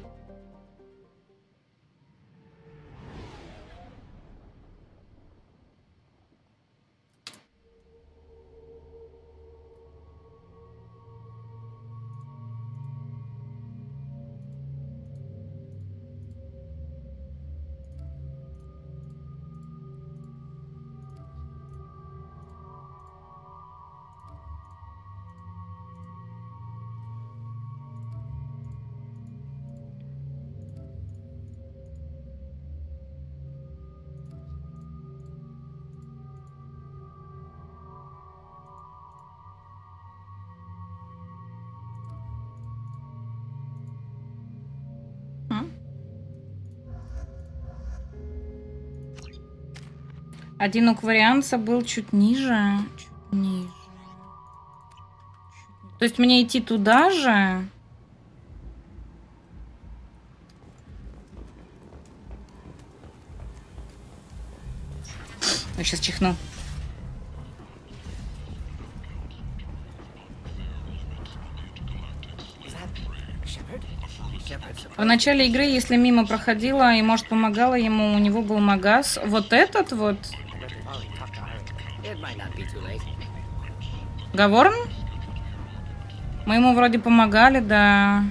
Один у кварианца был чуть ниже. Чуть ниже. То есть мне идти туда же? Я сейчас чихну. В начале игры, если мимо проходила и, может, помогала ему, у него был магаз. Вот этот вот. Гаворн? Мы ему вроде помогали, да.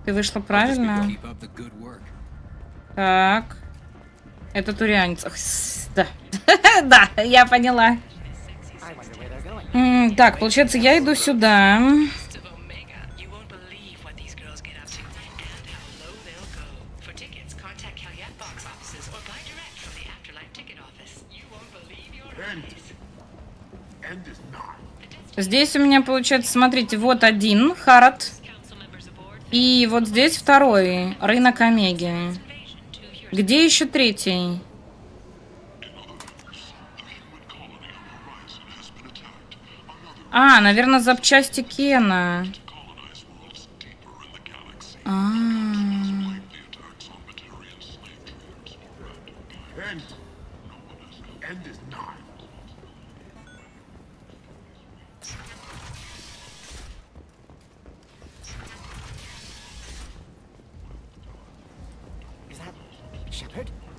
Ты вышла правильно? Так. Это турянец. Да. Да, я поняла. Так, получается, я иду сюда. Здесь у меня получается, смотрите, вот один, Харат. И вот здесь второй, рынок Омеги. Где еще третий? А, наверное, запчасти Кена.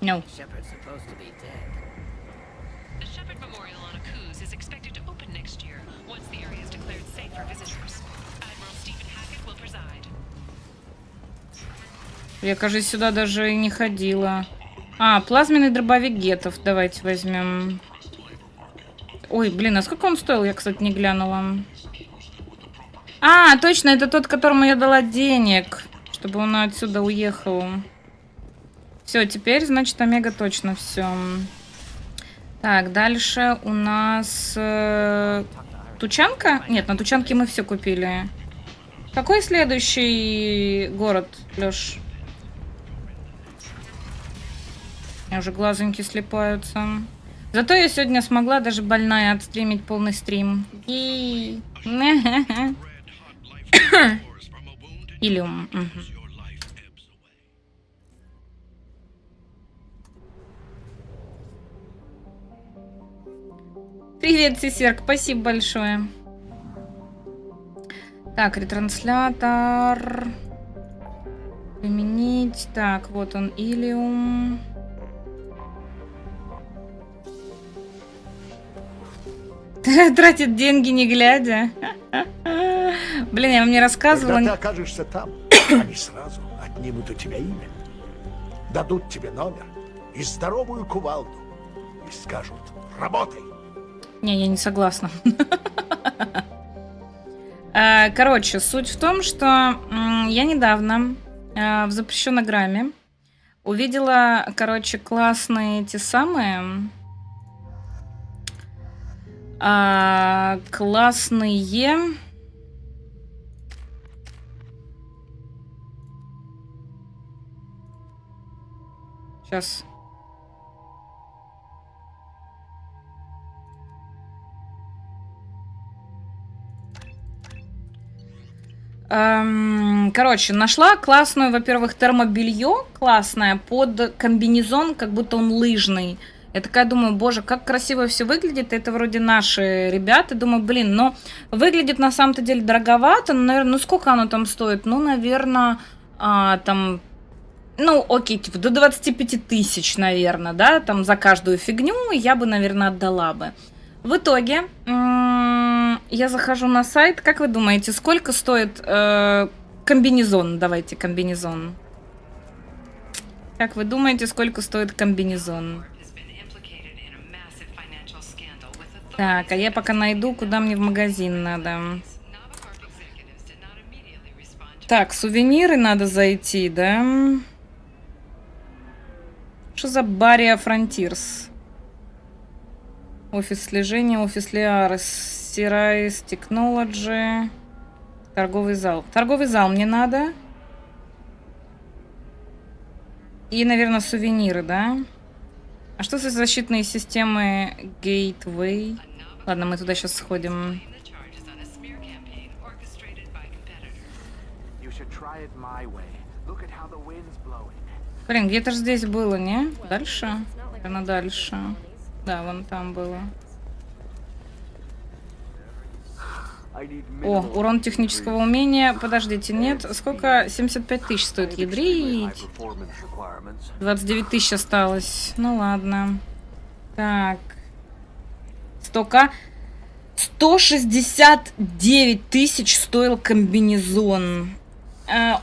No. Shepard's supposed to be dead. The Shepard Memorial on Akuz is expected to open next year once the area is declared safe for visitors. Admiral Stephen Hackett will preside. Я, кажется, сюда даже и не ходила. А, плазменный дробовик гетов. Давайте возьмем. Ой, блин, а сколько он стоил? Я, кстати, не глянула. А, точно, это тот, которому я дала денег, чтобы он отсюда уехал. Все, теперь, значит, Омега точно все. Так, дальше у нас Тучанка? Нет, на Тучанке мы все купили. Какой следующий город, Лёш? У меня уже глазоньки слепаются. Зато я сегодня смогла даже больная отстримить полный стрим. Илиум. Привет, Сисерк, спасибо большое. Так, ретранслятор. Применить. Так, вот он, Илиум. Тратит деньги не глядя. Блин, я вам не рассказывала. Когда ты окажешься там, они сразу отнимут у тебя имя, дадут тебе номер и здоровую кувалду и скажут: работай. Не, я не согласна. Короче, суть в том, что я недавно в запрещенограмме увидела, короче, классные эти самые... классные... Сейчас... Короче, нашла классную, во-первых, термобелье классное под комбинезон, как будто он лыжный. Я такая думаю, боже, как красиво все выглядит. Это вроде наши ребята. Думаю, блин, но выглядит на самом-то деле дороговато. Ну, наверное, ну сколько оно там стоит? Ну, наверное, там... Ну, окей, типа до 25 тысяч, наверное, да, там за каждую фигню я бы, наверное, отдала бы. В итоге я захожу на сайт. Как вы думаете, сколько стоит комбинезон? Давайте, комбинезон. Как вы думаете, сколько стоит комбинезон? Так, а я пока найду, куда мне в магазин надо. Так, сувениры надо зайти, да? Что за Бария Фронтирс? Офис слежения, офис Лиарес, Сирайс, Технологи, торговый зал. Торговый зал мне надо. И, наверное, сувениры, да? А что за защитные системы Gateway? Ладно, мы туда сейчас сходим. Блин, где-то же здесь было, не? Дальше? Наверное, дальше. Да, вон там было. О, урон технического умения. Подождите, нет. Сколько? 75 тысяч стоит, ядрить. 29 тысяч осталось. Ну ладно. Так. 100к. 169 тысяч стоил комбинезон.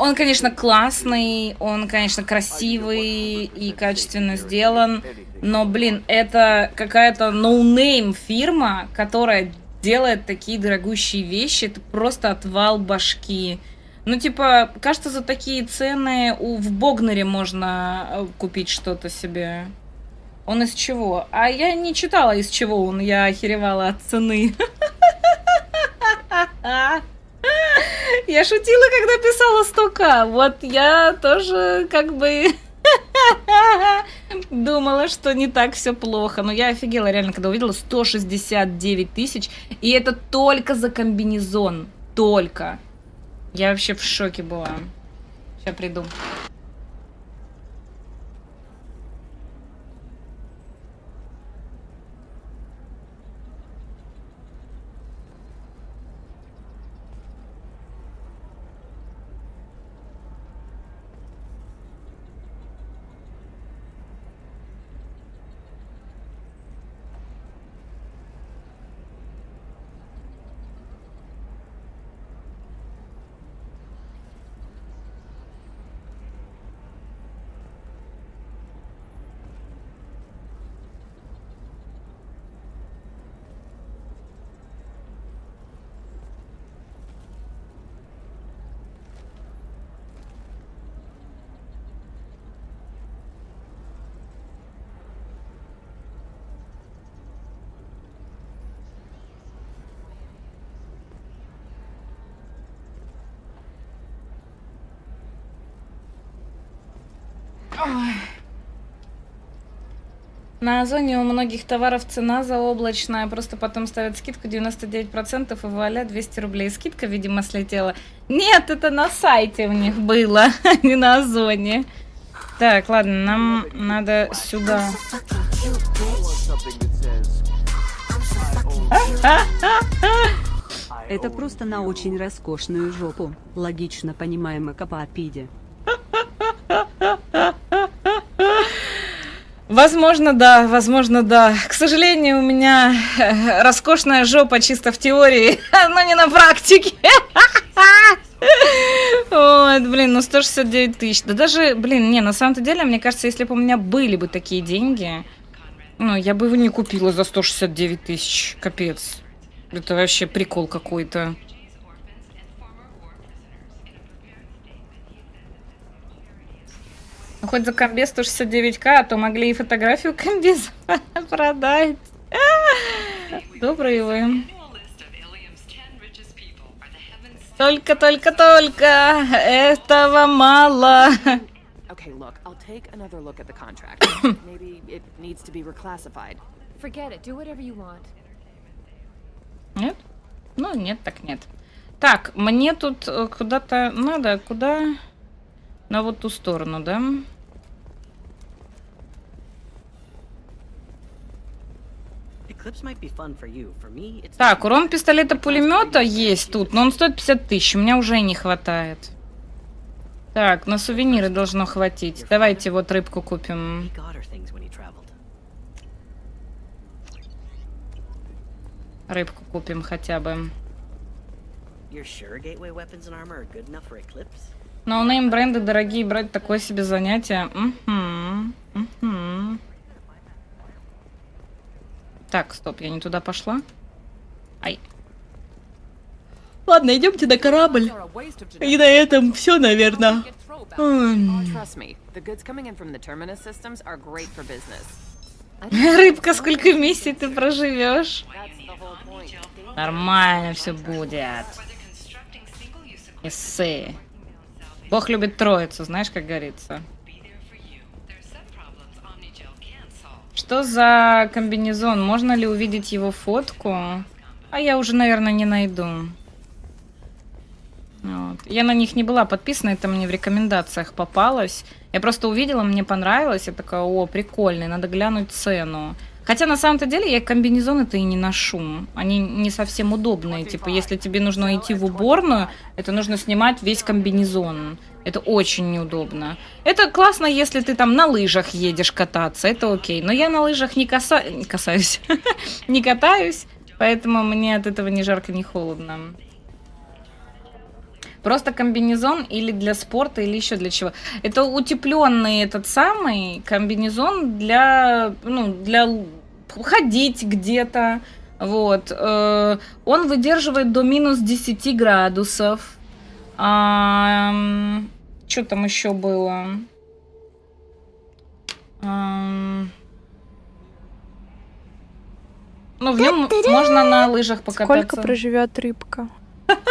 Он, конечно, классный, он, конечно, красивый и качественно сделан, но, блин, это какая-то ноунейм фирма, которая делает такие дорогущие вещи, это просто отвал башки. Ну, типа, кажется, за такие цены в Богнере можно купить что-то себе. Он из чего? А я не читала, из чего он, я охеревала от цены. Я шутила, когда писала 100к. Вот я тоже как бы думала, что не так все плохо. Но я офигела реально, когда увидела 169 тысяч. И это только за комбинезон. Только. Я вообще в шоке была. Сейчас приду. На Озоне у многих товаров цена заоблачная, просто потом ставят скидку 99% и вуаля, 200 рублей. Скидка, видимо, слетела. Нет, это на сайте у них было, а не на Озоне. Так, ладно, нам надо сюда. Это просто на очень роскошную жопу. Логично понимаемо по пиде. Возможно, да, возможно, да. К сожалению, у меня роскошная жопа чисто в теории, но не на практике. Вот, блин, ну 169 тысяч. Да даже, блин, не, на самом-то деле, мне кажется, если бы у меня были бы такие деньги, ну, я бы его не купила за 169 тысяч. Капец. Это вообще прикол какой-то. Ну, хоть за комбез 169к, а то могли и фотографию комбеза продать. Добрые вы. Только. Этого мало. Okay, look, I'll take another look at the contract. Maybe it needs to be reclassified. Forget it. Do whatever you want. Нет? Ну, нет, так нет. Так, мне тут куда-то надо, куда? На вот ту сторону, да? Так, урон пистолета-пулемета есть тут, но он стоит 50 тысяч, у меня уже не хватает. Так, на сувениры должно хватить. Давайте вот рыбку купим. Рыбку купим хотя бы. Ноунейм бренды дорогие, брать такое себе занятие. Так, стоп, я не туда пошла. Ай. Ладно, идемте на корабль. И на этом все, наверное. Рыбка, сколько миссий ты проживешь? Нормально все будет. Эссе. Бог любит троицу, знаешь, как говорится. Что за комбинезон? Можно ли увидеть его фотку? А я уже, наверное, не найду. Вот. Я на них не была подписана, это мне в рекомендациях попалось. Я просто увидела, мне понравилось. Я такая, о, прикольный, надо глянуть цену. Хотя на самом-то деле я комбинезоны-то и не ношу. Они не совсем удобные. Типа, если тебе нужно идти в уборную, это нужно снимать весь комбинезон. Это очень неудобно. Это классно, если ты там на лыжах едешь кататься, это окей. Но я на лыжах не касаюсь. Не катаюсь, поэтому мне от этого ни жарко, ни холодно. Просто комбинезон или для спорта, или еще для чего. Это утепленный этот самый комбинезон для, ну, для ходить где-то. Вот. Он выдерживает до минус 10 градусов. Что там еще было? Ну, в нем можно на лыжах покататься. Сколько проживет рыбка?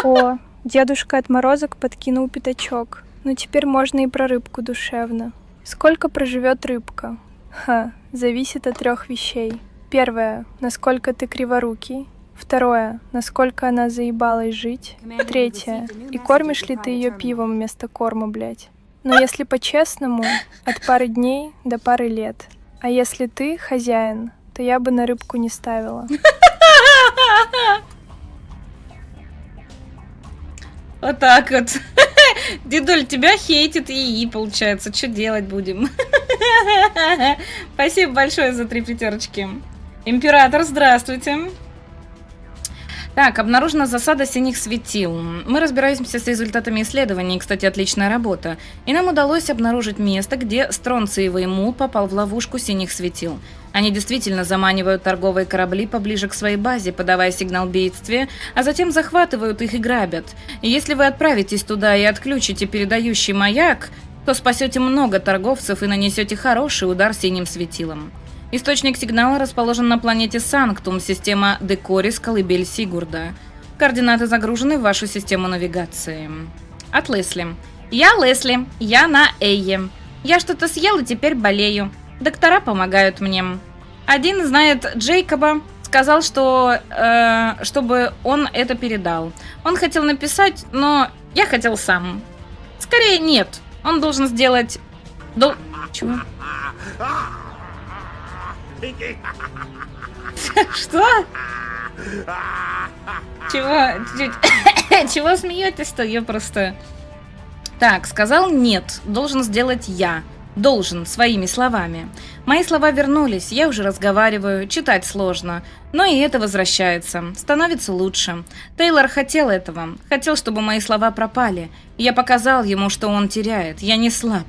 О, дедушка отморозок подкинул пятачок. Ну, теперь можно и про рыбку душевно. Сколько проживет рыбка? Ха, зависит от 3 вещей. Первое, насколько ты криворукий. Второе, насколько она заебалась жить. Третье, и кормишь ли ты ее пивом вместо корма, блядь. Но если по-честному, от пары дней до пары лет. А если ты хозяин, то я бы на рыбку не ставила. Вот так вот. Дедуль, тебя хейтит ИИ, получается. Что делать будем? Спасибо большое за 3 пятерочки. Император, здравствуйте. Так, обнаружена засада синих светил. Мы разбираемся с результатами исследований, кстати, отличная работа. И нам удалось обнаружить место, где стронциевый мул попал в ловушку синих светил. Они действительно заманивают торговые корабли поближе к своей базе, подавая сигнал бедствия, а затем захватывают их и грабят. И если вы отправитесь туда и отключите передающий маяк, то спасете много торговцев и нанесете хороший удар синим светилом. Источник сигнала расположен на планете Санктум, система Декорис, колыбель Сигурда. Координаты загружены в вашу систему навигации. От Лесли. Я Лесли, я на Эйе. Я что-то съел и теперь болею. Доктора помогают мне. Один знает Джейкоба, сказал, что чтобы он это передал. Он хотел написать, но я хотел сам. Скорее нет, он должен сделать... Чего? Что? Чего? Чего смеетесь-то? Я просто... Так, сказал нет, должен сделать я. Должен, своими словами. Мои слова вернулись, я уже разговариваю, читать сложно. Но и это возвращается, становится лучше. Тейлор хотел этого, хотел, чтобы мои слова пропали. Я показал ему, что он теряет, я не слаб.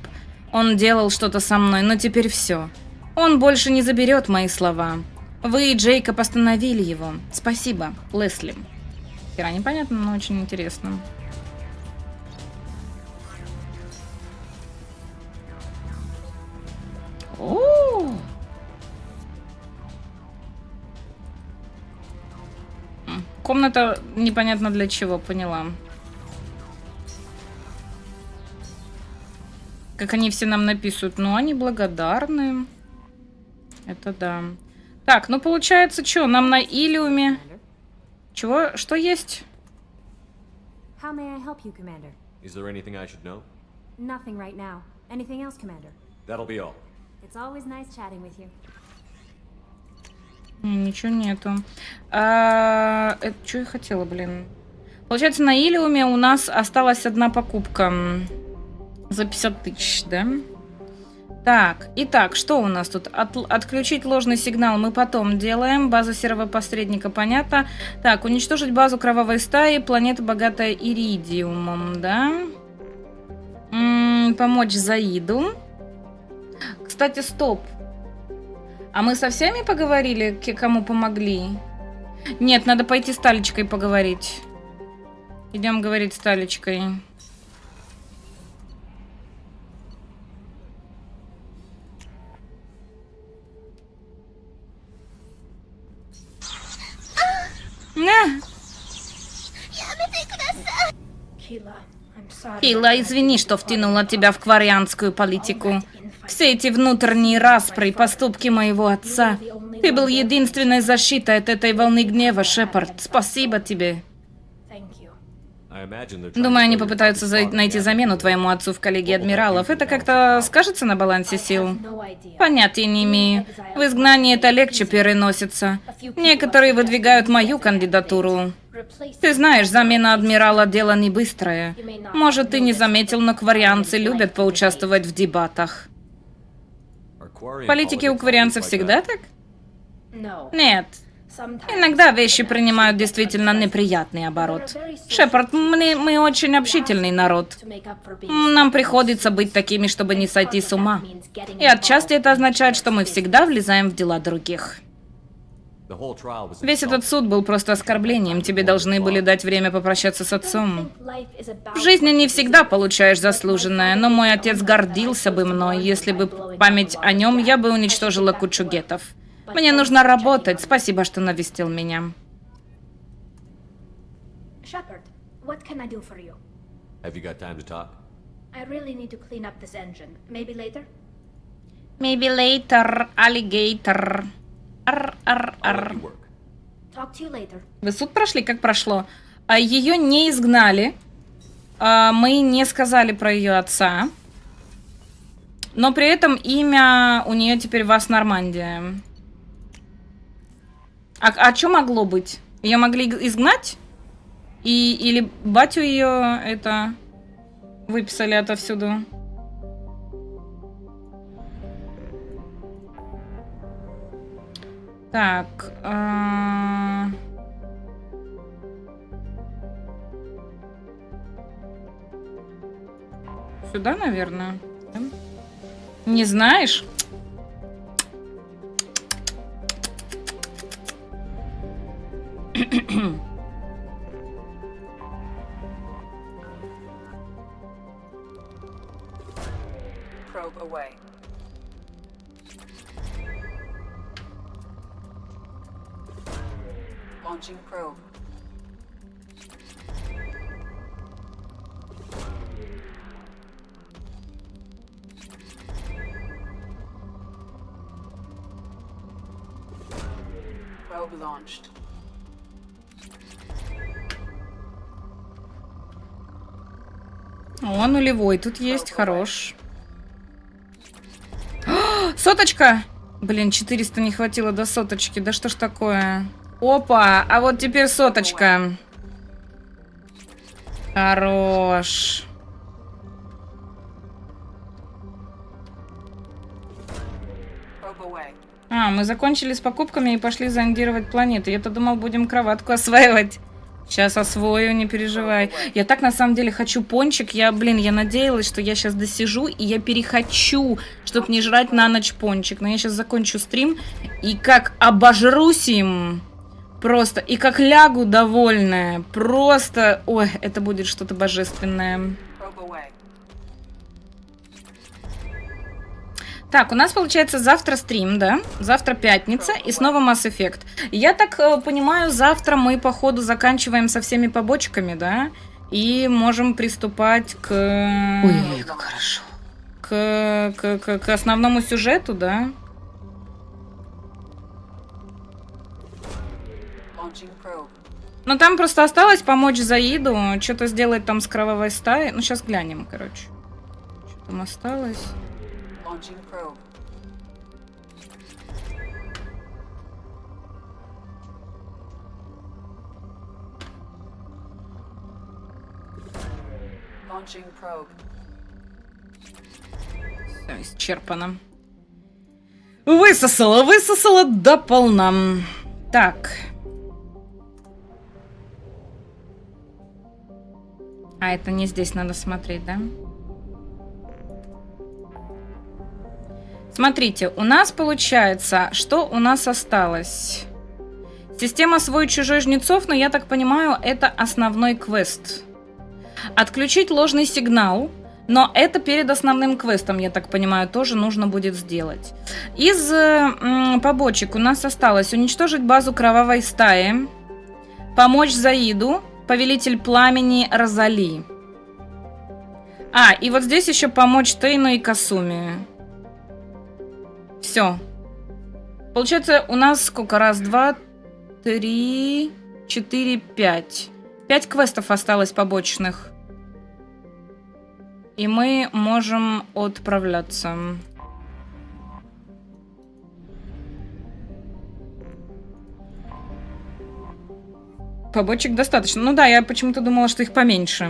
Он делал что-то со мной, но теперь все. Он больше не заберет мои слова. Вы и Джейкоб остановили его. Спасибо, Лесли. Хера непонятно, но очень интересно. О! Комната непонятно для чего, поняла. Как они все нам написывают, ну они благодарны. Это да. Так, ну получается, что, нам на Илиуме... Чего? Что есть? How may I help you, Commander? Is there anything I should know? Nothing right now. Anything else, Commander? That'll be all. It's always nice chatting with you. Ничего нету. Это что я хотела, блин? Получается, на Илиуме у нас осталась одна покупка за 50 тысяч, да? Так, итак, что у нас тут? Отключить ложный сигнал мы потом делаем. База серого посредника, понятно. Так, уничтожить базу кровавой стаи. Планета, богатая иридиумом, да? Помочь Заиду. Кстати, стоп. А мы со всеми поговорили, кому помогли? Нет, надо пойти с Талечкой поговорить. Идем говорить с Талечкой. Кила, извини, что втянула тебя в кварианскую политику. Все эти внутренние распри, поступки моего отца. Ты был единственной защитой от этой волны гнева, Шепард. Спасибо тебе. Думаю, они попытаются найти замену твоему отцу в коллегии адмиралов. Это как-то скажется на балансе сил? Понятия не имею. В изгнании это легче переносится. Некоторые выдвигают мою кандидатуру. Ты знаешь, замена адмирала – дело не быстрое. Может, ты не заметил, но кварианцы любят поучаствовать в дебатах. Политики у кварианцев всегда так? Нет. Иногда вещи принимают действительно неприятный оборот. Шепард, мы очень общительный народ. Нам приходится быть такими, чтобы не сойти с ума. И отчасти это означает, что мы всегда влезаем в дела других. Весь этот суд был просто оскорблением. Тебе должны были дать время попрощаться с отцом. В жизни не всегда получаешь заслуженное, но мой отец гордился бы мной. Если бы память о нем, я бы уничтожила кучу гетов. Мне нужно работать. Спасибо, что навестил меня. Shepard, what can I do for you? Have you got time to talk? I really need to clean up this engine. Maybe later? Maybe later, alligator. Ар-ар-ар. Talk to you later. Вы суд прошли? Как прошло? Ее не изгнали. Мы не сказали про ее отца. Но при этом имя у нее теперь Вас Нормандия. А что могло быть? Ее могли изгнать? Или батю ее это выписали отовсюду? Так. Сюда, наверное. Не знаешь? Probe away. Launching probe. Probe launched. О, нулевой тут есть, хорош. Соточка! Блин, 400 не хватило до соточки. Да что ж такое? Опа, а вот теперь соточка. Хорош. А, мы закончили с покупками и пошли зондировать планеты. Я-то думал, будем кроватку осваивать. Сейчас освою, не переживай. Я так на самом деле хочу пончик. Я надеялась, что я сейчас досижу и я перехочу, чтобы не жрать на ночь пончик. Но я сейчас закончу стрим и как обожрусь им просто, и как лягу довольная. Просто, ой, это будет что-то божественное. Так, у нас получается завтра стрим, да? Завтра пятница и снова Mass Effect. Я так понимаю, завтра мы, походу, заканчиваем со всеми побочками, да? И можем приступать к... Ой, как хорошо. К основному сюжету, да? Ну, там просто осталось помочь Заиду, что-то сделать там с кровавой стаей. Ну, сейчас глянем, короче. Что там осталось? Launching probe. Launching probe. Все, исчерпано. Высосала до полна. Так. А, это не здесь надо смотреть, да? Смотрите, у нас получается, что у нас осталось? Система свой-чужой жнецов, но я так понимаю, это основной квест. Отключить ложный сигнал, но это перед основным квестом, я так понимаю, тоже нужно будет сделать. Из побочек у нас осталось уничтожить базу кровавой стаи, помочь Заиду, повелитель пламени Розали. А, и вот здесь еще помочь Тейну и Касуми. Все. Получается, у нас сколько? Раз, два, три, четыре, пять. 5 квестов осталось побочных. И мы можем отправляться. Побочек достаточно. Ну да, я почему-то думала, что их поменьше.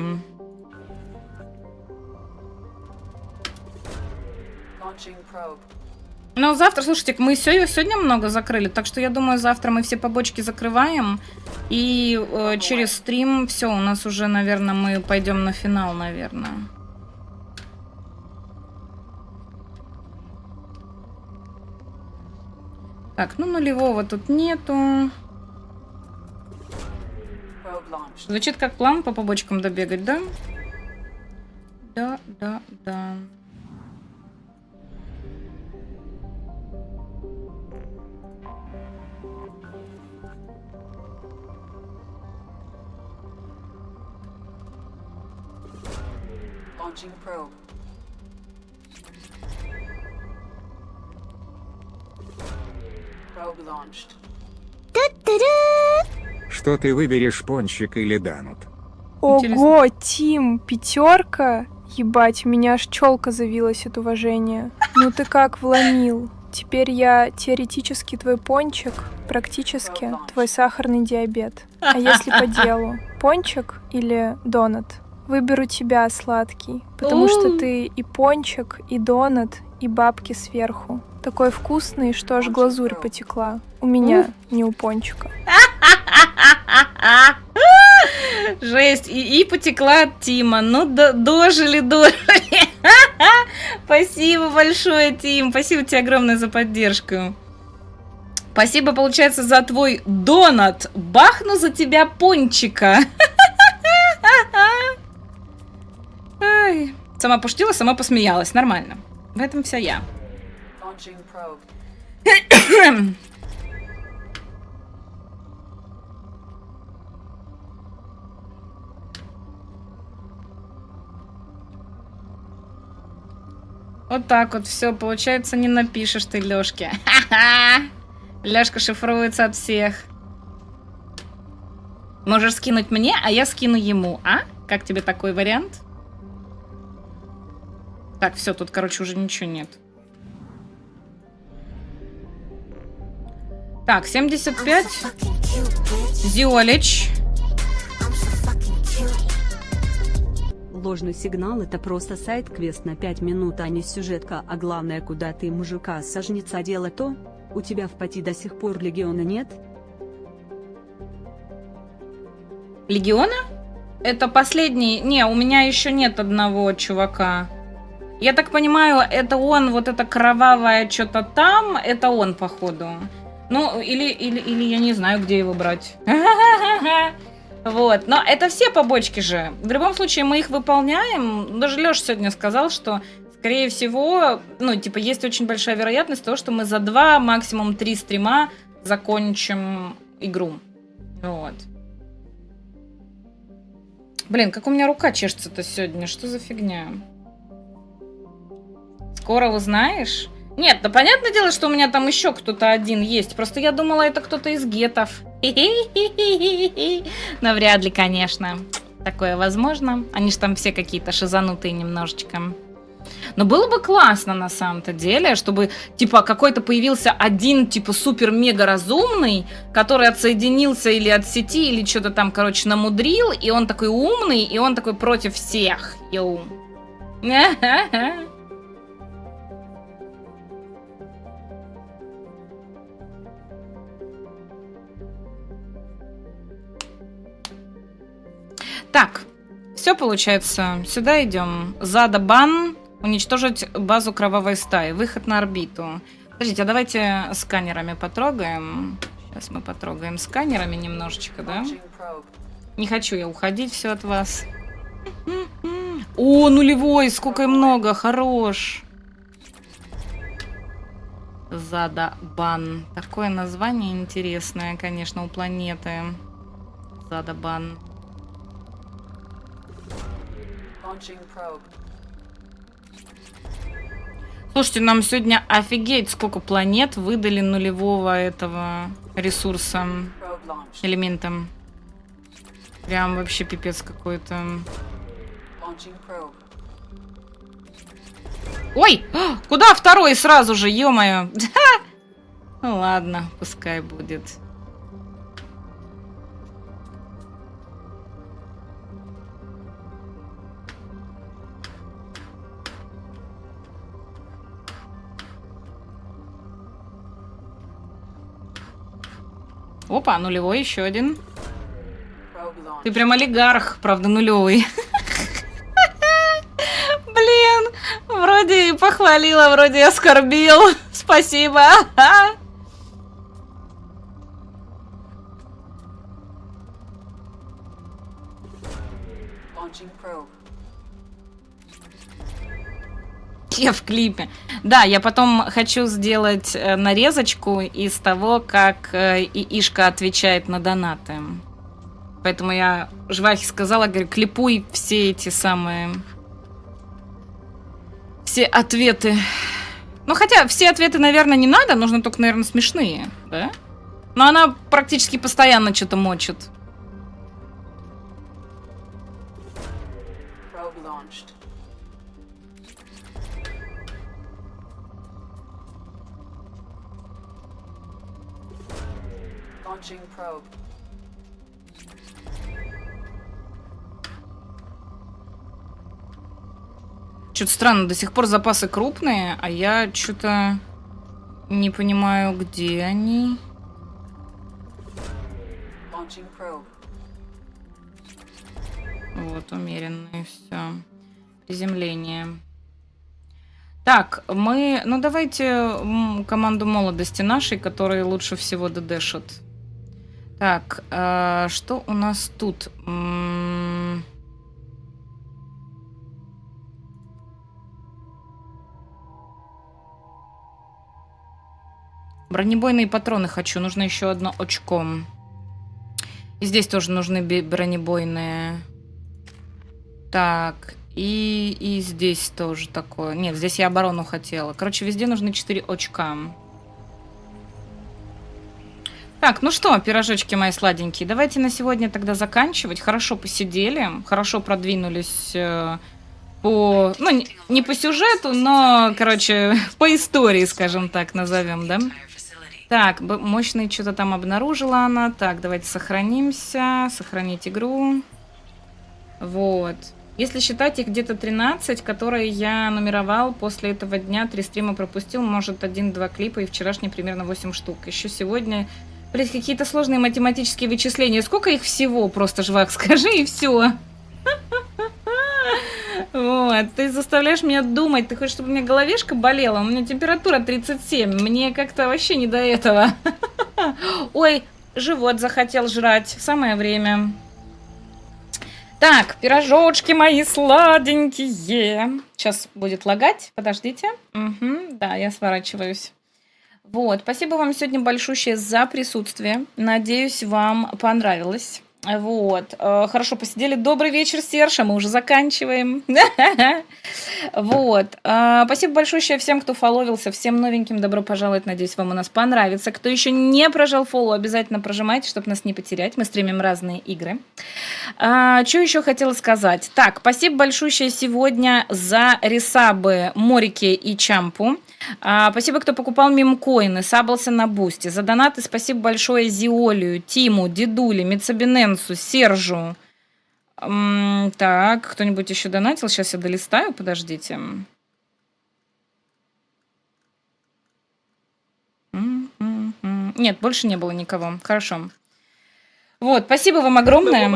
Но завтра, слушайте, мы сегодня много закрыли, так что я думаю, завтра мы все побочки закрываем. И через стрим все, у нас уже, наверное, мы пойдем на финал, наверное. Так, ну нулевого тут нету. Звучит как план по побочкам добегать, да? Да. Launching probe. Probe launched. Что ты выберешь, пончик или Данут? Ого, Тим, 5? Ебать, у меня аж челка завилась от уважения. Ну ты как вломил? Теперь я теоретически твой пончик, практически твой сахарный диабет. А если по делу, пончик или донат? Выберу тебя, сладкий, потому что ты и пончик, и донат, и бабки сверху. Такой вкусный, что аж глазурь потекла. У меня, не у пончика. Жесть, и потекла от Тима. Ну, дожили. Спасибо большое, Тим. Спасибо тебе огромное за поддержку. Спасибо, получается, за твой донат. Бахну за тебя пончика. Ай. Сама пошутила, сама посмеялась. Нормально. В этом вся я. Вот так вот все, получается, не напишешь ты Лёшке. Лёшка шифруется от всех. Можешь скинуть мне, а я скину ему, а? Как тебе такой вариант? Так, все, тут, короче, уже ничего нет. Так, 75. Зиолич. тревожный сигнал — это просто сайд-квест на 5 минут, а не сюжетка, а главное, куда ты мужика сожнется, а дело то, у тебя в пати до сих пор легиона нет? Легиона? Это последний... Не, у меня еще нет одного чувака. Я так понимаю, это он, вот это кровавое что-то там, это он, походу. Ну, или я не знаю, где его брать. Вот, но это все побочки же. В любом случае, мы их выполняем. Даже Лёша сегодня сказал, что, скорее всего, ну, типа, есть очень большая вероятность того, что мы за 2, максимум 3 стрима закончим игру. Вот. Блин, как у меня рука чешется-то сегодня. Что за фигня? Скоро узнаешь? Нет, да понятное дело, что у меня там еще кто-то один есть. Просто я думала, это кто-то из гетов. Но вряд ли, конечно. Такое возможно. Они же там все какие-то шизанутые немножечко. Но было бы классно на самом-то деле, чтобы типа какой-то появился один типа супер-мега разумный, который отсоединился или от сети, или что-то там, короче, намудрил, и он такой умный, и он такой против всех. Йоу. Так, все получается. Сюда идем. Зада бан. Уничтожить базу кровавой стаи. Выход на орбиту. Подождите, а давайте сканерами потрогаем. Сейчас мы потрогаем сканерами немножечко, да? Не хочу я уходить все от вас. О, нулевой, сколько и много, хорош. Зада бан. Такое название интересное, конечно, у планеты. Зада бан. Слушайте, нам сегодня офигеть, сколько планет выдали нулевого этого ресурса, элемента. Прям вообще пипец какой-то. Ой, куда второй сразу же, ё-моё. Ну ладно, пускай будет. Опа, нулевой еще один. Ты прям олигарх, правда, нулевый. Блин, вроде и похвалила, вроде и оскорбил. Спасибо. Я в клипе. Да, я потом хочу сделать нарезочку из того, как ИИшка отвечает на донаты. Поэтому я Жвахе сказала, говорю, клипуй все эти самые... Все ответы. Ну, хотя все ответы, наверное, не надо. Нужно только, наверное, смешные, да? Но она практически постоянно что-то мочит. Что-то странно, до сих пор запасы крупные, а я что-то не понимаю, где они. Вот, умеренные, все. Приземление. Так, мы... Ну, давайте команду молодости нашей, которые лучше всего ДДшат. Так, что у нас тут? Бронебойные патроны хочу. Нужно еще одно очко. И здесь тоже нужны бронебойные. Так, и здесь тоже такое. Нет, здесь я оборону хотела. Короче, везде нужны 4 очка. Так, ну что, пирожочки мои сладенькие, давайте на сегодня тогда заканчивать. Хорошо посидели, хорошо продвинулись по... Ну, не по сюжету, но, короче, по истории, скажем так, назовем, да? Так, мощный что-то там обнаружила она. Так, давайте сохранимся. Сохранить игру. Вот. Если считать их где-то 13, которые я нумеровал после этого дня, 3 стрима пропустил, может 1-2 клипа, и вчерашний примерно 8 штук. Еще сегодня, блядь, какие-то сложные математические вычисления. Сколько их всего, просто, Жвак, скажи, и все. Вот, ты заставляешь меня думать, ты хочешь, чтобы у меня головешка болела, у меня температура 37, мне как-то вообще не до этого. Ой, живот захотел жрать, самое время. Так, пирожочки мои сладенькие. Сейчас будет лагать, подождите. Угу, да, я сворачиваюсь. Вот, спасибо вам сегодня большущее за присутствие. Надеюсь, вам понравилось. Вот, хорошо посидели. Добрый вечер, Серж, а мы уже заканчиваем. Вот, спасибо большое всем, кто фоловился, всем новеньким добро пожаловать. Надеюсь, вам у нас понравится. Кто еще не прожал фоллоу, обязательно прожимайте, чтобы нас не потерять. Мы стримим разные игры. Что еще хотела сказать? Так, спасибо большое сегодня за ресабы Морике и Чампу. Спасибо, кто покупал мемкоины, сабался на бусте. За донаты спасибо большое Зиолию, Тиму, Дедуле, Мицабиненсу, Сержу. Так, кто-нибудь еще донатил? Сейчас я долистаю, подождите. Нет, больше не было никого. Хорошо. Вот, спасибо вам огромное.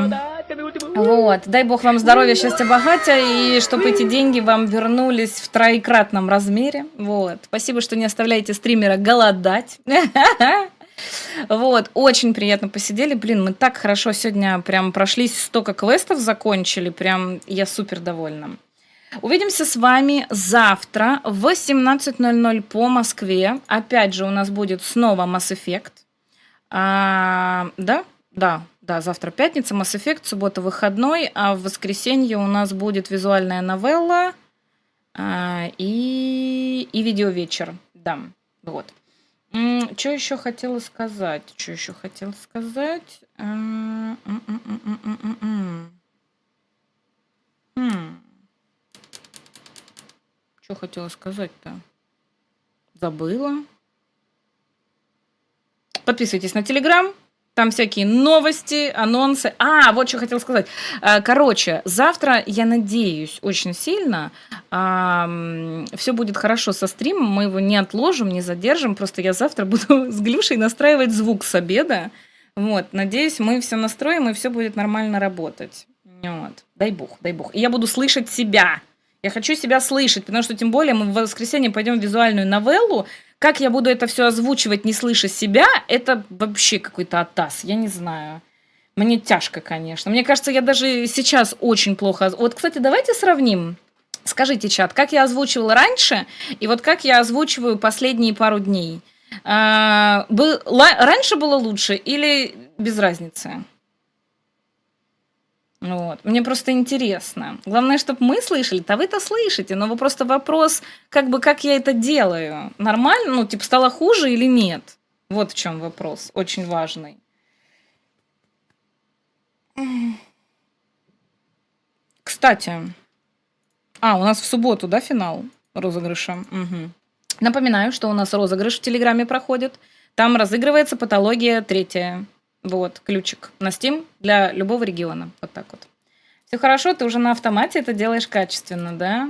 Вот, дай бог вам здоровья, счастья, богатия, и чтобы эти деньги вам вернулись в троекратном размере. Вот, спасибо, что не оставляете стримера голодать. Вот, очень приятно посидели. Блин, мы так хорошо сегодня прям прошлись, столько квестов закончили, прям я супер довольна. Увидимся с вами завтра в 18:00 по Москве. Опять же, у нас будет снова Mass Effect. Да, завтра пятница, Mass Effect, суббота выходной, а в воскресенье у нас будет визуальная новелла и видеовечер. Да, вот. Что еще хотела сказать? Что хотела сказать-то? Забыла. Подписывайтесь на Телеграм. Там всякие новости, анонсы. Вот что хотела сказать. Короче, завтра, я надеюсь, очень сильно все будет хорошо со стримом. Мы его не отложим, не задержим. Просто я завтра буду с Глюшей настраивать звук с обеда. Вот, надеюсь, мы все настроим, и все будет нормально работать. Вот. Дай бог, дай бог. И я буду слышать себя. Я хочу себя слышать, потому что тем более мы в воскресенье пойдем в визуальную новеллу. Как я буду это все озвучивать, не слыша себя, это вообще какой-то атас, я не знаю. Мне тяжко, конечно. Мне кажется, я даже сейчас очень плохо... Вот, кстати, давайте сравним. Скажите, чат, как я озвучивала раньше, и вот как я озвучиваю последние пару дней. Раньше было лучше или без разницы? Вот. Мне просто интересно. Главное, чтобы мы слышали, то вы-то слышите, но просто вопрос, как я это делаю. Нормально? Стало хуже или нет? Вот в чем вопрос, очень важный. Кстати, у нас в субботу, да, финал розыгрыша? Угу. Напоминаю, что у нас розыгрыш в Телеграме проходит. Там разыгрывается патология 3. Вот, ключик на Steam для любого региона. Вот так вот. Все хорошо, ты уже на автомате это делаешь качественно, да?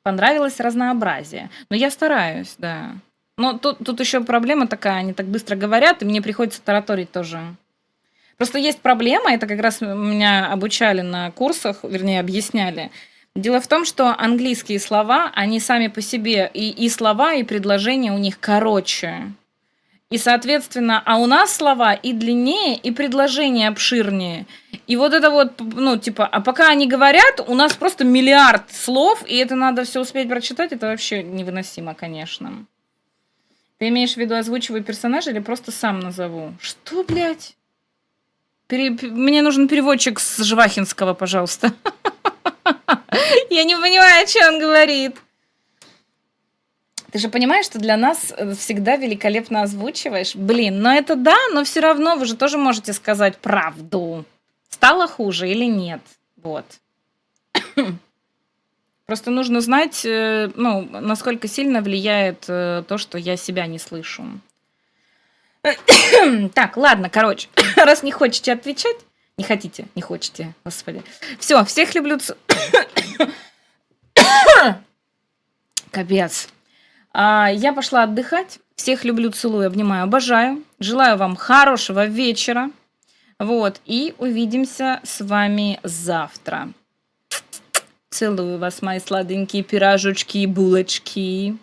Понравилось разнообразие. Но я стараюсь, да. Но тут еще проблема такая, они так быстро говорят, и мне приходится тараторить тоже. Просто есть проблема, это как раз меня обучали на курсах, вернее, объясняли. Дело в том, что английские слова, они сами по себе, и слова, и предложения у них короче. И, соответственно, у нас слова и длиннее, и предложения обширнее. И вот это вот, пока они говорят, у нас просто миллиард слов, и это надо все успеть прочитать, это вообще невыносимо, конечно. Ты имеешь в виду озвучиваю персонажа или просто сам назову? Что, блядь? Мне нужен переводчик с Жвахинского, пожалуйста. Я не понимаю, о чем он говорит. Ты же понимаешь, что для нас всегда великолепно озвучиваешь? Блин, это да, но все равно вы же тоже можете сказать правду. Стало хуже или нет? Вот. Просто нужно знать, насколько сильно влияет то, что я себя не слышу. Так, ладно, короче, раз не хочете отвечать, Не хотите, не хочете, господи. Все, всех люблю. Капец. Я пошла отдыхать. Всех люблю, целую, обнимаю, обожаю. Желаю вам хорошего вечера. Вот, и увидимся с вами завтра. Целую вас, мои сладенькие пирожочки и булочки.